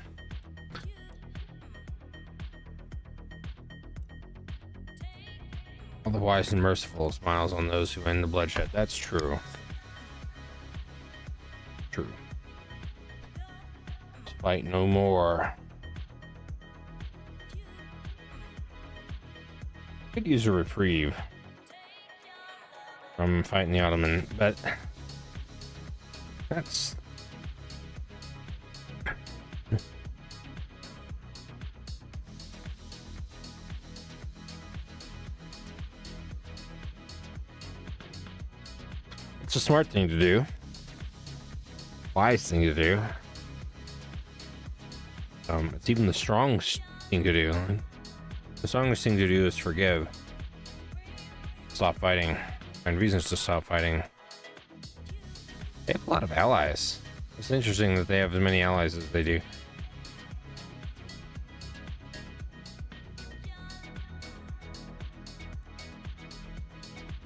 all the wise and merciful smiles on those who end the bloodshed. That's true. True. Fight no more. Could use a reprieve from fighting the Ottoman, but that's it's a smart thing to do. Wise thing to do. It's even the strongest thing to do. The strongest thing to do is forgive. Stop fighting. And reasons to stop fighting. They have a lot of allies. It's interesting that they have as many allies as they do.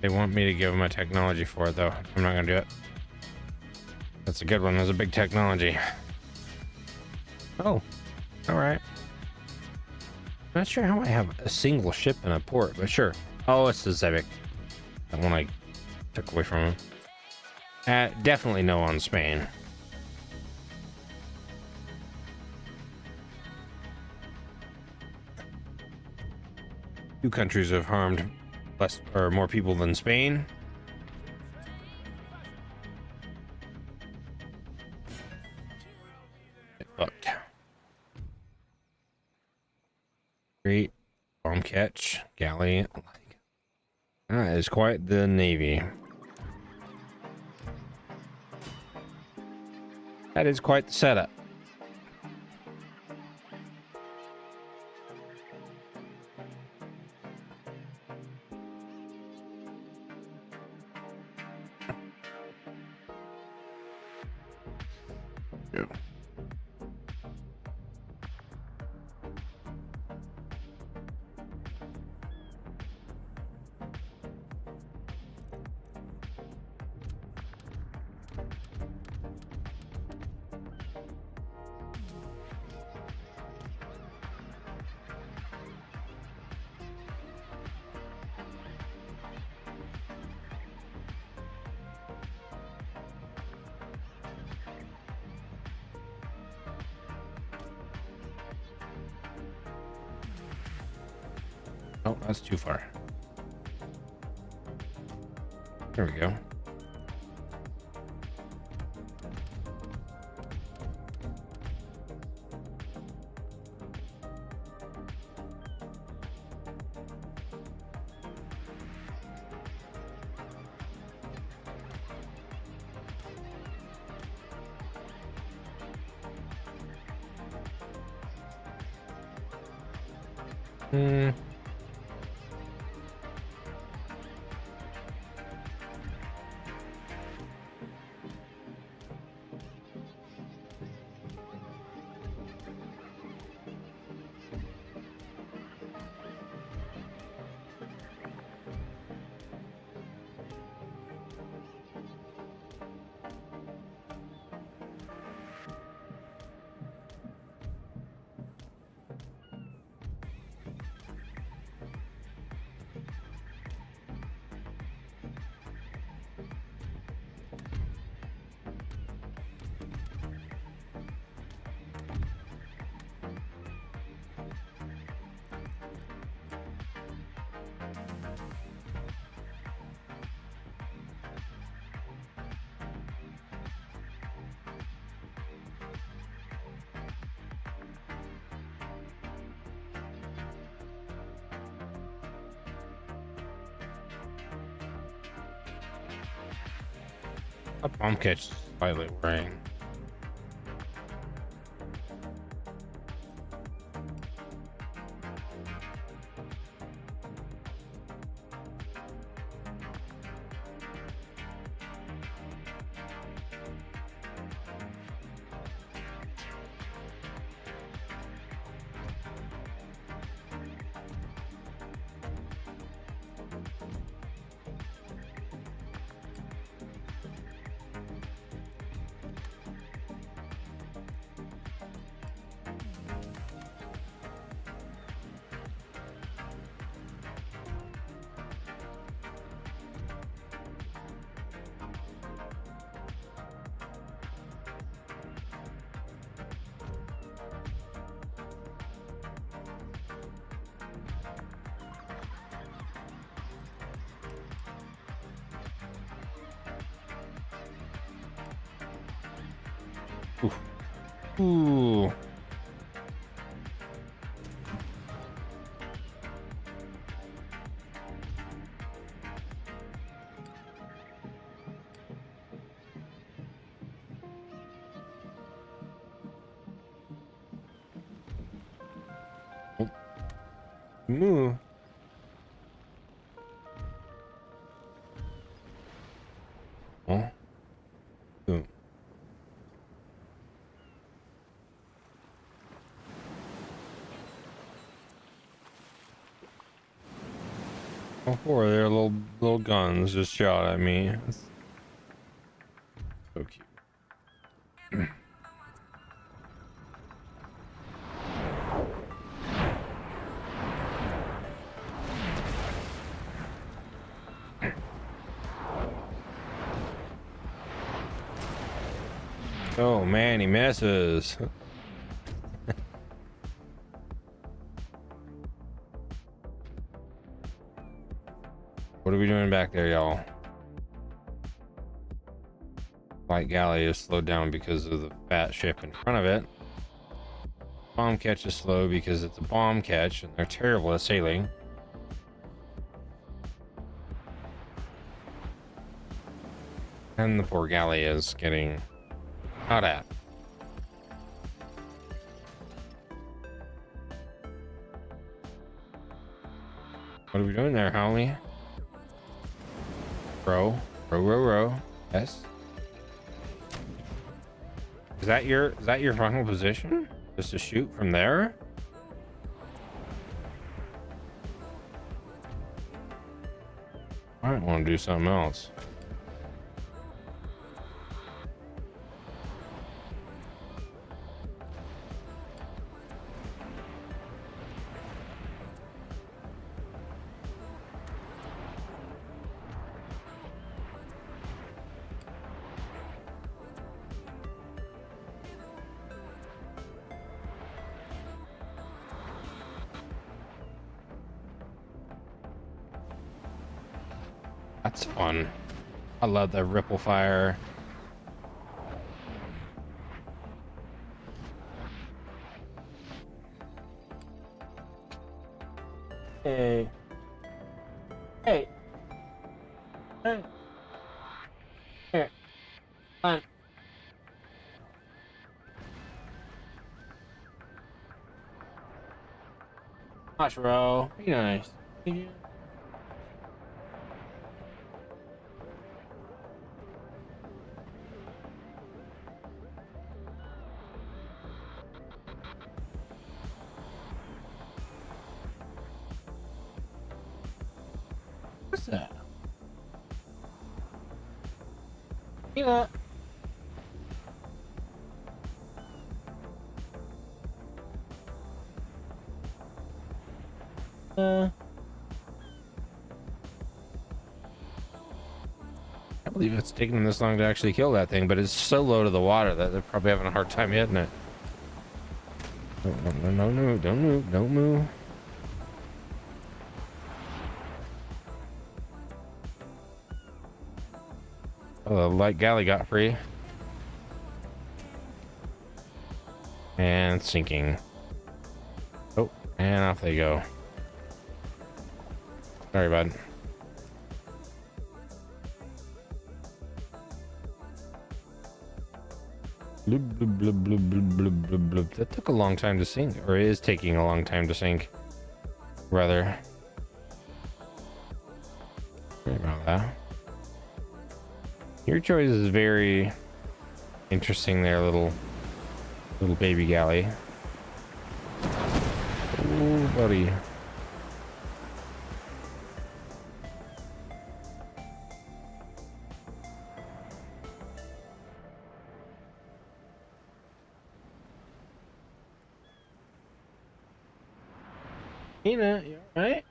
They want me to give them a technology for it, though. I'm not gonna do it. That's a good one. That's a big technology. Oh, all right. Not sure how I have a single ship in a port, but sure. Oh, it's the Zebek. That one I took away from him. Definitely no on Spain. Two countries have harmed less or more people than Spain. Get fucked. Great bomb catch galley. That is quite the navy. That is quite the setup. Yeah. Oh, that's too far. There we go. Hmm. A bomb catch slightly worrying. Ooh. Moo. Oh. Boom. Oh, four of their little guns just shot at me. That's so cute. Oh man, he misses. What are we doing back there, y'all? Light galley is slowed down because of the fat ship in front of it. Bomb catch is slow because it's a bomb catch and they're terrible at sailing. And the poor galley is getting shot at. What are we doing there, Holly? Row. Yes. Is that your final position? Just to shoot from there? I might want to do something else. That's fun. I love the ripple fire. Hey. Hey. Hey. Here. Fine. Gosh, bro. Be nice. What's that? You know. I believe it's taking them this long to actually kill that thing, but it's so low to the water that they're probably having a hard time hitting it. No, don't move. Oh, the light galley got free. And sinking. Oh, and off they go. Sorry, bud. Blub, blub, blub, blub, blub, blub, blub, blub. That took a long time to sink, or is taking a long time to sink, rather. Sorry about that. Your choice is very interesting there, little baby galley. Ooh, buddy. Tina, you alright?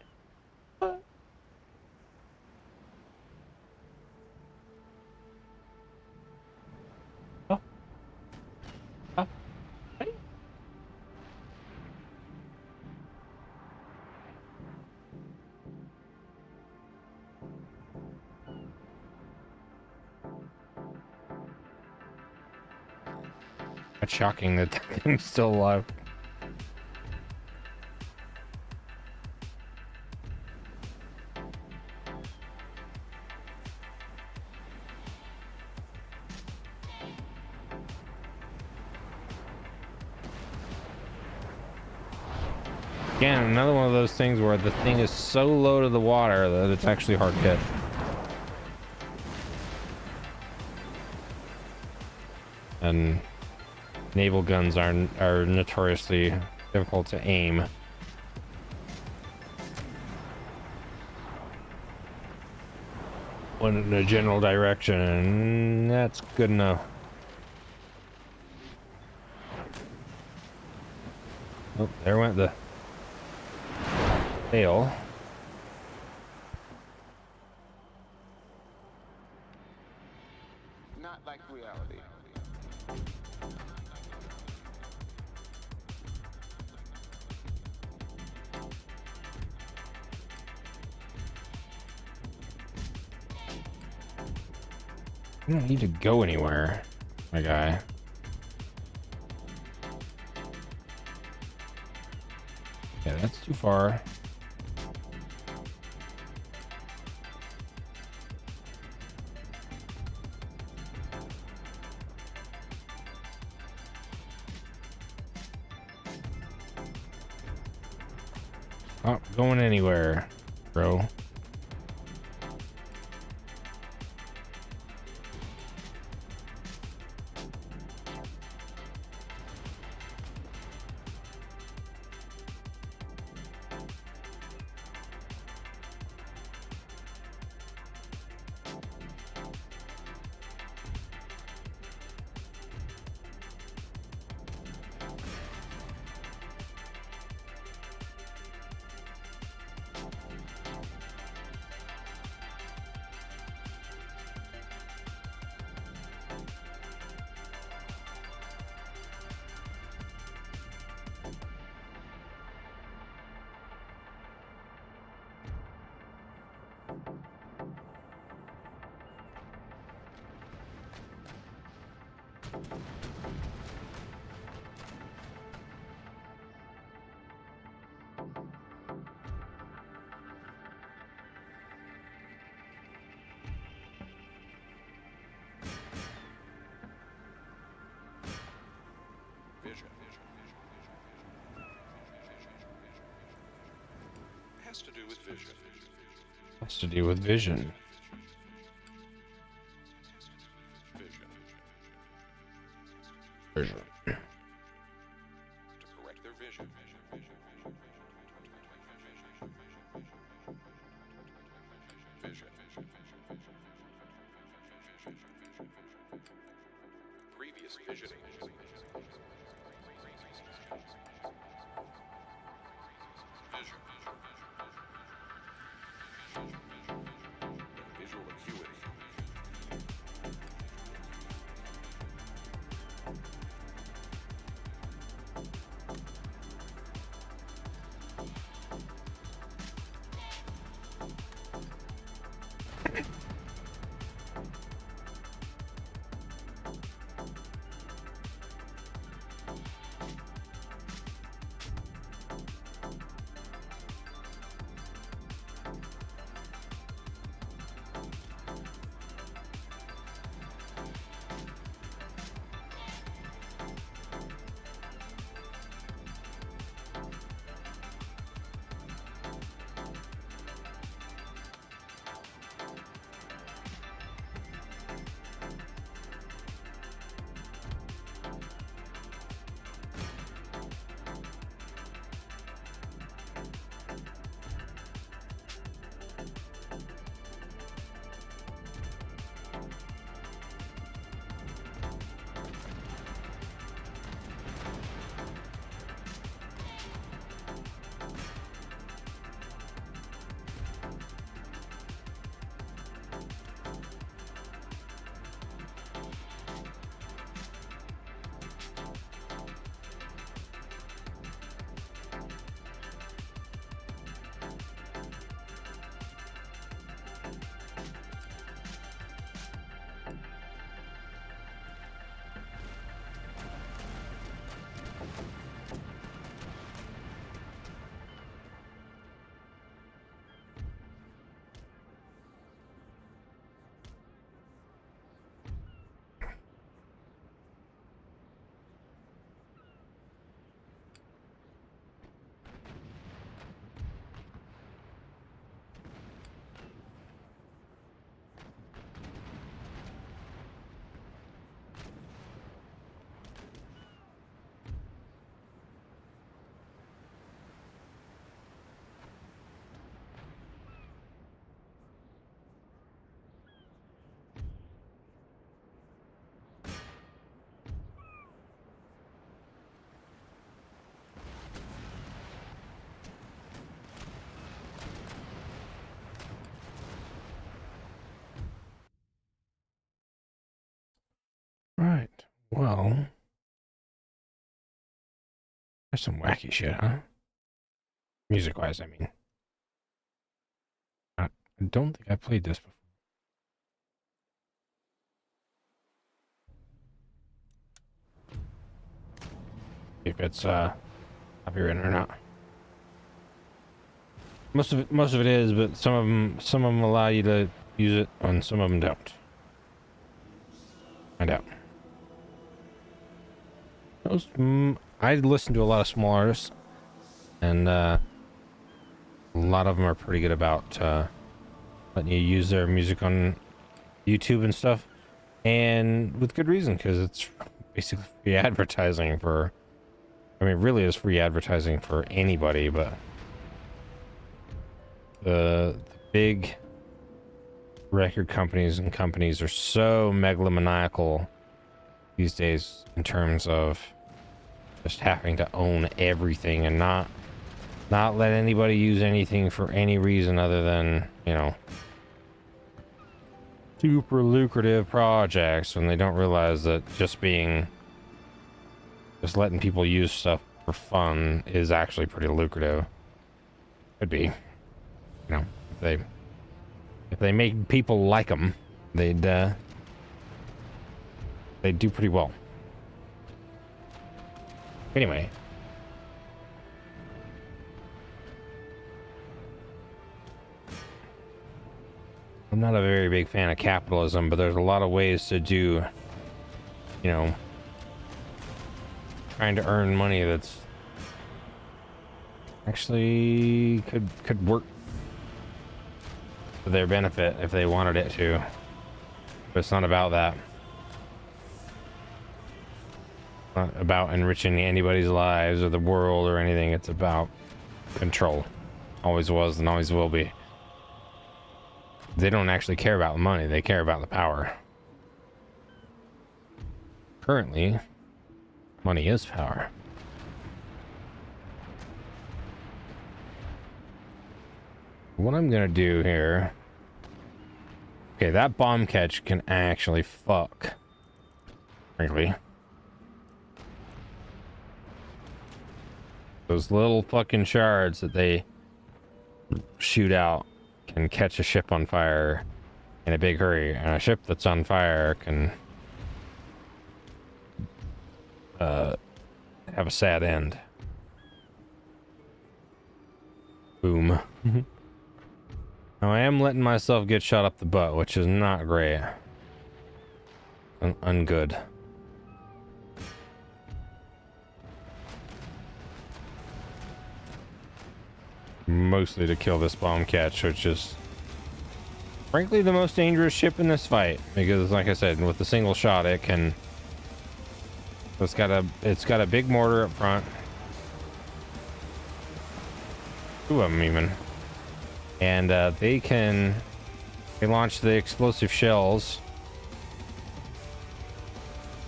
It's shocking that that thing's still alive. Again, another one of those things where the thing is so low to the water that it's actually hard to hit. And naval guns are notoriously difficult to aim. One in a general direction, and that's good enough. Oh, there went the sail. Not like reality. You don't need to go anywhere, my guy. Yeah, that's too far. Not going anywhere, bro. Vision. Has to do with vision. Has to do with vision. Vision. Vision. To correct their vision. Vision. Previous visioning. Vision. Visual acuity. Right. Well, there's some wacky shit, huh? Music-wise, I mean. I don't think I played this before. if it's copywritten or not. Most of it is, but some of them allow you to use it, and some of them don't. Find out. I listen to a lot of small artists, and a lot of them are pretty good about letting you use their music on YouTube and stuff, and with good reason, because it's basically free advertising for, I mean, really is free advertising for anybody, but the big record companies and companies are so megalomaniacal these days in terms of just having to own everything and not let anybody use anything for any reason other than, you know, super lucrative projects, when they don't realize that just letting people use stuff for fun is actually pretty lucrative. Could be, you know, if they make people like them, they'd do pretty well. Anyway, I'm not a very big fan of capitalism, but there's a lot of ways to do, you know, trying to earn money that's actually could work for their benefit if they wanted it to. But it's not about that. It's not about enriching anybody's lives or the world or anything. It's about control. Always was and always will be. They don't actually care about the money, they care about the power. Currently, money is power. What I'm gonna do here... Okay, that bomb catch can actually fuck. Frankly. Those little fucking shards that they shoot out can catch a ship on fire in a big hurry, and a ship that's on fire can have a sad end. Boom. Now I am letting myself get shot up the butt, which is not great. Ungood. Mostly to kill this bomb catch, which is frankly the most dangerous ship in this fight, because like I said, with a single shot it can, it's got a big mortar up front, 2 of them even, and they launch the explosive shells,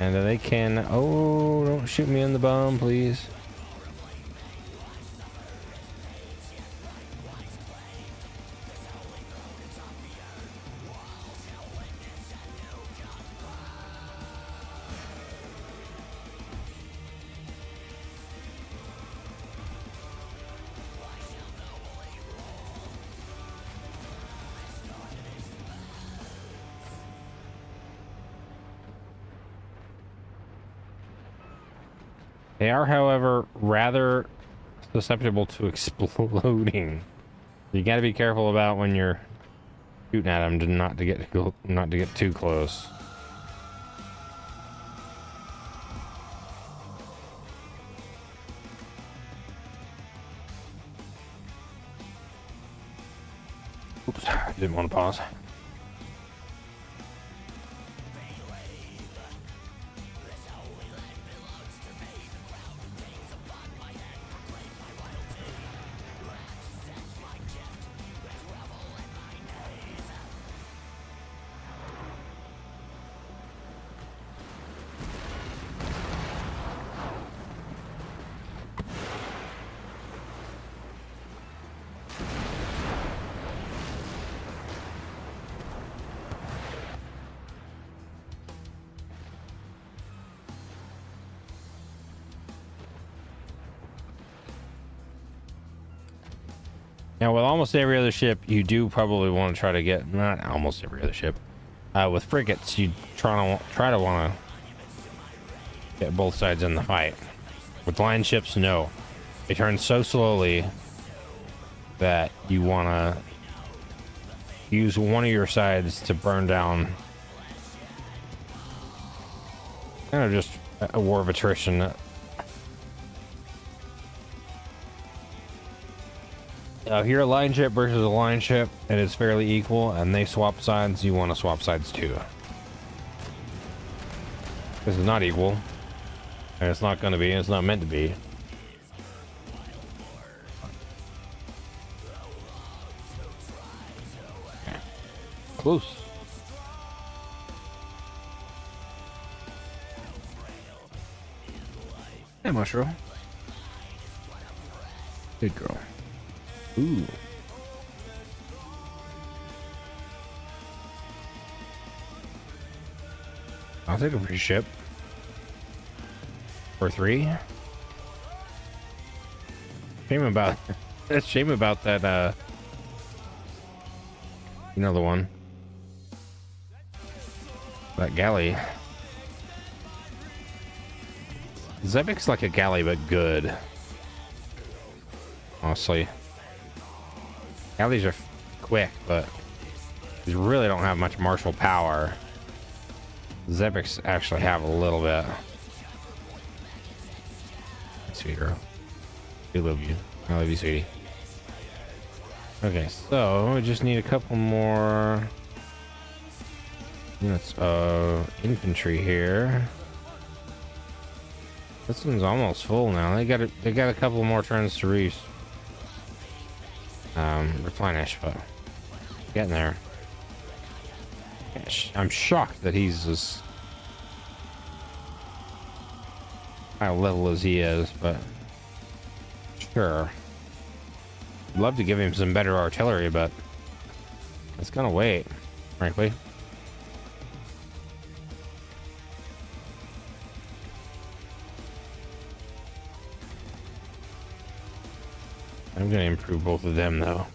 and they can, oh, don't shoot me in the bum, please. They are, however, rather susceptible to exploding. You got to be careful about when you're shooting at them to not to get too close. Oops, didn't want to pause. Now, with almost every other ship, you do probably want to try to get, not almost every other ship, with frigates, you try to want to get both sides in the fight. With line ships, no. They turn so slowly that you want to use one of your sides to burn down. Kind of just a war of attrition. If you're a line ship versus a line ship and it's fairly equal and they swap sides, you want to swap sides too. This is not equal. And it's not going to be, and it's not meant to be. Close. Hey, mushroom. Good girl. Ooh. I'll take a free ship. For 3. Shame about that's shame about that you know the one. That galley. Zebek's like a galley but good. Honestly. Galleys are quick, but these really don't have much martial power. Zebeks actually have a little bit. Sweet girl. We love you. I love you, sweetie. Okay, so we just need a couple more units of infantry here. This one's almost full now. They got a couple more turns to replenish, but getting there. I'm shocked that he's as high level as he is, but sure. I'd love to give him some better artillery, but it's gonna wait, frankly. I'm gonna improve both of them though.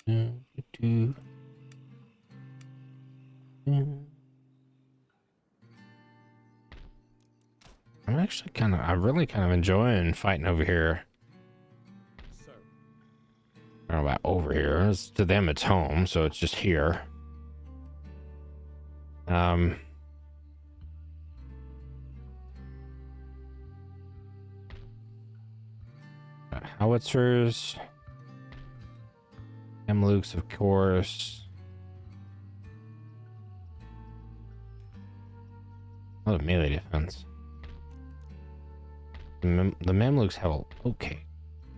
I'm actually I'm really kind of enjoying fighting over here. I don't know about over here. It's, to them, it's home, so it's just here. Howitzers. Mamluks, of course. A lot of melee defense. The Mamluks have a... Okay,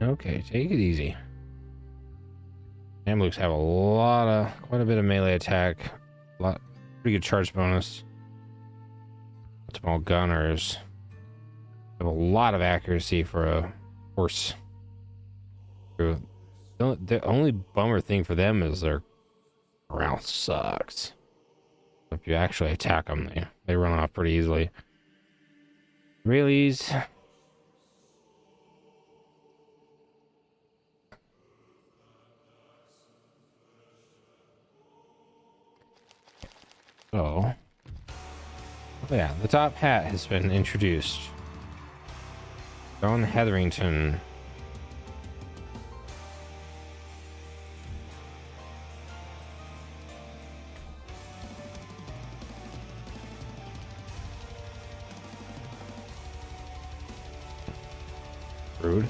take it easy. Mamluks have quite a bit of melee attack. Pretty good charge bonus. Small gunners have a lot of accuracy for a horse. The only bummer thing for them is their morale sucks. If you actually attack them, they run off pretty easily. Reallys. So, yeah, the top hat has been introduced. John Hetherington. Rude.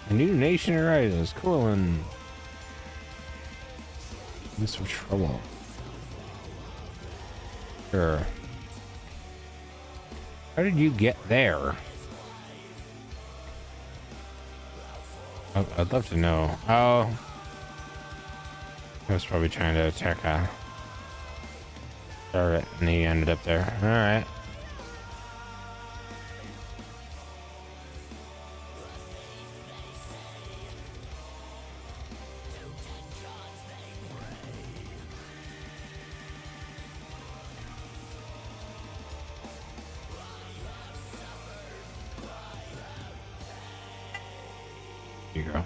A new nation arises. Corlin. In some trouble. Sure. How did you get there? I'd love to know. Oh. I was probably trying to attack a turret and he ended up there. Alright. Here you go.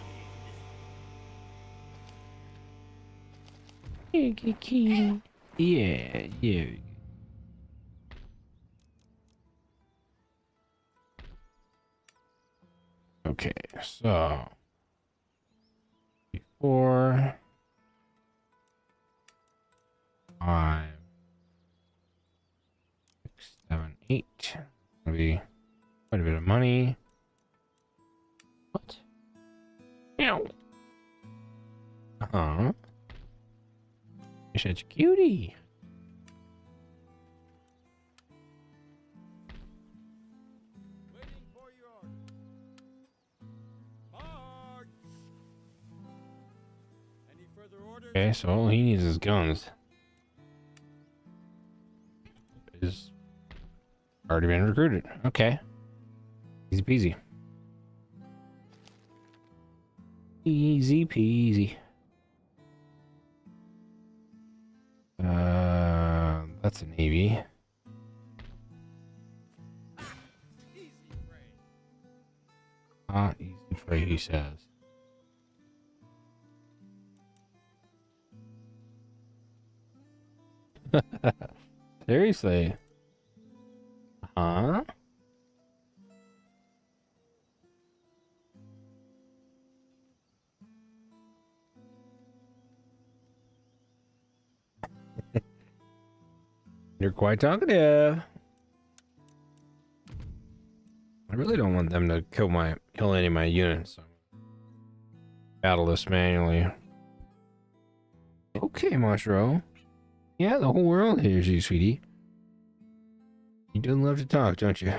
Key. Yeah, yeah. Okay, so 4, 5, 6, 7, 8. Gonna be quite a bit of money. What? Meow. Uh-huh. You're such a cutie. Waiting for your orders. March! Any further orders? Okay, so all he needs is guns. Is already been recruited. Okay. Easy peasy. Easy peasy. That's a Navy. Easy prey. Easy prey, he says. Seriously? Huh? You're quite talkative. I really don't want them to kill any of my units. So battle this manually. Okay, Mashro. Yeah, the whole world hears you, sweetie. You do love to talk, don't you?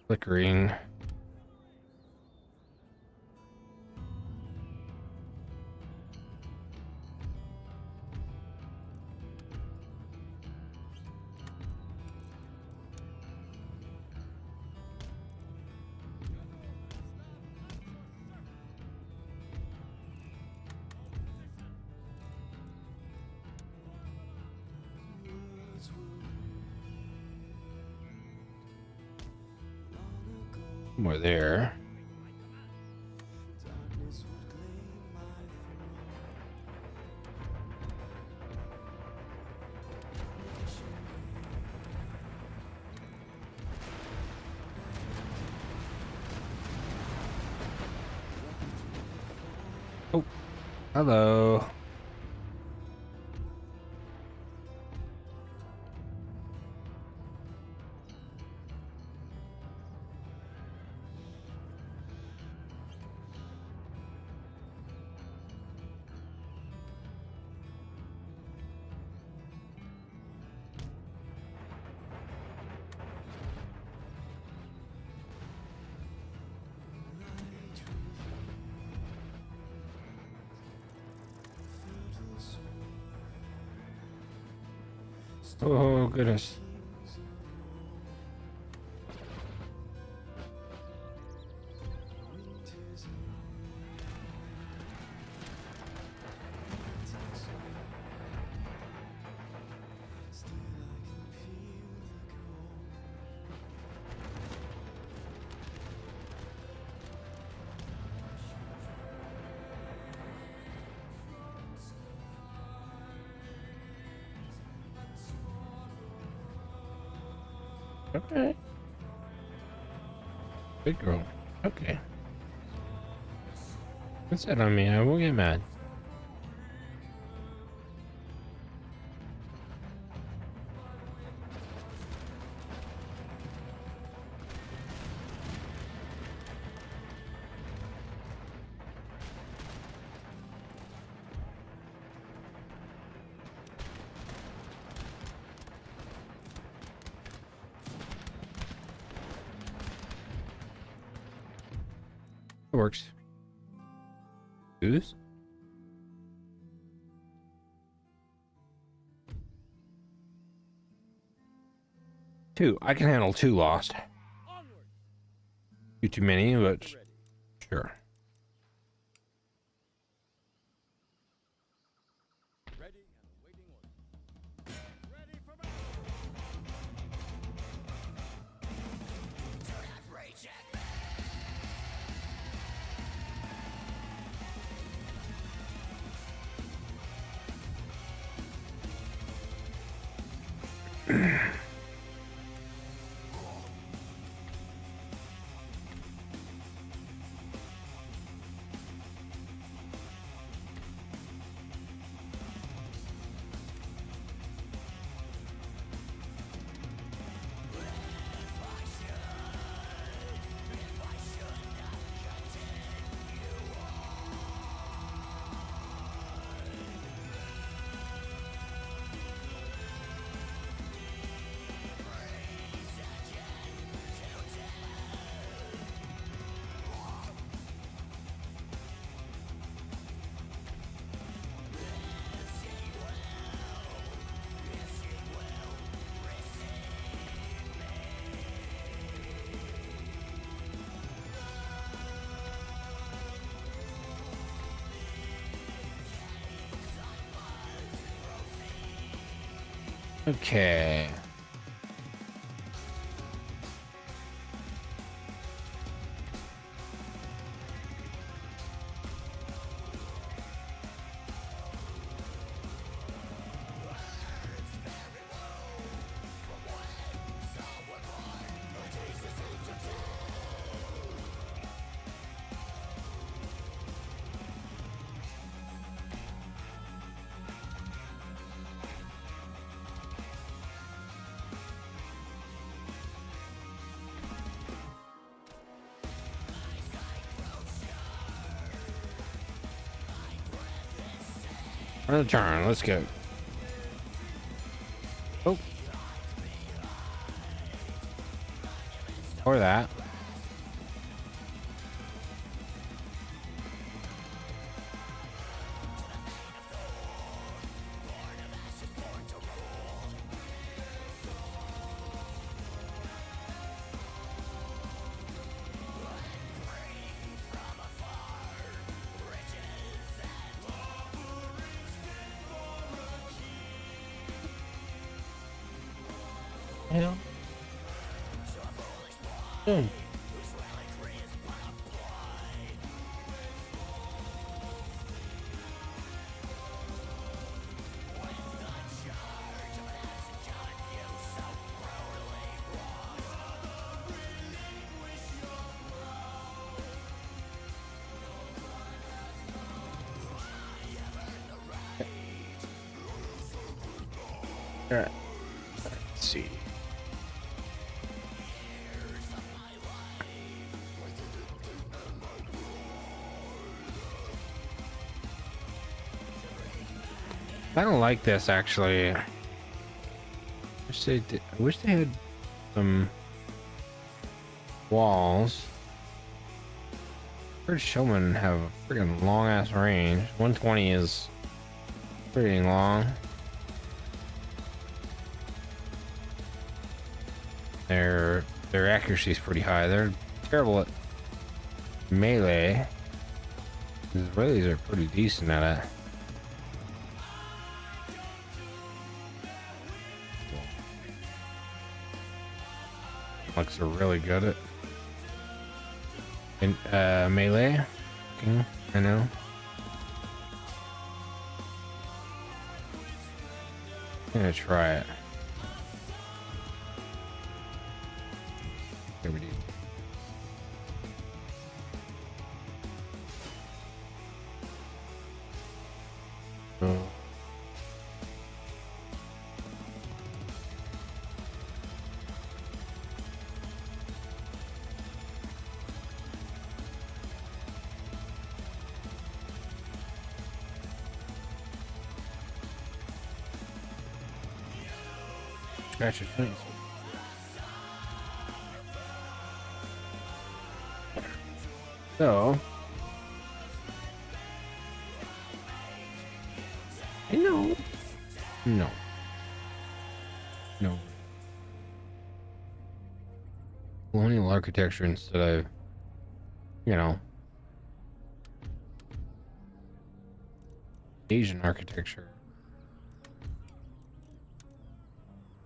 Flickering. Somewhere there. Oh, hello. Oh, goodness. Okay. Big girl. Okay. What's that on me? I won't get mad. It works. Goose? 2. I can handle 2 lost. Onward. Too many, but Ready. sure. Ready and awaiting orders. Ready for battle. Okay. Another turn. Let's go. Oh. Or that. Hell. Hmm. Alright. Let's see. I don't like this actually. I wish they had some walls. Heard Showman have a freaking long ass range. 120 is pretty long. Their accuracy is pretty high. They're terrible at melee. The Israelis are pretty decent at it. Looks are really good at melee. I know. I'm gonna try it. Here we do. Oh. Scratch your face. So, no. colonial architecture instead of, you know, Asian architecture.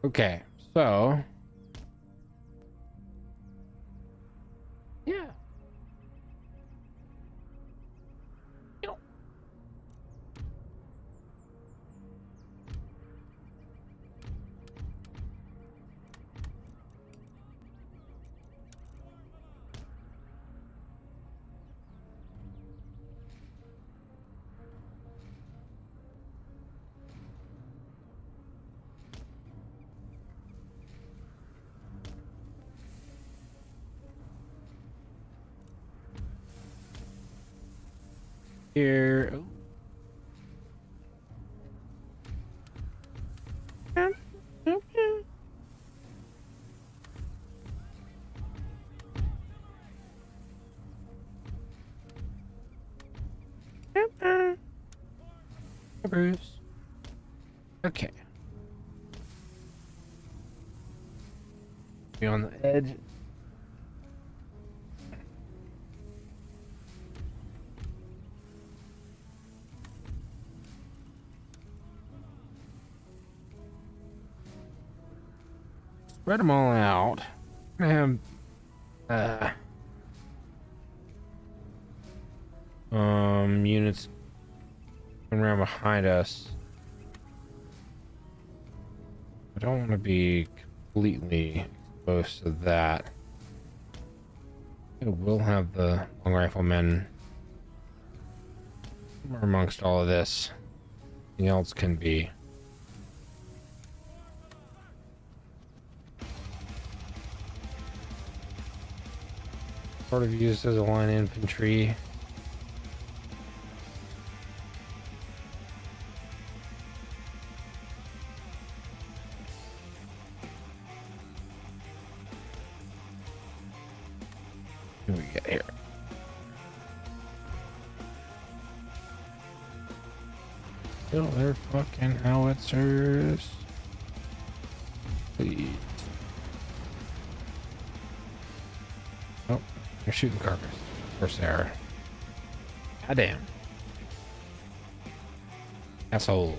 Okay, so yeah. Here. Bruce. Okay. Be on the edge. Spread them all out. I have units coming around behind us. I don't want to be completely exposed to that. I will have the long riflemen somewhere amongst all of this. Anything else can be. Sort of used as a line infantry. What do we get here? Kill their fucking howitzers. Please. Oh, they're shooting carcass. Of course they are. Goddamn. Asshole.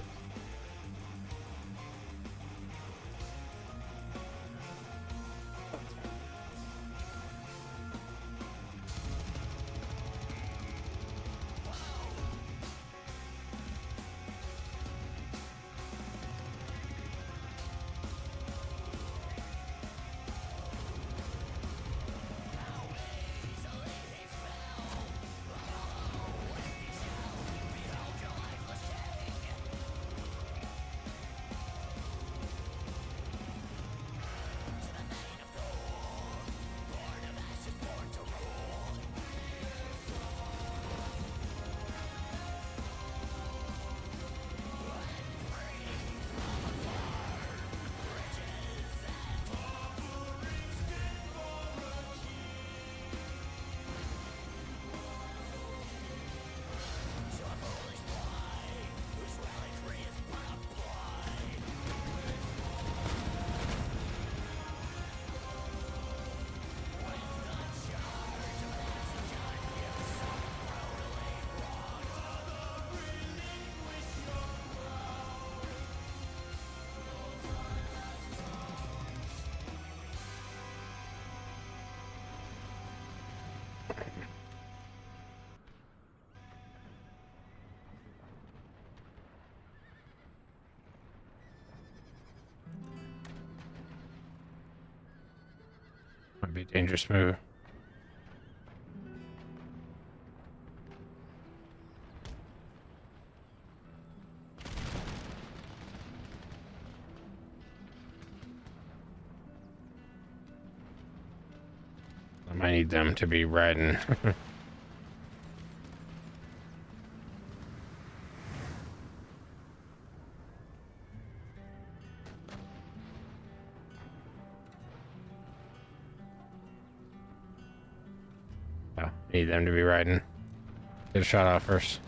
Might be a dangerous move. I might need them to be riding. Oh, need them to be riding. Get a shot off first.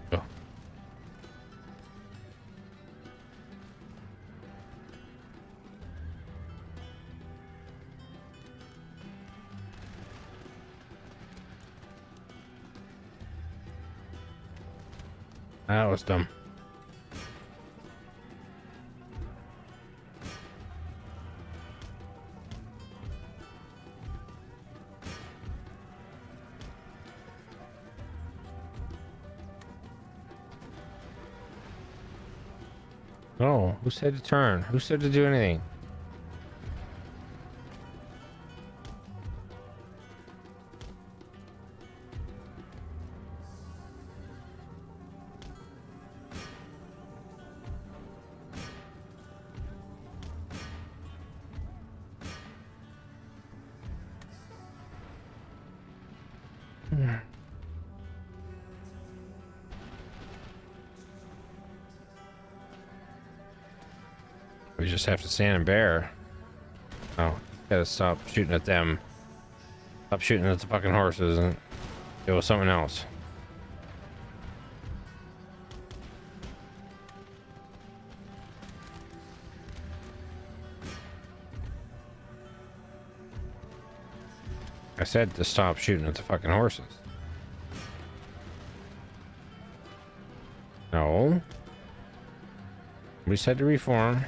Go. That was dumb. Oh, who said to turn? Who said to do anything? We just have to stand and bear. Oh, gotta stop shooting at them. Stop shooting at the fucking horses and deal with something else. I said to stop shooting at the fucking horses. No. We said to reform.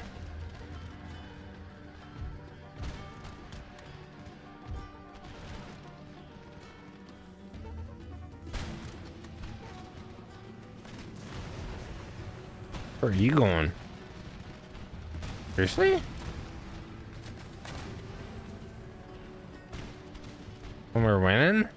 Where are you going? Seriously? When we're winning?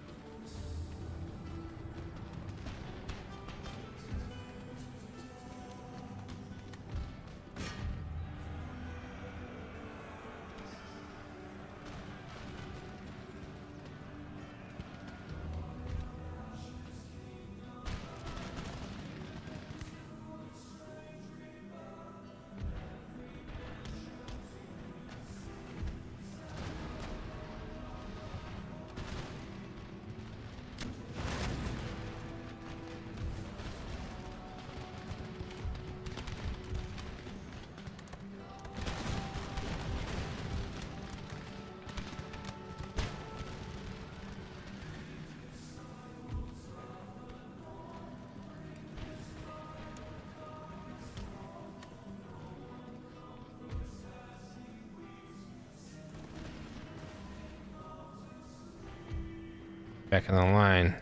Back in the line.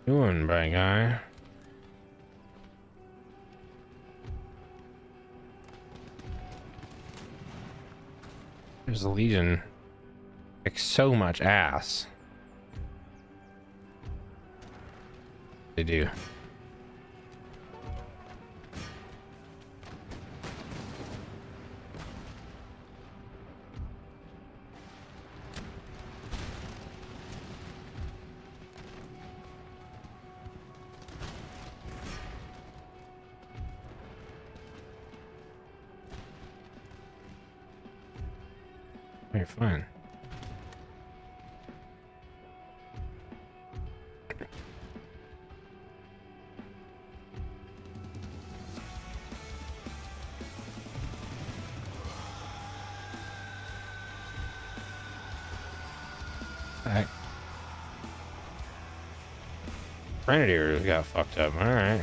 Doing, bad guy. There's the Legion. Like so much ass. They do. You're fine. Alright. Grenadiers got fucked up. Alright.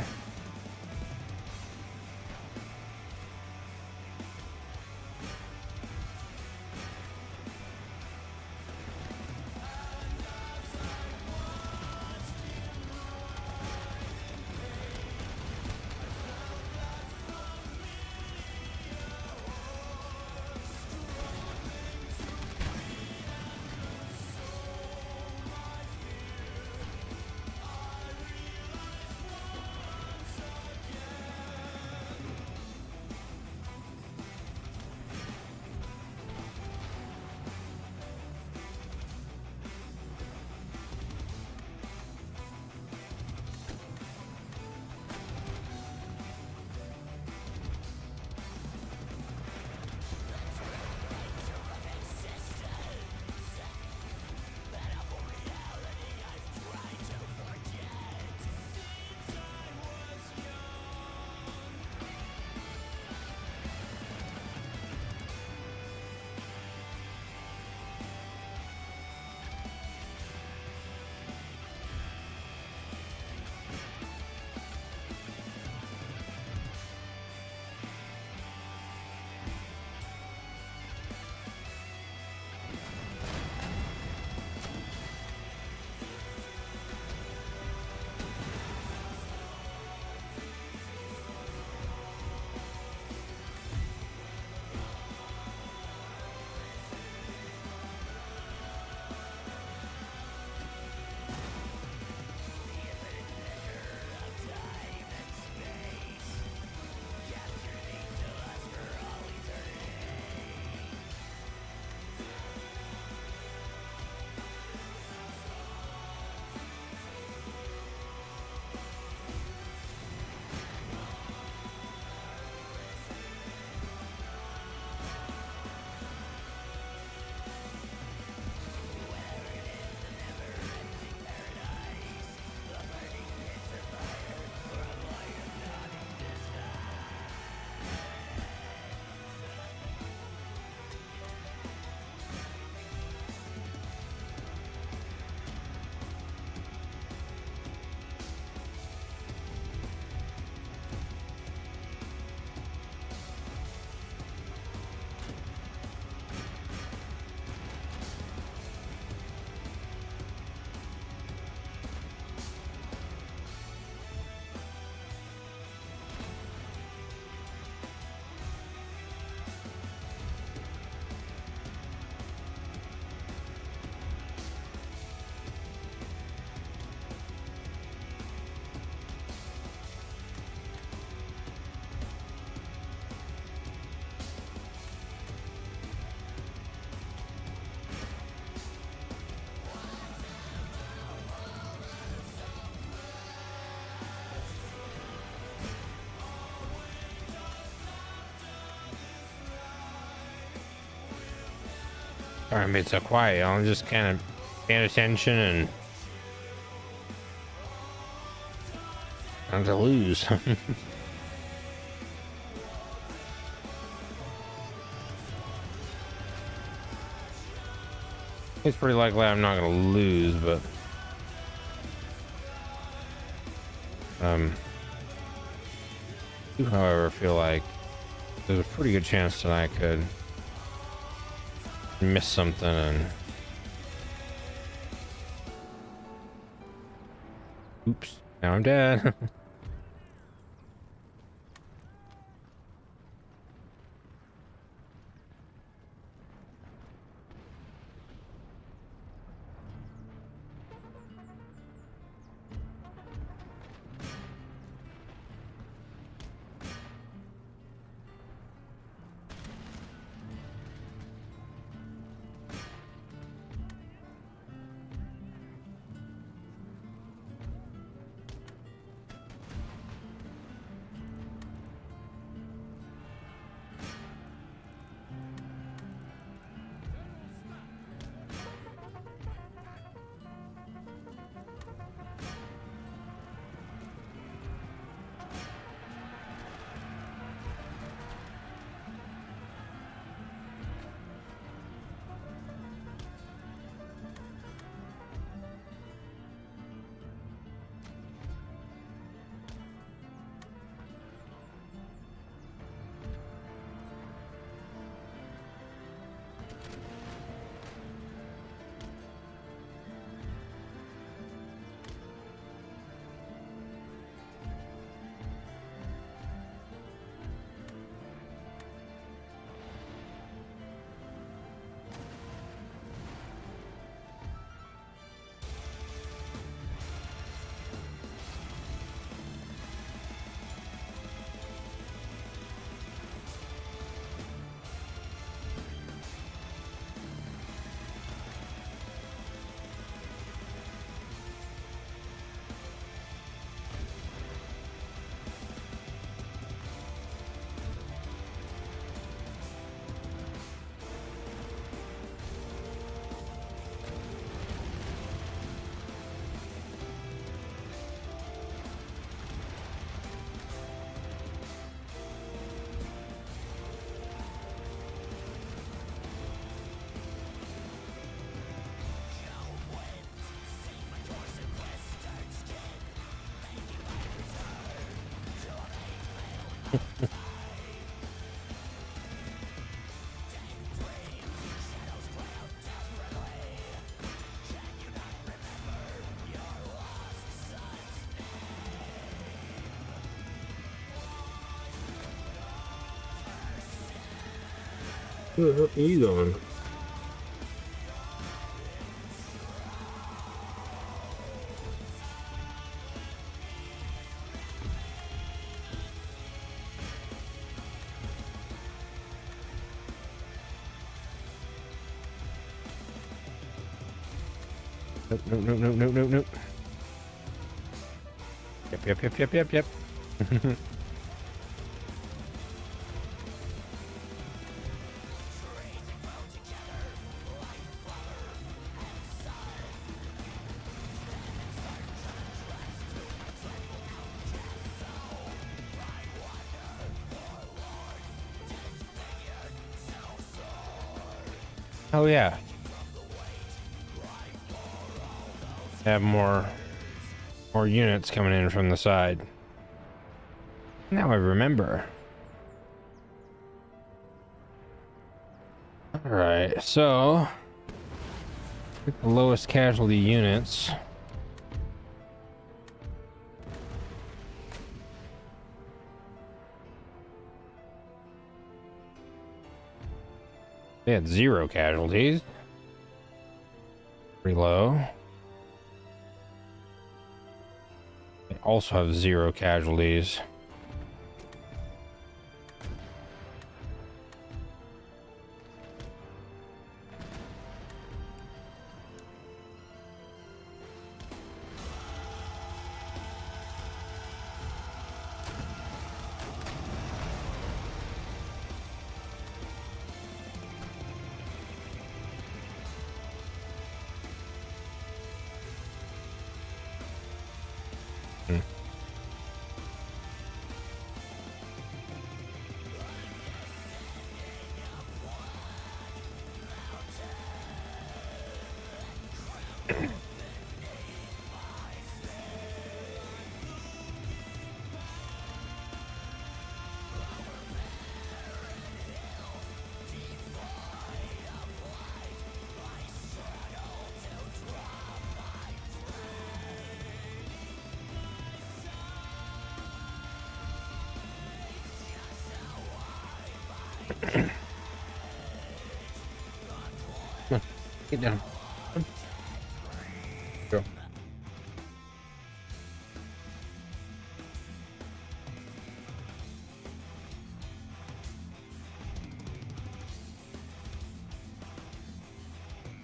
Sorry I'm being so quiet. I'm just kind of paying attention and trying to lose. It's pretty likely I'm not going to lose, but I do, however, feel like there's a pretty good chance that I could miss something and oops, now I'm dead. Where the hell are you going? Nope, nope, nope, nope, nope, nope, nope. Yep. Oh yeah. Have more units coming in from the side. Now I remember. All right, so the lowest casualty units. They had 0 casualties. Pretty low. They also have 0 casualties. Get down. Go.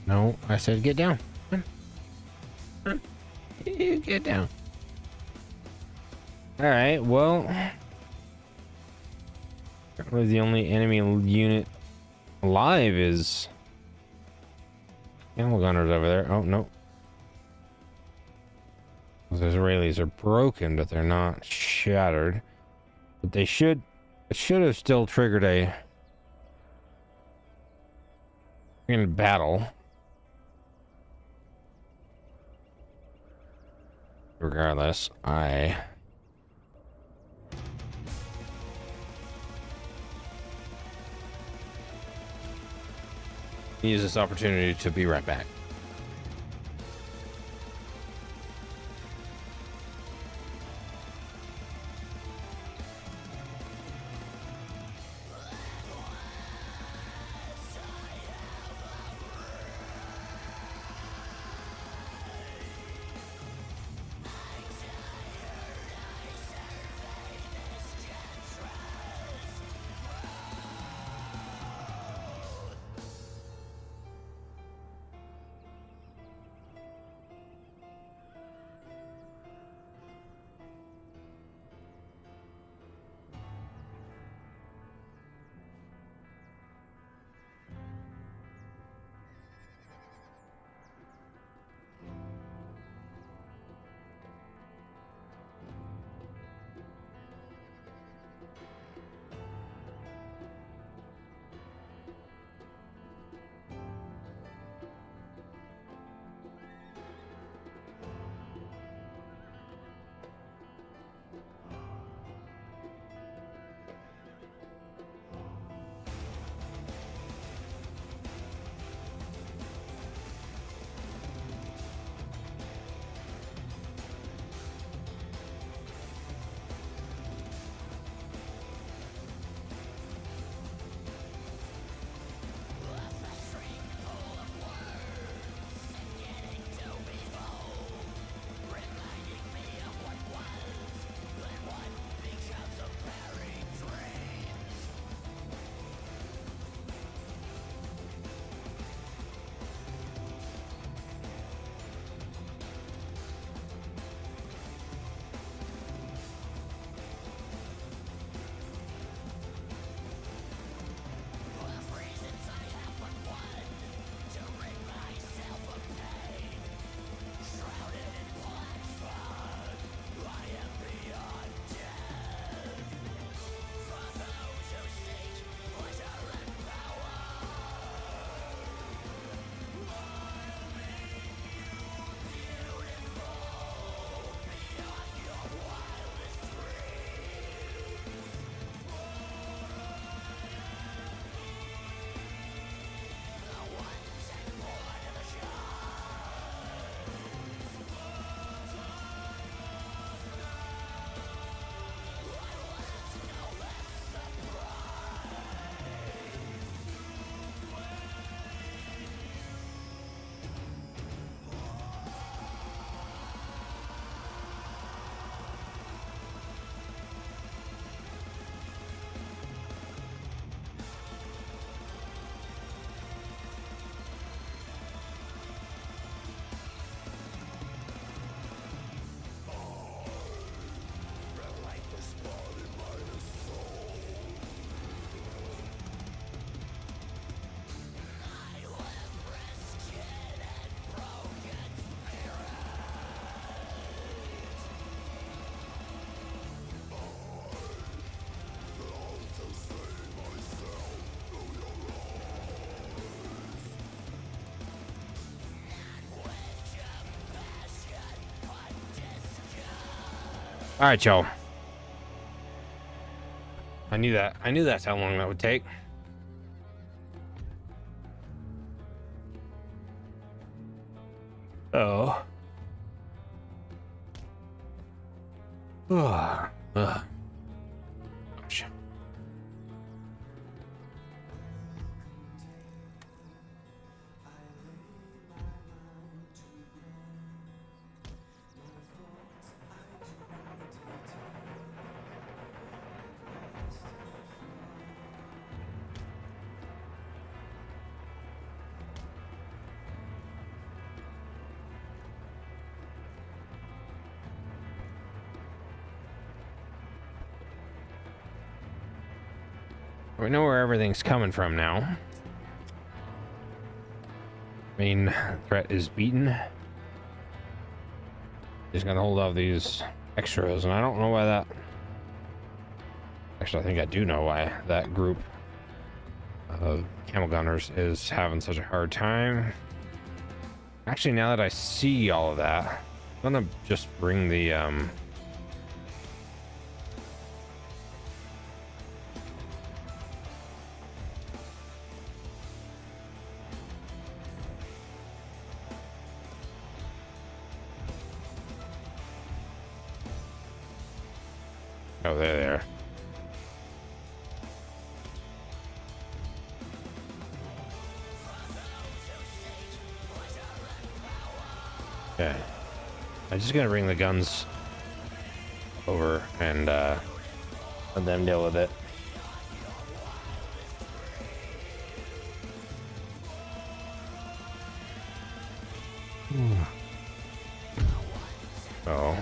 No, I said get down. You get down. All right. Well, apparently the only enemy unit alive is camel gunners over there. Oh no. Those Israelis are broken, but they're not shattered. But they should. It should have still triggered a in battle. Regardless, I use this opportunity to be right back. All right, y'all. I knew that. I knew that's how long that would take. Oh. Ugh. Ugh. Ouch. We know where everything's coming from now. Main threat is beaten. Just gotta hold off these extras, and I don't know why that. Actually, I think I do know why that group of camel gunners is having such a hard time. Actually, now that I see all of that, I'm gonna just bring the oh, they're there. Okay. I'm just gonna bring the guns over and let them deal with it. Oh.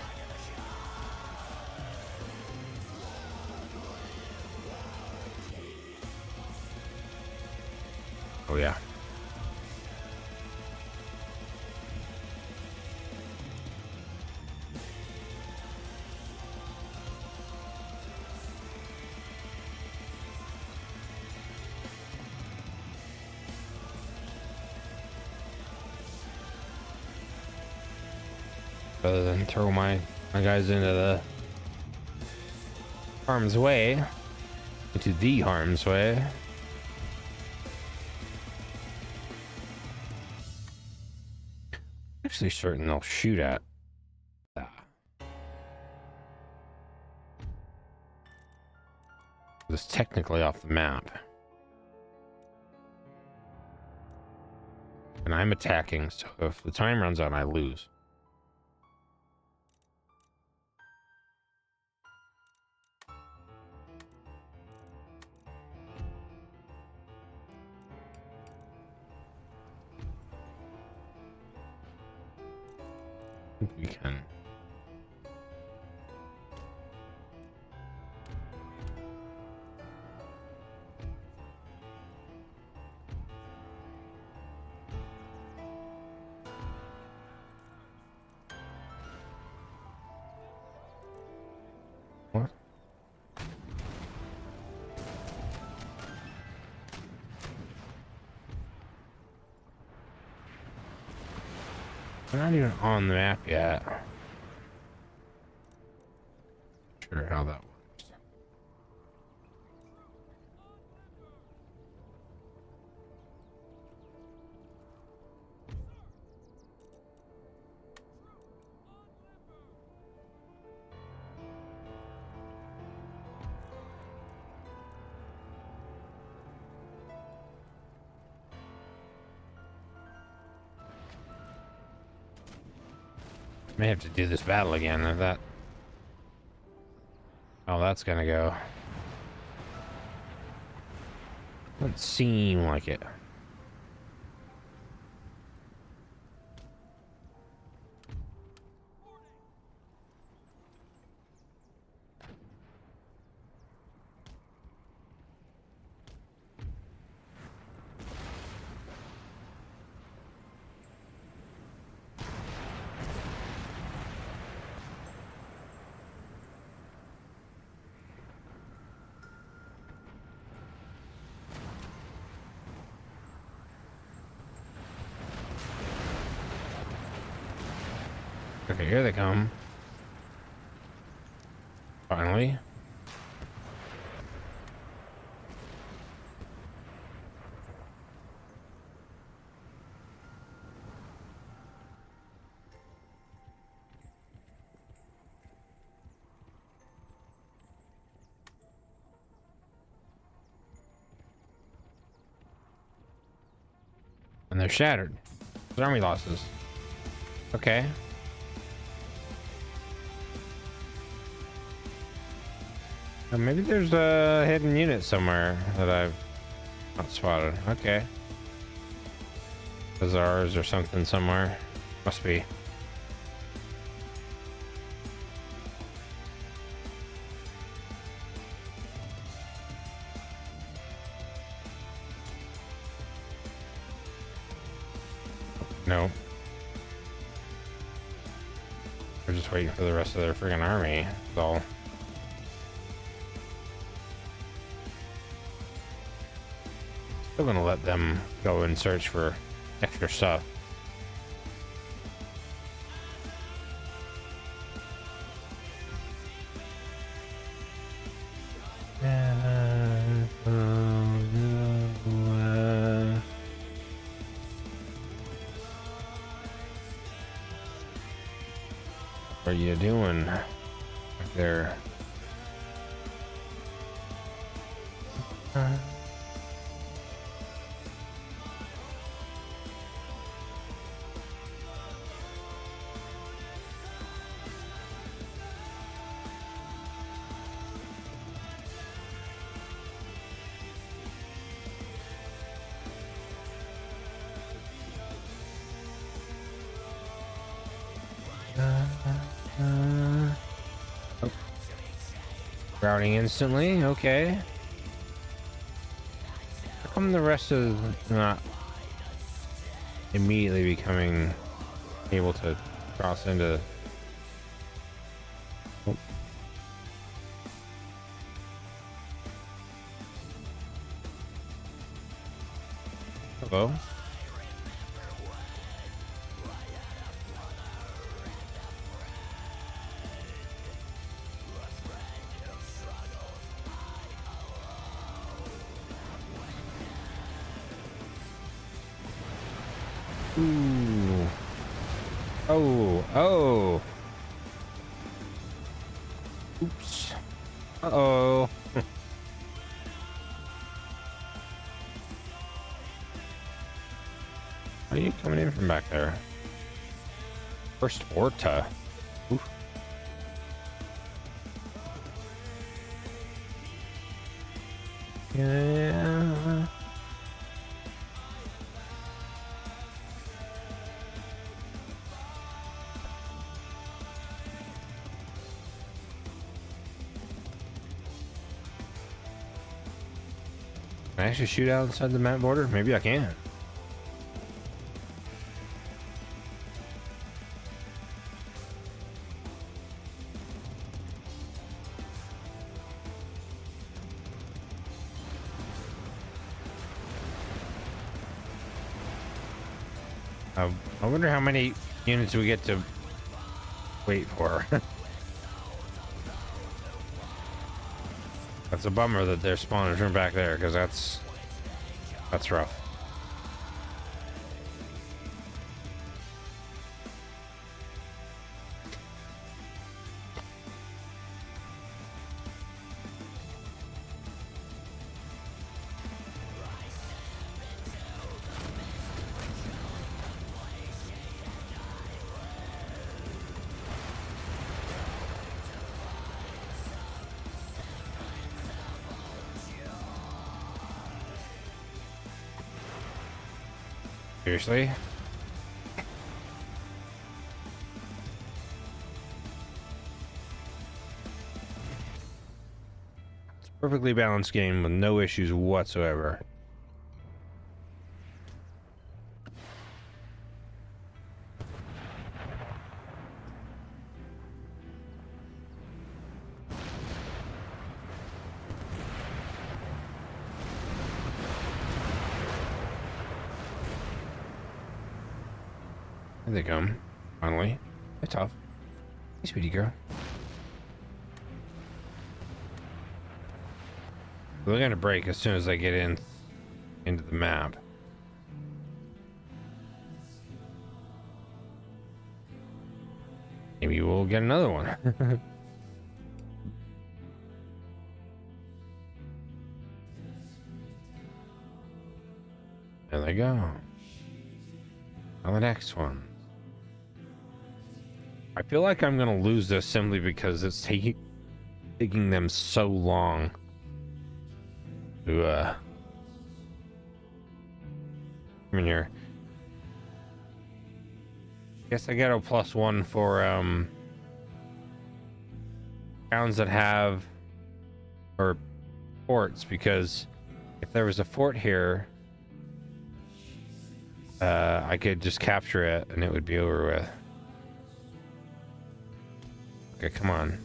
Oh yeah. Rather than throw my guys into the harm's way, into the harm's way. Actually certain they'll shoot at that. It's technically off the map. And I'm attacking, so if the time runs out, I lose. I think we can. What? We're not even on the map yet. Sure how that works. May have to do this battle again if that. Oh, that's gonna go. Doesn't seem like it. Okay, here they come. Finally. And they're shattered. There's army losses. Okay. Maybe there's a hidden unit somewhere that I've not spotted. Okay. Bazaars or something somewhere. Must be. No. We're just waiting for the rest of their freaking army. That's all. Still gonna let them go and search for extra stuff. What are you doing back there? Routing instantly, okay. How come the rest of not immediately becoming able to cross into? Oh. Hello. Ooh. Oh. Oops. Uh-oh. Are you coming in from back there? First Orta. Oof. Yeah. Can I actually shoot outside the map border? Maybe I can. I wonder how many units we get to wait for. That's a bummer that they're spawning from back there, because that's rough. Seriously? It's a perfectly balanced game with no issues whatsoever. Here they come. Finally. They're tough. Hey, sweetie girl. They're gonna break as soon as I get into the map. Maybe we'll get another one. There they go. On the next one. I feel like I'm gonna lose this simply because it's taking them so long to come in here. Guess I get a +1 for towns that have or forts, because if there was a fort here, I could just capture it and it would be over with. Okay, come on.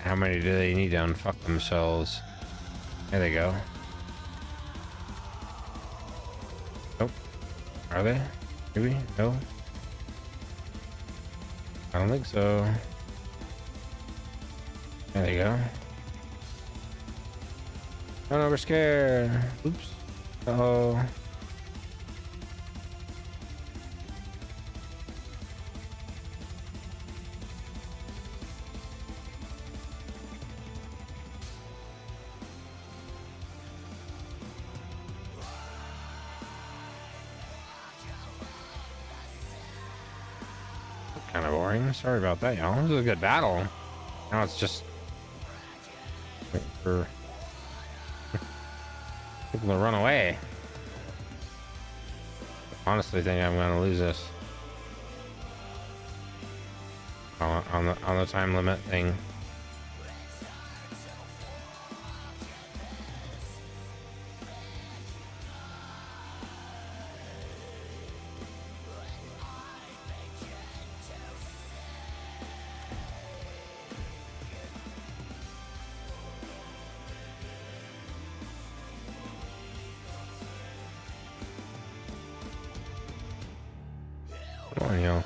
How many do they need to unfuck themselves? There they go. Nope. Are they? Maybe? No? I don't think so. There they go. Oh no, we're scared. Oops. Uh-oh. Kind of boring. Sorry about that, y'all. It was a good battle. Now it's just waiting for people to run away. Honestly, think I'm gonna lose this on the time limit thing. Come on, yo.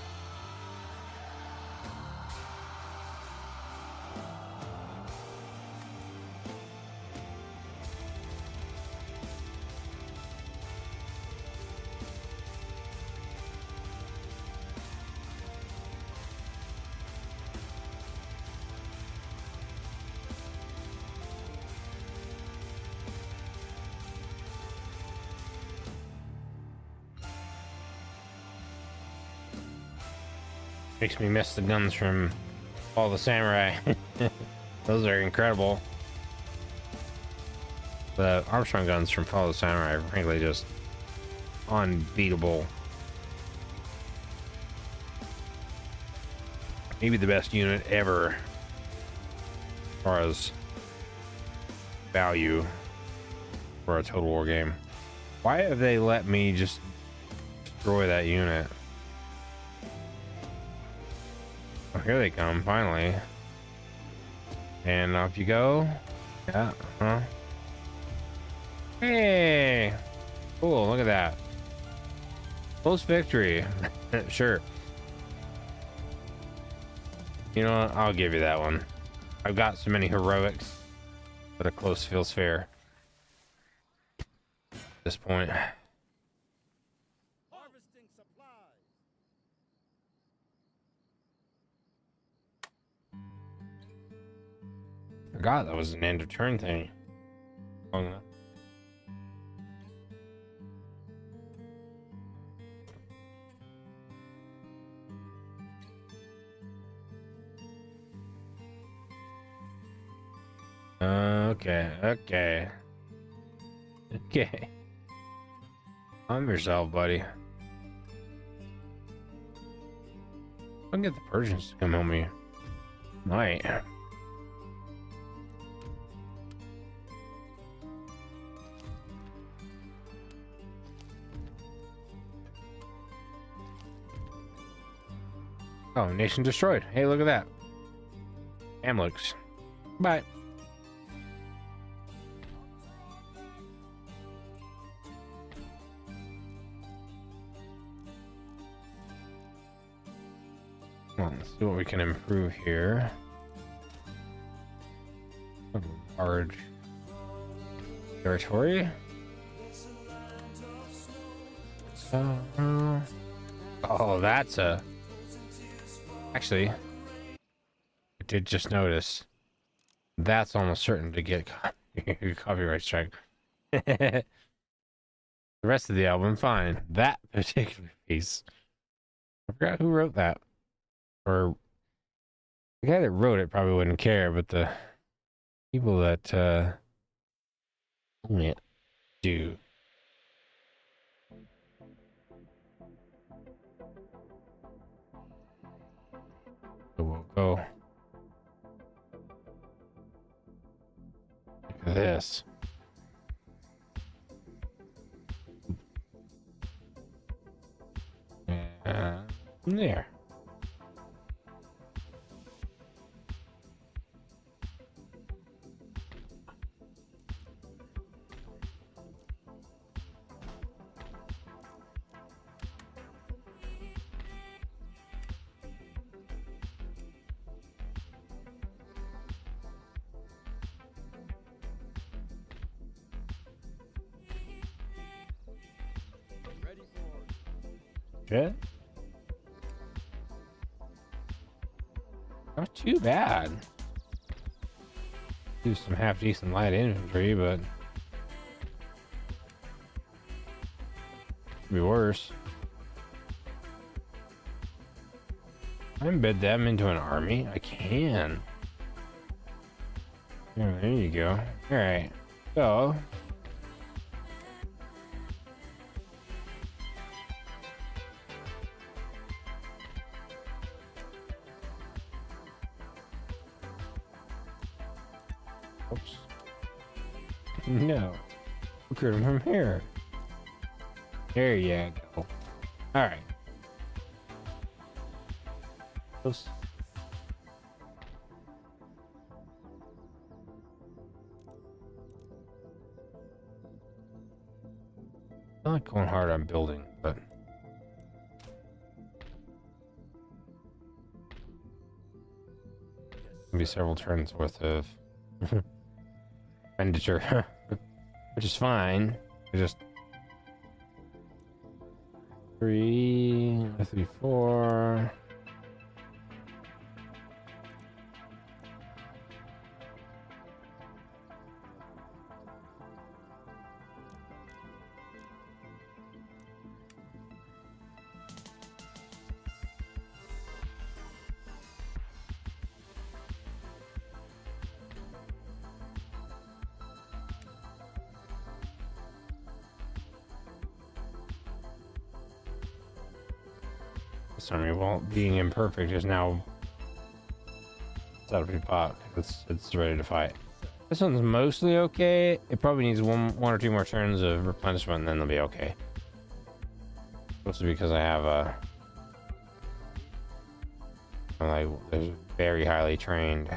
Makes me miss the guns from all the samurai. Those are incredible. The Armstrong guns from Fall of the Samurai are frankly just unbeatable. Maybe the best unit ever as far as value for a Total War game. Why have they let me just destroy that unit? Oh, here they come, finally. And off you go. Yeah, huh? Hey! Cool, look at that. Close victory. Sure. You know what? I'll give you that one. I've got so many heroics, but a close feels fair at this point. Harvesting supplies. Forgot that was an end of turn thing. Long enough. Okay. Calm yourself, buddy. I'll get the Persians to come help me. Might. Oh, nation destroyed. Hey, look at that. Amlix. Bye. Well, let's see what we can improve here. Large territory. Oh, that's a... Actually, I did just notice that's almost certain to get copyright strike. The rest of the album, fine. That particular piece, I forgot who wrote that. Or the guy that wrote it probably wouldn't care, but the people that own it do. So we'll go. Look at this. There. Ready for Shit. Not too bad. Do some half decent light infantry, but could be worse. I embed them into an army. I can. Yeah, there you go. All right. So. Oops. No. Recruit him from here. There you go. Alright. Close. I'm not going hard on building, but maybe several turns worth of expenditure, which is fine. I just 3, 3, 4. Sorry, well, being imperfect is now out of pot. It's ready to fight. This one's mostly okay. It probably needs one or two more turns of replenishment, and then they'll be okay. Mostly because I have there's very highly trained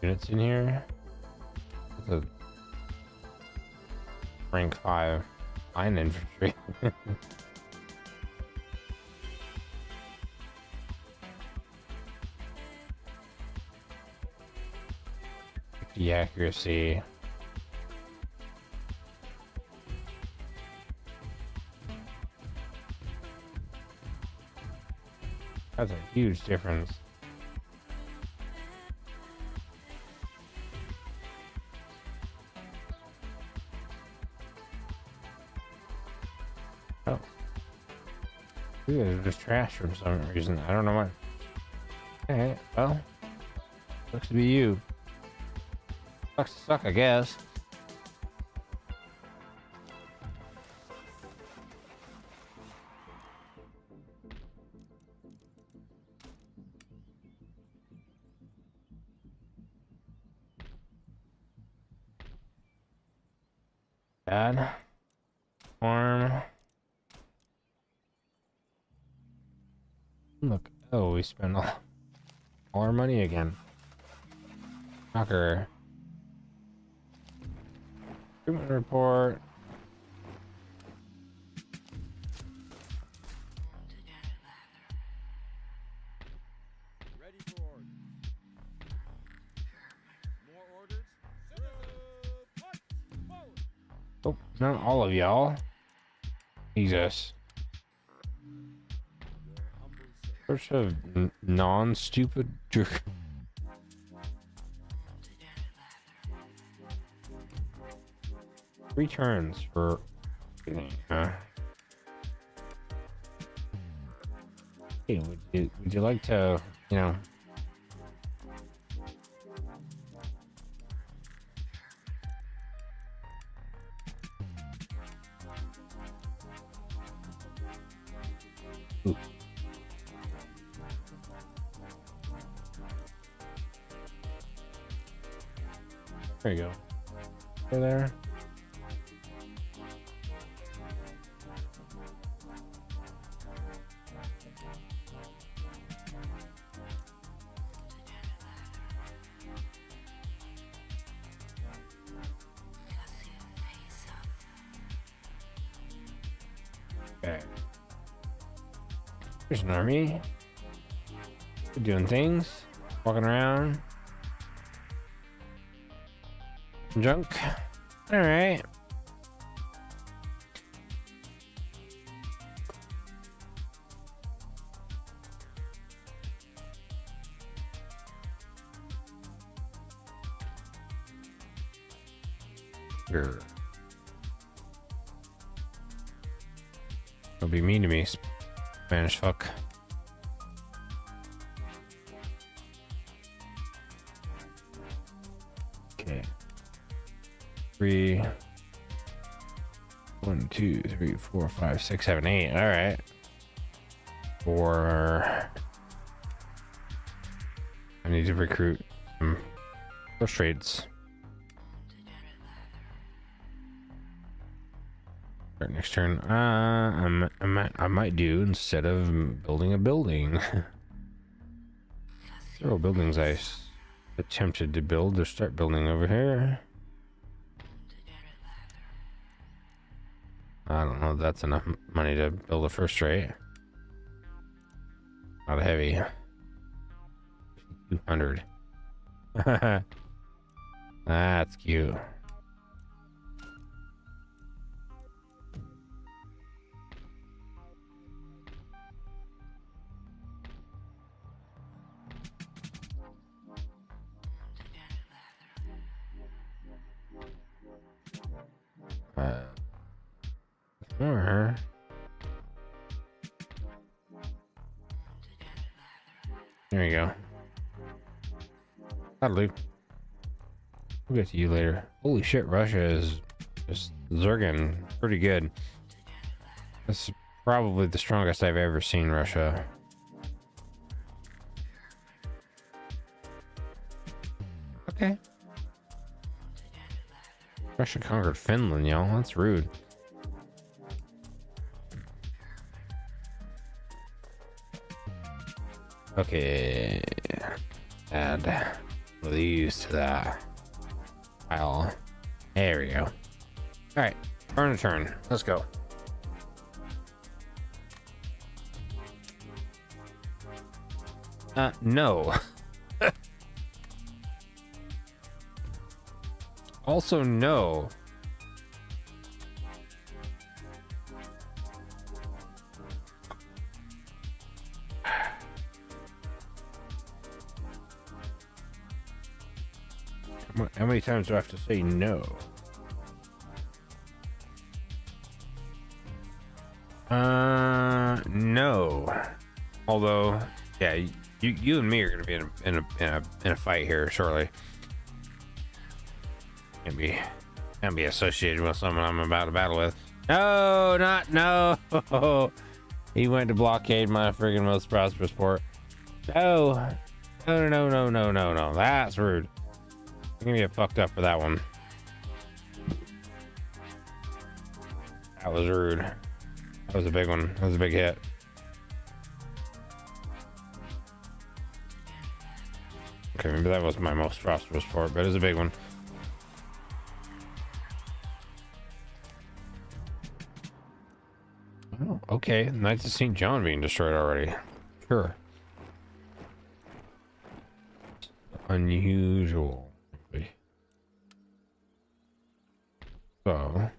units in here. It's a rank 5 line infantry. The accuracy. That's a huge difference. Oh. You guys are just trash for some reason. I don't know why. Alright, well. Looks to be you. Sucks to suck, I guess. Bad. Farm. Oh, we spent all our money again. Knocker. Recruitment report. Ready for orders. More orders. March forward. Oh, not all of y'all. Jesus. Your humble servant. Such a non-stupid jerk. 3 turns for. Hey, would you like to, you know? Ooh. There you go. Over there. Okay. There's an army. We're doing things. Walking around. Junk. Alright. Sure. Don't be mean to me, Spanish fuck. Okay. 3, 1, 2, 3, 4, 5, 6, 7, 8. All right. 4. I need to recruit some first trades. Start next turn. I might do, instead of building a building. Several buildings I attempted to build or start building over here. I don't know if that's enough money to build a first rate. Not heavy. 200. That's cute. Or there you go. That'll do. We'll get to you later. Holy shit, Russia is just zerging pretty good. This is probably the strongest I've ever seen Russia. Okay. Russia conquered Finland, y'all. That's rude. Okay. Add one of these to that pile. There we go. Alright. Turn a turn. Let's go. No. Also, no. How many times do I have to say no? No. Although, yeah, you and me are gonna be in a fight here shortly. Can't be associated with someone I'm about to battle with. No, not no. He went to blockade my friggin' most prosperous port. No. No. That's rude. I'm gonna get fucked up for that one. That was rude. That was a big one. That was a big hit. Okay, maybe that was my most prosperous port, but it's a big one. Oh, okay, Knights of St. John being destroyed already. Sure. Unusual. So,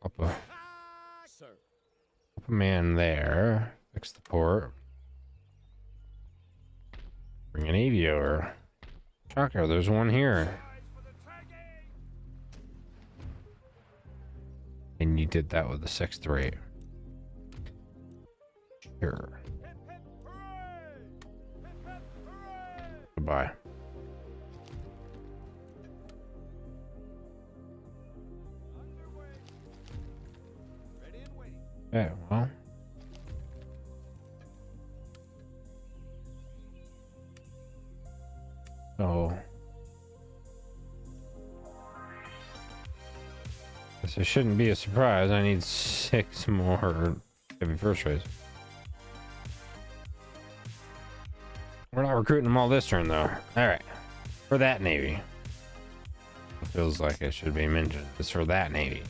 pop Sir. a man there. Fix the port. Bring an AV over. Shocker, there's one here. And you did that with the 6-3. Sure. Goodbye. Ready and waiting. Yeah, well. So. This shouldn't be a surprise. I need 6 more heavy first rays. We're not recruiting them all this turn, though. Alright. For that Navy. It feels like it should be mentioned. It's for that Navy.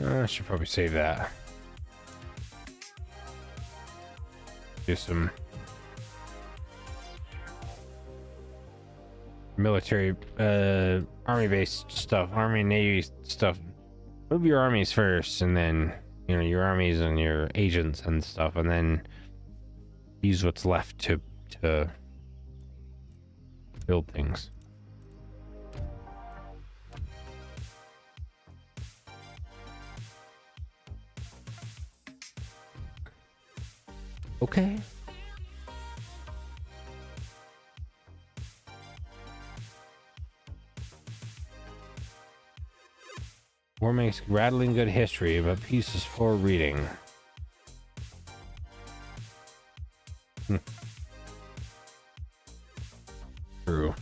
I should probably save that. Do some military, army-based stuff, army and navy stuff. Move your armies first, and then, you know, your armies and your agents and stuff, and then use what's left to build things. Okay. War makes rattling good history, but peace is for reading. True.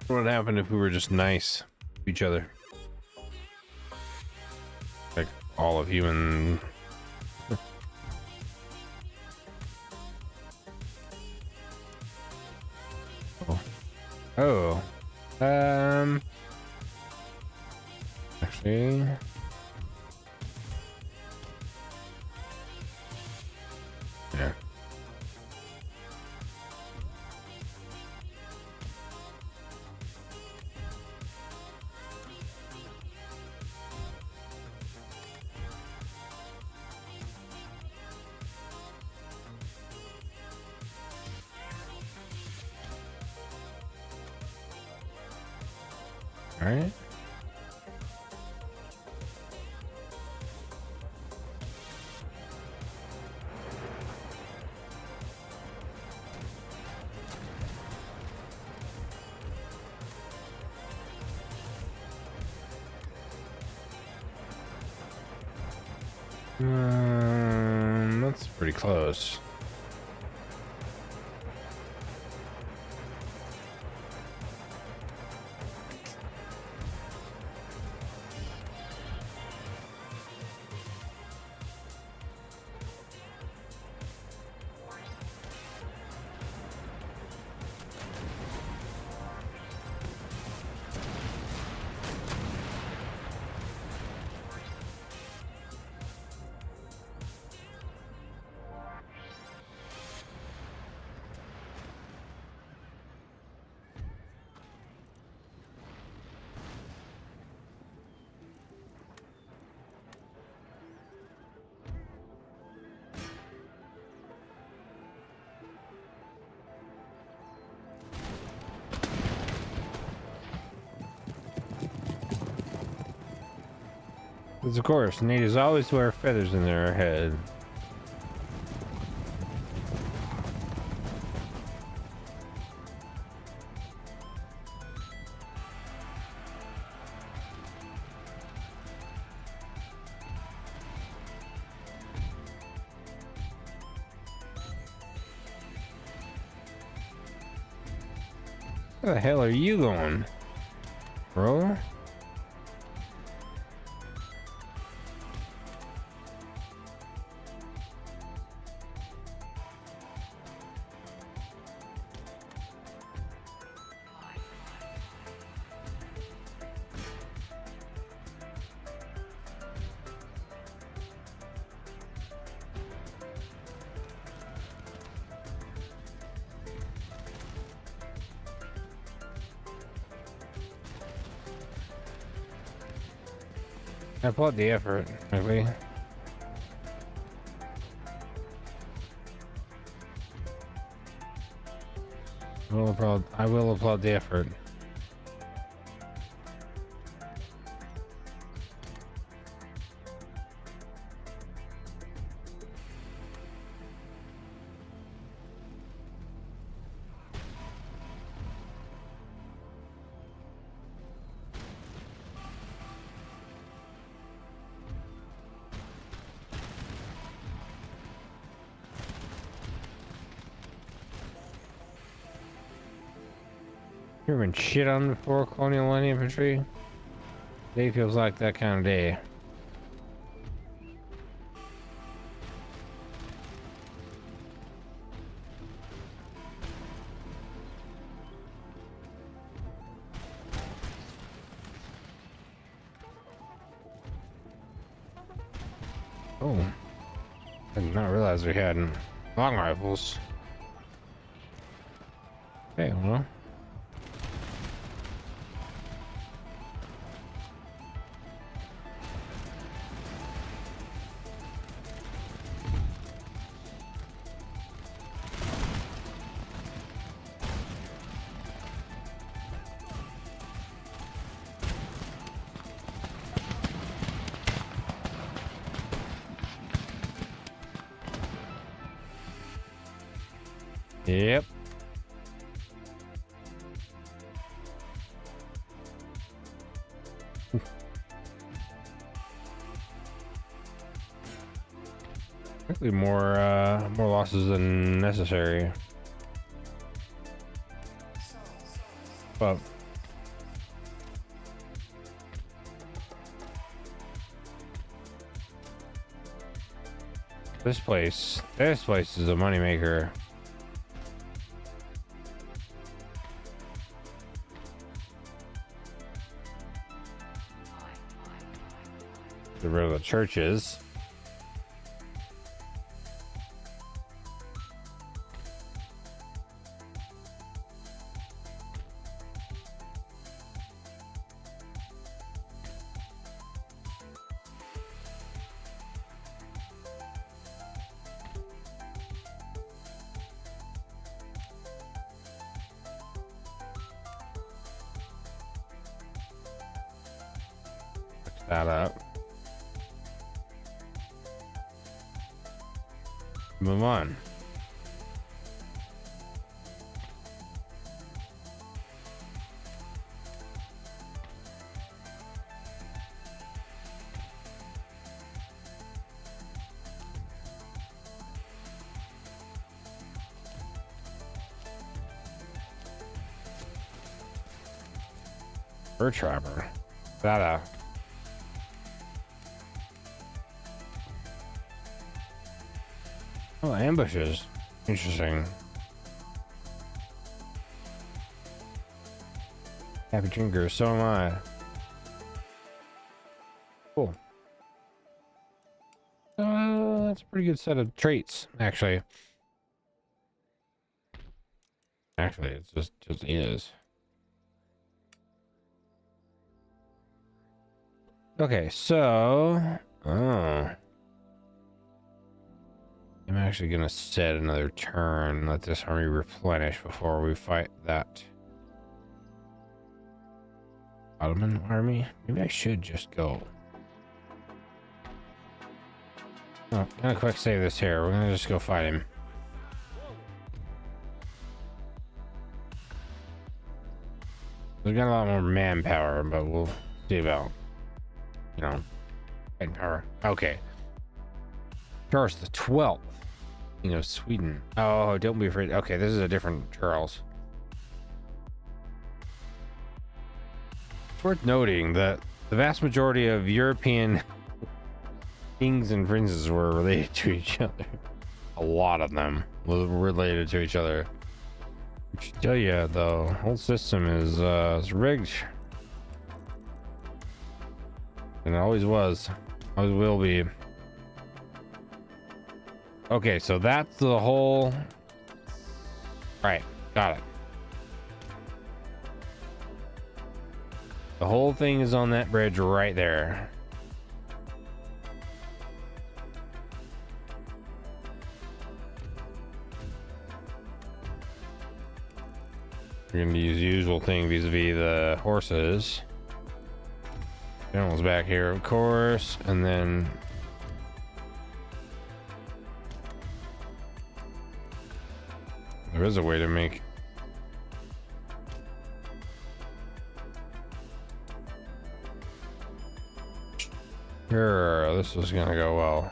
What would happen if we were just nice to each other? Like all of human. Oh. Actually. Yeah. All right. That's pretty close. Because of course, natives always wear feathers in their head. Where the hell are you going, bro? I applaud the effort, maybe. I will applaud the effort. You ever been shit on before, Colonial Line Infantry? Day feels like that kind of day. Oh, I did not realize we had long rifles. Okay, well. Yep. Actually, more losses than necessary. But this place is a moneymaker. Get rid of the churches. Fix that up. Move on. Fur trapper. That Oh, ambushes. Interesting. Happy drinker, so am I. Cool. That's a pretty good set of traits, actually. Actually, it's just is. Okay, so I'm actually gonna set another turn, let this army replenish before we fight that Ottoman army. Maybe I should just go. Oh, gonna quick save this here. We're gonna just go fight him. We've got a lot more manpower, but we'll see about, you know, power. Okay. Charles the 12th. You know, Sweden. Oh, don't be afraid. Okay, this is a different Charles. Worth noting that the vast majority of European kings and princes were related to each other. A lot of them were related to each other. I should tell you, the whole system is rigged. And it always was. Always will be. Okay, so that's the whole... Right, got it. The whole thing is on that bridge right there. We're gonna use the usual thing vis-a-vis the horses. General's back here, of course, and then there is a way to make sure this is gonna go well.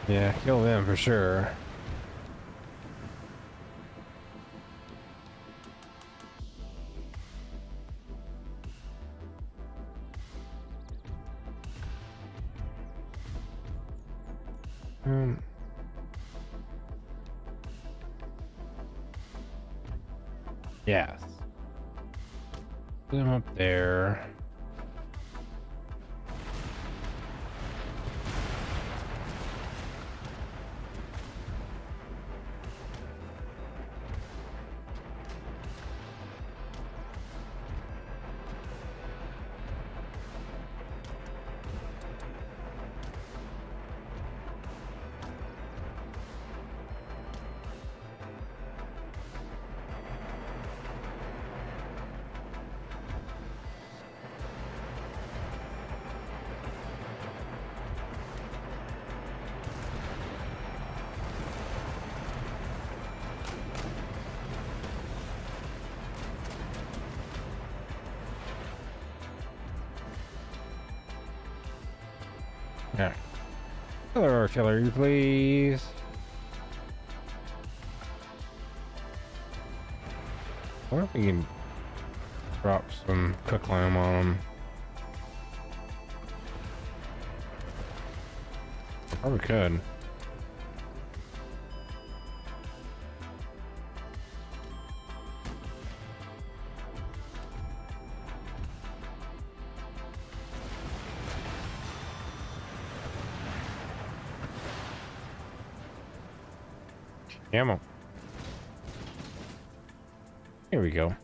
Yeah, kill them for sure. Yes. Put them up there. Yeah. Hello, artillery, please. I wonder if we can drop some cook lamb on them. Probably could. Ammo. Here we go.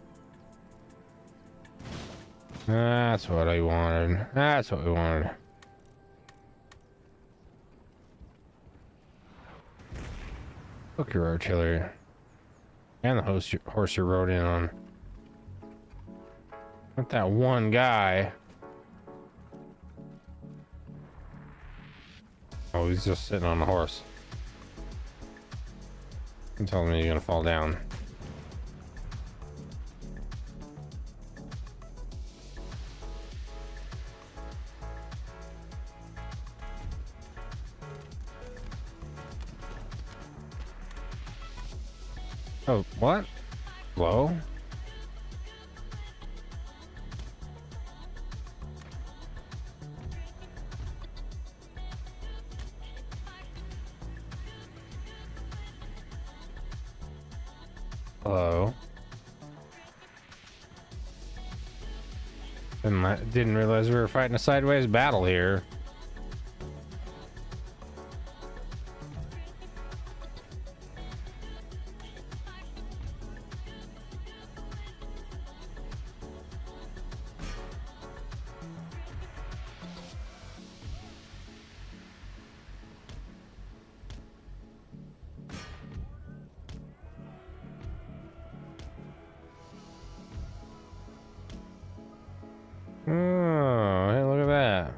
That's what I wanted. That's what we wanted. Look, your artillery. And the horse you rode in on. Not that one guy. Oh, he's just sitting on the horse. You told me you're gonna fall down. Oh, what? Hello? Hello? Didn't realize we were fighting a sideways battle here. Oh, hey, look at that.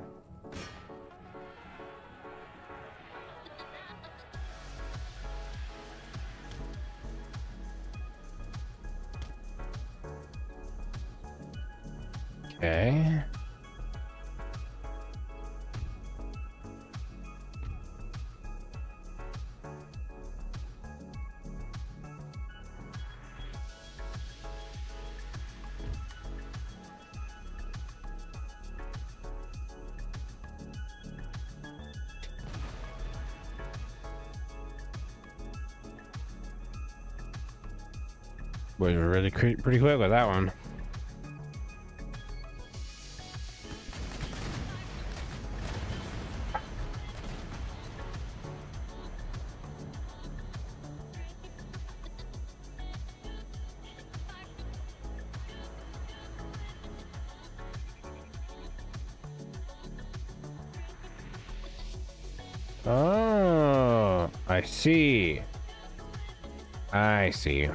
Okay. Was really pretty quick with that one. Oh, I see. I see.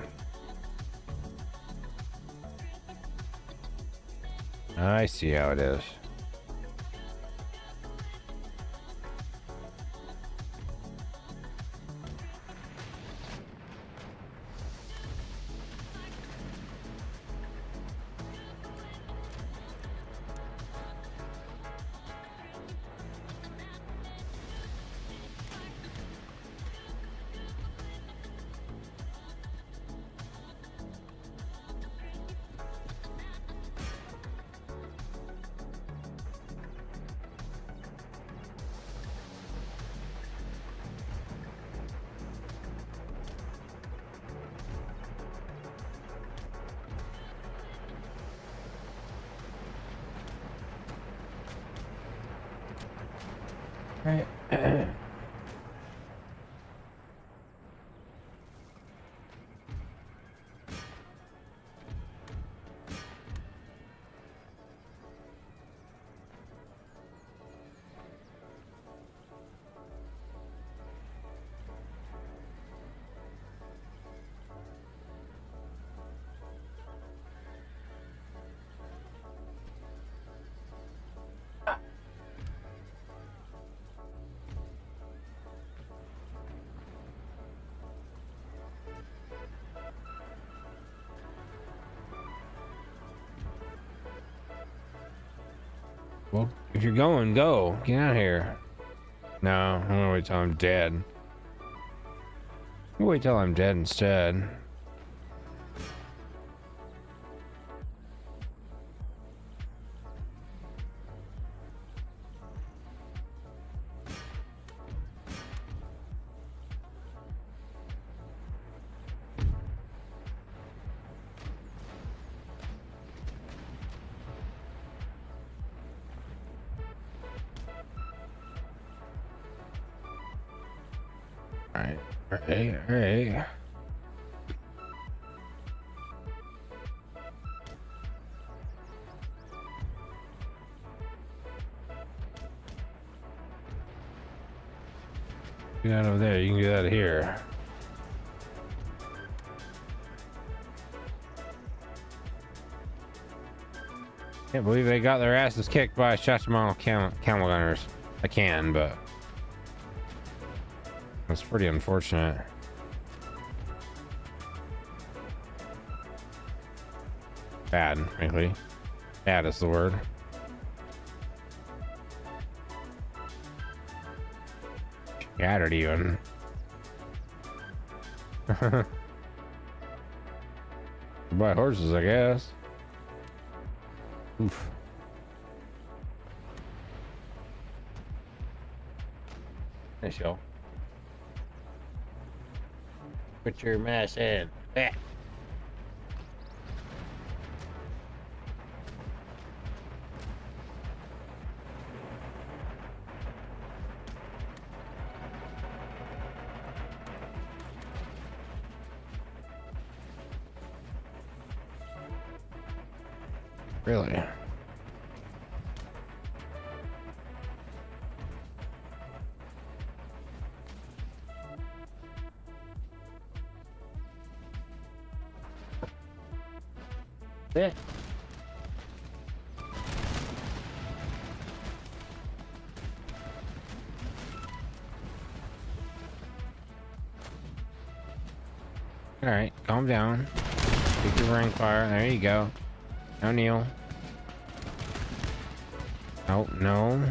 I see how it is. Right. Well, if you're going, go. Get out of here. No, I'm gonna wait till I'm dead. I'll wait till I'm dead instead. Alright. Do that over there, you can do that here. Can't believe they got their asses kicked by Shachimano camel gunners. I can, but that's pretty unfortunate. Bad, frankly. Bad is the word. Shattered even. Buy horses, I guess. Oof. Nice show. Put your mass in. Back. Really? Yeah. All right, calm down. Take your ring fire. There you go. No kneel. Oh, no.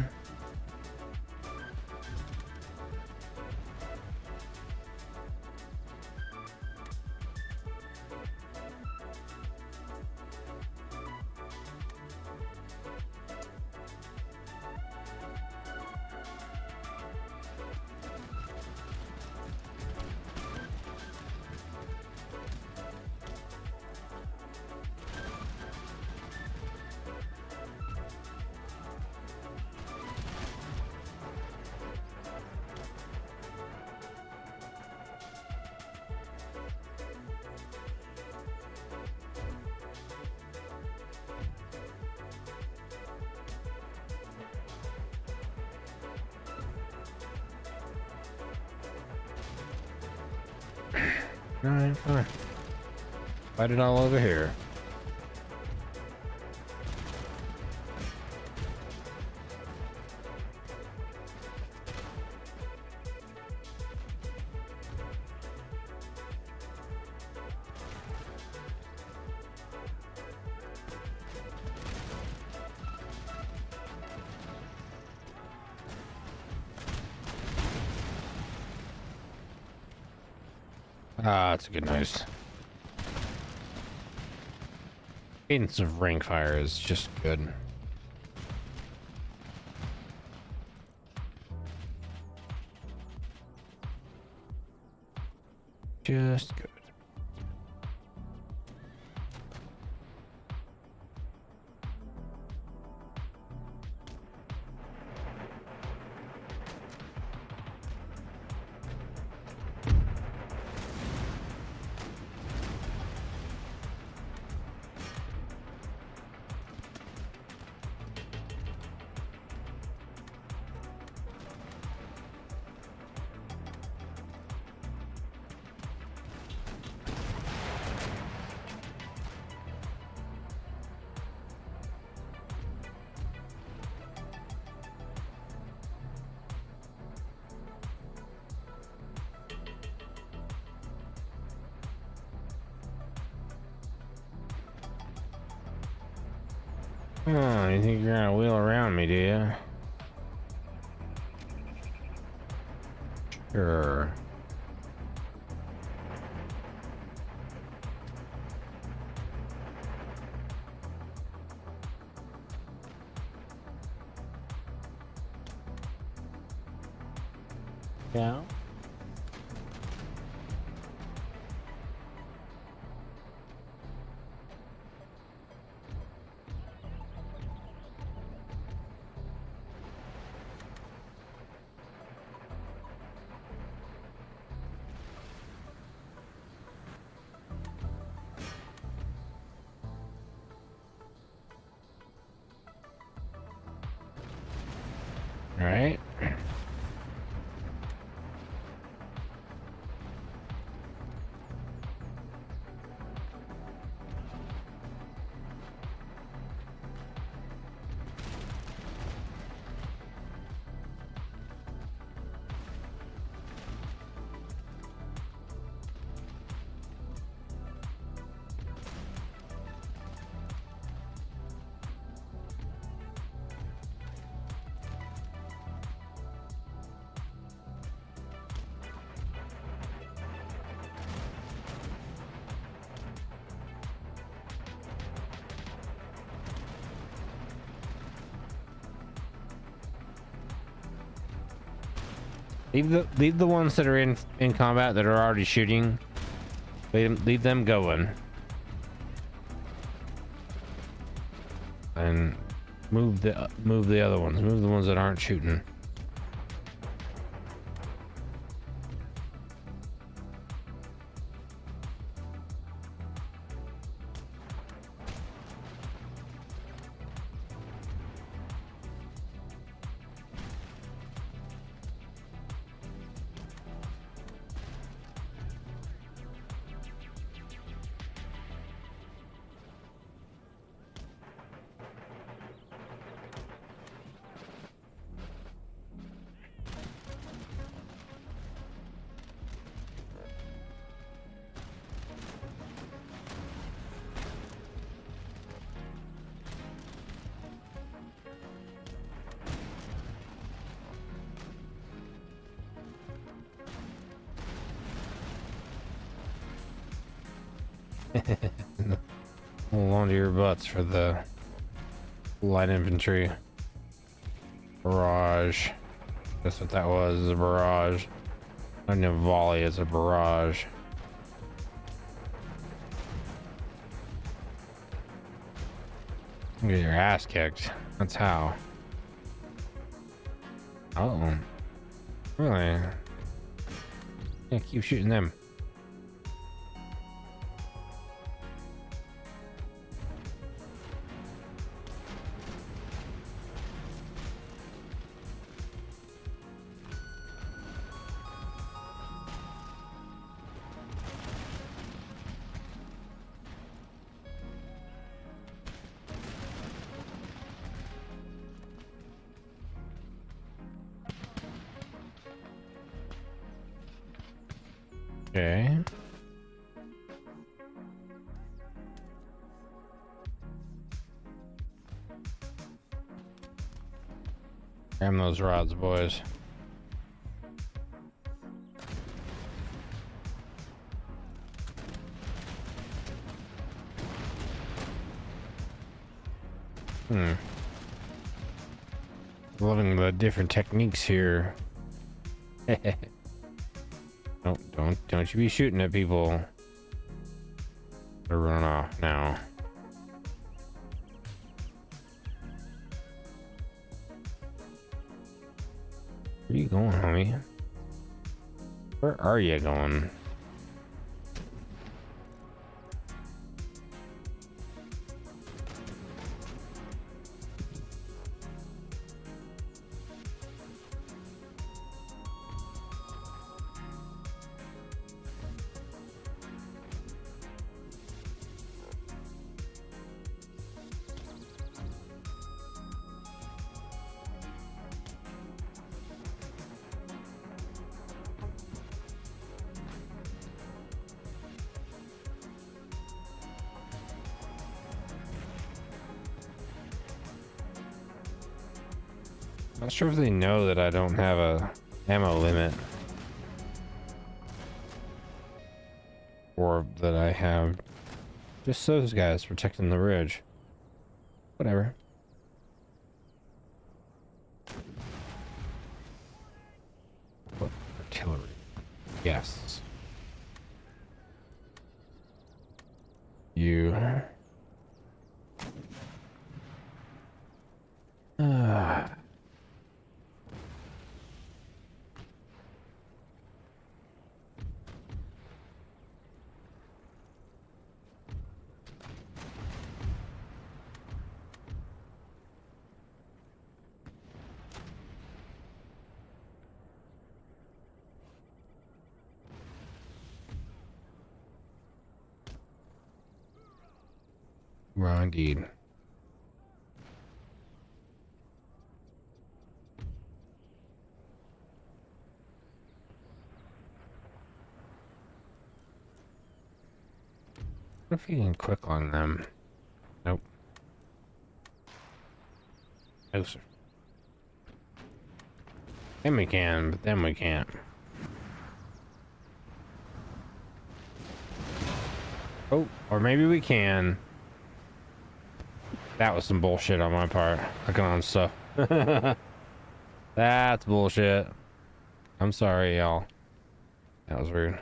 Alright, fine. Fight it all over here. Ah, it's a good noise. Cadence of rank fire is just good. Just good. Oh, you think you're gonna wheel around me, do you? Sure. Yeah. All right. Leave the ones that are in combat that are already shooting. Leave them going. And move the other ones. Move the ones that aren't shooting. Hold on to your butts for the light infantry. Barrage. That's what that was, a barrage. Not even a volley, it's a barrage. You get your ass kicked. That's how. Oh. Really? Yeah, keep shooting them. Okay. Grab those rods, boys. Loving the different techniques here. Don't you be shooting at people. They're running off now. Where are you going, homie? Where are you going? Not sure if they know that I don't have a ammo limit. Or that I have just those guys protecting the ridge. Whatever. What artillery? Yes. You. Well, indeed. What if you can quick on them? Nope. No, sir. Then we can, but then we can't. Oh, or maybe we can. That was some bullshit on my part. Clicking on stuff. That's bullshit. I'm sorry, y'all. That was rude.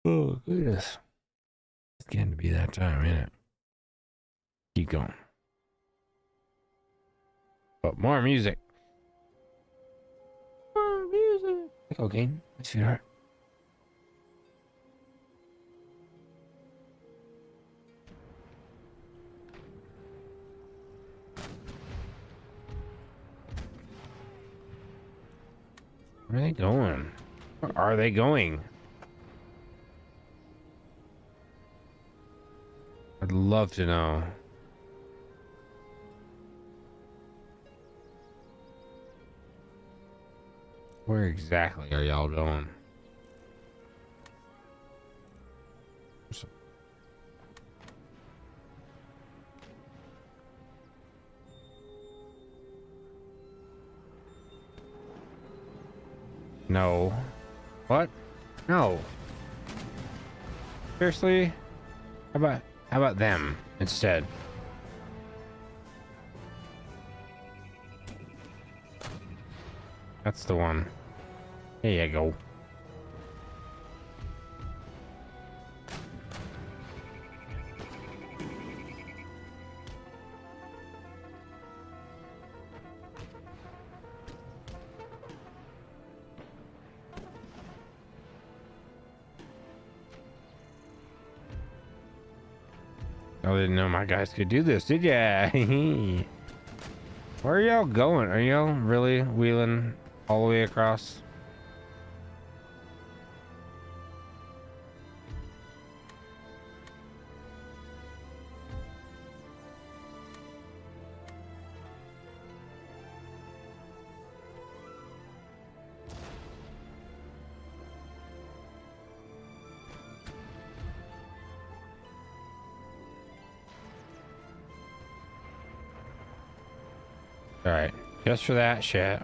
Oh, goodness. It's getting to be that time, ain't it? Keep going. But more music. More music. Okay, sweetheart. Where are they going? Where are they going? I'd love to know. Where exactly are y'all going? No. What? No. Seriously? How about them instead? That's the one. There you go. I didn't know my guys could do this, did ya? Where are y'all going? Are y'all really wheeling all the way across? All right, just for that shit.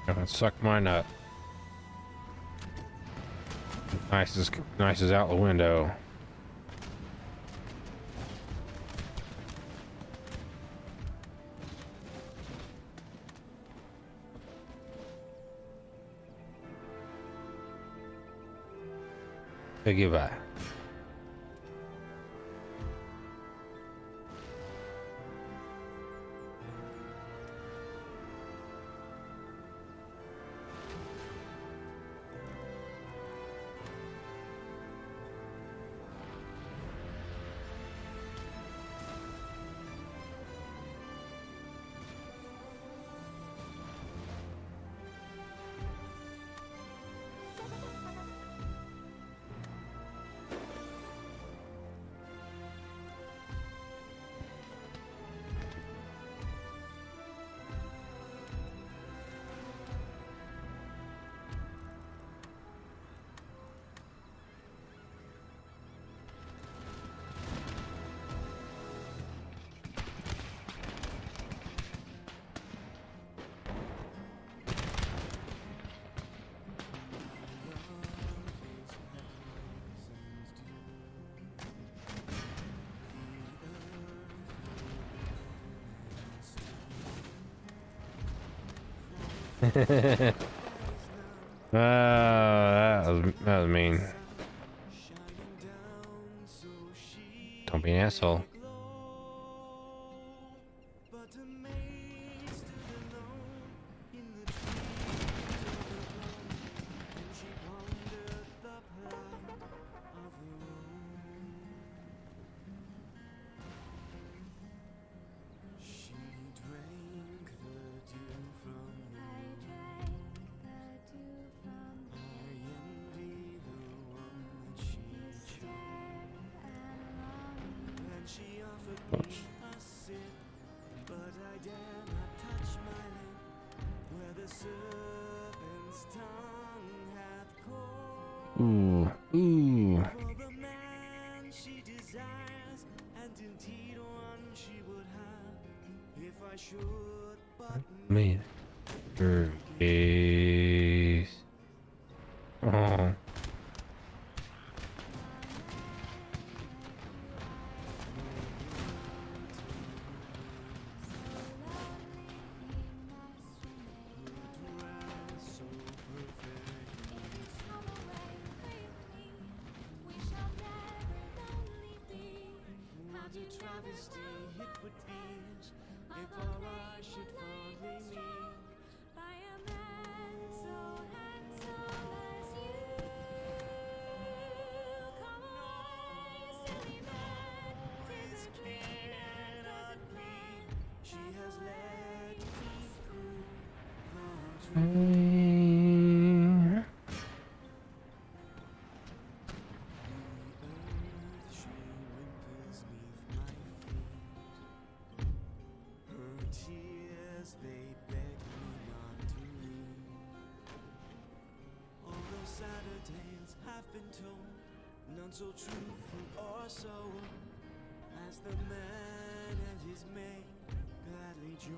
Gonna suck my nut. Nice is out the window. Say goodbye. That was mean. Don't be an asshole. Ooh, ooh. Man. Jeez. Oh. None so truthful or so as the man and his mate gladly join.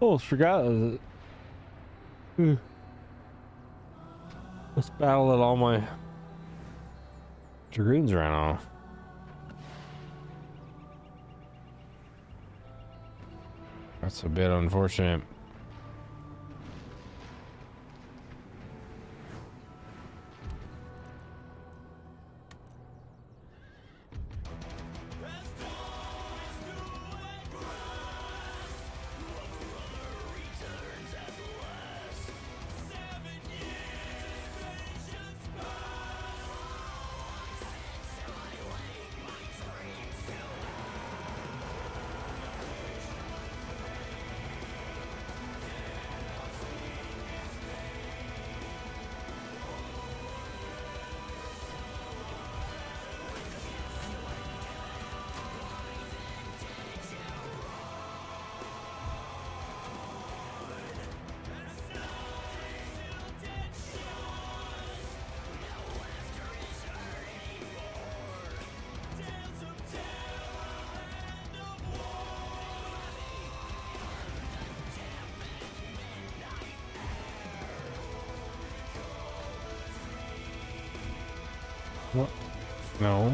Oh, forgot. Let's battle that all my dragoons ran off. That's a bit unfortunate. What? No.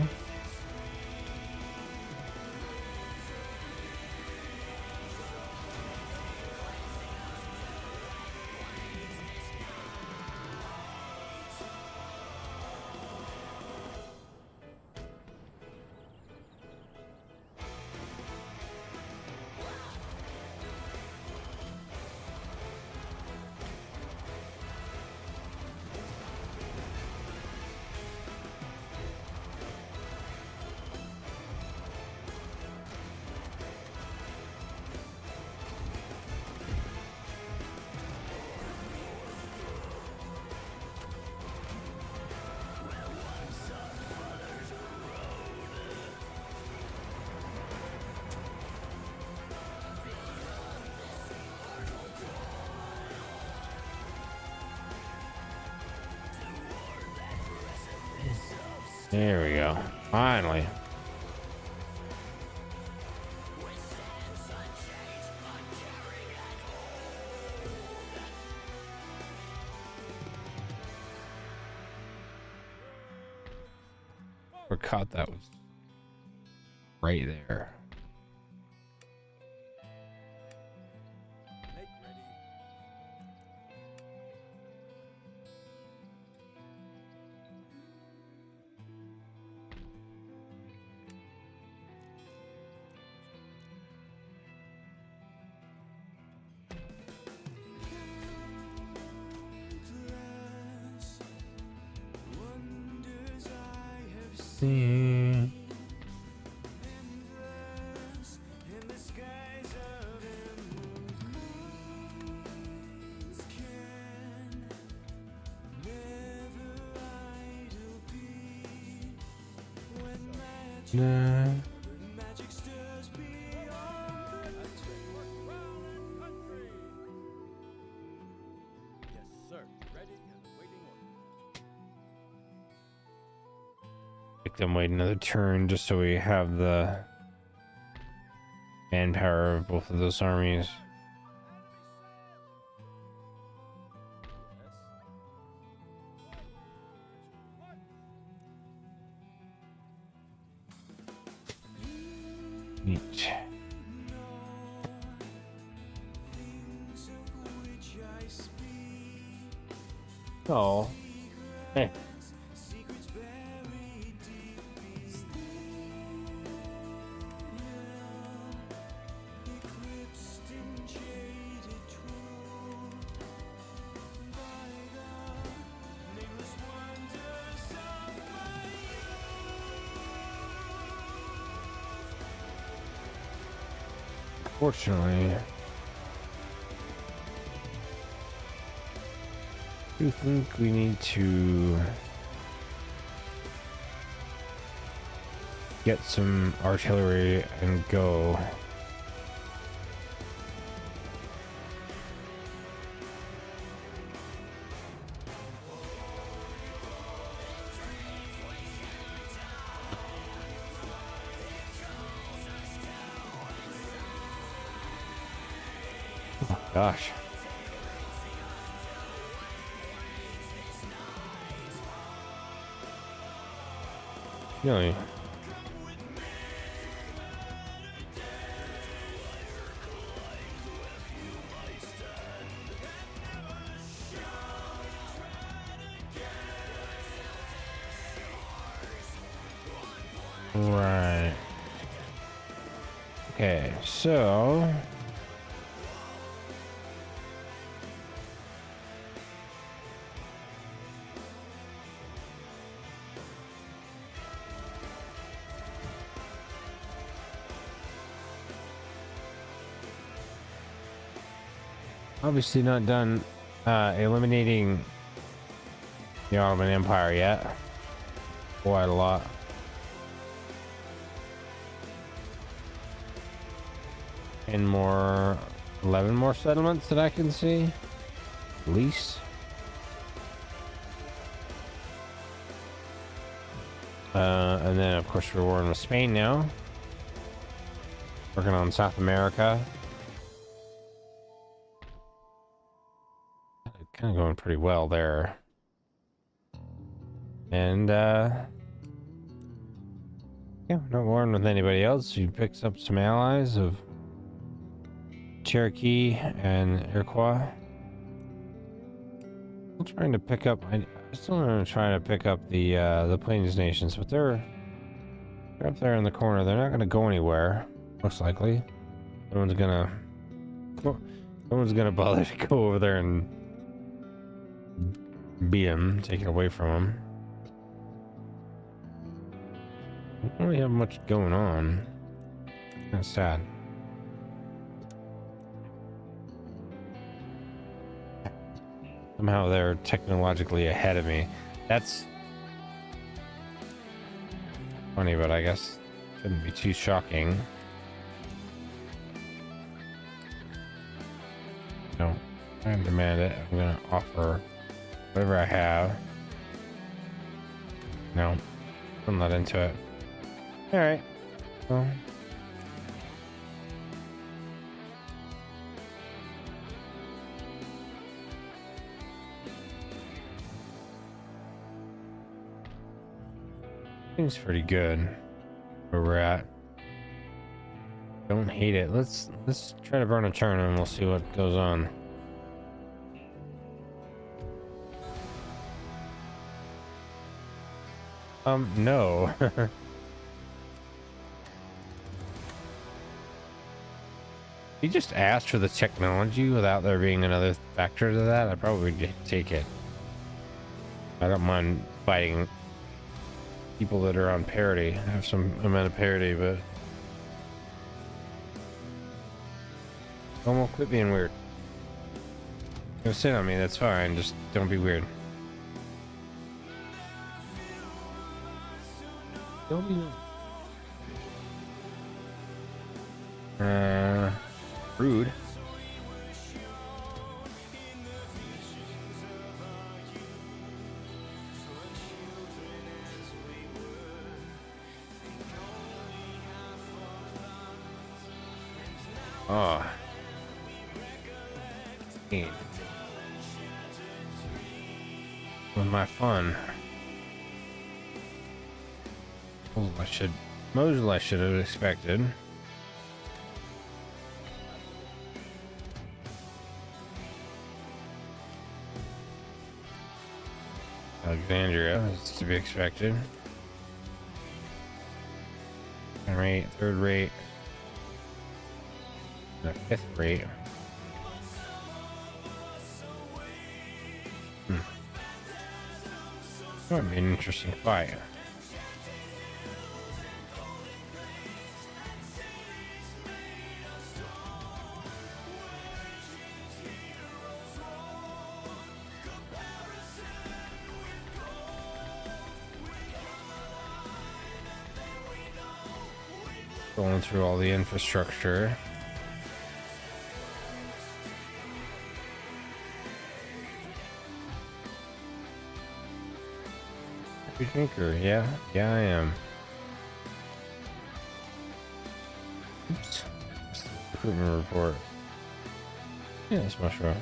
There we go. Finally. Forgot that was right there. Make ready. See. Nah. Yes, sir. Ready and awaiting orders. Make them wait another turn just so we have the manpower of both of those armies. Neat. Oh. Hey. Fortunately, I do think we need to get some artillery and go. Oh, gosh. Really? Right. Okay, so obviously not done eliminating the Ottoman Empire yet. Quite a lot. And more, 11 more settlements that I can see, at least. And then of course we're warring with Spain now. Working on South America. Kind of going pretty well there. And yeah, not warring with anybody else. He picks up some allies of Cherokee and Iroquois. I'm trying to pick up. I still am trying to pick up the Plains nations, but they're up there in the corner. They're not going to go anywhere, most likely. No one's gonna bother to go over there and beat him, take it away from him. We don't really have much going on. That's sad. Somehow they're technologically ahead of me. That's funny, but I guess shouldn't be too shocking. No, I demand it. I'm gonna offer whatever I have. No, I'm not into it. All right. Well. Things pretty good where we're at. Don't hate it. Let's try to burn a turn and we'll see what goes on. No. You just asked for the technology without there being another factor to that, I'd probably take it. I don't mind fighting people that are on parity. I have some amount of parity, but won't quit being weird. Go sit on me, that's fine. Just don't be weird. Don't be. Rude. Oh. With my fun. Oh, most I should have expected. Alexandria is to be expected. Second rate, third rate, and a fifth rate. Might be an interesting fight. Going through all the infrastructure. Happy drinker, yeah, I am. Oops. Recruitment report. Yeah, that's my show.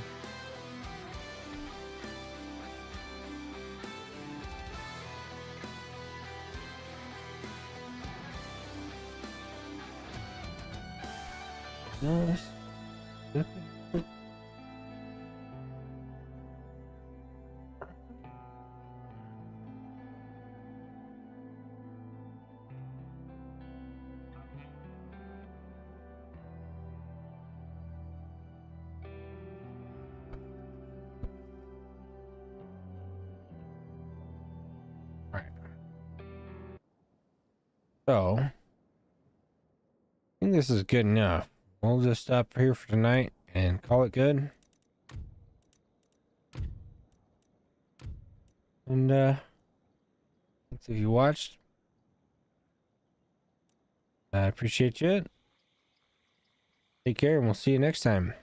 Nice. So, I think this is good enough. We'll just stop here for tonight and call it good. And, thanks if you watched. I appreciate you. Take care, and we'll see you next time.